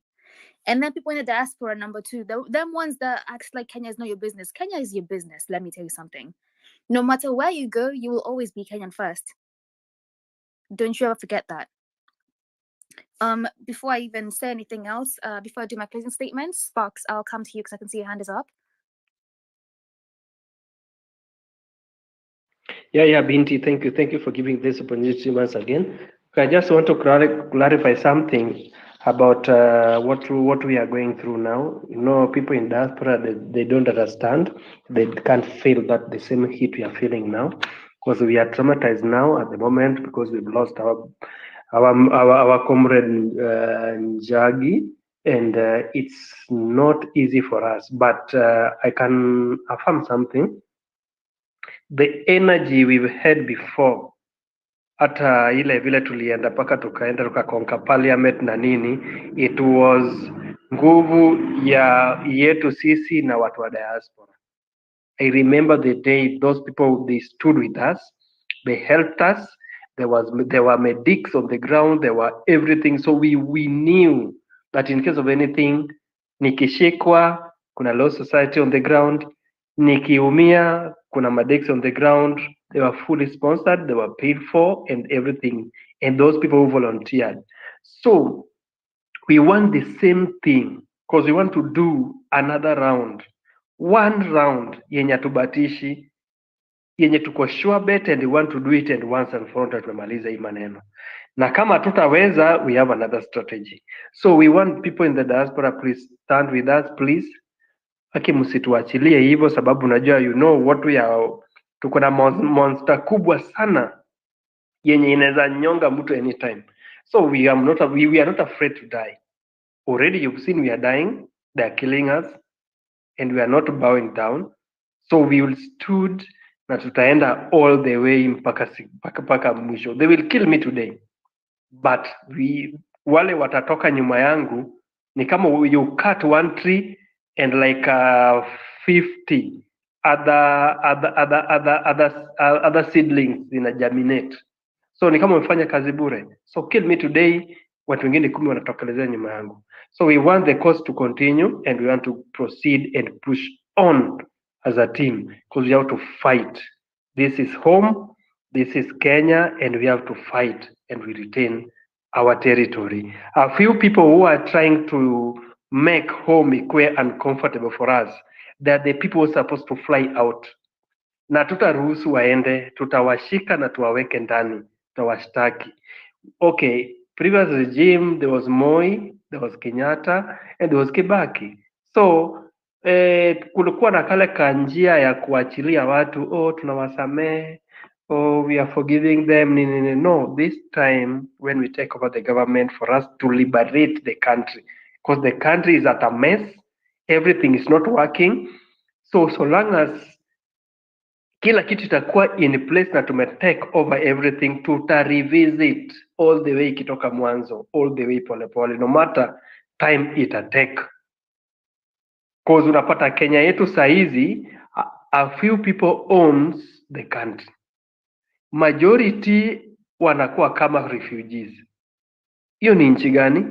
And then people in the diaspora, number two, them ones that act like Kenya is not your business. Kenya is your business, let me tell you something. No matter where you go, you will always be Kenyan first. Don't you ever forget that. Before I even say anything else, before I do my closing statements, Sparks, I'll come to you because I can see your hand is up. Yeah, Binti, thank you for giving this opportunity once again. I just want to clarify something about what we are going through now. You know, people in diaspora, they don't understand. They can't feel that the same heat we are feeling now, because we are traumatized now at the moment because we've lost our comrade Njagi, and it's not easy for us, but I can affirm something. The energy we've had before, hata ile vile tulienda mpaka tukaenda tukakonka parliament na nini, it was nguvu yetu sisi na watu wa diaspora. I remember the day those people, they stood with us, they helped us. There were medics on the ground, there were everything. So we knew that in case of anything, nikishikwa, kuna law society on the ground, nikiumia, kuna medics on the ground. They were fully sponsored, they were paid for, and everything. And those people who volunteered. So we want the same thing because we want to do another round. One round yenye atubatishi yenye tuko sure bet, and we want to do it and once and for all tumemaliza hii maneno, na kama tutaweza, we have another strategy. So we want people in the diaspora, please stand with us please. Aki msituachilie hivyo, sababu najua you know what we are, tuko na monster kubwa sana yenye inaweza nyonga mtu anytime. So we are not afraid to die. Already you've seen we are dying, they are killing us, and we are not bowing down. So we will stood na tutaenda all the way mpaka mwisho. They will kill me today, but wale watatoka nyuma yangu ni kama you cut one tree and like 50 other seedlings zina germinate. So ni kama umefanya kazi bure. So kill me today, watu wengine 10 wanatokelezea nyuma yangu. So we want the cause to continue and we want to proceed and push on as a team because we have to fight. This is home, this is Kenya, and we have to fight and we retain our territory. A few people who are trying to make home equate uncomfortable for us, they are the people who are supposed to fly out. Na tutaruhusu waende, tutawashika na tuwaweke ndani, tutawashtaki. Okay, previous regime, there was Moi, there was Kenyatta, and there was Kibaki. So kulikuwa na kale kanjia ya kuachilia watu, tunawasamehe, we are forgiving them. No, this time when we take over the government, for us to liberate the country, because the country is at a mess, everything is not working. So long as kila kitu itakuwa in place na take over everything, tuta revisit all the way ikitoka mwanzo, all the way polepole, no matter time take. Cause unapata Kenya yetu saizi, a few people owns the country, majority wanakuwa kama refugees. Hiyo ni nchi gani?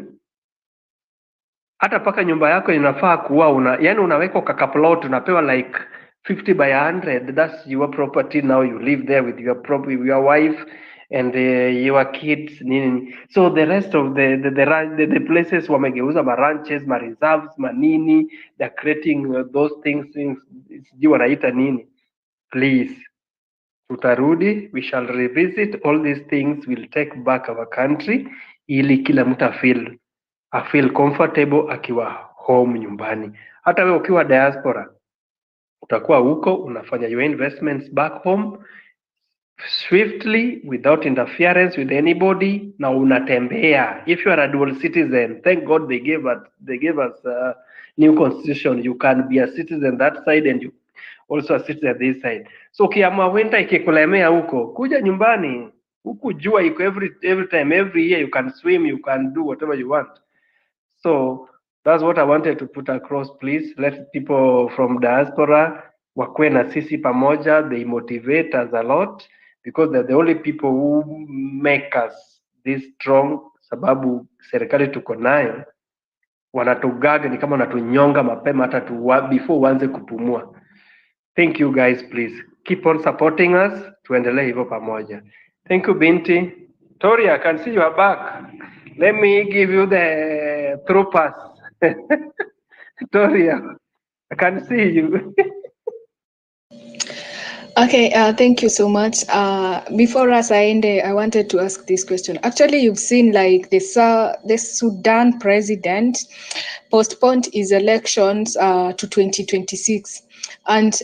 Hata paka nyumba yako inafaa kuwa yani unaweka kakaplot, unapewa like 50 by 100, that's your property. Now you live there with your wife and your kids nini. So the rest of the places wamegeuza ranches, reserves, manini, they're creating those things sijui wanaita nini. Please, tutarudi, we shall revisit all these things, we'll take back our country ili kila mtu feel comfortable akiwa home nyumbani. Hata wewe ukiwa diaspora utakuwa huko unafanya your investments back home swiftly without interference with anybody, na unatembea. If you are a dual citizen, thank God they gave us new constitution. You can be a citizen that side and you also a citizen this side. So kiamua winter ikikulemea huko, kuja nyumbani. Huku jua iko every time, every year you can swim, you can do whatever you want. So that's what I wanted to put across. Please let people from diaspora wakwe na sisi pamoja. They motivate us a lot because they're the only people who make us this strong, sababu serikali tuko nayo wanatugaga ni kama wanatunyonga mapema hata before uanze kupumua. Thank you guys, please keep on supporting us, tuendelee hivyo pamoja. Thank you Binti. Tori, I can see you are back. Let me give you the through pass. Tori, I can see you. Okay, thank you so much. Before us end, I wanted to ask this question. Actually, you've seen like the Sudan president postponed his elections to 2026. And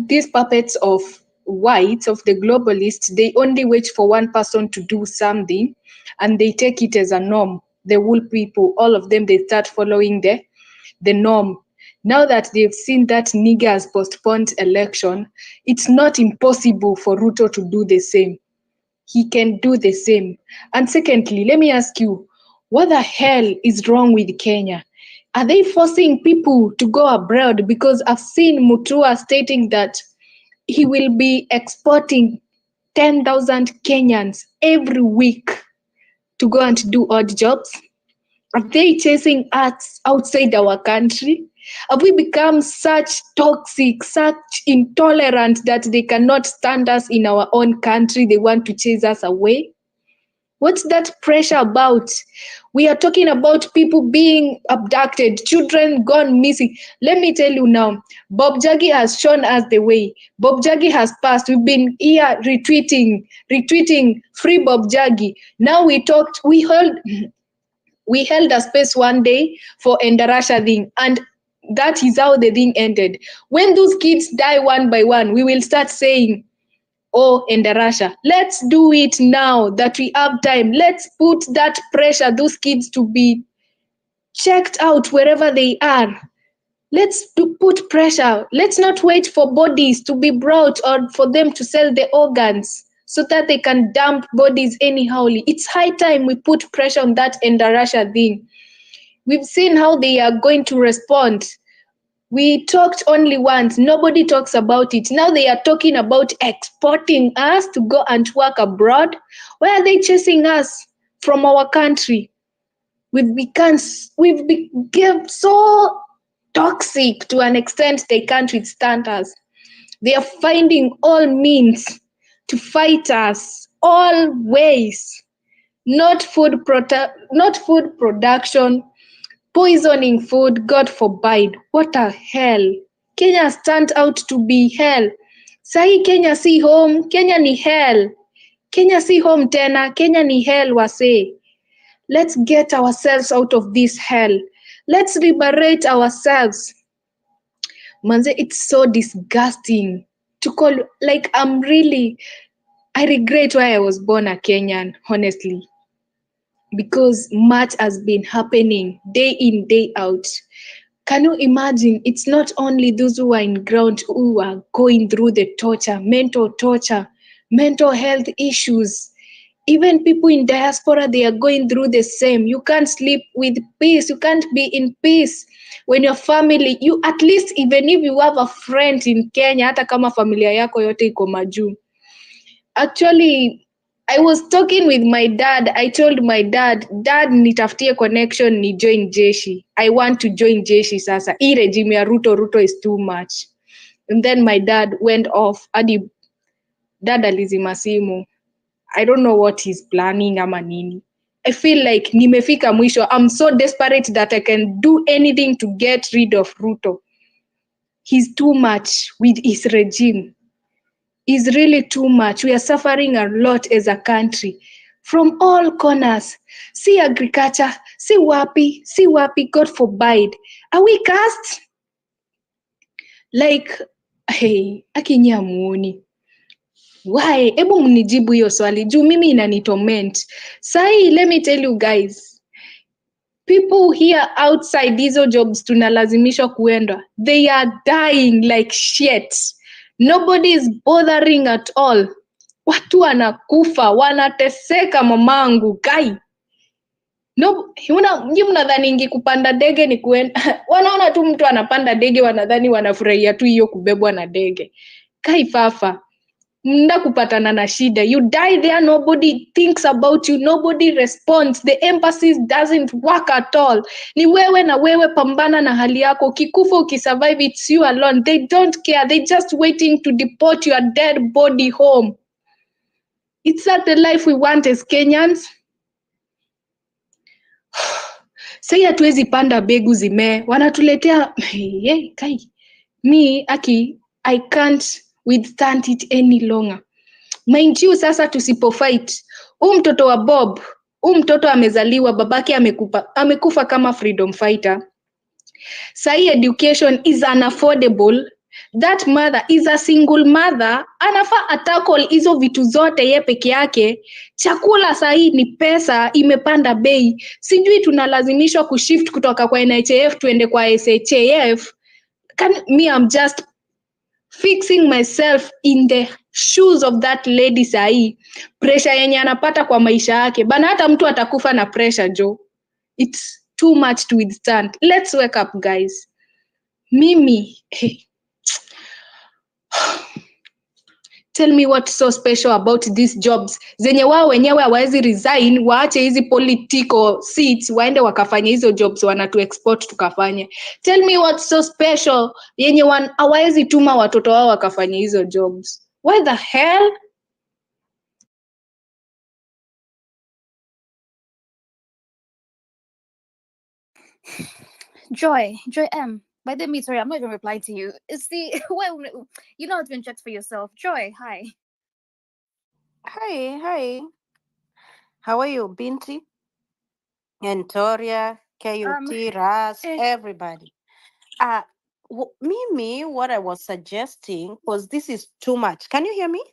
these puppets of whites, of the globalists, they only wait for one person to do something and they take it as a norm. The wool people, all of them, they start following the norm. Now that they've seen that Niger has postponed election, it's not impossible for Ruto to do the same. He can do the same. And secondly, let me ask you, what the hell is wrong with Kenya? Are they forcing people to go abroad? Because I've seen Mutua stating that he will be exporting 10,000 Kenyans every week to go and do odd jobs. Are they chasing us outside our country? Have we become such toxic, such intolerant that they cannot stand us in our own country? They want to chase us away? What's that pressure about? We are talking about people being abducted, children gone missing. Let me tell you now, Bob Njagi has shown us the way. Bob Njagi has passed. We've been here retweeting, free Bob Njagi. Now we held a space one day for Endarasha thing, and that is how the thing ended. When those kids die one by one, we will start saying, oh, Endarasha, let's do it now that we have time. Let's put that pressure, those kids to be checked out wherever they are. Let's put pressure. Let's not wait for bodies to be brought or for them to sell the organs so that they can dump bodies anyhowly. It's high time we put pressure on that Endarasha thing. We've seen how they are going to respond. We talked only once. Nobody talks about it. Now they are talking about exporting us to go and work abroad. Why are they chasing us from our country? We've become so toxic to an extent they can't withstand us. They are finding all means to fight us, all ways. Not food production, poisoning food, God forbid. What a hell. Kenya has turned out to be hell. Sahi Kenya si home, Kenya ni hell. Kenya si home tena, Kenya ni hell wase. Let's get ourselves out of this hell. Let's liberate ourselves. Manze, it's so disgusting to call, like, I regret why I was born a Kenyan, honestly. Because much has been happening day in, day out. Can you imagine? It's not only those who are in ground who are going through the torture, mental health issues. Even people in diaspora, they are going through the same. You can't sleep with peace. You can't be in peace when your family, you at least, even if you have a friend in Kenya, hata kama familia yako yote iko majuu. Actually, I was talking with my dad. I told my dad, nitafutie connection ni join jeshi. I want to join jeshi sasa. Hii regime ya Ruto is too much. And then my dad went off. Hadi dad alizima simu. I don't know what he's planning ama nini. I feel like nimefika mwisho. I'm so desperate that I can do anything to get rid of Ruto. He's too much with his regime. Is really too much. We are suffering a lot as a country from all corners. See agriculture, see wapi, God forbid. Are we cast? Like, hey, akinya muoni. Why? Ebu mnijibu hiyo swali. Juu mimi inanitorment. Sai, let me tell you guys. People here outside hizo jobs tunalazimishwa kuenda. They are dying like shit. Nobody is bothering at all. Watu wanakufa, wanateseka mamangu, kai. No, mnadhani kupanda ndege ni kuenda. Wanaona tu mtu anapanda ndege wanadhani wanafurahia tu hiyo kubebwa na ndege. Kai fafa. Mnda kupatana na shida. You die there, nobody thinks about you, nobody responds. The embassy doesn't work at all. Ni wewe na wewe pambana na hali yako. Kikufa ukisurvive, it's you alone. They don't care. They just waiting to deport your dead body home. It's that the life we want as Kenyans? Say hatuwezi panda begu zime. Wanatuletea, hey, kai. Me, Aki, I can't withstand it any longer. Mind you, sasa tusipofight. Mtoto wa Bob, mtoto amezaliwa, babake amekufa kama freedom fighter. Sai education is unaffordable. That mother is a single mother, anafaa atackle hizo vitu zote ye peke yake. Chakula sahi ni pesa imepanda bei, sijui tunalazimishwa kushift kutoka kwa NHIF tuende kwa SHIF. I'm just fixing myself in the shoes of that lady sahi. Pressure yenye anapata kwa maisha yake bana, hata mtu atakufa na pressure jo. It's too much to withstand. Let's wake up guys. Mimi tell me what's so special about these jobs zenye wao wenyewe hawawezi resign, waache hizi political seats waende wakafanya hizo jobs wanatu export tukafanye. Tell me what's so special yenye hawawezi tuma watoto wao wakafanya hizo jobs. Why the hell? Joy M. By the way, sorry, I'm not even replying to you. It's the well, you know how to inject for yourself. Joy, hi. Hi. How are you, Binti? Antoria, KUT, Ras, everybody. Mimi, what I was suggesting, because this is too much. Can you hear me?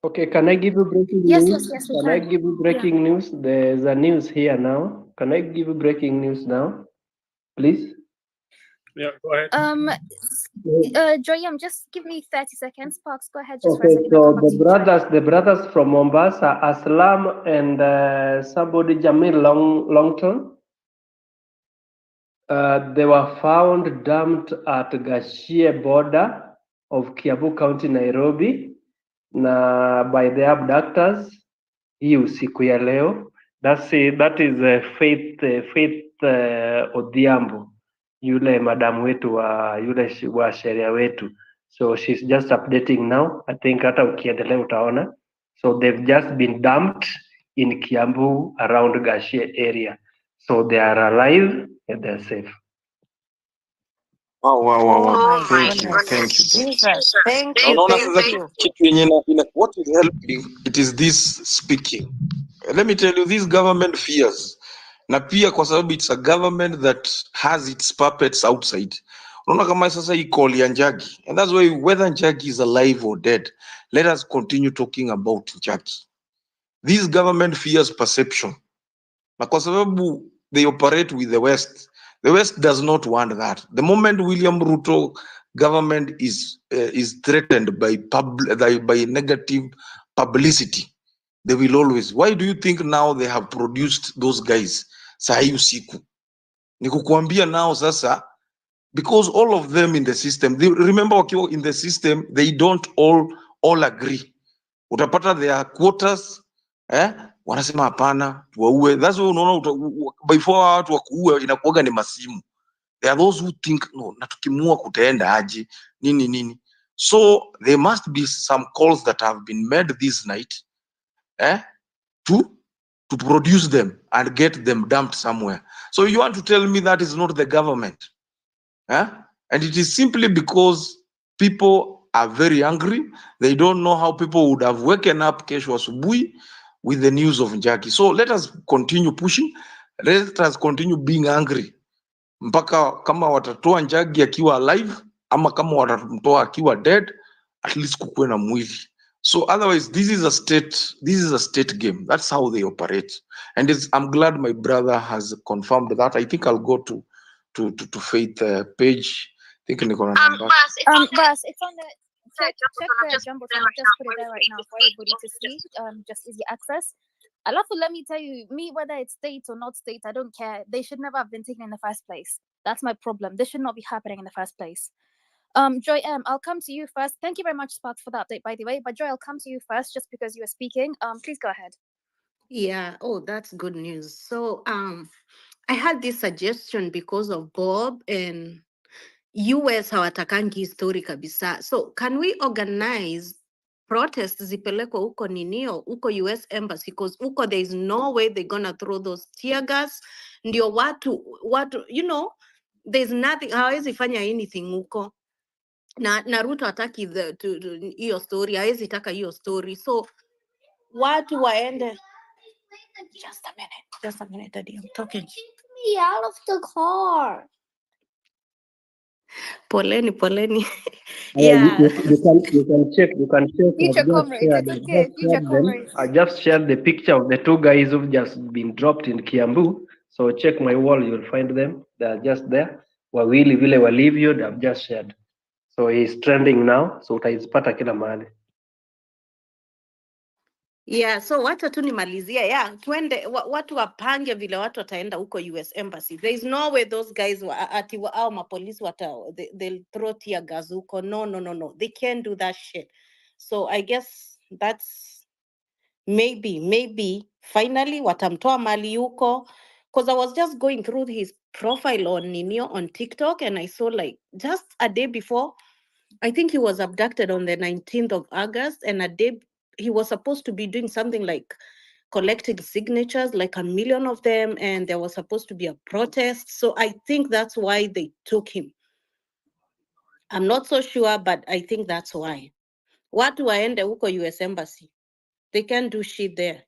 Okay, can I give you breaking Yes, news? we Can I can. give you breaking news? There's a news here now. Can I give you breaking news now, please? Yeah, go ahead. Joy, just give me 30 seconds. Sparks, go ahead just for a Okay, second. I'll come so back to you. the brothers from Mombasa, Aslam and somebody Jamil Longton, they were found dumped at Gashie border of Kiambu County, Nairobi, na by the abductors hii usiku ya leo. That is Faith Odhiambo, yule madamu wetu wa yule wa sheria wetu. So she's just updating now. I think hata ukiendelea utaona. So they've just been dumped in Kiambu around Gashie area. So they are alive and they're safe. Wow. Oh my Thank you. goodness. Jesus. Thank Unaona sasa you. kitu yenye what is helping, it is this speaking. Let me tell you, this government fears, na pia kwa sababu it's a government that has its puppets outside. Unaona kama sasa hii call ya Njagi, and that's why whether Njagi is alive or dead, let us continue talking about Njagi. This government fears perception, na kwa sababu they operate with the West does not want that. The moment William Ruto government is threatened by negative publicity, they will always. Why do you think now they have produced those guys? Sahi usiku. Ni kukuambia now sasa, because all of them in the system, remember wakiwa in the system, they don't all agree. Utapata their quotas, wanasema hapana, tuwaue. That's why unaona before watu wakuue inakuwaga ni masimu. There are those who think no, na tukimua kutaenda aje nini. So there must be some calls that have been made this night to produce them and get them dumped somewhere. So you want to tell me that is not the government? And it is simply because people are very angry. They don't know how people would have woken up kesho asubuhi with the news of Njagi. So let us continue pushing. Let us continue being angry mpaka kama watatoa Njagi akiwa alive ama kama watamtoa akiwa dead, at least kukuwe na mwili. So otherwise this is a state game. That's how they operate. And I'm glad my brother has confirmed that. I think I'll go to Faith page. I think niko na namba. Bas, it's on the check the Jumbotron. I've just put it there right now for everybody to see. Just easy access. Alafu, let me tell you, me, whether it's state or not state, I don't care. They should never have been taken in the first place. That's my problem. This should not be happening in the first place. Joy M, I'll come to you first. Thank you very much, Sparks, for the update, by the way. But Joy, I'll come to you first just because you were speaking. Please go ahead. Yeah, oh, that's good news. So I had this suggestion because of Bob and US hawatakangi story kabisa. So can we organize protests zipelekwa huko ninio, huko US embassy, because huko there is no way they're gonna throw those tear gas. Ndio watu, there's nothing, hawezi fanya anything huko. Na Ruto hataki hiyo story, hawezi taka hiyo story. So watu waende. Just a minute, Daddy, I'm talking. Kick me out of the car. Poleni, poleni. You, Yeah. you can check. You can check. Future comrades, it's okay. Future comrades. I just shared the picture of the two guys who've just been dropped in Kiambu. So check my wall. You'll find them. They are just there. Wawili vile walivyo. I've just shared. So he's trending now. So utaizipata kila mahali. Yeah, so wacha tu nimalizia. Yeah, twende watu wapange vile watu wataenda huko US Embassy. There is no way those guys au mapolisi they'll throw tear gas huko. No. They can't do that shit. So I guess that's maybe finally watamtoa mali huko, because I was just going through his profile on Ninio on TikTok and I saw like just a day before, I think he was abducted on the 19th of August, and a day he was supposed to be doing something like collecting signatures, like 1 million of them, and there was supposed to be a protest. So I think that's why they took him. I'm not so sure, but I think that's why. Watu waende huko US Embassy. They can't do shit there.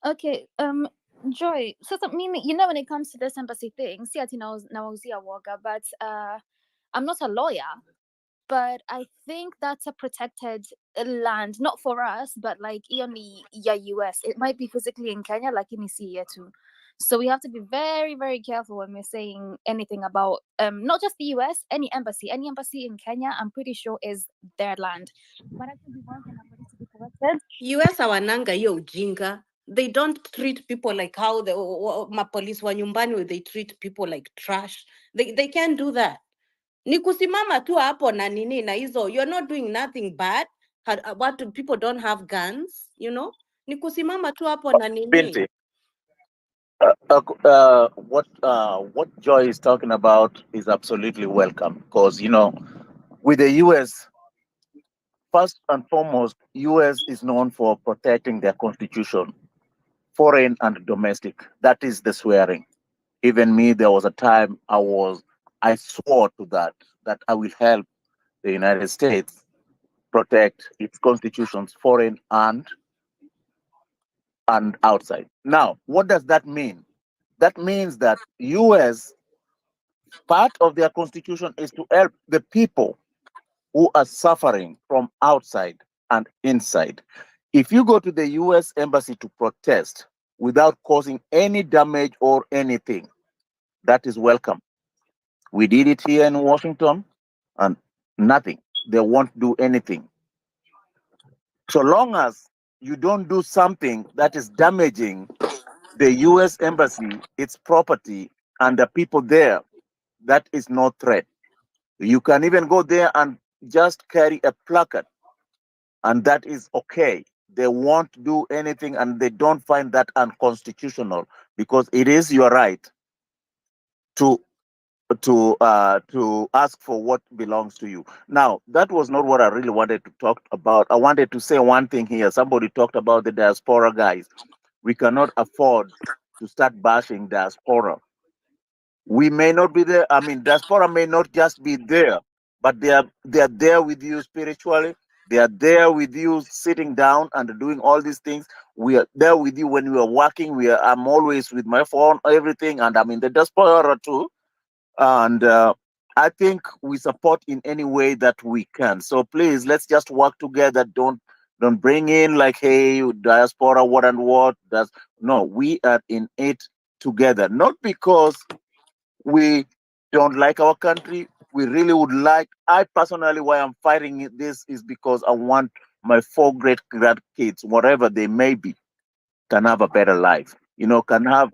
Okay, Joy. So meaning, when it comes to this embassy thing, see, I nauzia woga, but I'm not a lawyer, but I think that's a protected land, not for us, but like only US. It might be physically in Kenya, like in here too. So we have to be very, very careful when we're saying anything about not just the US, any embassy in Kenya, I'm pretty sure is their land. But I could be wrong and I'm ready to be corrected. US hawananga hiyo ujinga. They don't treat people like how the mapolisi wa nyumbani, they treat people like trash. They can't do that. Ni kusimama tu hapo na nini na hizo, you're not doing nothing bad. What people don't have guns, Ni kusimama tu hapo na nini. Binti, what Joy is talking about is absolutely welcome, because with the US, first and foremost, US is known for protecting their constitution, foreign and domestic. That is the swearing. Even me, there was a time I swore to that I will help the United States protect its constitutions, foreign and outside. Now, what does that mean? That means that US, part of their constitution is to help the people who are suffering from outside and inside. If you go to the US embassy to protest without causing any damage or anything, that is welcome. We did it here in Washington and nothing. They won't do anything. So long as you don't do something that is damaging the US embassy, its property, and the people there, that is no threat. You can even go there and just carry a placard, and that is okay. They won't do anything, and they don't find that unconstitutional, because it is your right to ask for what belongs to you. Now, that was not what I really wanted to talk about. I wanted to say one thing here. Somebody talked about the diaspora guys. We cannot afford to start bashing diaspora. We may not be there. I mean, diaspora may not just be there, but they are there with you spiritually. They are there with you sitting down and doing all these things. We are there with you when we are working. I'm always with my phone, everything, and I'm in the diaspora too. And I think we support in any way that we can. So please, let's just work together. Don't bring in like, hey, diaspora, what and what. No, we are in it together. Not because we don't like our country. We really would like. I personally, why I'm fighting this is because I want my 4 great grandkids, whatever they may be, can have a better life. Can have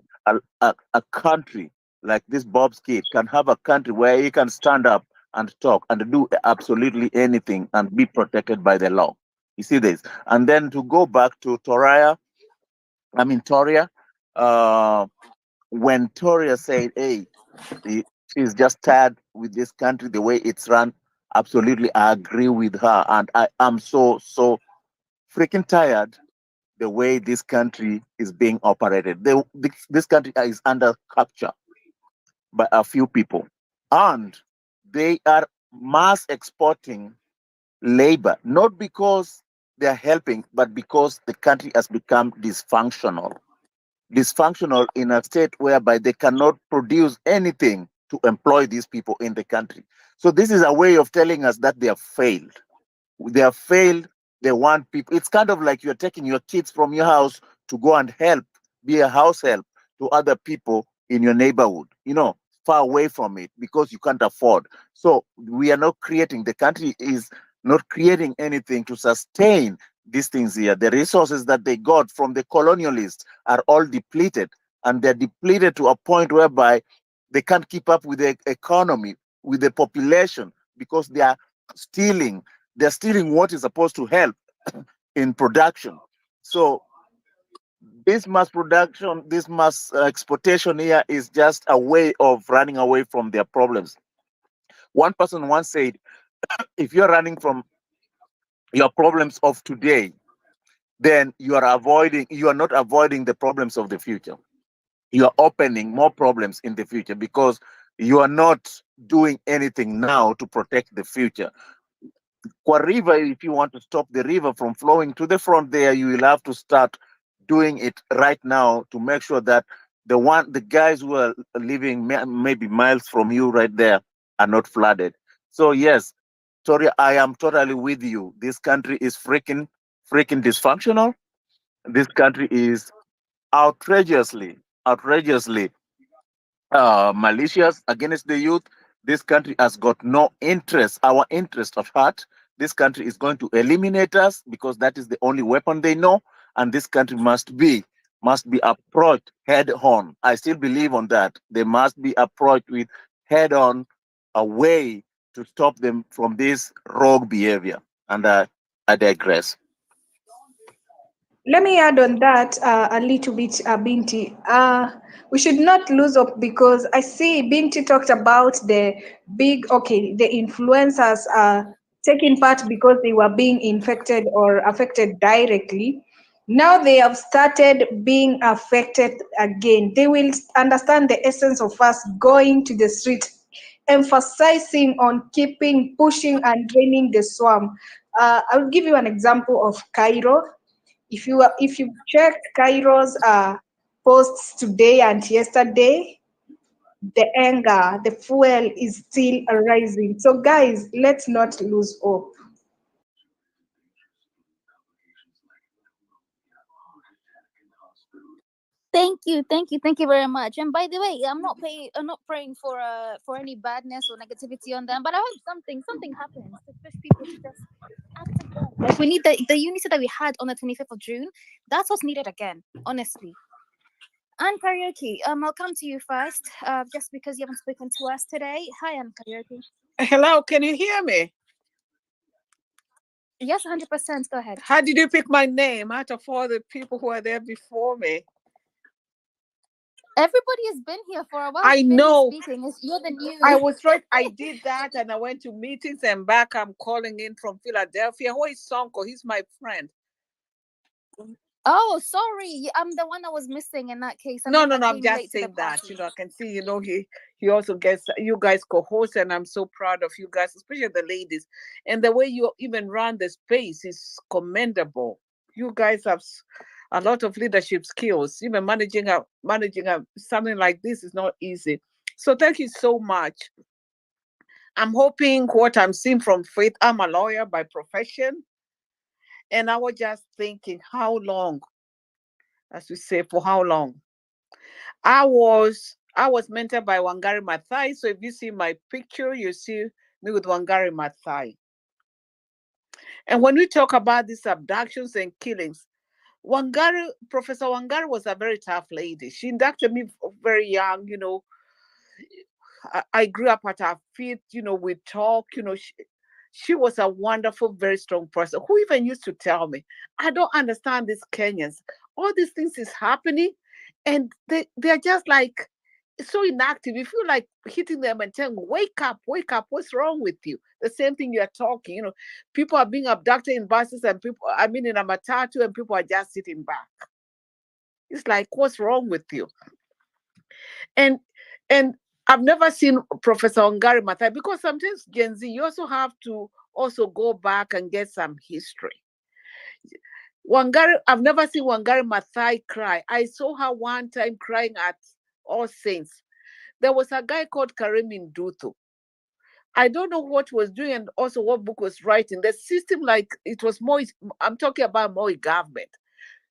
a country like this Bob's kid, can have a country where he can stand up and talk and do absolutely anything and be protected by the law. You see this? And then to go back to Toria, when Toria said, hey, she's just tired with this country, the way it's run, absolutely, I agree with her. And I am so freaking tired the way this country is being operated. This country is under capture by a few people, and they are mass exporting labor, not because they're helping, but because the country has become dysfunctional. dysfunctional in a state whereby they cannot produce anything to employ these people in the country. So this is a way of telling us that they have failed. They have failed. They want people. It's kind of like you're taking your kids from your house to go and help, be a house help to other people in your neighborhood, far away from it because you can't afford. So we are not creating, the country is not creating anything to sustain these things here. The resources that they got from the colonialists are all depleted, and they're depleted to a point whereby they can't keep up with the economy, with the population, because stealing they're stealing what is supposed to help in production. So this mass production, this mass exportation here is just a way of running away from their problems. One person once said, if you're running from your problems of today, then you are not avoiding the problems of the future. You are opening more problems in the future because you are not doing anything now to protect the future. Kwa river, if you want to stop the river from flowing to the front there, you will have to start doing it right now to make sure that the guys who are living maybe miles from you right there are not flooded. So yes, sorry, I am totally with you. This country is freaking dysfunctional. This country is outrageously malicious against the youth. This country has got no interest, our interest at heart. This country is going to eliminate us because that is the only weapon they know. And this country must be approached head on. I still believe on that. They must be approached with head on, a way to stop them from this rogue behavior. And I digress. Let me add on that a little bit, Binti. We should not lose hope because I see Binti talked about the the influencers taking part because they were being infected or affected directly. Now they have started being affected again. They will understand the essence of us going to the street, emphasizing on pushing, and draining the swamp. I'll give you an example of Cairo. If you check Cairo's posts today and yesterday, the anger, the fuel is still rising. So guys, let's not lose hope. Thank you very much. And by the way, I'm not praying for any badness or negativity on them. But I hope something happens to push people to just act again. Like we need the unity that we had on the 25th of June. That's what's needed again, honestly. And karaoke, I'll come to you first, just because you haven't spoken to us today. Hi, I'm karaoke. Hello, can you hear me? Yes, 100%. Go ahead. How did you pick my name out of all the people who are there before me? Everybody has been here for a while. I know. You're the new. I was right. I did that and I went to meetings and back. I'm calling in from Philadelphia. Who is Sonko? He's my friend. Oh, sorry. I'm the one that was missing in that case. No. I'm just saying that. I can see, he also gets, you guys co-host, and I'm so proud of you guys, especially the ladies. And the way you even run the space is commendable. You guys have a lot of leadership skills. Even managing something like this is not easy. So thank you so much. I'm hoping what I'm seeing from Faith. I'm a lawyer by profession. And I was just thinking, how long, as we say, for how long? I was mentored by Wangari Maathai. So if you see my picture, you see me with Wangari Maathai. And when we talk about these abductions and killings, Professor Wangari was a very tough lady. She inducted me very young, I grew up at her feet, we talk, she was a wonderful, very strong person who even used to tell me, I don't understand these Kenyans. All these things is happening and they're just like so inactive. You feel like hitting them and telling, wake up, what's wrong with you? The same thing you're talking, people are being abducted in buses and in a matatu and people are just sitting back. It's like, what's wrong with you? And I've never seen Professor Wangari Maathai because sometimes Gen Z, you also have to also go back and get some history. Wangari, I've never seen Wangari Maathai cry. I saw her one time crying at All Saints. There was a guy called Karemi Ndutu. I don't know what he was doing and also what book was writing. The system, like it was Moi, I'm talking about Moi government.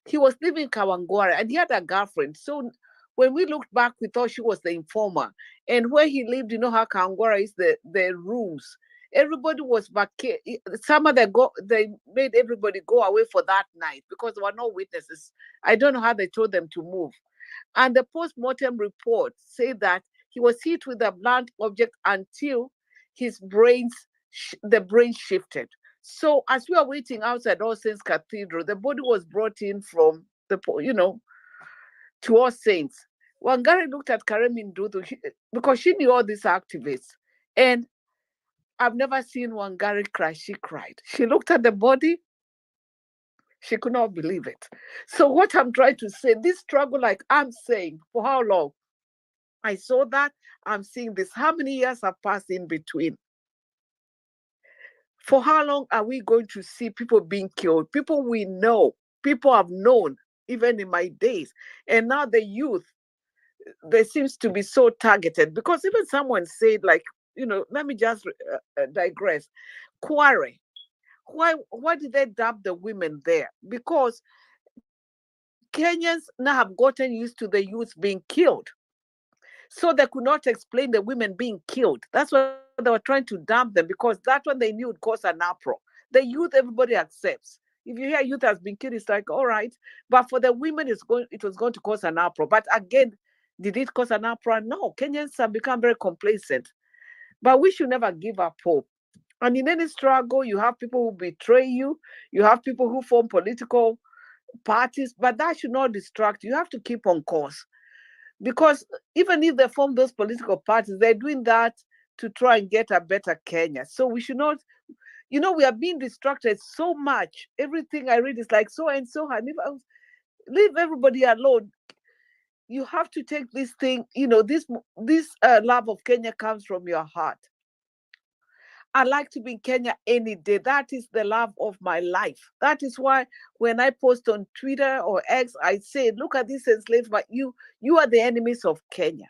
He was living in Kawangware and he had a girlfriend. So when we looked back, we thought she was the informer. And where he lived, you know how Kawangware is, the rooms. Everybody was vacated. Some of they made everybody go away for that night because there were no witnesses. I don't know how they told them to move. And the post-mortem report said that he was hit with a blunt object until the brain shifted. So as we are waiting outside All Saints Cathedral, the body was brought in from to All Saints. Wangari looked at Karemi Ndudu because she knew all these activists. And I've never seen Wangari cry. She cried. She looked at the body. She could not believe it. So what I'm trying to say, this struggle, like I'm saying, for how long? I saw that. I'm seeing this. How many years have passed in between? For how long are we going to see people being killed? People we know, people I've known, even in my days. And now the youth, they seems to be so targeted because even someone said, like, let me just digress. Quarry. Why did they dump the women there? Because Kenyans now have gotten used to the youth being killed. So they could not explain the women being killed. That's why they were trying to dump them because that one they knew would cause an uproar. The youth, everybody accepts. If you hear youth has been killed, it's like, all right. But for the women, it was going to cause an uproar. But again, did it cause an uproar? No. Kenyans have become very complacent. But we should never give up hope. And in any struggle, you have people who betray you. You have people who form political parties, but that should not distract you. You have to keep on course. Because even if they form those political parties, they're doing that to try and get a better Kenya. So we should not, we are being distracted so much. Everything I read is like so and so. And leave everybody alone. You have to take this thing, this love of Kenya comes from your heart. I like to be in Kenya any day. That is the love of my life. That is why when I post on Twitter or X, I say, look at this enslavement. You are the enemies of Kenya.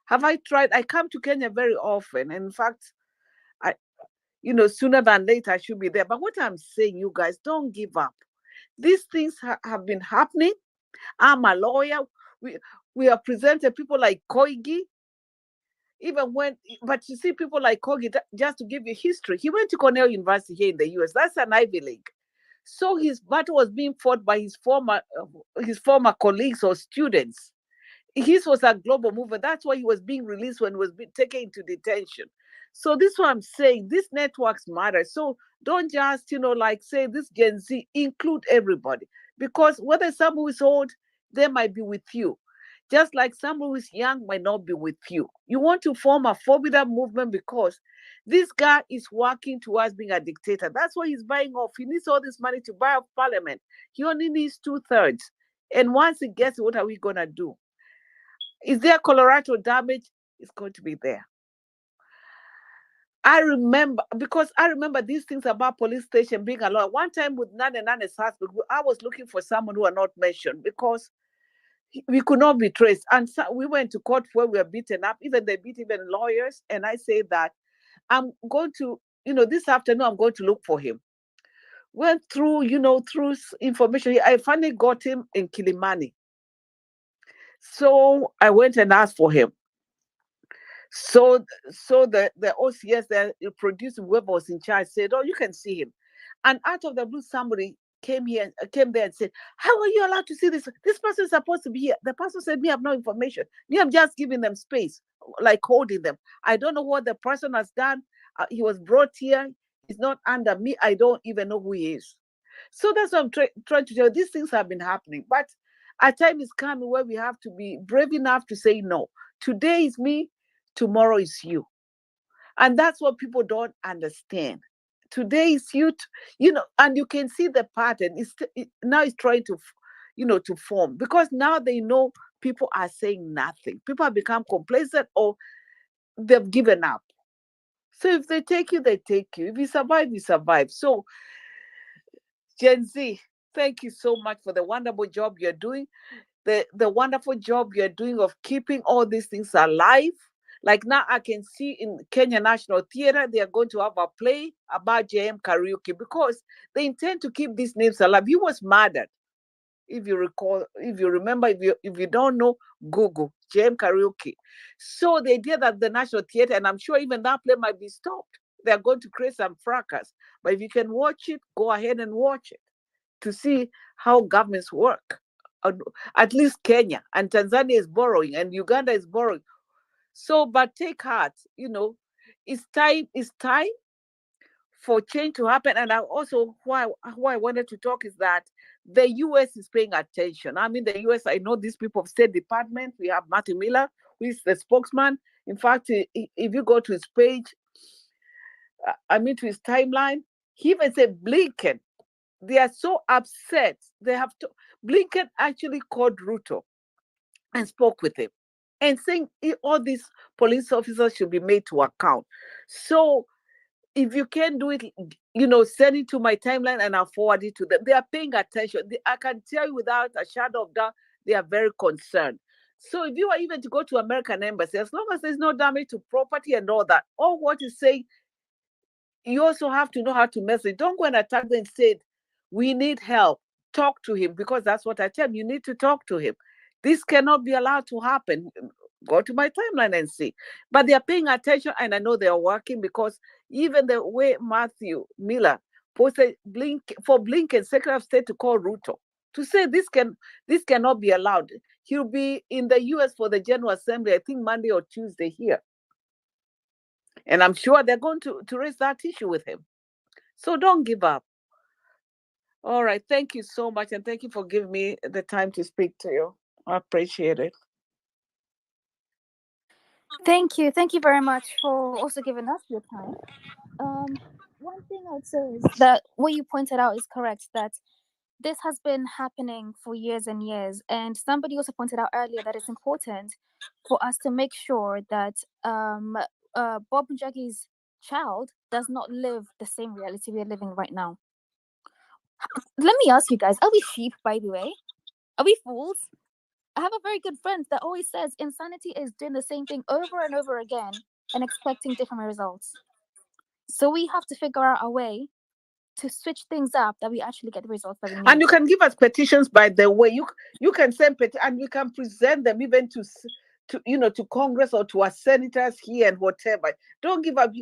Have I tried? I come to Kenya very often. And in fact, sooner than later, I should be there. But what I'm saying, you guys, don't give up. These things have been happening. I'm a lawyer. We have presented people like Koigi, but you see people like Kogi, just to give you history, he went to Cornell University here in the US. That's an Ivy League. So his battle was being fought by his former colleagues or students. His was a global movement. That's why he was being released when he was being taken into detention. So this is what I'm saying. These networks matter. So don't just, say this Gen Z, include everybody. Because whether someone is old, they might be with you. Just like someone who is young might not be with you. You want to form a formidable movement because this guy is working towards being a dictator. That's why he's buying off. He needs all this money to buy off parliament. He only needs 2/3. And once he gets it, what are we going to do? Is there collateral damage? It's going to be there. I remember these things about police station being a lot. One time with Nane Nane's husband, I was looking for someone who are not mentioned because we could not be traced. And so we went to court where we were beaten up. Even they beat even lawyers. And I say that I'm going to, this afternoon, I'm going to look for him. Went through, through information. I finally got him in Kilimani. So I went and asked for him. So the OCS that produced whoever was in charge said, "Oh, you can see him." And out of the blue, somebody came there and said, "How are you allowed to see this? This person is supposed to be here." The person said, "Me, I have no information. Me, I'm just giving them space, like holding them. I don't know what the person has done. He was brought here. He's not under me. I don't even know who he is." So that's what I'm trying to tell you. These things have been happening, but a time is coming where we have to be brave enough to say no. Today is me, tomorrow is you. And that's what people don't understand. Today is you, and you can see the pattern. Now it's trying to, to form because now they know people are saying nothing. People have become complacent or they've given up. So if they take you, they take you. If you survive, you survive. So Gen Z, Thank you so much for the wonderful job you're doing. The wonderful job you're doing of keeping all these things alive. Like now I can see in Kenya National Theatre, they are going to have a play about JM Karaoke because they intend to keep these names alive. He was murdered. If you recall, if you remember, if you don't know, Google JM Karaoke. So the idea that the National Theatre, and I'm sure even that play might be stopped. They're going to create some fracas. But if you can watch it, go ahead and watch it to see how governments work. At least Kenya and Tanzania is borrowing and Uganda is borrowing. So, but take heart, it's time for change to happen. And I also why I wanted to talk is that the US is paying attention. I mean, the US, I know these people of State Department. We have Matthew Miller, who is the spokesman. In fact, if you go to his page, to his timeline, he even said Blinken. They are so upset. Blinken actually called Ruto and spoke with him and saying all these police officers should be made to account. So if you can do it, send it to my timeline and I'll forward it to them. They are paying attention. I can tell you without a shadow of doubt, they are very concerned. So if you are even to go to American embassy, as long as there's no damage to property and all that, all what is saying, you also have to know how to message. Don't go and attack them and say, we need help. Talk to him, because that's what I tell him. You need to talk to him. This cannot be allowed to happen. Go to my timeline and see. But they are paying attention, and I know they are working, because even the way Matthew Miller posted Blinken, Secretary of State, to call Ruto to say this cannot be allowed. He'll be in the US for the General Assembly, I think Monday or Tuesday here. And I'm sure they're going to raise that issue with him. So don't give up. All right. Thank you so much. And thank you for giving me the time to speak to you. I appreciate it. Thank you. Thank you very much for also giving us your time. One thing I'd say is that what you pointed out is correct, that this has been happening for years and years. And somebody also pointed out earlier that it's important for us to make sure that Bob Njagi's child does not live the same reality we're living right now. Let me ask you guys, are we sheep, by the way? Are we fools? I have a very good friend that always says insanity is doing the same thing over and over again and expecting different results. So we have to figure out a way to switch things up that we actually get the results that we need. And you can give us petitions, by the way. You can send petitions, and we can present them even to Congress or to our senators here and whatever. Don't give up.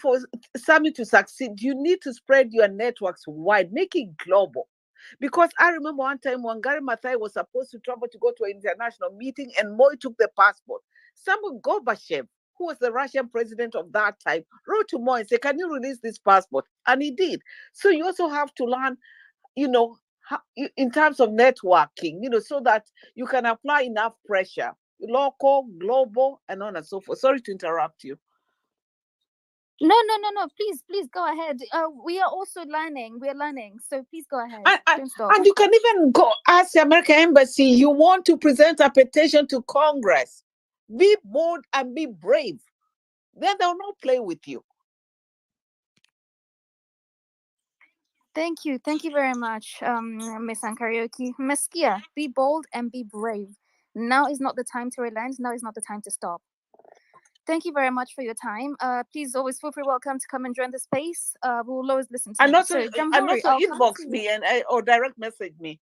For something to succeed, you need to spread your networks wide, make it global. Because I remember one time Wangari Maathai was supposed to travel to go to an international meeting, and Moi took the passport. Samuel Gorbachev, who was the Russian president of that time, wrote to Moi and said, can you release this passport? And he did. So you also have to learn, in terms of networking, so that you can apply enough pressure, local, global, and on and so forth. Sorry to interrupt you. No. Please go ahead. We are also learning. We are learning. So please go ahead. Don't stop. And you can even go ask the American embassy, you want to present a petition to Congress. Be bold and be brave. Then they'll not play with you. Thank you. Thank you very much, Miss Karaoke. Miss Kia, be bold and be brave. Now is not the time to relent. Now is not the time to stop. Thank you very much for your time. Please always feel free, welcome to come and join the space. We'll always listen to and you. Also, and also inbox me or direct message me.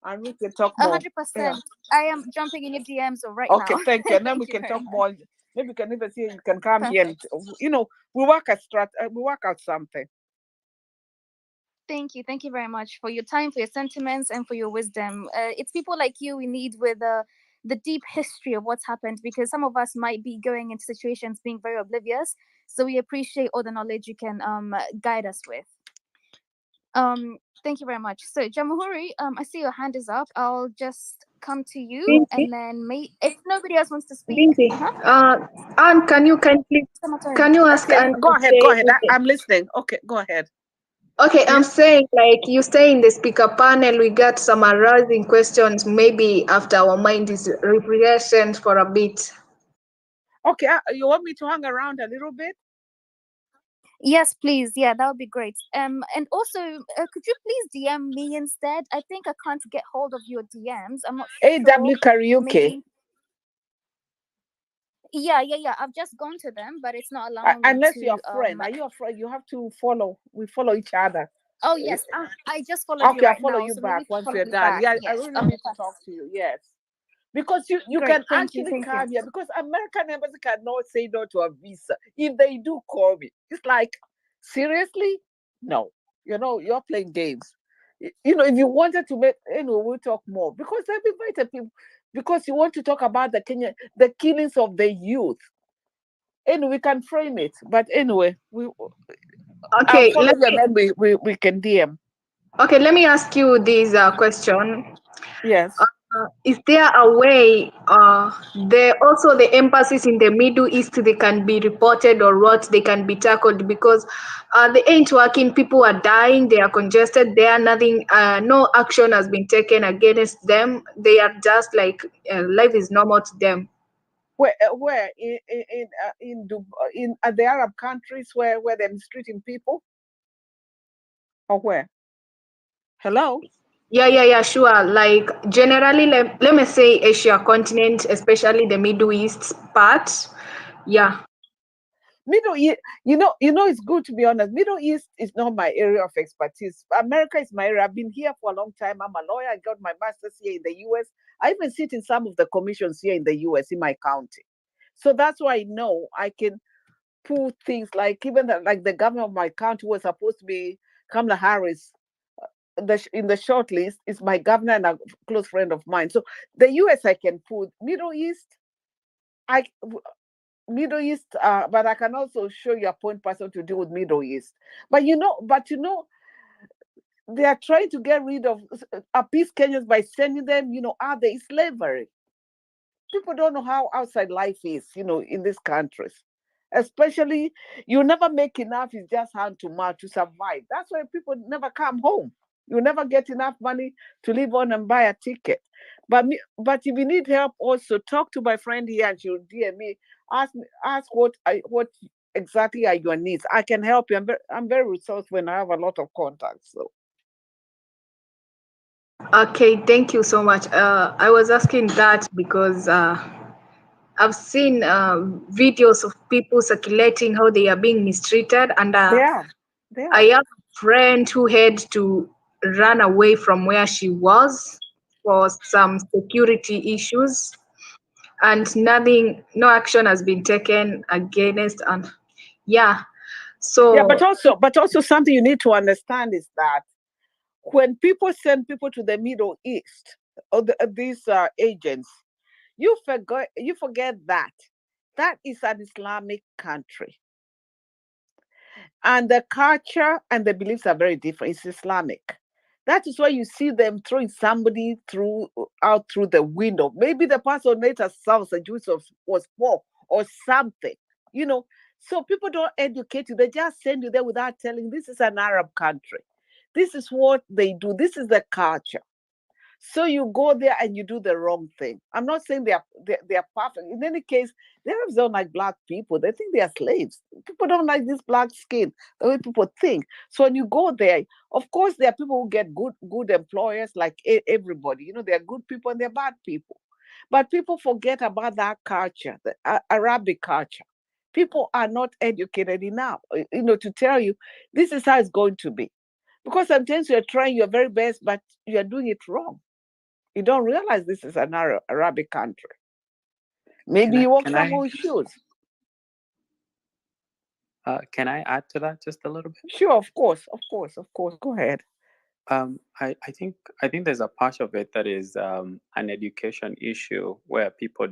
And we can talk more. 100%. Yeah. I am jumping in your DMs right now. Okay, thank you. And then we can talk more. Maybe we can even see you can come here and we work out something. Thank you very much for your time, for your sentiments, and for your wisdom. It's people like you we need with the deep history of what's happened, because some of us might be going into situations being very oblivious. So we appreciate all the knowledge you can guide us with. Thank you very much. So Jamhuri, I see your hand is up. I'll just come to you, and then if nobody else wants to speak. Anne, can you ask Anne? Go ahead. I'm listening. Okay, go ahead. Okay, I'm saying, like you stay in the speaker panel, we got some arousing questions. Maybe after our mind is refreshed for a bit. Okay, you want me to hang around a little bit? Yes, please. Yeah, that would be great. And also, could you please DM me instead? I think I can't get hold of your DMs. I'm not sure. AW Karaoke. Maybe. Yeah. I've just gone to them, but it's not allowing me Unless to. you're a friend. Are you a friend? You have to follow. We follow each other. Oh yes, I just followed you Okay, I'll right follow now, you so back maybe once follow you're me done. back. Yeah, I Yes. really Okay. need to talk to you. Yes. Because you Great. can Thank you. actually Thank you. come here, because American embassy cannot say no to a visa. If they do call me, it's like, seriously? No. You're playing games. If you wanted to make, we'll talk more, because they've invited people, because you want to talk about the killings of the youth. Anyway, we can frame it, but anyway, I'll Okay, follow you, and then we can DM. okay. Let me ask you this question. Yes. Is there a way the embassies in the Middle East, they can be reported, or what, they can be tackled, because they ain't working, people are dying, they are congested, there nothing, no action has been taken against them, they are just like life is normal to them. Where in the Arab countries where they're mistreating people, or where? Hello. Yeah, sure. Like generally, let me say Asia continent, especially the Middle East part. Yeah. Middle East, it's good to be honest. Middle East is not my area of expertise. America is my area. I've been here for a long time. I'm a lawyer. I got my master's here in the US. I even sit in some of the commissions here in the US in my county. So that's why I know I can pull things like, even like the governor of my county was supposed to be Kamala Harris. In the short list is my governor and a close friend of mine. So the US I can pull. I Middle East, but I can also show you a point person to deal with Middle East. They are trying to get rid of appease Kenyans by sending them, out there. It's slavery. People don't know how outside life is, in these countries. Especially, you never make enough, it's just hand to mouth to survive. That's why people never come home. You never get enough money to live on and buy a ticket. But if you need help, also talk to my friend here, and she'll DM me. Ask what exactly are your needs. I can help you. I'm very resourceful, and I have a lot of contacts. So Okay, thank you so much. I was asking that because I've seen videos of people circulating how they are being mistreated, and they I are. have a friend who had to run away from where she was for some security issues, and no action has been taken against. And yeah, Yeah, so but also something you need to understand is that when people send people to the Middle East, or these agents, you forget that is an Islamic country, and the culture and the beliefs are very different. It's Islamic. That is why you see them throwing somebody out through the window. Maybe the person later serves a juice was poor or something, you know. So people don't educate you. They just send you there without telling. This is an Arab country. This is what they do. This is the culture. So you go there and you do the wrong thing. I'm not saying they are perfect. In any case, the Arabs don't like black people. They think they are slaves. People don't like this black skin, the way people think. So when you go there, of course, there are people who get good employers, like everybody. There are good people and there are bad people. But people forget about that culture, the Arabic culture. People are not educated enough, to tell you this is how it's going to be. Because sometimes you're trying your very best, but you're doing it wrong. You don't realize this is an Arabic country. Maybe you walk somewhere with shoes. Can I add to that just a little bit? Sure, of course. Go ahead. I think there's a part of it that is an education issue where people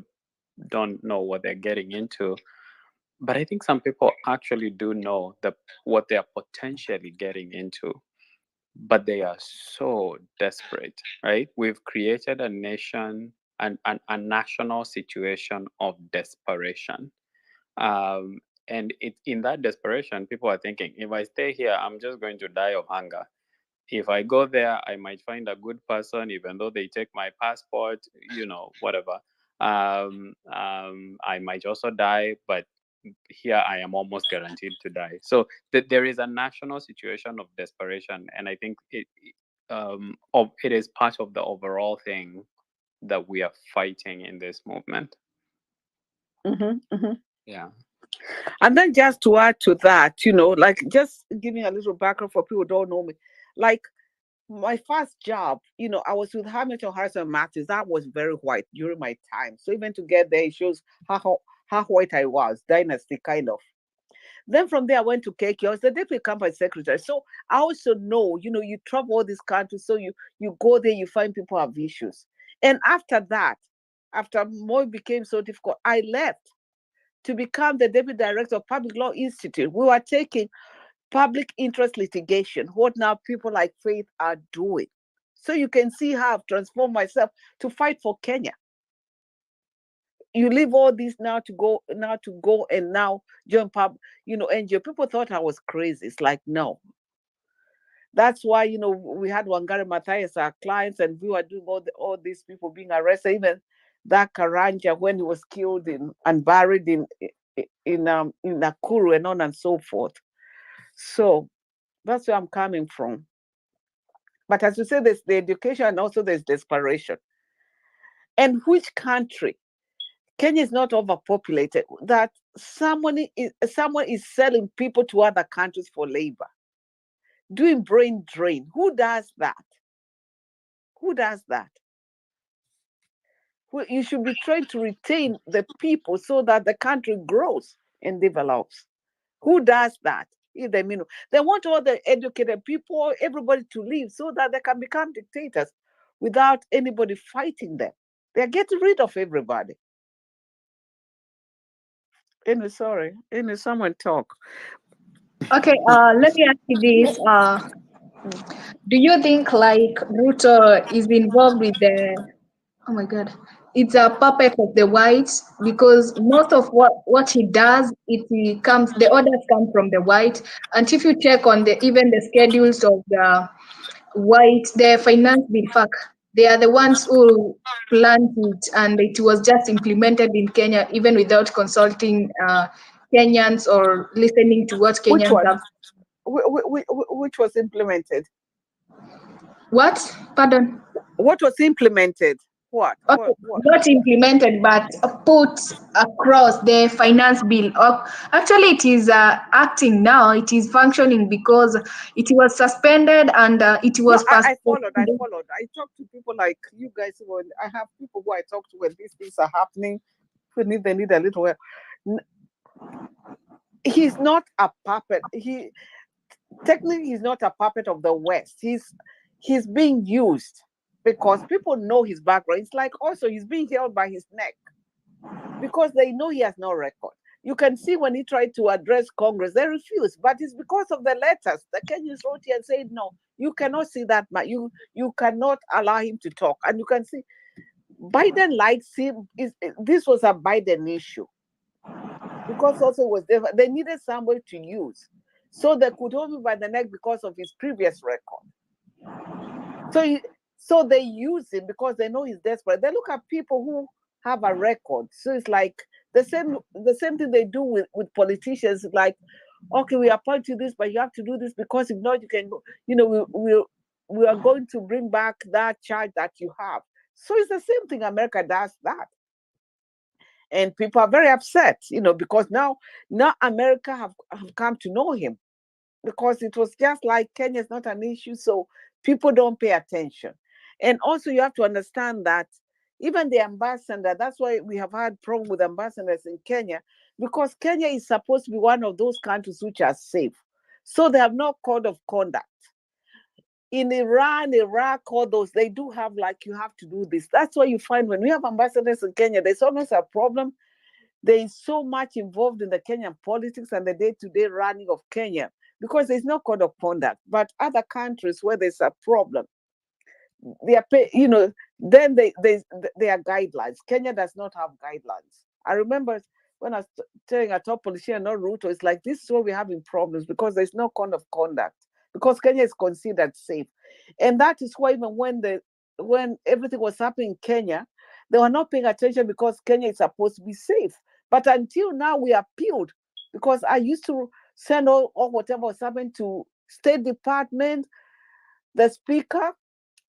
don't know what they're getting into. But I think some people actually do know what they are potentially getting into, but they are so desperate, right? We've created a nation and a national situation of desperation. And in that desperation, people are thinking, if I stay here, I'm just going to die of hunger. If I go there, I might find a good person, even though they take my passport, whatever. I might also die, but here I am almost guaranteed to die. So there is a national situation of desperation, and I think it is part of the overall thing that we are fighting in this movement. Yeah. And then just to add to that, like just giving a little background for people who don't know me, like my first job, I was with Hamilton Harrison Matthews. That was very white during my time. So even to get there, it shows how white I was, dynasty kind of. Then from there, I went to KK. I was the deputy company secretary. So I also know, you travel all these countries. So you go there, you find people have issues. And after that, after more became so difficult, I left to become the deputy director of Public Law Institute. We were taking public interest litigation, what now people like Faith are doing. So you can see how I've transformed myself to fight for Kenya. You leave all this now to go and now join NGO. People thought I was crazy. It's like, no. That's why, we had Wangari Matthias, our clients, and we were doing all these people being arrested. Even that Karanja, when he was killed and buried in Nakuru and on and so forth. So that's where I'm coming from. But as you say, there's the education and also there's desperation. And which country? Kenya is not overpopulated, that someone is selling people to other countries for labor, doing brain drain. Who does that? Who does that? Well, you should be trying to retain the people so that the country grows and develops. Who does that? They want all the educated people, everybody to leave so that they can become dictators without anybody fighting them. They're getting rid of everybody. Someone talk. Okay, let me ask you this. Do you think like Ruto is involved with oh my God, it's a puppet of the whites, because most of what he does, the orders come from the white. And if you check on even the schedules of the white, the finance bill, fuck, they are the ones who planned it, and it was just implemented in Kenya even without consulting Kenyans or listening to what Kenyans have. Which was implemented? What? Pardon? What was implemented? What? Okay, not implemented, but put across the finance bill. Actually, it is acting now. It is functioning because it was suspended and it was I followed. I talked to people like you guys. I have people who I talk to when these things are happening. They need a little help. He's not a puppet. Technically he's not a puppet of the West. He's being used because people know his background. It's like also he's being held by his neck because they know he has no record. You can see when he tried to address Congress, they refused, but it's because of the letters. The Kenyans wrote here and said, no, you cannot see that man. You cannot allow him to talk. And you can see Biden likes him. This was a Biden issue because also they needed somebody to use. So they could hold him by the neck because of his previous record. So they use him because they know he's desperate. They look at people who have a record. So it's like the same thing they do with politicians. Like, okay, we appoint you this, but you have to do this because if not, you can go. We are going to bring back that charge that you have. So it's the same thing. America does that. And people are very upset, because now America have come to know him, because it was just like Kenya is not an issue, so people don't pay attention. And also you have to understand that even the ambassador, that's why we have had problem with ambassadors in Kenya, because Kenya is supposed to be one of those countries which are safe. So they have no code of conduct. In Iran, Iraq, all those, they do have like, you have to do this. That's why you find when we have ambassadors in Kenya, there's always a problem. There is so much involved in the Kenyan politics and the day-to-day running of Kenya because there's no code of conduct. But other countries where there's a problem, they are then there are guidelines. Kenya does not have guidelines. I remember when I was telling a top politician, no Ruto, it's like, this is where we're having problems because there's no code of conduct, because Kenya is considered safe. And that is why even when everything was happening in Kenya, they were not paying attention because Kenya is supposed to be safe. But until now, we appealed because I used to send all whatever was happening to State Department, the Speaker,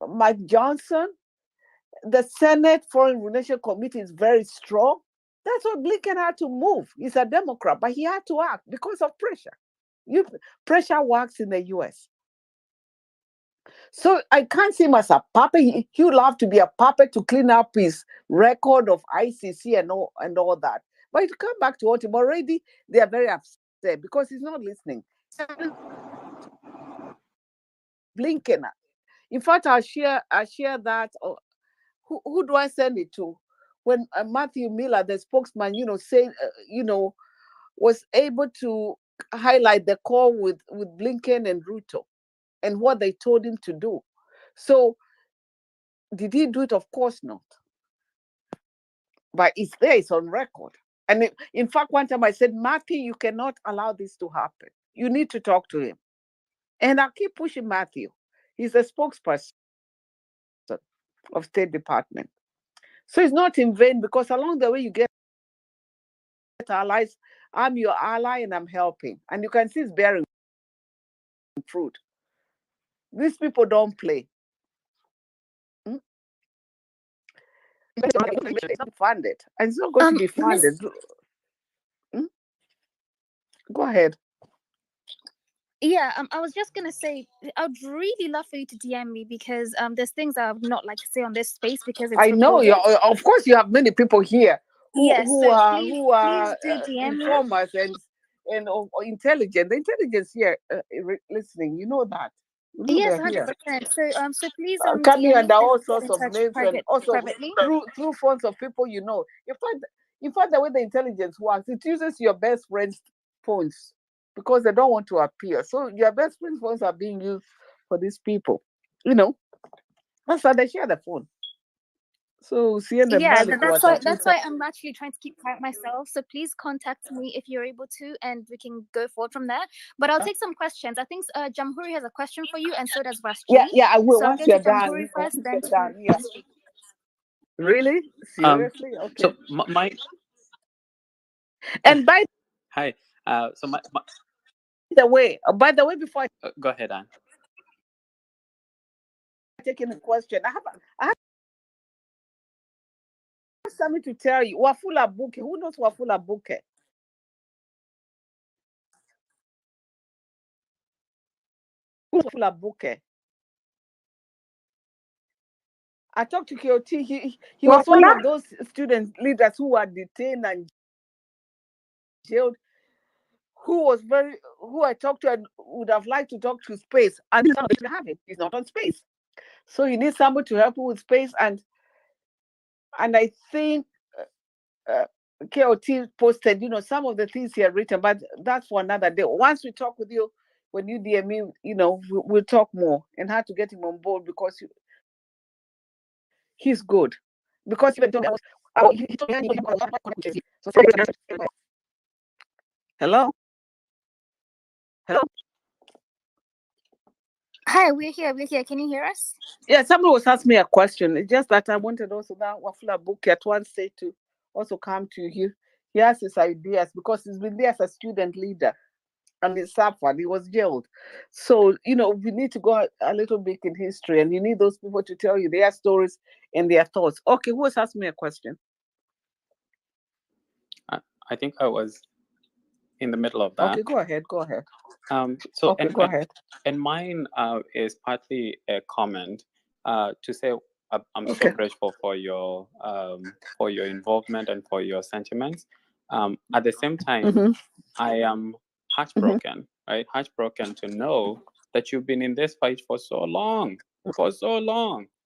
Mike Johnson, the Senate Foreign Relations Committee is very strong. That's why Blinken had to move. He's a Democrat, but he had to act because of pressure. Pressure works in the US. So I can't see him as a puppet. He would love to be a puppet to clean up his record of ICC and all that. But to come back to him already, they are very upset because he's not listening. Blinken. In fact, I'll share that. Who do I send it to? When Matthew Miller, the spokesman, was able to highlight the call with Blinken and Ruto and what they told him to do. So did he do it? Of course not. But it's there, it's on record. And in fact, one time I said, Matthew, you cannot allow this to happen. You need to talk to him. And I'll keep pushing Matthew. He's a spokesperson of State Department. So it's not in vain, because along the way you get allies. I'm your ally and I'm helping. And you can see it's bearing fruit. These people don't play. It's not funded. And it's not going to be funded. Go ahead. Yeah, I was just gonna say, I'd really love for you to DM me, because there's things I would not like to say on this space because it's I know you. recorded. Of course, you have many people here Yes, who so are please do DM me. informers and intelligent. The intelligence here listening. You know that. You know Yes, they're here. 100%. So please Coming DM me under and all get sorts in of touch names and also privately. through phones of people you know. In fact, the way the intelligence works, it uses your best friend's phones because they don't want to appear. So your best friend's phones are being used for these people. That's how they share the phone. So siende Yeah, mbali that's kuwatafuta. why I'm actually trying to keep quiet myself. So please contact me if you're able to, and we can go forward from there. But I'll take some questions. I think Jamhuri has a question for you, and so does Vashti. Yeah, I will. So I'll Once go to you're done, Jamhuri first, then to done. Yeah. Vashti. Really? Seriously? Okay. So my And by hi. So my the way, before I go ahead, Anne. take in the question, I have something to tell you. Wafula Buke. Who knows Wafula Buke? Who's Wafula Buke? I talked to KOT. He was one of those student leaders who were detained and jailed, who I talked to and would have liked to talk to Space. And he's not have him. He's not on Space. So he needs somebody to help him with Space. And I think KOT posted, some of the things he had written, but that's for another day. Once we talk with you, when you DM me, we'll talk more and how to get him on board, because he's good. Because even told me, he told me, hello? Hello? Hi, we're here. Can you hear us? Yeah, somebody was asking me a question. It's just that I wanted also that Wafula Book at one stage to also come to you. He has his ideas because he's been there as a student leader and he suffered. He was jailed. So, we need to go a little bit in history, and you need those people to tell you their stories and their thoughts. Okay, who has asked me a question? I think I was in the middle of that. Okay, go ahead. So okay, go ahead. And mine is partly a comment to say I'm so grateful for your involvement and for your sentiments. At the same time, I am heartbroken, right? Heartbroken to know that you've been in this fight for so long.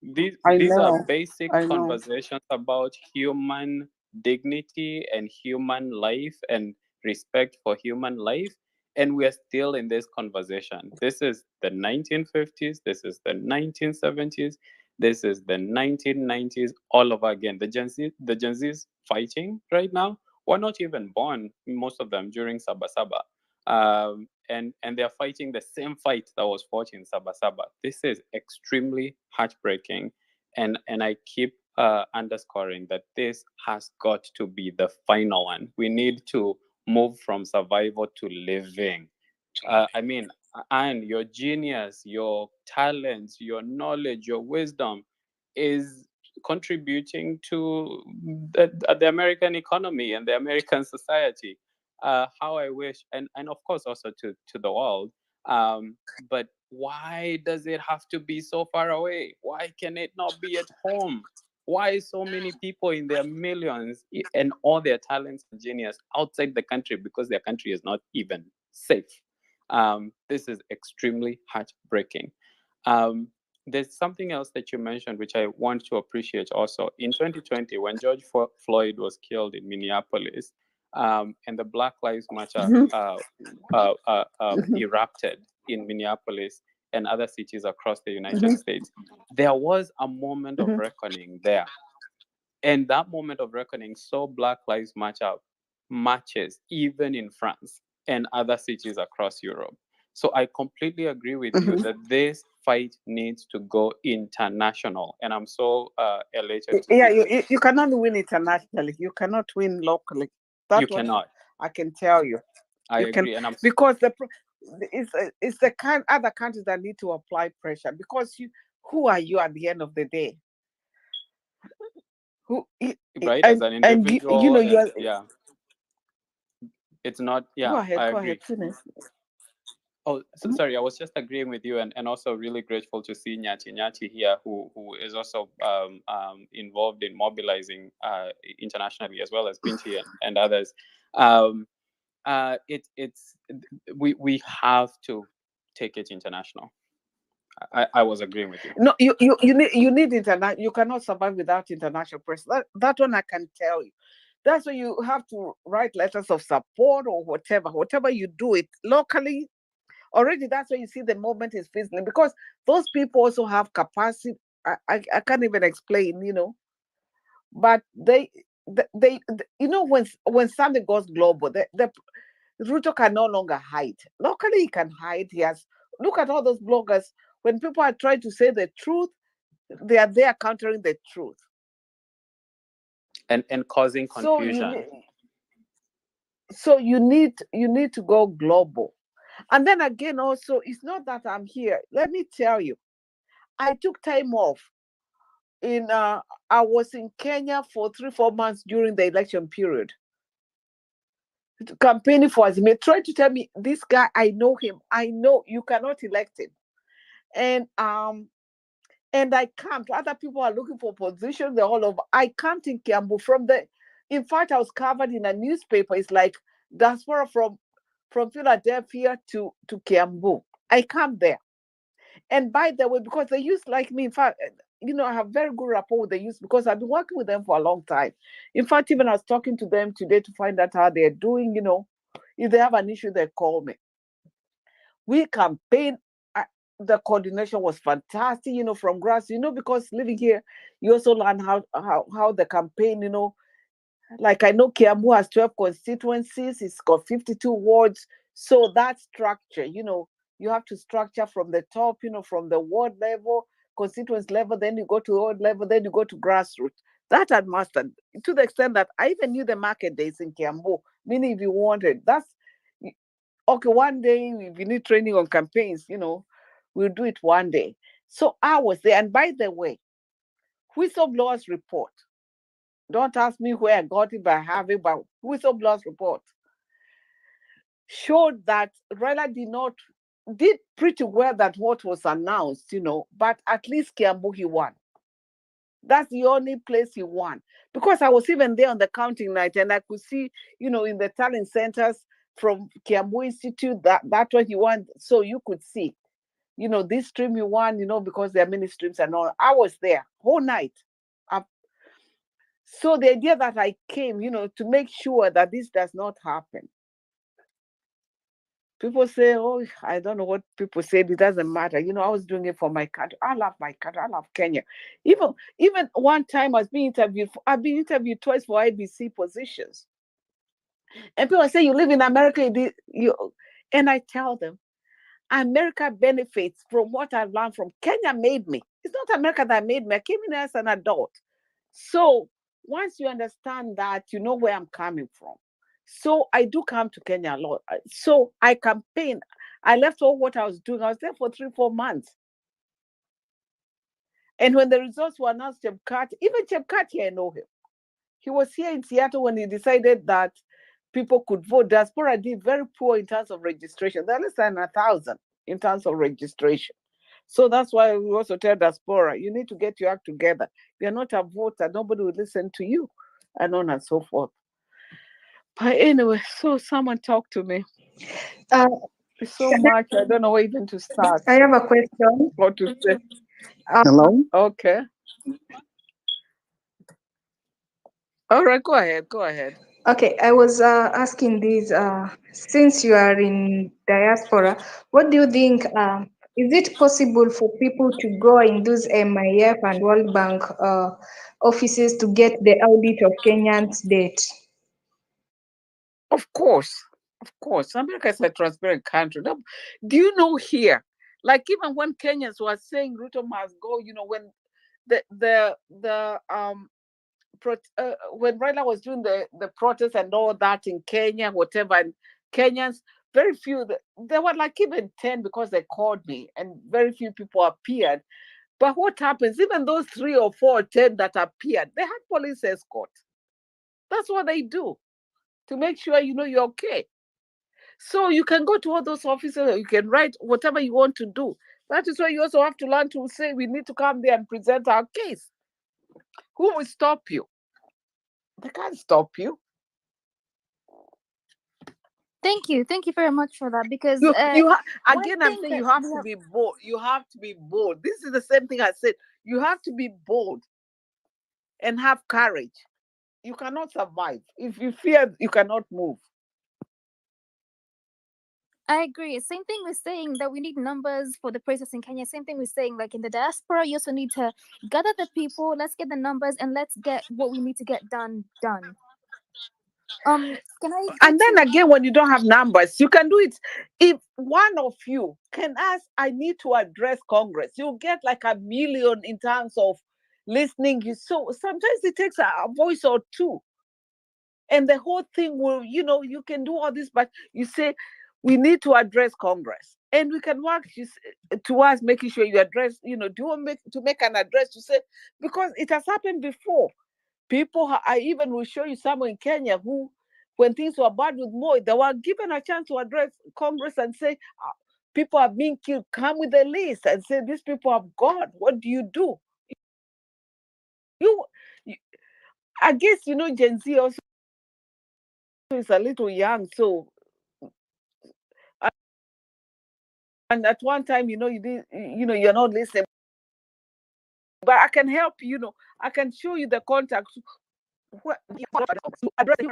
These are basic conversations about human dignity and human life and respect for human life, and we are still in this conversation. This is the 1950s, this is the 1970s, this is the 1990s, all over again. The Gen Zs fighting right now were not even born, most of them, during Sabasaba. And they're fighting the same fight that was fought in Sabasaba. This is extremely heartbreaking, and I keep underscoring that this has got to be the final one. We need to move from survival to living. I mean, and your genius, your talents, your knowledge, your wisdom is contributing to the American economy and the American society. How I wish, and of course also to the world. But why does it have to be so far away? Why can it not be at home? Why so many people in their millions and all their talents and genius outside the country because their country is not even safe? This is extremely heartbreaking. There's something else that you mentioned, which I want to appreciate also. In 2020, when George Floyd was killed in Minneapolis, and the Black Lives Matter erupted in Minneapolis and other cities across the United States, there was a moment of reckoning there. And that moment of reckoning saw Black Lives Matter marches even in France and other cities across Europe. So I completely agree with you that this fight needs to go international. And I'm so elated to Yeah, see you cannot win internationally. You cannot win locally. That's you what cannot. I can tell you. I You can, agree. And because it's the kind other countries that need to apply pressure, because who are you at the end of the day? Who right, as an and you individual, know and you're yeah, it's not, go yeah, ahead, I go ahead, agree. finish. Oh, sorry. I was just agreeing with you, and also really grateful to see Nyati here, who is also involved in mobilizing internationally, as well as Binti and others. Um, it's we have to take it international. I was agreeing with you. No, you need international. You cannot survive without international press. That one I can tell you. That's why you have to write letters of support or whatever. Whatever you do it locally, already that's why you see the movement is fizzling, because those people also have capacity. I can't even explain, but they when something goes global, the Ruto can no longer hide. Locally, he can hide. He has look at all those bloggers. When people are trying to say the truth, they are there countering the truth and causing confusion. So you need to go global. And then again, also, it's not that I'm here. Let me tell you, I took time off. I was in Kenya for 3-4 months during the election period, campaigning for Azimio. Trying to tell me, this guy, I know him. I know you cannot elect him, and I camped. Other people are looking for positions. They're all over. I camped in Kiambu in fact, I was covered in a newspaper. It's like diaspora from Philadelphia to Kiambu. I camped there. And by the way, because they used like me, in fact, I have very good rapport with the youth because I've been working with them for a long time. In fact, even I was talking to them today to find out how they're doing. If they have an issue, they call me. We campaign. The coordination was fantastic, from grass, because living here, you also learn how the campaign, like I know Kiambu has 12 constituencies, it's got 52 wards. So that structure, you have to structure from the top, from the ward level, constituency level, then you go to ward level, then you go to grassroots. That I mastered to the extent that I even knew the market days in Kiambu, meaning if you wanted, okay, one day if you need training on campaigns, we'll do it one day. So I was there. And by the way, whistleblowers report. Don't ask me where I got it, but I have it. But whistleblowers report showed that Raila did pretty well that what was announced, but at least Kiambu he won. That's the only place he won. Because I was even there on the counting night and I could see, in the talent centers from Kiambu Institute, that's what he won. So you could see, this stream he won, because there are many streams and all. I was there whole night. So the idea that I came, to make sure that this does not happen. People say, oh, I don't know what people said. It doesn't matter. I was doing it for my country. I love my country. I love Kenya. Even one time I was being interviewed. I've been interviewed twice for IBC positions. And people say, you live in America. And I tell them, America benefits from what I've learned from Kenya made me. It's not America that made me. I came in as an adult. So once you understand that, you know where I'm coming from. So I do come to Kenya a lot. So I campaign. I left all what I was doing. I was there for 3-4 months. And when the results were announced, even Chebukati, I know him. He was here in Seattle when he decided that people could vote. Diaspora did very poor in terms of registration. They're less than 1,000 in terms of registration. So that's why we also tell diaspora, you need to get your act together. You're not a voter, nobody will listen to you, and on and so forth. But anyway, so someone talk to me. It's so much, I don't know where even to start. I have a question. What to say. Hello? Okay. All right, go ahead. Okay, I was asking this, since you are in diaspora, what do you think, is it possible for people to go in those MIF and World Bank offices to get the audit of Kenyan's debt? Of course. America is a transparent country. Do you know here, like even when Kenyans were saying Ruto must go, when when Raila was doing the protest and all that in Kenya, whatever, and Kenyans, very few, there were like even 10 because they called me, and very few people appeared. But what happens, even those 3 or 4 or 10 that appeared, they had police escort. That's what they do to make sure you're okay. So you can go to all those offices, you can write whatever you want to do. That is why you also have to learn to say, we need to come there and present our case. Who will stop you? They can't stop you. Thank you very much for that. Because Again, I'm saying you have to be bold. You have to be bold. This is the same thing I said. You have to be bold and have courage. You cannot survive. If you fear, you cannot move. I agree. Same thing with saying that we need numbers for the process in Kenya. Same thing with saying, like, in the diaspora, you also need to gather the people. Let's get the numbers and let's get what we need to get done. Can I? And then again, when you don't have numbers, you can do it. If one of you can ask, I need to address Congress, you'll get like 1 million in terms of listening. So sometimes it takes a voice or two. And the whole thing will, you can do all this, but you say, we need to address Congress. And we can work towards making sure you address, do you want to make an address to say, because it has happened before. I even will show you someone in Kenya who, when things were bad with Moi, they were given a chance to address Congress and say, people are being killed, come with a list and say, these people have gone. What do you do? I guess, Gen Z also is a little young, so, and at one time, you did, you're not listening. But I can help you, I can show you the contacts to address you,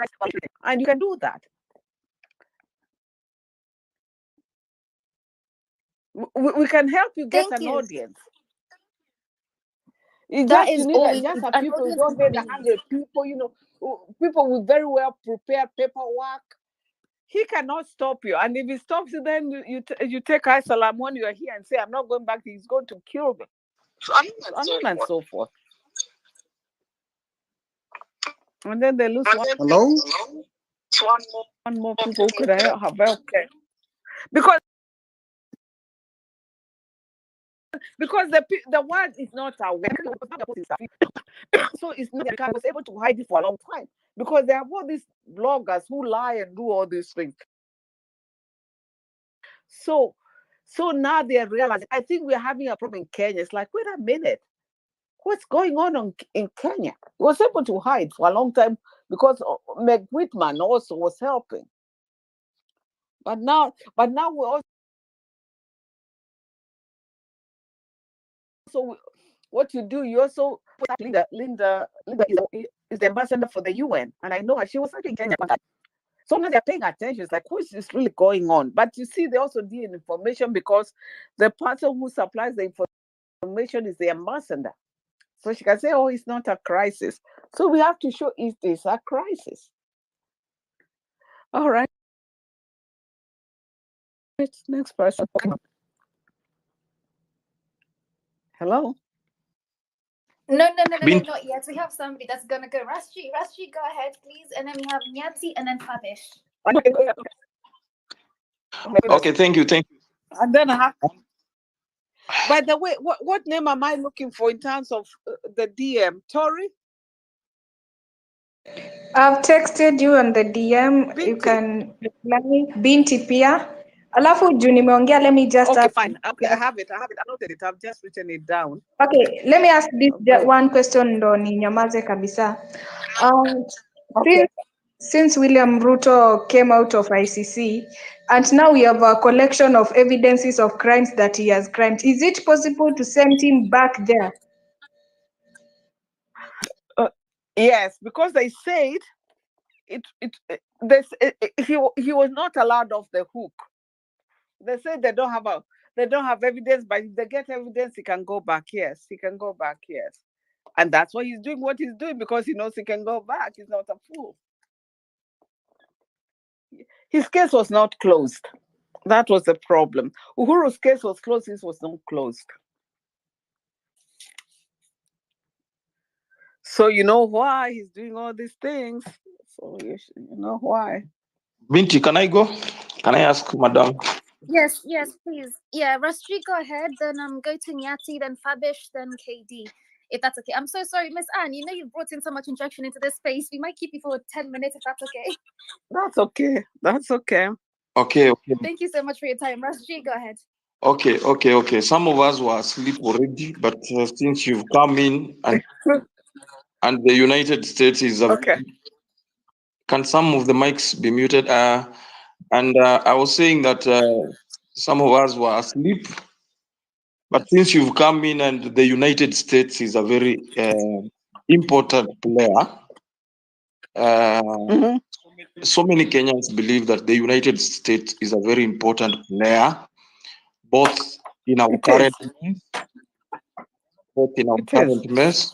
and you can do that. We can help you get an audience. You need just a people. You don't get 100 people. People with very well prepared paperwork. He cannot stop you, and if he stops you, then you take Isalam when you are here and say, "I'm not going back. He's going to kill me." So on and so forth. And then they lose one. Hello? One more people who could have helped. Because the world is not aware. So it's not I was able to hide it for a long time because there are all these bloggers who lie and do all these things. So now they are realizing. I think we're having a problem in Kenya. It's like, wait a minute, what's going on in Kenya? He was able to hide for a long time because Meg Whitman also was helping. But now we're also. So what you do, you also Linda is the ambassador for the UN, and I know her. She was working in Kenya. So now they're paying attention. It's like, what is really going on? But you see, they also deal in information because the person who supplies the information is the ambassador. So she can say, oh, it's not a crisis. So we have to show it is a crisis. All right. Next person. Hello. No, Binti. not yet. We have somebody that's gonna go. Rashri, go ahead, please. And then we have Nyati and then Fabish. Okay, thank you. And then I have. By the way, what name am I looking for in terms of the DM? Tori? I've texted you on the DM. You Binti. can reply Binti pia. Alafu juu nimeongea, let me just Okay, ask. fine. Okay, I have it. I noted it. I've just written it down. Okay, let me ask this Good. one question ndo ninyamaze kabisa. Okay. Since William Ruto came out of ICC, and now we have a collection of evidences of crimes that he has crimed, is it possible to send him back there? Yes, because they said he was not allowed off the hook. They said they don't have evidence, but if they get evidence, he can go back. Yes, he can go back. Yes, and that's why he's doing what he's doing, because he knows he can go back. He's not a fool. His case was not closed. That was the problem. Uhuru's case was closed. His was not closed. So you know why he's doing all these things. So you know why. Binti, can I go? Can I ask Madam? Yes, please. Yeah, Rashri, go ahead. Then go to Nyati, then Fabish, then KD. If that's okay. I'm so sorry, Miss Anne. You know you've brought in so much injection into this space. We might keep you for 10 minutes if that's okay. That's okay. That's okay. Okay. Thank you so much for your time. Rashri, go ahead. Okay. Some of us were asleep already, but since you've come in and the United States is okay. Can some of the mics be muted? And I was saying that some of us were asleep, but since you've come in and the United States is a very important player, so many Kenyans believe that the United States is a very important player, both in our current mess.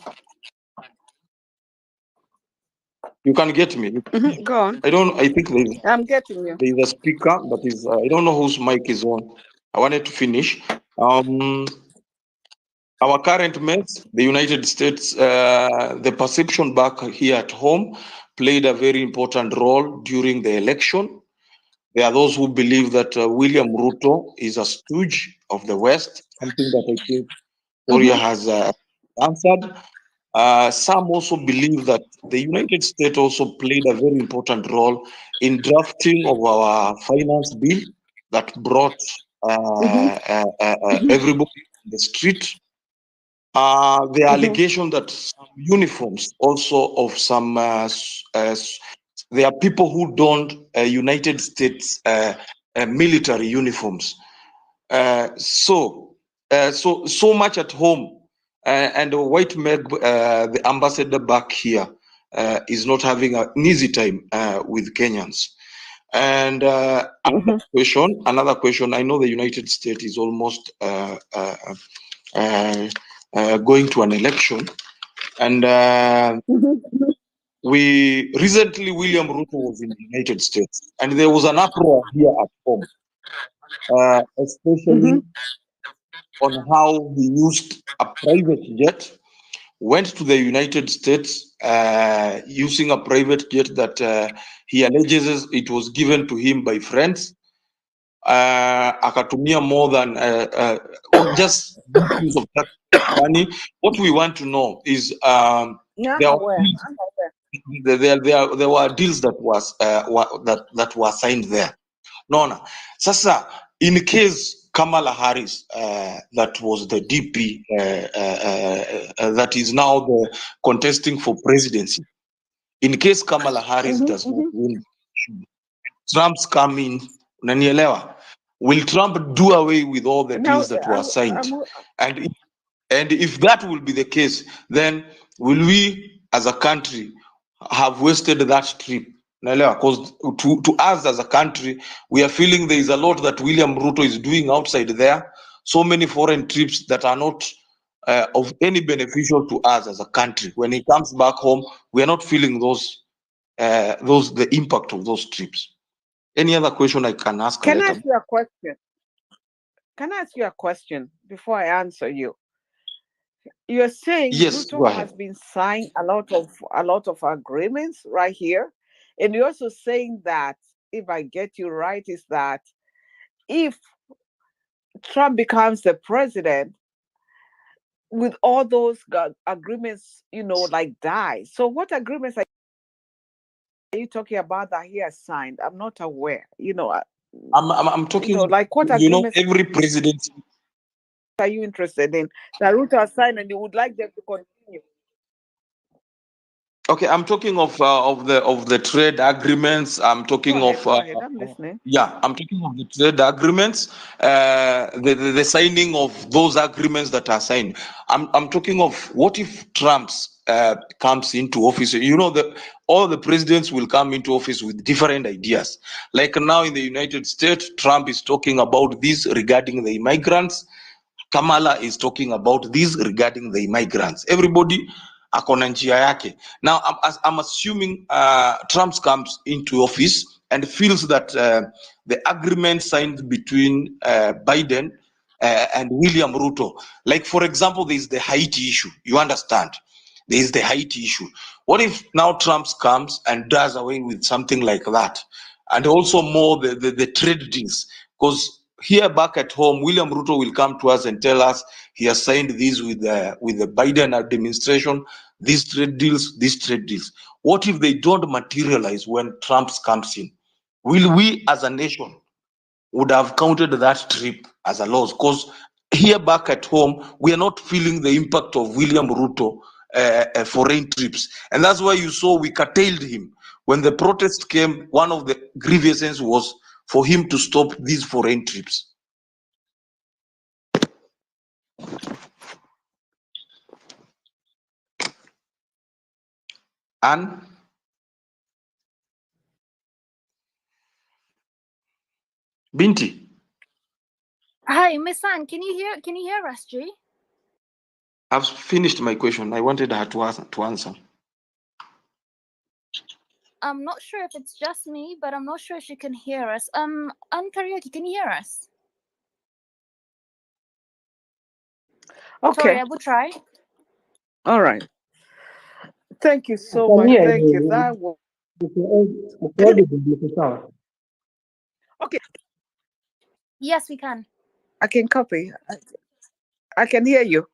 You can get me. Go on. I think I'm getting you. There's a speaker, but I don't know whose mic is on. I wanted to finish. Our current mess, the United States, the perception back here at home played a very important role during the election. There are those who believe that William Ruto is a stooge of the West, something that I think Toria has answered. Some also believe that the United States also played a very important role in drafting of our finance bill that brought everybody in the street. The allegation that some uniforms also of some there are people who donned United States military uniforms. So much at home, and the white Meg, the ambassador back here, is not having an easy time with Kenyans. And another question. I know the United States is almost going to an election, and we recently William Ruto was in the United States, and there was an uproar here at home, especially on how he used a private jet, went to the United States using a private jet that he alleges it was given to him by friends. Akatumia more than just use of that money. What we want to know is there were deals that were signed there. Nona. Sasa, in case Kamala Harris, that was the DP, that is now the contesting for presidency. In case Kamala Harris does not win, Trump's coming. Unanielewa? Will Trump do away with all the deals that were signed? And if that will be the case, then will we as a country have wasted that trip? Because to us as a country, we are feeling there is a lot that William Ruto is doing outside there. So many foreign trips that are not of any beneficial to us as a country. When he comes back home, we are not feeling the impact of those trips. Any other question I can ask? Can I ask you a question? Can I ask you a question before I answer you? You're saying Yes, go Ruto ahead. has been signed a lot of agreements right here, and you're also saying that, if I get you right, is that if Trump becomes the president, with all those agreements, like die. So what agreements are you talking about that he has signed? I'm not aware. I'm talking, like what agreements every president. are you interested in that Ruto has signed and you would like them to continue? Okay, I'm talking of the trade agreements. I'm Go talking ahead, of go ahead. I'm listening. yeah, I'm talking of the trade agreements, the signing of those agreements that are signed. I'm talking of what if Trump's comes into office. All the presidents will come into office with different ideas. Like now in the United States, Trump is talking about this regarding the immigrants. Kamala is talking about this regarding the immigrants. Everybody akona njia yake. Now I'm assuming Trump comes into office and feels that the agreement signed between Biden and William Ruto, like for example, there is the Haiti issue. You understand? There is the Haiti issue. What if now Trump comes and does away with something like that, and also more the trade deals? Because here back at home, William Ruto will come to us and tell us he has signed this with the Biden administration, these trade deals, these trade deals. What if they don't materialize when Trump comes in? Will we as a nation would have counted that trip as a loss? Because here back at home, we are not feeling the impact of William Ruto foreign trips. And that's why you saw we curtailed him. When the protest came, one of the grievances was for him to stop these foreign trips. And Binti, Hi, Miss Anne, can you hear us, G? I've finished my question. I wanted her to answer. I'm not sure if it's just me, but I'm not sure if she can hear us. Anne Karaoke, can you hear us? Sorry, Okay. I will try. All right. Thank you I so can much. hear Thank you. you. That was okay. Yes, we can. I can copy. I can hear you.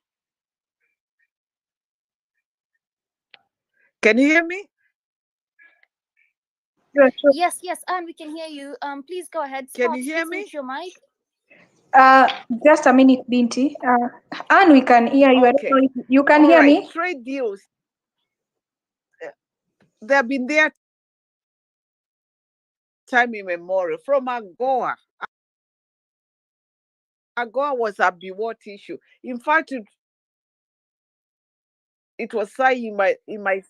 Can you hear me? Yes, Anne, we can hear you. Please go ahead. Can Start. you hear Please me? mute your mic. Just a minute, Binti. And we can hear you. I don't Okay. know if you can All hear right. me. Trade deals. They have been there time immemorial from Agoa. Agoa was a Biwot issue. In fact, it was signed in my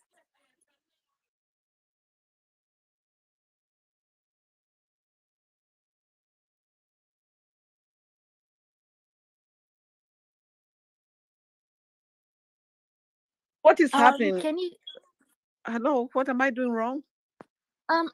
what is happening? Can you Hello, what am I doing wrong? um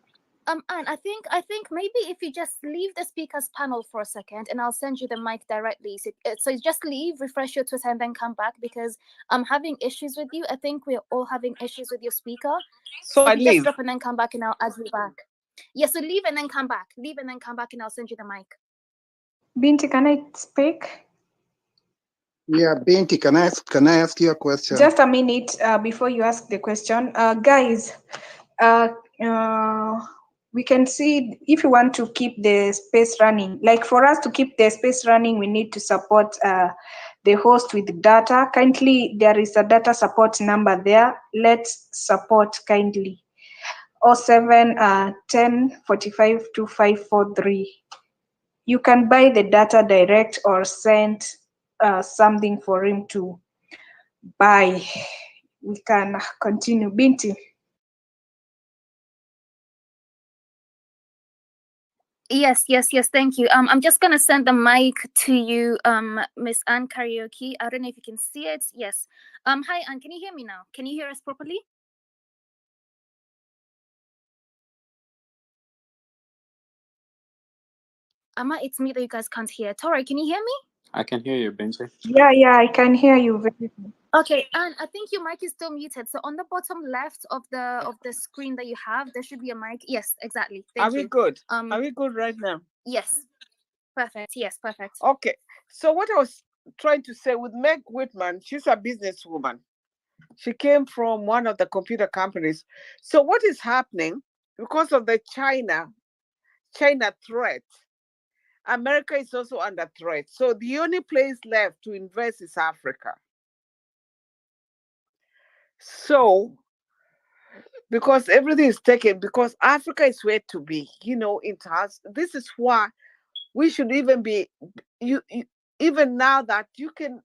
Anne, I think maybe if you just leave the speakers panel for a second, and I'll send you the mic directly. So just leave, refresh your Twitter, and then come back, because I'm having issues with you. I think we're all having issues with your speaker. So So I if you just leave. drop and then come back, and I'll add you back. Yeah, so leave and then come back. Leave and then come back, and I'll send you the mic. Binti, can I speak? Yeah, Binti, can I ask you a question? Just a minute before you ask the question. Guys, we can see if you want to keep the space running, like for us to keep the space running, we need to support the host with data. Kindly, there is a data support number there. Let's support kindly. 07 10 45 2543. You can buy the data direct or send something for him to buy. We can continue. Binti. Yes. Thank you. I'm just gonna send the mic to you, Miss Anne Karaoke. I don't know if you can see it. Yes. Hi Anne, can you hear me now? Can you hear us properly? It's me that you guys can't hear. Tori, can you hear me? I can hear you, Benji. Yeah, I can hear you very good. Okay, and I think your mic is still muted. So on the bottom left of the screen that you have, there should be a mic. Yes, exactly. Are Thank we you. good? Are we good right now? Yes. Perfect. Yes, perfect. Okay. So what I was trying to say with Meg Whitman, she's a businesswoman. She came from one of the computer companies. So what is happening because of the China threat? America is also under threat. So the only place left to invest is Africa. So because everything is taken, because Africa is where to be, in terms. This is why we should even be you even now that you can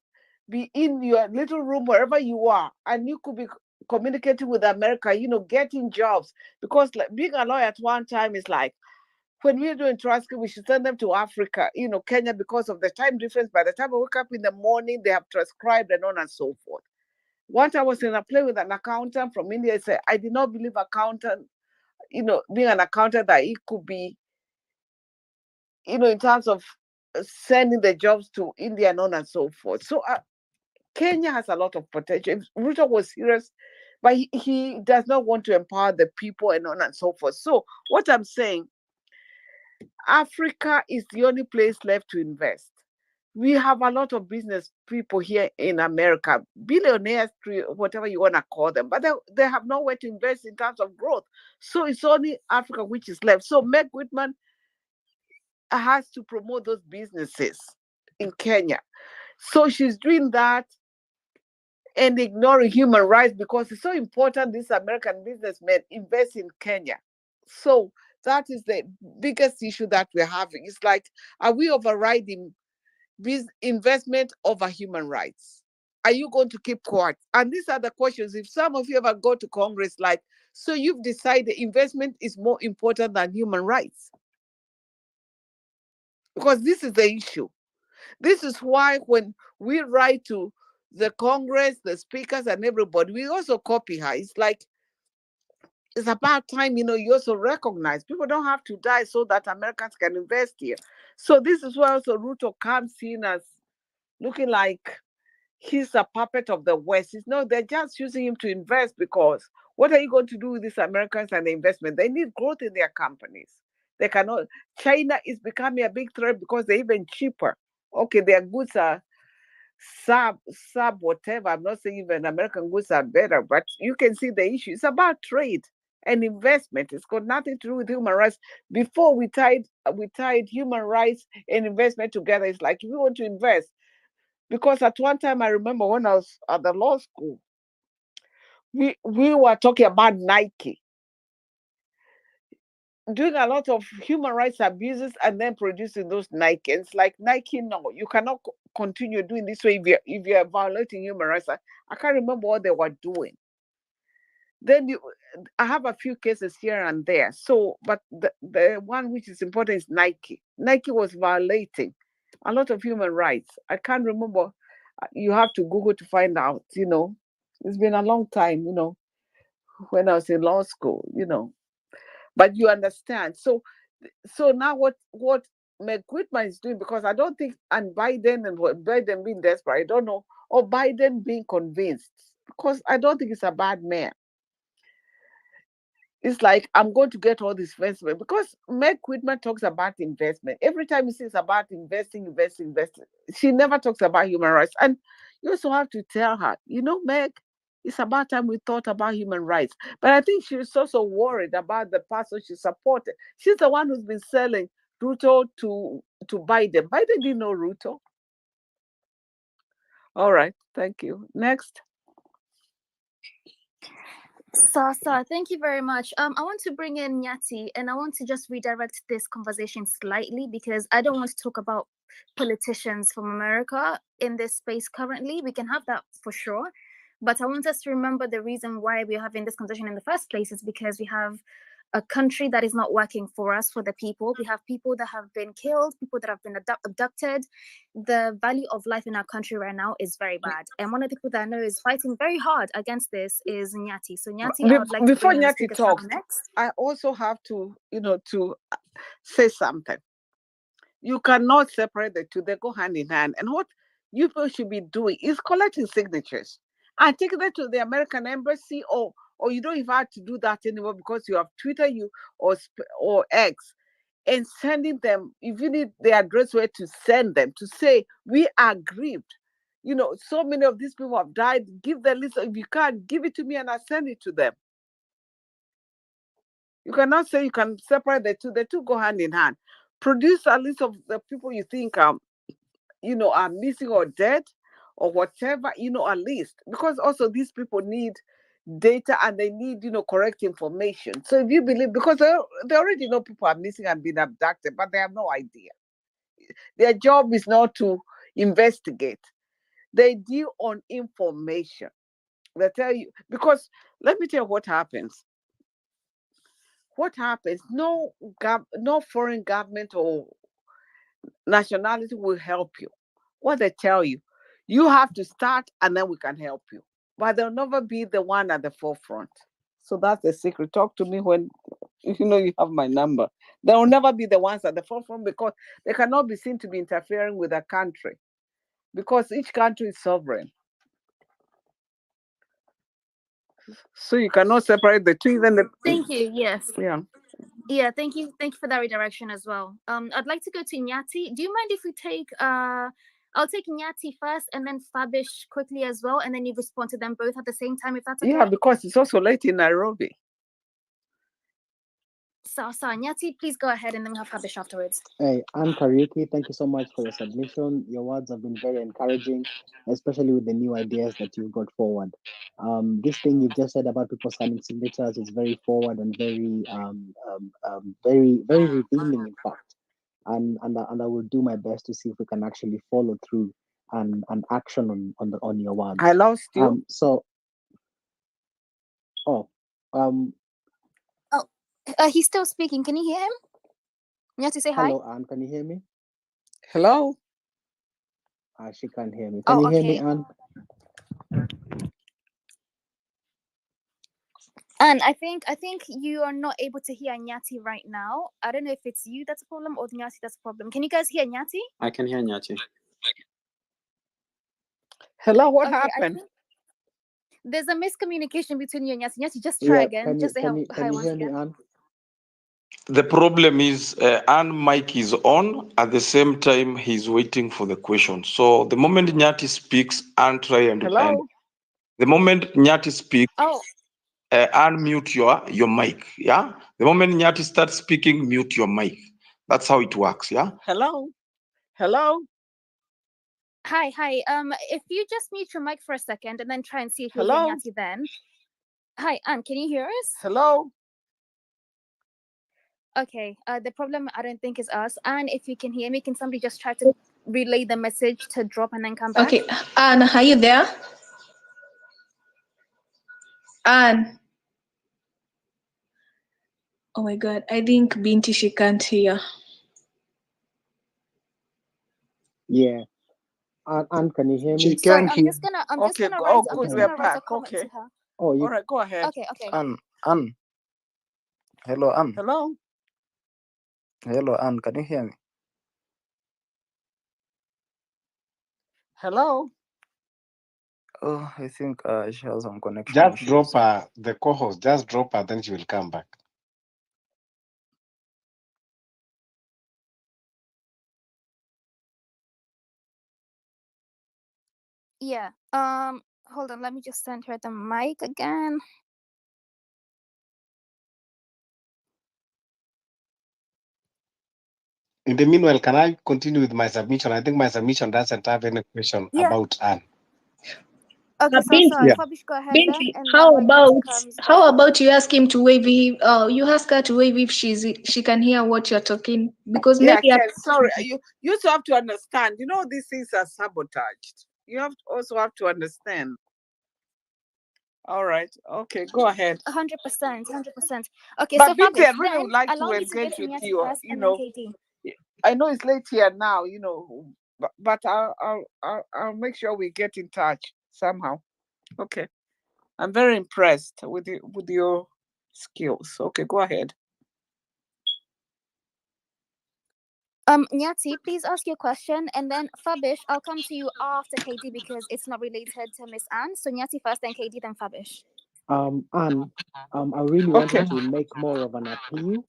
be in your little room wherever you are, and you could be communicating with America, getting jobs. Because like being a lawyer at one time is like when we're doing transcript, we should send them to Africa, Kenya, because of the time difference. By the time I wake up in the morning, they have transcribed and on and so forth. Once I was in a play with an accountant from India. He said, I did not believe accountant, being an accountant, that it could be, in terms of sending the jobs to India and on and so forth. So Kenya has a lot of potential. If Ruto was serious, but he does not want to empower the people and on and so forth. So what I'm saying, Africa is the only place left to invest. We have a lot of business people here in America, billionaires, whatever you want to call them, but they have nowhere to invest in terms of growth. So it's only Africa which is left. So Meg Whitman has to promote those businesses in Kenya. So she's doing that and ignoring human rights because it's so important these American businessmen invest in Kenya. So that is the biggest issue that we're having. It's like, are we overriding investment over human rights? Are you going to keep quiet? And these are the questions. If some of you ever go to Congress, like, so you've decided investment is more important than human rights. Because this is the issue. This is why when we write to the Congress, the speakers, and everybody, we also copy her. It's like, it's about time, you also recognize people don't have to die so that Americans can invest here. So this is where also Ruto comes in as looking like he's a puppet of the West. They're just using him to invest because what are you going to do with these Americans and the investment? They need growth in their companies. They cannot. China is becoming a big threat because they're even cheaper. Okay, their goods are sub whatever. I'm not saying even American goods are better, but you can see the issue. It's about trade and investment. It's got nothing to do with human rights. Before we tied human rights and investment together. It's like if we want to invest, because at one time I remember when I was at the law school, we were talking about Nike doing a lot of human rights abuses and then producing those Nike. And it's like, Nike, no, you cannot continue doing this way if you're violating human rights. I can't remember what they were doing. Then I have a few cases here and there. So, but the one which is important is Nike. Nike was violating a lot of human rights. I can't remember. You have to Google to find out, It's been a long time, when I was in law school, But you understand. So now what Meg Whitman is doing, because I don't think, and Biden being desperate, I don't know, or Biden being convinced, because I don't think it's a bad man. It's like, I'm going to get all this investment, because Meg Whitman talks about investment. Every time he says about investing, she never talks about human rights. And you also have to tell her, Meg, it's about time we thought about human rights. But I think she's also worried about the person she supported. She's the one who's been selling Ruto to Biden. Biden didn't know Ruto. All right, thank you. Next. Sasa, thank you very much. I want to bring in Nyati, and I want to just redirect this conversation slightly because I don't want to talk about politicians from America in this space currently. We can have that for sure, but I want us to remember the reason why we're having this conversation in the first place is because we have a country that is not working for us, for the people. We have people that have been killed, people that have been abducted. The value of life in our country right now is very bad. And one of the people that I know is fighting very hard against this is Nyati. So Nyati, I would like Before to bring Nyati talks, next. I also have to, to say something. You cannot separate the two. They go hand in hand. And what you people should be doing is collecting signatures and taking them to the American embassy, or you don't even have to do that anymore because you have Twitter, or X, and sending them. If you need the address where to send them, to say we are grieved. So many of these people have died. Give the list. If you can't, give it to me and I send it to them. You cannot say you can separate the two. The two go hand in hand. Produce a list of the people you think are missing or dead or whatever, a list. Because also these people need data and they need, correct information. So if you believe, because they already know people are missing and been abducted, but they have no idea. Their job is not to investigate. They deal on information. They tell you, because let me tell you what happens. What happens? No foreign government or nationality will help you. What they tell you, you have to start and then we can help you. But they'll never be the one at the forefront. So that's the secret. Talk to me when you have my number. They will never be the ones at the forefront because they cannot be seen to be interfering with a country, because each country is sovereign. So you cannot separate the two. Even Thank you. Yes. Yeah. Yeah, thank you. Thank you for that redirection as well. I'd like to go to Nyati. Do you mind if we take I'll take Nyati first and then Fabish quickly as well, and then you respond to them both at the same time, if that's okay? Yeah, because it's also late in Nairobi. So Nyati, please go ahead, and then we'll have Fabish afterwards. Hey, Anne Kariuki, thank you so much for your submission. Your words have been very encouraging, especially with the new ideas that you've got forward. This thing you've just said about people signing signatures is very forward and very, very revealing, in fact. And I will do my best to see if we can actually follow through and action on your words. I lost you. He's still speaking. Can you hear him? Nyati, say hi. Hello, Anne. Can you hear me? Hello. She can't hear me. Can you hear me, Anne? And I think you are not able to hear Nyati right now. I don't know if it's you that's a problem or Nyati that's a problem. Can you guys hear Nyati? I can hear Nyati. Hello, what happened? There's a miscommunication between you and Nyati. Nyati, just try again. Just say hi once again. Anne? The problem is Anne mic is on at the same time he's waiting for the question. So the moment Nyati speaks, Anne try and Hello. end. The moment Nyati speaks, Oh. unmute your mic. Yeah. The moment Nyati starts speaking, mute your mic. That's how it works. Yeah. Hello. Hello. Hi. If you just mute your mic for a second and then try and see if you Hello? hear Nyati then. Hi, Anne, can you hear us? Hello. Okay. The problem I don't think is us. Anne, if you can hear me, can somebody just try to relay the message to drop and then come back? Okay, Anne, are you there? Anne. Oh my God, I think Binti, she can't hear. Yeah. Anne, can you hear me? She can I'm hear. just gonna Okay, write good. I'm We're just gonna write back. a comment Okay. to her. Oh, All right, go ahead. Okay. Anne. Hello, Anne. Hello. Hello, Anne. Can you hear me? Hello. Oh, I think she has some connection Just issues. drop her, the co-host. Just drop her, then she will come back. Yeah. Hold on, let me just send her the mic again. In the meanwhile, can I continue with my submission? I think my submission doesn't have any question about Anne. Okay, so Binti, Fabish, go ahead Binti, then. And how then when Nyati about comes how back. about you ask him to wave? You ask her to wave if she can hear what you're talking, because Yeah, maybe. Ken, sorry. You also have to understand. These things are sabotaged. You also have to understand. All right. Okay, go ahead. 100%. Okay, But so Binti, Fabish, I really then would like allow to me to get engage to with Nyati you. first, and then KD. I know it's late here now. But I'll make sure we get in touch somehow. Okay. I'm very impressed with your skills. Okay, go ahead. Nyati, please ask your question, and then Fabish, I'll come to you after KD because it's not related to Miss Anne. So Nyati first, then KD, then Fabish. Anne, I really wanted to make more of an appeal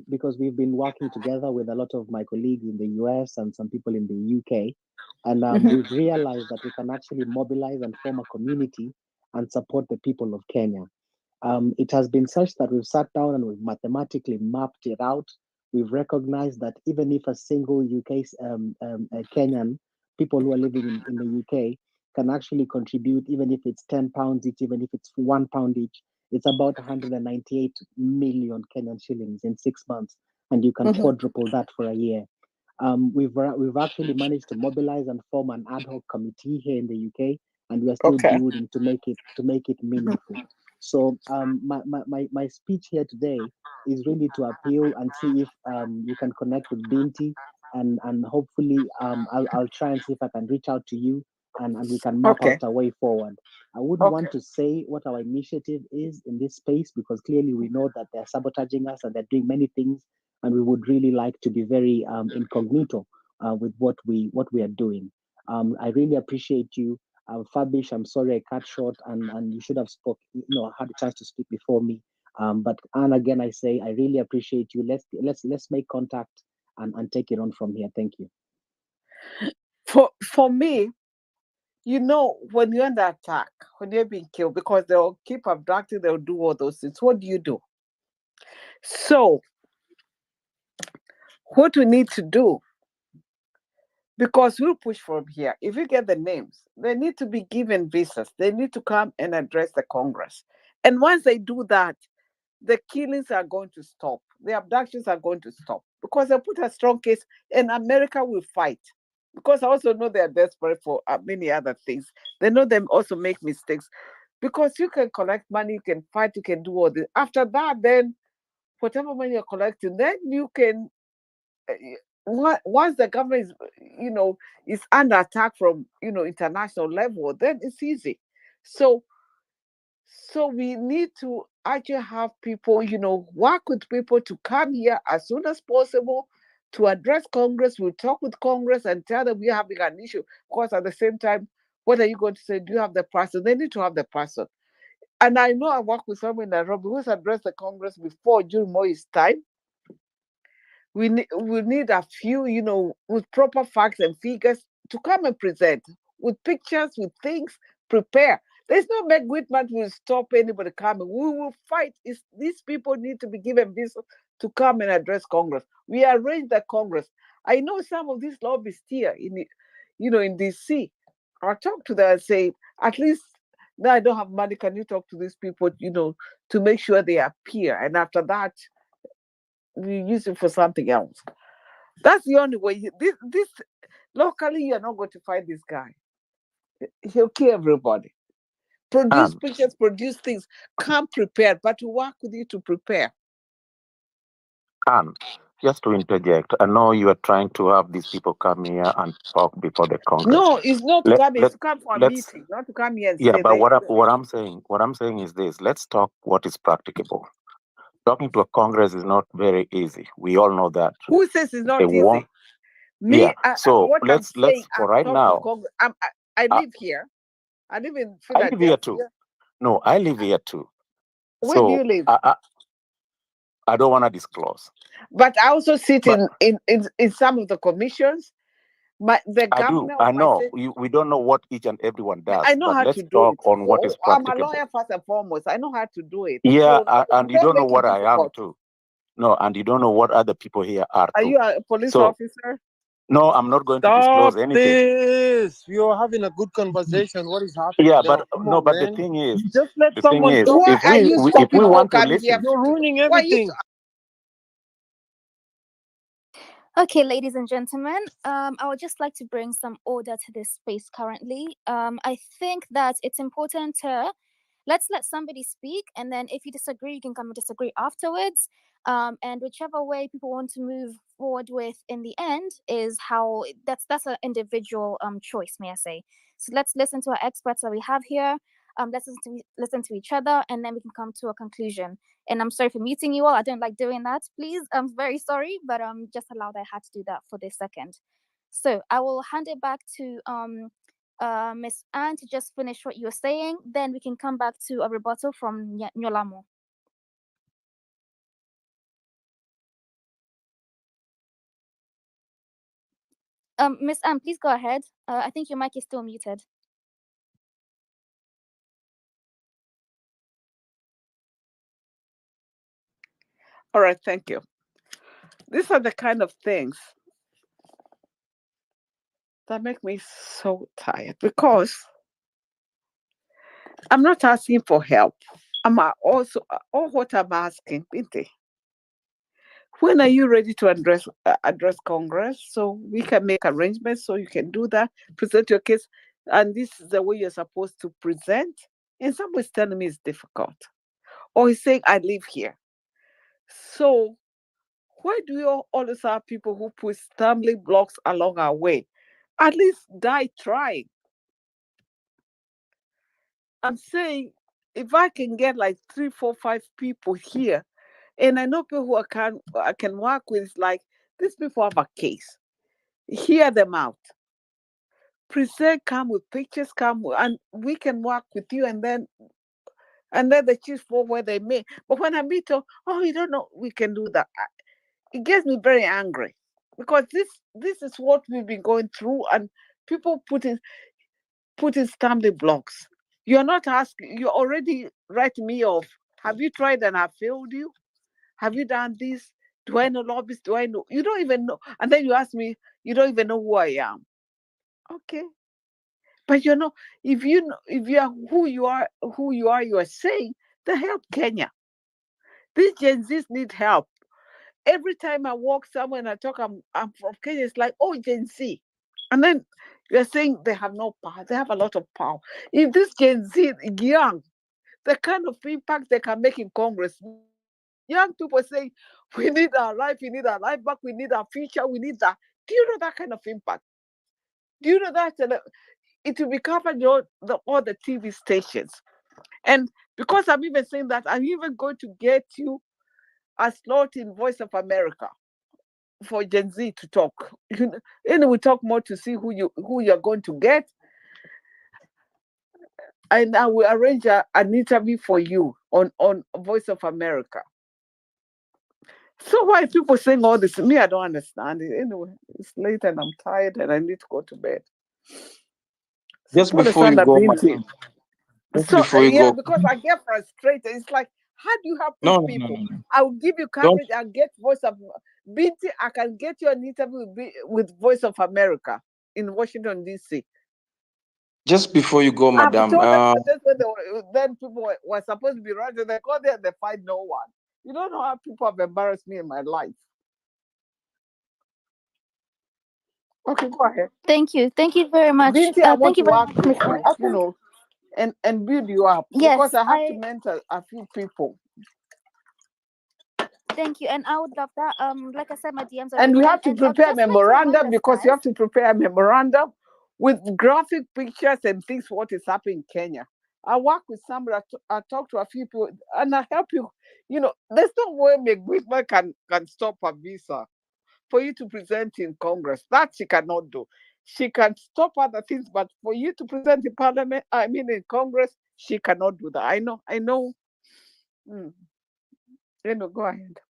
because we've been working together with a lot of my colleagues in the US and some people in the UK. And we've realized that we can actually mobilize and form a community and support the people of Kenya. It has been such that we've sat down and we've mathematically mapped it out. We've recognized that even if a single UK Kenyan, people who are living in the UK, can actually contribute, even if it's £10 each, even if it's £1 each, it's about 198 million Kenyan shillings in 6 months, and you can quadruple that for a year. We've actually managed to mobilize and form an ad hoc committee here in the UK, and we are still building to make it meaningful. So my speech here today is really to appeal and see if you can connect with Binti, and hopefully I'll try and see if I can reach out to you, and we can map out a way forward. I wouldn't want to say what our initiative is in this space because clearly we know that they're sabotaging us and they're doing many things, and we would really like to be very incognito with what we are doing. I really appreciate you. Fabish, I'm sorry I cut short, and you should have had a chance to speak before me. But Anne, again, I say I really appreciate you. Let's make contact and take it on from here. Thank you. For me, when you're under attack, when you're being killed, because they'll keep abducting, they'll do all those things. What do you do? So, what we need to do, because we'll push from here. If you get the names, they need to be given visas. They need to come and address the Congress. And once they do that, the killings are going to stop. The abductions are going to stop because they put a strong case, and America will fight. Because I also know they are desperate for many other things. They know them also make mistakes. Because you can collect money, you can fight, you can do all this. After that, then whatever money you're collecting, then you can. Once the government is under attack from international level, then it's easy. So we need to actually have people, work with people to come here as soon as possible to address Congress. We'll talk with Congress and tell them we're having an issue. Of course, at the same time, what are you going to say? Do you have the person? They need to have the person. And I know I work with someone in Nairobi who's addressed the Congress before during Moi's time. We need a few, with proper facts and figures to come and present with pictures, with things, prepare. There's no Meg Whitman will stop anybody coming. We will fight. These people need to be given visa to come and address Congress. We arrange the Congress. I know some of these lobbyists here in DC. I'll talk to them and say, at least now I don't have money. Can you talk to these people, to make sure they appear? And after that, we use it for something else. That's the only way. This locally, you're not going to fight this guy. He'll kill everybody. Produce pictures, produce things. Come prepared, but to work with you to prepare. And just to interject, I know you are trying to have these people come here and talk before the Congress. No, it's not to come. It's to come for a meeting, not to come here and say. But what I'm saying is this: let's talk what is practicable. Talking to a Congress is not very easy. We all know that. Who says it's not easy? Me. So what let's for right now. I live here. I live in Philadelphia. I live here too. No, I live here too. Where do you live? I don't want to disclose. But I also sit in some of the commissions. The governor. I know. We don't know what each and everyone does. I know but how let's to do talk it. on what is practicable. I'm a lawyer first and foremost. I know how to do it. Yeah, so and you don't know what I am too. No, and you don't know what other people here are. Are you a police officer? No, I'm not going to disclose anything. This. We are having a good conversation. What is happening? Yeah, but but the thing is, just let someone talk. If we want to listen, you're ruining everything. Okay, ladies and gentlemen, I would just like to bring some order to this space currently. I think that it's important to let's let somebody speak, and then if you disagree, you can come and disagree afterwards. And whichever way people want to move forward with in the end is how that's an individual choice, may I say. So let's listen to our experts that we have here. listen to each other, and then we can come to a conclusion. And I'm sorry for muting you all. I don't like doing that. Please, I'm very sorry, but just allowed I had to do that for this second. So I will hand it back to Miss Anne to just finish what you were saying. Then we can come back to a rebuttal from Nyolamo. Miss Anne, please go ahead. I think your mic is still muted. All right, thank you. These are the kind of things that make me so tired, because I'm not asking for help. I'm also, all what I'm asking, Binte, when are you ready to address Congress so we can make arrangements so you can do that, present your case, and this is the way you're supposed to present? And somebody's telling me it's difficult, or he's saying I live here. So why do we always have people who put stumbling blocks along our way? At least die trying. I'm saying, if I can get like 3, 4, 5 people here, and I know people who I can work with, like, these people have a case. Hear them out. Present, come with pictures, and we can work with you, and then they choose for where they may. But when I meet them, oh, you don't know, we can do that. It gets me very angry, because this is what we've been going through, and people putting stumbling blocks. You're not asking, you're already writing me off. Have you tried and I failed you? Have you done this? Do I know lobbyists? Do I know? You don't even know. And then you ask me, you don't even know who I am. Okay. But you know, if you are who you are, you are saying, then help Kenya. These Gen Zs need help. Every time I walk somewhere and I talk, I'm from Kenya, it's like, oh, Gen Z. And then you're saying they have no power. They have a lot of power. If this Gen Z young, the kind of impact they can make in Congress, young people saying, we need our life back, we need our future, we need that. Do you know that kind of impact? Do you know that it will be covered on all the TV stations? And because I'm even saying that, I'm even going to get you a slot in Voice of America for Gen Z to talk. And we talk more to see who you're going to get. And I will arrange an interview for you on Voice of America. So why are people saying all this? Me, I don't understand it. Anyway, it's late and I'm tired and I need to go to bed. Just before you go, madam. Because I get frustrated. It's like, how do you help these people? No. I will give you coverage. I'll get Voice of Binti. I can get you an interview with Voice of America in Washington, D.C. Just before you go, madam. I've told them then people were supposed to be running. They go there and they find no one. You don't know how people have embarrassed me in my life. Okay, go ahead. Thank you very much. Binti, I want thank you to very work much, with Miss you, know, and build you up. Yes, because I have to mentor a few people. Thank you, and I would love that. Like I said, my DMs are And we open, have to prepare a memorandum, because you have to prepare a memorandum with graphic pictures and things what is happening in Kenya. I work with somebody. I talk to a few people, and I help you. You know, there's no way McGuickman can stop a visa for you to present in Congress. That she cannot do. She can stop other things, but for you to present in Parliament, in Congress, she cannot do that. I know. Go ahead.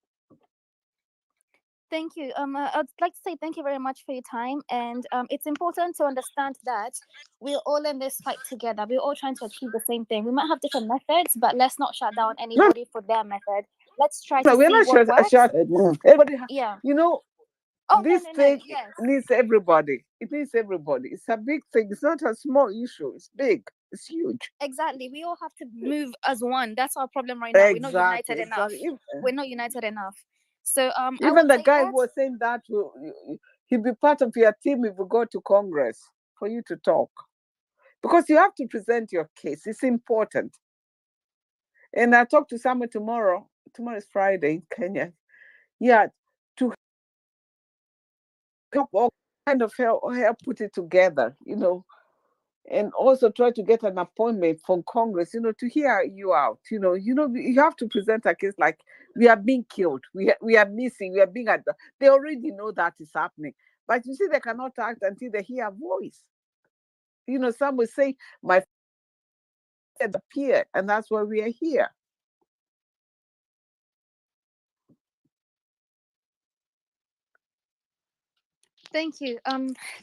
Thank you. I'd like to say thank you very much for your time. And it's important to understand that we're all in this fight together. We're all trying to achieve the same thing. We might have different methods, but let's not shut down anybody for their method. Let's try to we're see not what works. Everybody, Yeah. You know, this thing needs everybody. It needs everybody. It's a big thing. It's not a small issue. It's big. It's huge. Exactly. We all have to move as one. That's our problem right now. We're not united enough. We're not united enough. So even the guy who was saying that he'll be part of your team if we go to Congress for you to talk, because you have to present your case. It's important. And I talk to someone tomorrow. Tomorrow is Friday in Kenya. Yeah, to help all kind of help put it together. You know, and also try to get an appointment from Congress, to hear you out. You have to present a case like we are being killed, we are missing, we are being at. They already know that is happening, but you see, they cannot act until they hear a voice. Some will say, "My friend appeared," and that's why we are here. Thank you.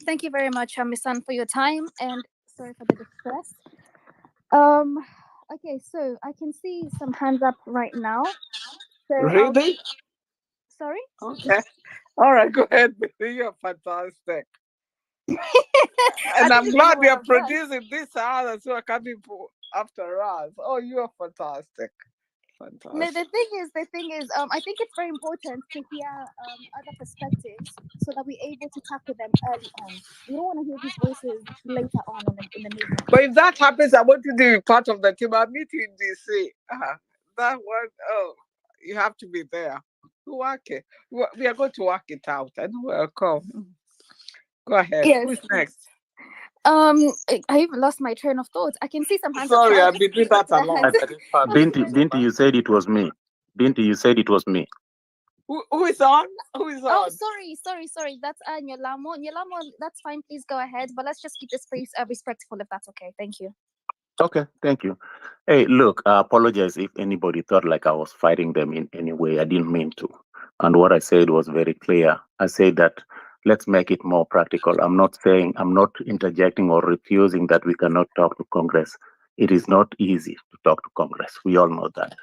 Thank you very much, Miss San, for your time, and sorry for the distress. Okay, so I can see some hands up right now. So Really? Sorry? Okay. All right, go ahead. You're fantastic. I And I'm didn't even glad know we what are I've done. producing this others who are coming after us. Oh, you are fantastic. No, Fantastic. the thing is, I think it's very important to hear other perspectives so that we're able to tackle them early on. We don't want to hear these voices later on in the movement. But if that happens, I want you to be part of the team. I'll meet you in DC. That one, you have to be there. Work it. We are going to work it out. And welcome. Go ahead. Yes. Who's next? I even lost my train of thought. I can see some hands up. Sorry, So I've been doing that a lot. Binti, you said it was me. Binti, you said it was me. Who is on? Who is on? Oh, sorry. That's Nyolamo. Nyolamo, that's fine. Please go ahead. But let's just keep the space respectful, if that's okay. Thank you. Okay, thank you. Hey, look, I apologize if anybody thought like I was fighting them in any way. I didn't mean to. And what I said was very clear. I said that let's make it more practical. I'm not interjecting or refusing that we cannot talk to Congress. It is not easy to talk to Congress. We all know that.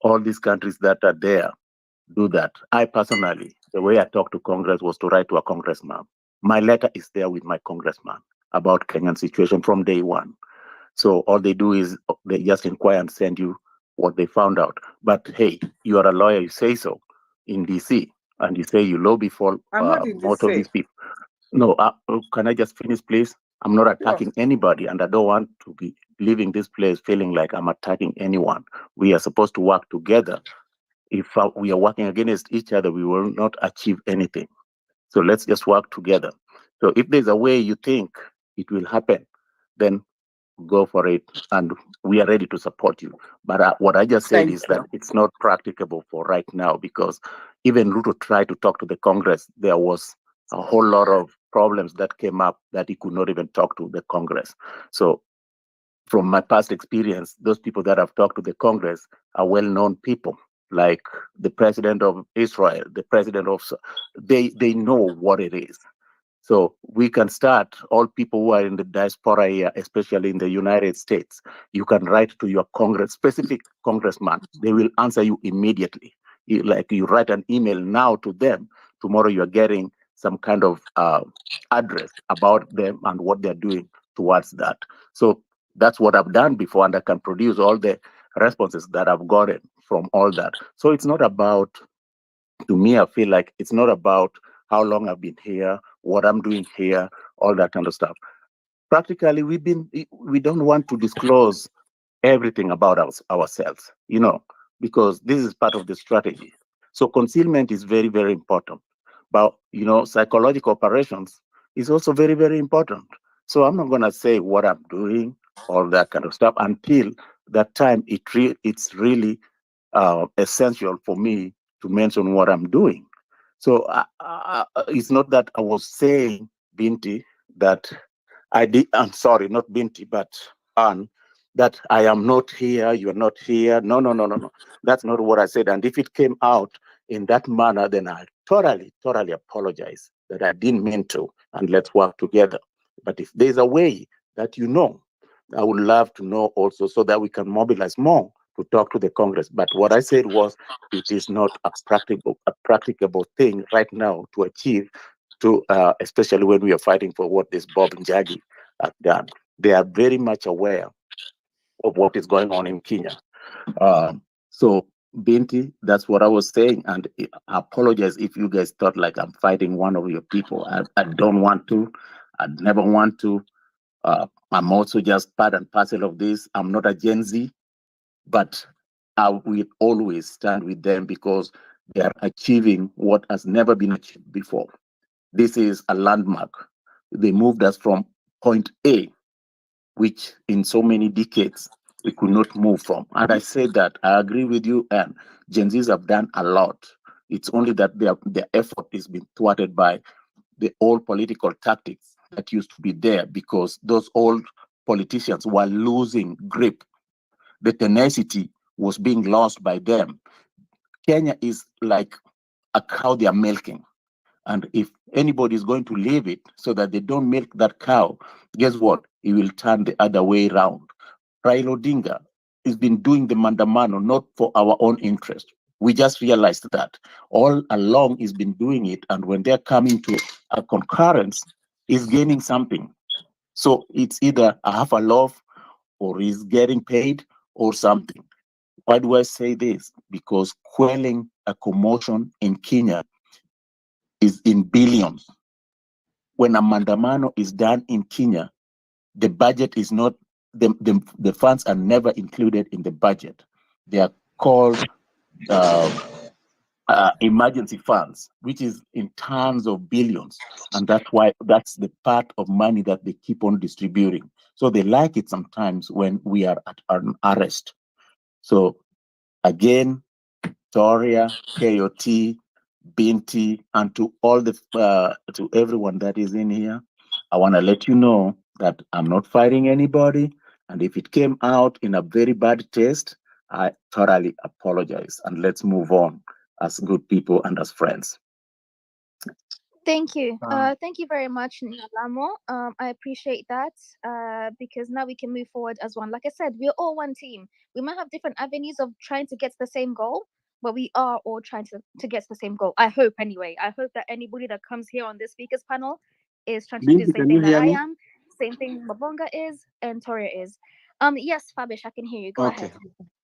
All these countries that are there do that. I personally, the way I talked to Congress was to write to a congressman. My letter is there with my congressman about Kenyan situation from day one. So all they do is they just inquire and send you what they found out. But hey, you are a lawyer, you say so in DC, and you say you lobby for I'm not in most of DC. these people. No, can I just finish, please? I'm not attacking anybody, and I don't want to be leaving this place feeling like I'm attacking anyone. We are supposed to work together. If we are working against each other, we will not achieve anything. So let's just work together. So if there's a way you think it will happen, then go for it, and we are ready to support you. But what I just said is that it's not practicable for right now, because even Ruto tried to talk to the Congress, there was a whole lot of problems that came up that he could not even talk to the Congress. So from my past experience, those people that have talked to the Congress are well-known people, like the president of Israel, the president of, they know what it is. So we can start, all people who are in the diaspora here, especially in the United States, you can write to your specific congressman. They will answer you immediately. Like you write an email now to them, tomorrow you're getting some kind of address about them and what they're doing towards that. So that's what I've done before, and I can produce all the responses that I've gotten from all that. So it's not about, to me, I feel like it's not about how long I've been here, what I'm doing here, all that kind of stuff. Practically, we don't want to disclose everything about ourselves, because this is part of the strategy. So concealment is very, very important. But, psychological operations is also very, very important. So I'm not going to say what I'm doing, all that kind of stuff, until that time it's really essential for me to mention what I'm doing. So it's not that I was saying, Binti, that I'm sorry, not Binti, but Anne, that I am not here, you're not here. No. That's not what I said. And if it came out in that manner, then I totally apologize that I didn't mean to, and let's work together. But if there's a way that I would love to know also, so that we can mobilize more to talk to the Congress. But what I said was, it is not a practicable thing right now to achieve, especially when we are fighting for what this Bob and Njagi have done. They are very much aware of what is going on in Kenya. So, Binti, that's what I was saying, and I apologize if you guys thought like I'm fighting one of your people. I don't want to. I'd never want to. I'm also just part and parcel of this. I'm not a Gen Z, but I will always stand with them because they are achieving what has never been achieved before. This is a landmark. They moved us from point A which in so many decades we could not move from. And I said that I agree with you, and Gen Zs have done a lot. It's only that their effort is being thwarted by the old political tactics that used to be there, because those old politicians were losing grip. The tenacity was being lost by them. Kenya is like a cow they are milking. And if anybody is going to leave it so that they don't milk that cow, guess what? It will turn the other way around. Raila Odinga has been doing the mandamano not for our own interest. We just realized that all along he's been doing it, and when they're coming to a concurrence, he's gaining something. So it's either a half a loaf, or he's getting paid, or something. Why do I say this? Because quelling a commotion in Kenya is in billions. When a mandamano is done in Kenya, the budget is not, the funds are never included in the budget. They are called emergency funds, which is in tons of billions. And that's the part of money that they keep on distributing. So they like it sometimes when we are at an arrest. So again, Toria, KOT, Binti, and to all to everyone that is in here, I want to let you know that I'm not fighting anybody. And if it came out in a very bad taste, I thoroughly apologize. And let's move on as good people and as friends. Thank you. Thank you very much, Nalamo. I appreciate that because now we can move forward as one. Like I said, we're all one team. We might have different avenues of trying to get to the same goal, but we are all trying to get to the same goal. I hope anyway. I hope that anybody that comes here on this speakers panel is trying to do the Binti, same can you thing that hear I me? am, same thing Mabonga is, and Toria is. Yes, Fabish, I can hear you. Go Okay. ahead.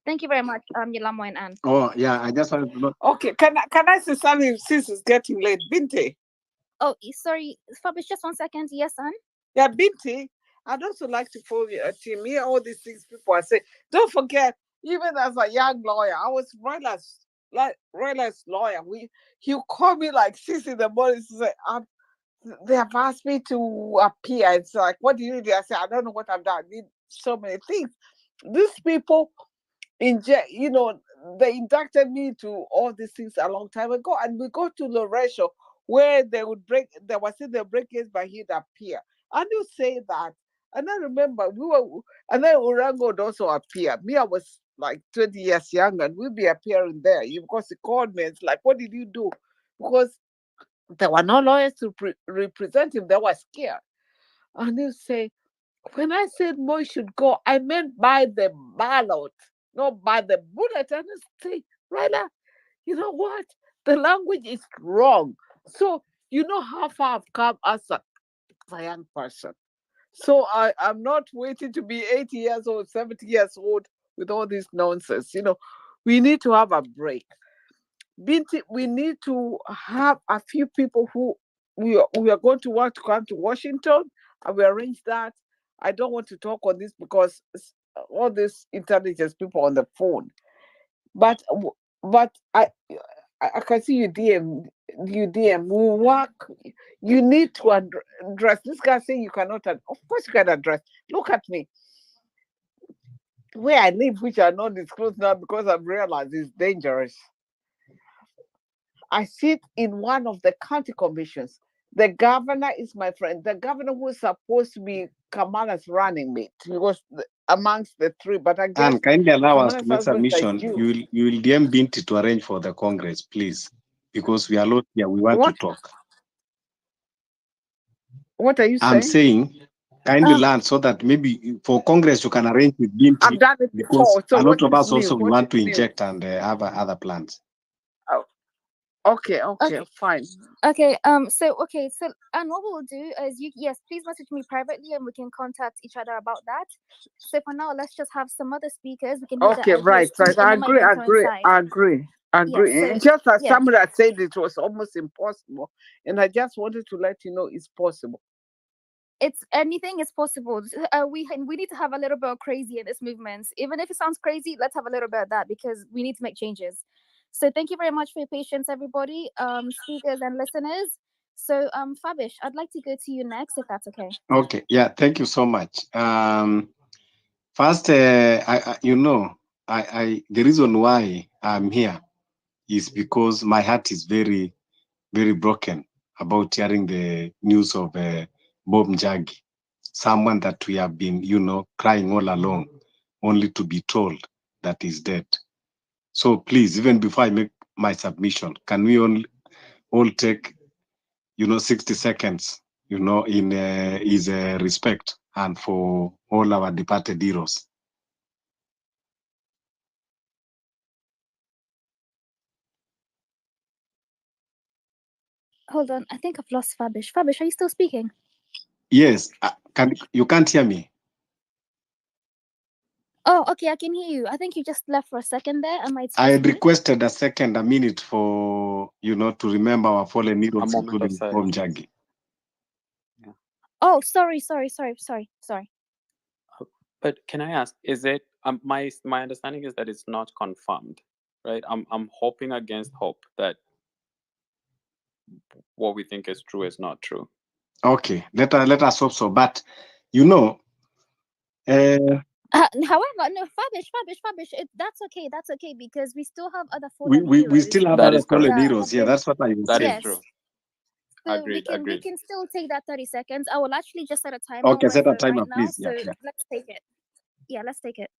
Thank you very much, Yalamo and Anne. Oh, yeah, I just wanted to know. Okay, can I say something since it's getting late? Binti. Oh, sorry, Fabish, just 1 second. Yes, Anne? Yeah, Binti. I'd also like to follow your team. Hear all these things people are saying. Don't forget, even as a young lawyer, I was Royla's lawyer. He called me like 6 in the morning to say, they have asked me to appear. It's like, what do you do? I said, I don't know what I've done. I did so many things. These people they inducted me to all these things a long time ago, and we go to Loresho where they were saying they'll break case, but he'd appear. And you say that. And I remember and then Urango would also appear. Me, I was like 20 years younger, and we'd be appearing there. Because he called me, it's like, what did you do? Because there were no lawyers to represent him. They were scared. And you say, when I said Moy should go, I meant by the ballot, not by the bullet. And I say, Ryla, you know what? The language is wrong. So you know how far I've come as a young person. So I'm not waiting to be 80 years old, 70 years old with all this nonsense. We need to have a break. Binti, we need to have a few people who we are going to want to come to Washington, and we arrange that. I don't want to talk on this because all these intelligence people on the phone. But I can see you DM. We work. You need to address this guy saying you cannot. Of course, you can address. Look at me. Where I live, which I not disclose now because I've realized it's dangerous. I sit in one of the county commissions. The governor is my friend. The governor who is supposed to be Kamala's running mate. He was amongst the three, but I guess And kindly allow us to Kamala's make husband is submission. Jew. You will DM Binti to arrange for the Congress, please, because we are not here. We want to What? talk. What are you I'm saying? saying, kindly learn so that maybe for Congress you can arrange with Binti, I've done it because before. So a lot what of is us new? also we What want to is new? inject and have other plans. Oh, okay, fine. Okay, so and what we'll do is please message me privately and we can contact each other about that. So for now, let's just have some other speakers. We can hear Okay, their ideas right. too, and they might even coincide. I agree. Yes, so And just as yeah, somebody had said it was almost impossible. And I just wanted to let you know it's possible. it's anything is possible. We need to have a little bit of crazy in this movement. Even if it sounds crazy, let's have a little bit of that because we need to make changes. So thank you very much for your patience, everybody, speakers and listeners. So, Fabish, I'd like to go to you next, if that's okay. Okay, yeah, thank you so much. First, the reason why I'm here is because my heart is very, very broken about hearing the news of Bob Njagi, someone that we have been, crying all along, only to be told that he's dead. So please, even before I make my submission, can we all take, 60 seconds, in his respect and for all our departed heroes. Hold on, I think I've lost Fabish. Fabish, are you still speaking? Yes, you can't hear me? Oh, okay, I can hear you. I think you just left for a second there. Am I I had supposed to mute? requested a minute for, to remember our fallen A heroes, moment of including Bob silence. Njagi. Oh, sorry. But can I ask, is it my understanding is that it's not confirmed, right? I'm hoping against hope that what we think is true is not true. Okay, let us hope so. But However, no, Fabish, that's okay because we still have other fallen heroes. we still have That other is correct. fallen heroes. Yeah, that's what I was That saying. is true. So Agreed. we can still take that 30 seconds. I will actually just set a timer Okay, on my set a phone timer, right now. please. So Yeah. let's take it. Yeah, let's take it.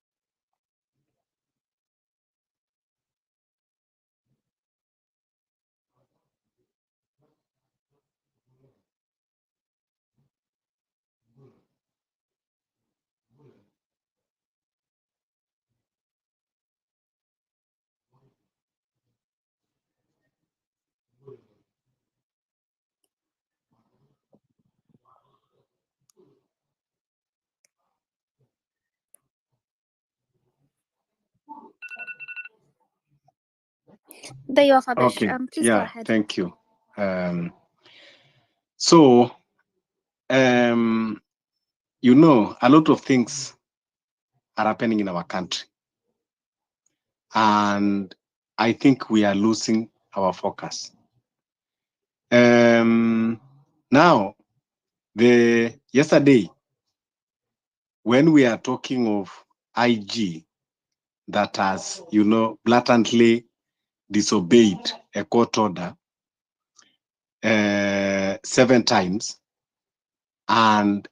There you are, Fabish. Okay. Please go ahead. Thank you. A lot of things are happening in our country, and I think we are losing our focus. Now, yesterday, when we are talking of IG that has, blatantly disobeyed a court order 7 times, and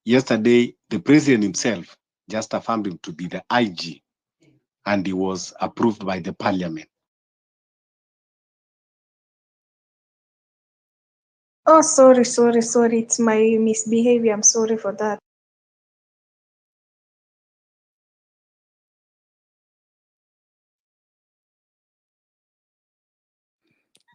yesterday the president himself just affirmed him to be the IG, and he was approved by the parliament. Oh, sorry. It's my misbehavior. I'm sorry for that.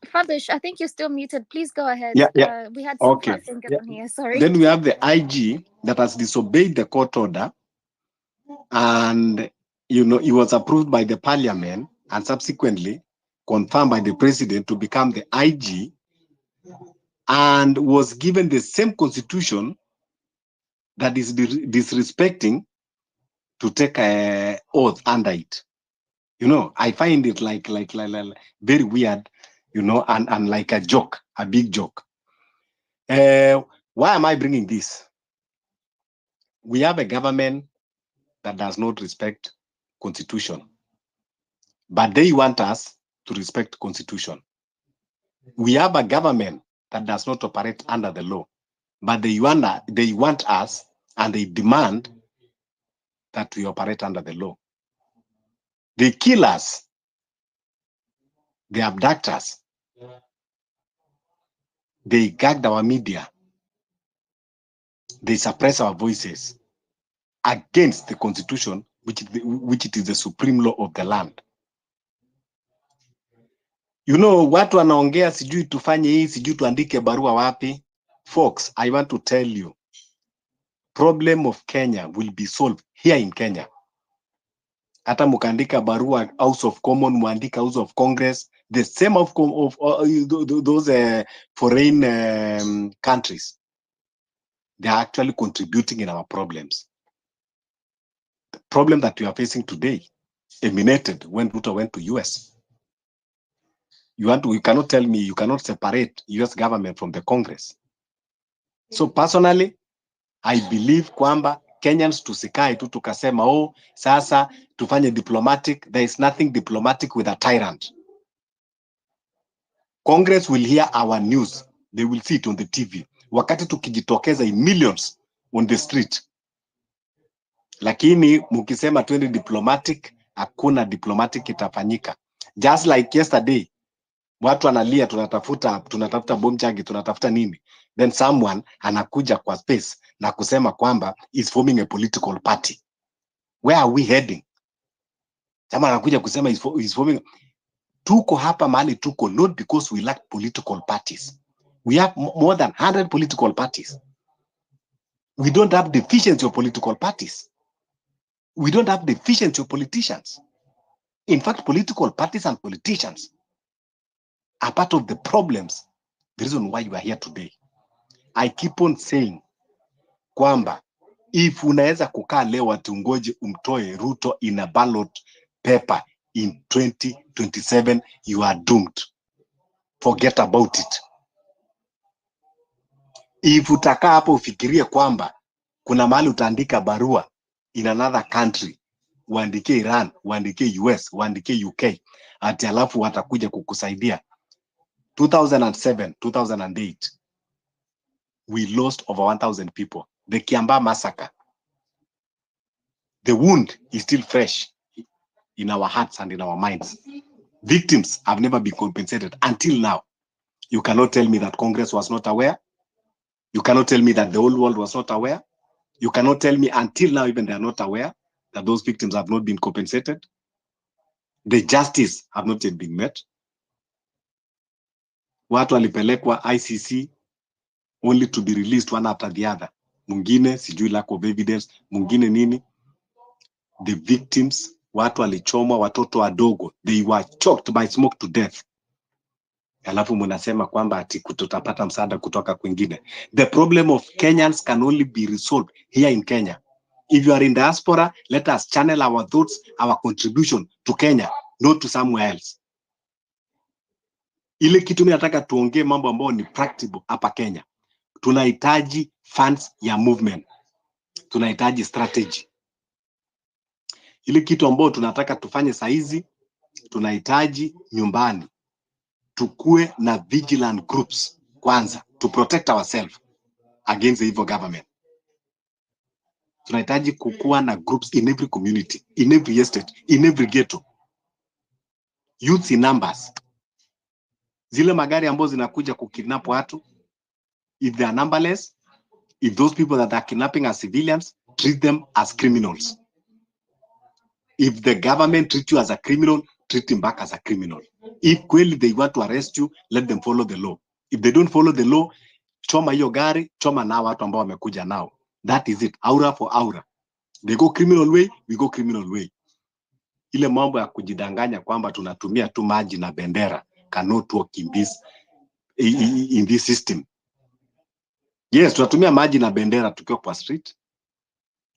Fabish, I think you're still muted. Please go ahead. Yeah. We had some Okay. fat fingers on here. Sorry. Then we have the IG that has disobeyed the court order, and he was approved by the parliament and subsequently confirmed by the president to become the IG, and was given the same constitution that is disrespecting to take an oath under it. I find it like very weird, and like a joke, a big joke. Why am I bringing this? We have a government that does not respect constitution, but they want us to respect constitution. We have a government that does not operate under the law, but they want us, and they demand that we operate under the law. They kill us, they abduct us, they gagged our media, they suppress our voices against the constitution, which it is the supreme law of the land. Watu wanaongea sijui tufanye hii, sijui tuandike barua wapi. Folks, I want to tell you, problem of Kenya will be solved here in Kenya. Hata mukaandika barua House of Commons, muandika House of Congress, the same of those foreign countries, they are actually contributing in our problems. The problem that we are facing today emanated when Ruto went to US. You cannot tell me you cannot separate US government from the Congress. So personally, I believe kwamba Kenyans tusikae tu tukasema oh, sasa tufanye diplomatic. There is nothing diplomatic with a tyrant. Congress will hear our news. They will see it on the TV. Wakati tukijitokeza in millions on the street. Lakini mukisema twende diplomatic, hakuna diplomatic itafanyika. Just like yesterday, watu analia tunatafuta Bob Njagi, tunatafuta nini? Then someone anakuja kwa space na kusema kwamba is forming a political party. Where are we heading? Kama anakuja kusema is forming. Tuko hapa mahali tuko not because we lack political parties. We have more than 100 political parties. We don't have deficiency of political parties. We don't have deficiency of politicians. In fact, political parties and politicians are part of the problems, the reason why you are here today. I keep on saying kwamba if unaweza kukaa leo atungoje umtoe Ruto in a ballot paper in 2027, you are doomed. Forget about it. If utakaa hapo ufikirie kwamba kuna mahali utaandika barua in another country, uandike Iran, uandike US, uandike UK, ati alafu watakuja kukusaidia. 2007, 2008, we lost over 1,000 people. The Kiambaa massacre. The wound is still fresh in our hearts and in our minds. Victims have never been compensated until now. You cannot tell me that Congress was not aware. You cannot tell me that the whole world was not aware. You cannot tell me until now even they are not aware that those victims have not been compensated. The justice have not yet been met. Watu walipelekwa ICC only to be released one after the other. Mwingine sijui lack of evidence, mwingine nini. The victims, watu walichomwa, watoto wadogo, they were choked by smoke to death. Alafu munasema kwamba ati tutapata msaada kutoka kwingine. The problem of Kenyans can only be resolved here in Kenya. If you are in diaspora, let us channel our thoughts, our contribution to Kenya, not to somewhere else. Ile kitu mimi nataka tuongee mambo ambayo ni practical hapa Kenya. Tunahitaji funds ya movement. Tunahitaji strategy. Ile kitu ambayo tunataka tufanye saizi, tunahitaji nyumbani. Tukue na vigilant groups kwanza to protect ourselves against the evil government. Tunahitaji kukua na groups in every community, in every estate, in every ghetto. Youth in numbers. Zile magari ambazo zinakuja kukidnap watu, if they are numberless, if those people that are kidnapping are civilians, treat them as criminals. If the government treats you as a criminal, treat him back as a criminal. If kweli they want to arrest you, let them follow the law. If they don't follow the law, choma hiyo gari, choma nao watu ambao wamekuja nao. That is it, aura for aura. They go criminal way, we go criminal way. Ile mambo ya kujidanganya kwamba tunatumia tu maji na bendera cannot work in this system. Yes, tunatumia maji na bendera tukiwa kwa street,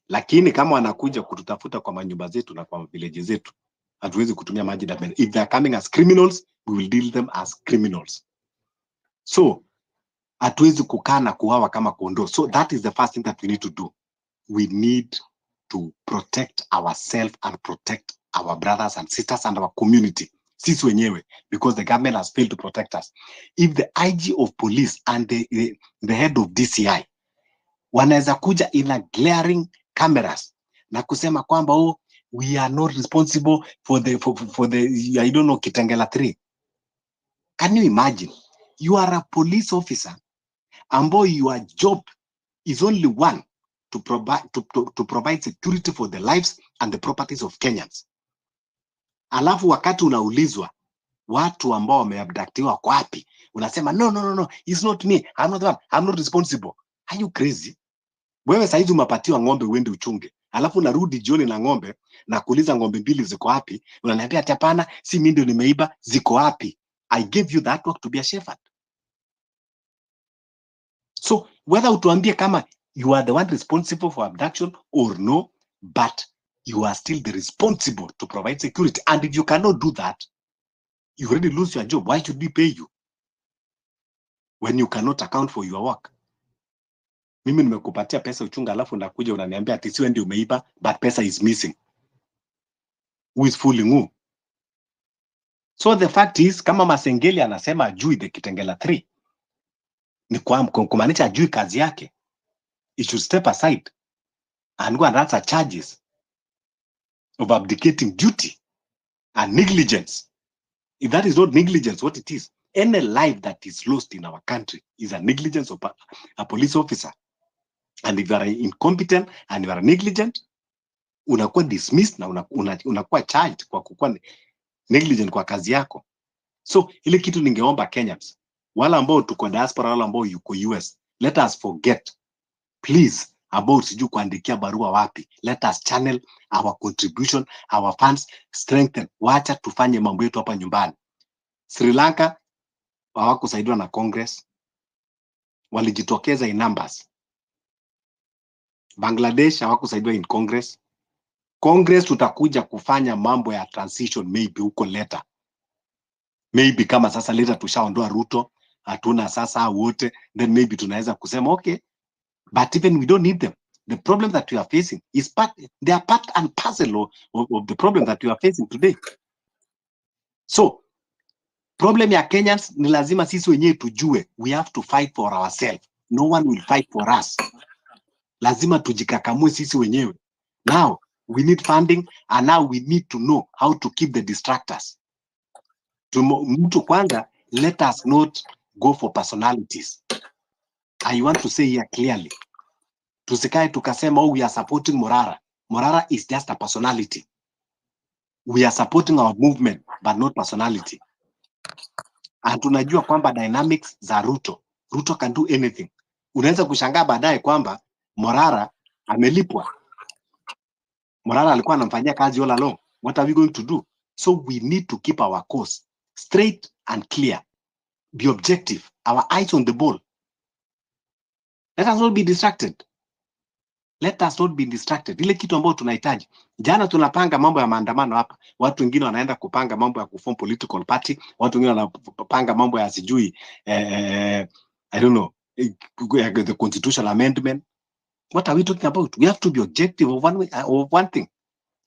lakini kama wanakuja kututafuta kwa manyumba zetu na kwa village zetu, hatuwezi kutumia maji na bendera. If they are coming as criminals, we will deal them as criminals. So, hatuwezi kukaa na kuhawa kama kondoo. So that is the first thing that we need to do. We need to protect ourselves and protect our brothers and sisters and our community. Sisi wenyewe, because the government has failed to protect us. If the IG of police and the head of DCI wanaweza kuja in a glaring cameras na kusema kwamba oh, we are not responsible for the I don't know Kitengela 3. Can you imagine? You are a police officer ambao your job is only one, to provide security for the lives and the properties of Kenyans. Alafu wakati unaulizwa watu ambao wameabductiwa kwa wapi, unasema no, it's not me, I'm not the one, I'm not responsible. Are you crazy? Wewe saizi umepatiwa ng'ombe uende uchunge, alafu narudi jioni na ng'ombe na kuuliza ng'ombe mbili ziko wapi, unaniambia ati hapana, si mimi ndio nimeiba, ziko wapi? I gave you that work to be a shepherd. So whether utuambie kama you are the one responsible for abduction or no, but you are still the responsible to provide security. And if you cannot do that, You already lose your job. Why should we pay you when you cannot account for your work? Mimi nimekupatia pesa uchunga, alafu unakuja unaniambia ati siwe ndio umeiba, but pesa is missing. Who is fooling who? So the fact is, kama Masengeli anasema ajui the Kitengela 3, ni kumaanisha ajui kazi yake. He should step aside and go and answer charges of abdicating duty and negligence. If that is not negligence, what it is? Any life that is lost in our country is a negligence of a police officer. And if you are incompetent and you are negligent, unakuwa dismissed na unakuwa charged kwa kukuwa negligent kwa kazi yako. So ile kitu ningeomba Kenyans, wala ambao tuko diaspora, wala ambao yuko US, let us forget please about sijui kuandikia barua wapi. Let us channel our contribution, our funds, strengthen. Wacha tufanye mambo yetu hapa nyumbani. Sri Lanka hawakusaidiwa na Congress, walijitokeza in numbers. Bangladesh hawakusaidiwa in Congress. Congress tutakuja kufanya mambo ya transition maybe huko later. Maybe kama sasa later tushaondoa Ruto, hatuna sasa wote, then maybe tunaweza kusema okay, but even we don't need them. The problem that we are facing is they are part and parcel of the problem that we are facing today. So problem ya Kenyans ni lazima sisi wenyewe tujue, we have to fight for ourselves. No one will fight for us. Lazima tujikakamue sisi wenyewe. Now we need funding, and now we need to know how to keep the distractors. Mtu kwanza, let us not go for personalities. I want to say here clearly, tusikae tukasema we are supporting Morara. Morara is just a personality. We are supporting our movement but not personality. And tunajua kwamba dynamics za Ruto can do anything. Unaweza kushangaa baadaye kwamba Morara amelipwa. Morara alikuwa anamfanyia kazi all along. What are we going to do? So we need to keep our course straight and clear. Be objective. Our eyes on the ball. Let us not be distracted. Let us not be distracted. Ile kitu ambayo tunahitaji. Jana tunapanga mambo ya maandamano hapa. Watu wengine wanaenda kupanga mambo ya kuform political party. Watu wengine wanapanga mambo ya sijui I don't know, the constitutional amendment. What are we talking about? We have to be objective of one thing.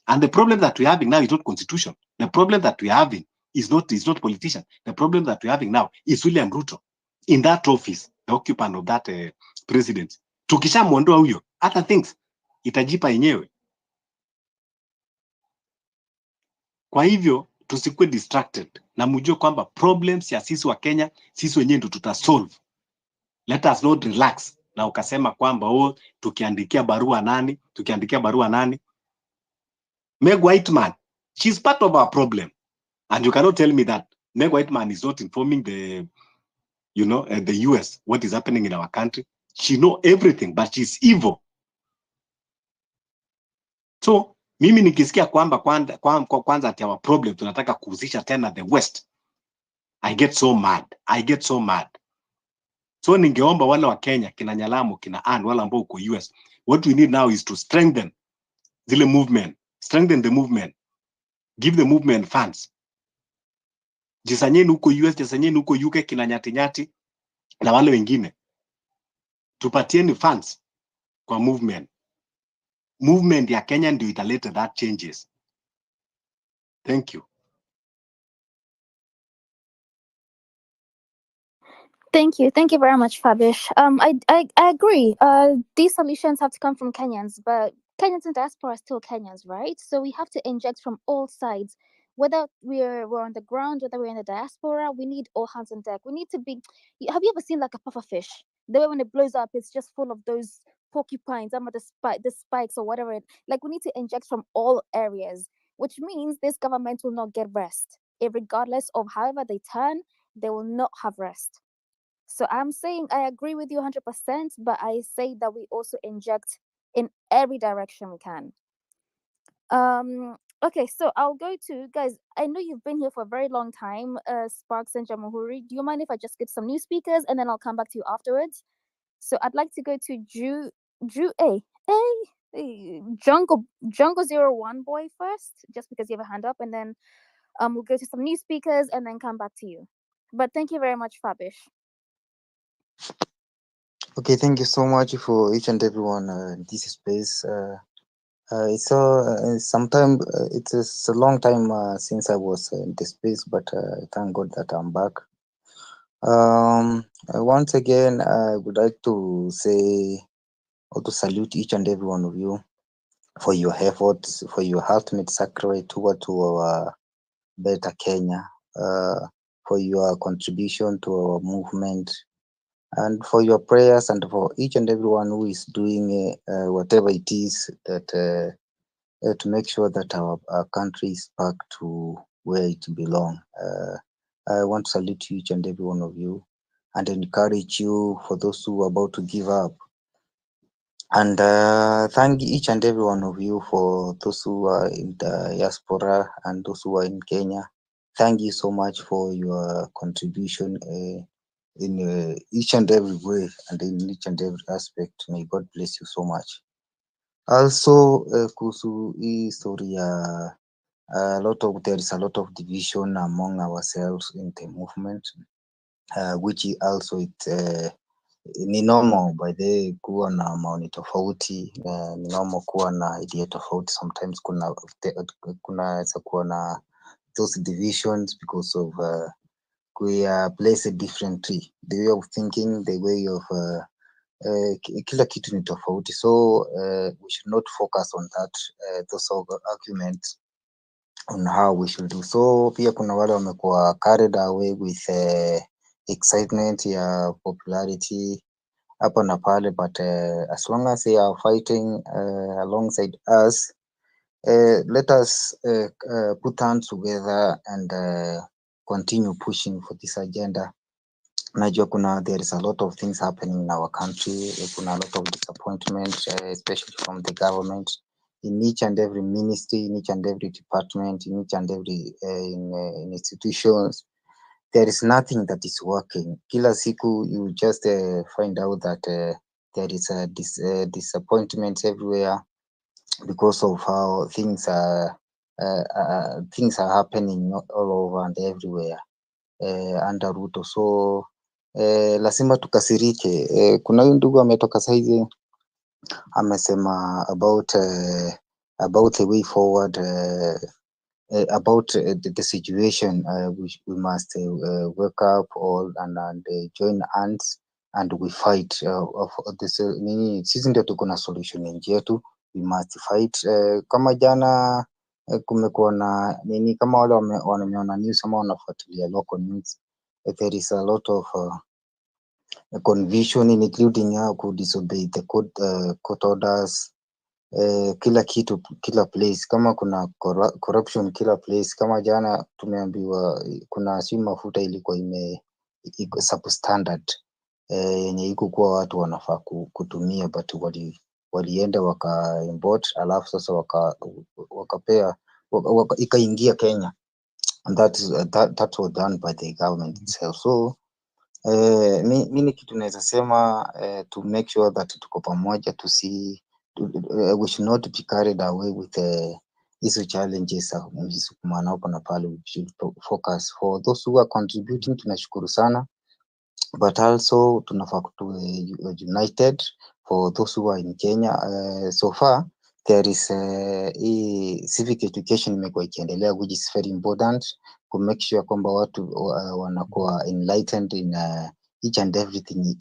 And the problem that we're having now is not constitution. The problem that we're having is not politician. The problem that we're having now is William Ruto in that office, the occupant of that president. Tukishamwondoa huyo, other things itajipa yenyewe. Kwa hivyo tusikuwe distracted na mjue kwamba problems ya sisi wa Kenya, sisi wenyewe ndio tutasolve. Let us not relax na ukasema kwamba tukiandikia barua nani. Meg Whiteman, she's part of our problem. And you cannot tell me that Meg Whiteman is not informing the US what is happening in our country. She know everything, but she's evil. So mimi nikisikia kwamba kwanza ati our problem tunataka kuhusisha tena the West, I get so mad. So ningeomba wale wa Kenya, kina Nyalamo, kina Ann, wale ambao uko US, what we need now is to strengthen the movement, give the movement funds. Jisanyeni huko US, jisanyeni huko UK, kina Nyati na wale wengine. Tupatieni funds kwa movement ya Kenya ndio italeta that changes. Thank you. Thank you very much, Fabish. I agree. These solutions have to come from Kenyans, but Kenyans in diaspora are still Kenyans, right? So we have to inject from all sides. Whether we're on the ground, whether we're in the diaspora, we need all hands on deck. We need to be. Have you ever seen like a puffer fish? The way when it blows up, it's just full of those porcupines, the spikes or whatever. Like we need to inject from all areas, which means this government will not get rest. Regardless of however they turn, they will not have rest. So I'm saying I agree with you 100%, but I say that we also inject in every direction we can. Okay, so I'll go to guys. I know you've been here for a very long time, Sparks and Jamahuri. Do you mind if I just get some new speakers and then I'll come back to you afterwards? So I'd like to go to Drew Jungle 01 boy first, just because you have a hand up, and then We'll go to some new speakers and then come back to you. But thank you very much, Fabish. Okay, thank you so much for each and everyone in this space. It's a long time since I was in this space, but thank God that I'm back. Once again, I would like to say or to salute each and every one of you for your efforts, for your ultimate sacrifice to our better Kenya, for your contribution to our movement, and for your prayers, and for each and everyone who is doing whatever it is that to make sure that our country is back to where it belongs. I want to salute each and every one of you and encourage you for those who are about to give up. And thank each and every one of you for those who are in the diaspora and those who are in Kenya. Thank you so much for your contribution in each and every way and in each and every aspect. May God bless you so much. Also, kuhusu hii story ya there is a lot of division among ourselves in the movement, which also ni normal by the kuwa na maoni tofauti, ni normal kuwa na idea tofauti. Sometimes kunaweza kuwa na those divisions because of we are placed differently, the way of thinking, the way of kila kitu ni tofauti, so we should not focus on that those arguments on how we should do. So pia kuna wale wamekuwa carried away with excitement ya popularity hapa na pale, but as long as they are fighting alongside us, let us put hands together and continue pushing for this agenda. Najua there is a lot of things happening in our country. Kuna a lot of disappointment, especially from the government, in each and every ministry, in each and every department, in each and every in institutions. There is nothing that is working. Kila siku you just find out that there is a disappointment everywhere because of how things are happening all over and everywhere under Ruto. So lazima tukasirike. Kuna huyu ndugu ametoka saizi amesema about the way forward, about the situation. We must wake up all and join hands and we fight sisi ndio tuko na solution nchi yetu. We must fight. Kama jana kumekuwa na kama wale wameona news ama wanafuatilia local news, there is a lot of confusion including who disobey the court orders. Kila kitu, kila place, kama kuna corruption kila place. Kama jana tumeambiwa kuna si mafuta ilikuwa iko substandard yenye iko kwa watu wanafaa kutumia, but walienda waka import, alafu sasa wakapea ikaingia Kenya, and that was done by the government itself. So mimi kitu naweza sema to make sure that tuko pamoja, we should not be carried away with hizo challenges msukumana hapo na pale. We should focus for those who are contributing. Tunashukuru sana, but also tunafaa united for those who are in Kenya. So far there is civic education imekuwa ikiendelea, which is very important to make sure kwamba watu wanakuwa enlightened in each and everything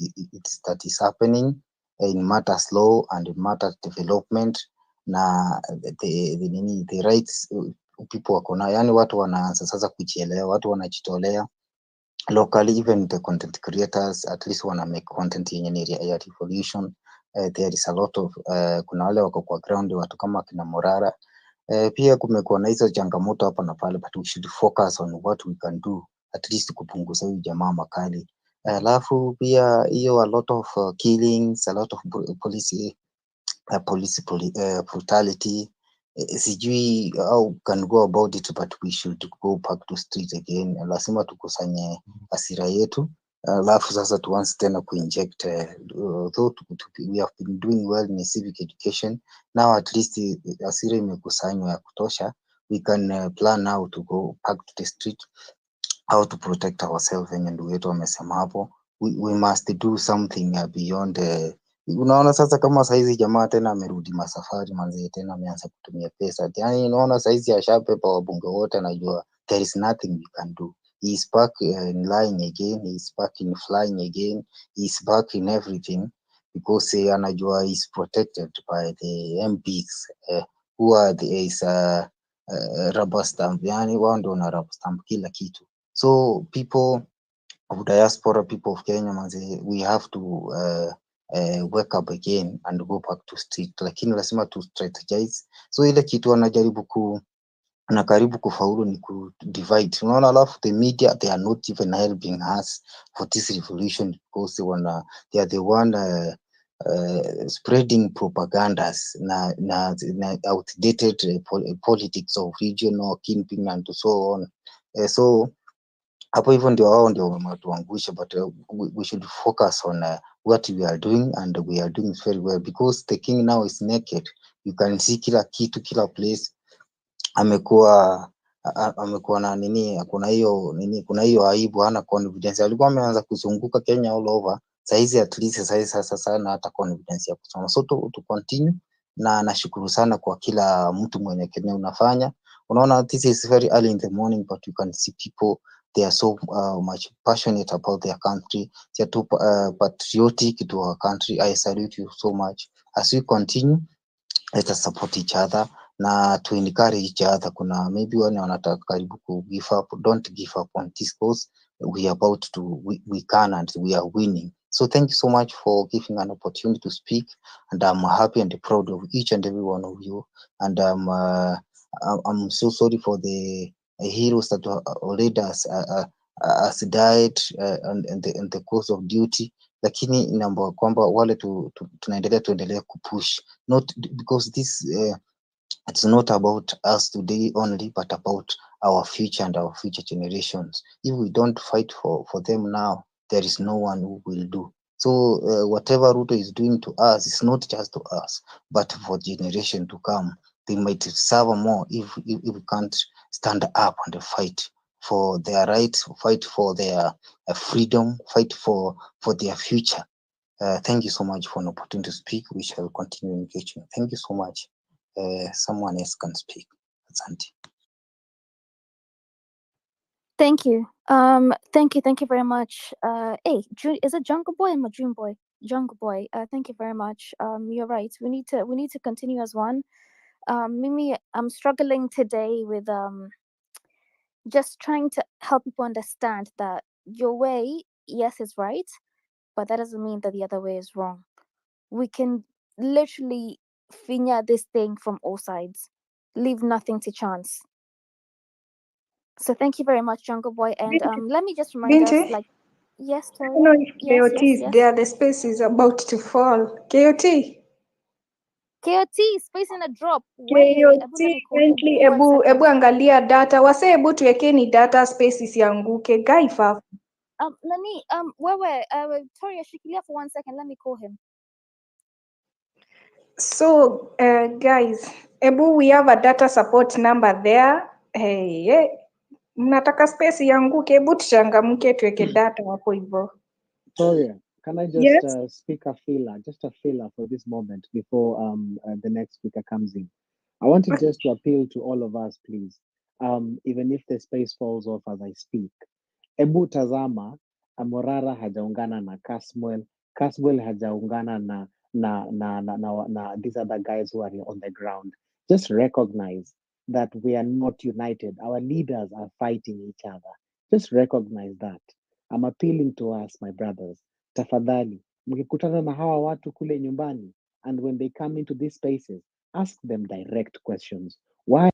that is happening in matters law and in matters development, na the rights people wako na, yani watu wanaanza sasa kujielewa, watu wanajitolea locally, even the content creators at least wana make content yenye ni ya revolution. There is a lot of kuna wale wako kwa ground, watu kama kina Morara. Pia kumekuwa na hizo changamoto hapa na pale, but we should focus on what we can do at least kupunguza huyu jamaa makali. Alafu pia hiyo a lot of killings, a lot of police brutality. Sijui how can go about it, but we should go back to street again. Lazima tukusanye hasira yetu, alafu sasa tuanze tena kuinject we have been doing well in civic education now, at least hasira imekusanywa ya kutosha. we can plan now to go back to the street, how to protect ourselves. Wenye ndugu yetu wamesema hapo, we must do something beyond unaona sasa kama saizi jamaa tena amerudi masafari manzi, tena ameanza kutumia pesa. Yani unaona saizi ashapepa wabunge wote, anajua there is nothing we can do. He is back in lying again, he is back in flying again, he is back in everything because anajua he is protected by the MPs who are the rubber stamp, yani wao ndio na rubber stamp kila kitu. So people of diaspora, people of Kenya manze, we have to wake up again and go back to street, lakini lazima to strategize. So ile kitu anajaribu na karibu kufaulu ni ku divide, unaona. Alafu the media, they are not even helping us for this revolution because they are the one spreading propagandas na outdated politics of regional kingpin and so on. So hapo hivyo ndio wao ndio wametuangusha, but we should focus on what we are doing, and we are doing very well because the king now is naked. You can see kila kitu, kila place amekuwa na nini, kuna hiyo aibu, hana confidence. Alikuwa ameanza kuzunguka Kenya all over, saizi at least sasa sana hata confidence ya kusoma. So to continue, na nashukuru sana kwa kila mtu mwenye Kenya unafanya. Unaona, this is very early in the morning, but you can see people, they are so much passionate about their country. They are too patriotic to our country. I salute you so much. As we continue, let us support each other na to encourage each other. Kuna maybe wale wanataka karibu ku give up, don't give up on this cause. We are about to, we can, and we are winning. So thank you so much for giving an opportunity to speak, and I'm happy and proud of each and every one of you. And I'm so sorry for the heroes that already has died in the course of duty, lakini inaomba kwamba wale tuendelee kupush, not because this it's not about us today only, but about our future and our future generations. If we don't fight for them now, there is no one who will do. So whatever Ruto is doing to us is not just to us, but for generation to come. They might suffer more if we can't stand up and fight for their rights, fight for their freedom, fight for their future. Thank you so much for an opportunity to speak. We shall continue engaging. Thank you so much. Someone else can speak. Asante. Thank you. Thank you very much. Hey, is it Jungle Boy or Dream Boy? Jungle Boy. Thank you very much. You're right. We need to continue as one. Mimi, I'm struggling today with just trying to help people understand that your way, yes, is right, but that doesn't mean that the other way is wrong. We can literally finger this thing from all sides, leave nothing to chance. So thank you very much, Jungle Boy. And let me just remind us, Binti, like, yes, I Tori. don't know if Yes, KOT yes, is yes. there. The space is about to fall. KOT. KOT space in a drop. Wait, Abu, let me call him. Kindly, Give me 1 second. ebu angalia data. Wase ebu tuwekeni data space isianguke. Guy fa. Let me Tori, shikilia for 1 second. Let me call him. So, guys, ebu we have a data support number there. Hey, mnataka space ianguke, ebu tuchangamke tuweke data hapo hivyo. Victoria, can I just Yes. speak a filler for this moment before the next speaker comes in? I want to just to appeal to all of us, please. Even if the space falls off as I speak. Ebu tazama, Morara hajaungana na Caswell hajaungana na these other guys who are on the ground. Just recognize that we are not united. Our leaders are fighting each other. Just recognize that. I'm appealing to us, my brothers. Tafadhali, mkikutana na hawa watu kule nyumbani, and when they come into these spaces, ask them direct questions. Why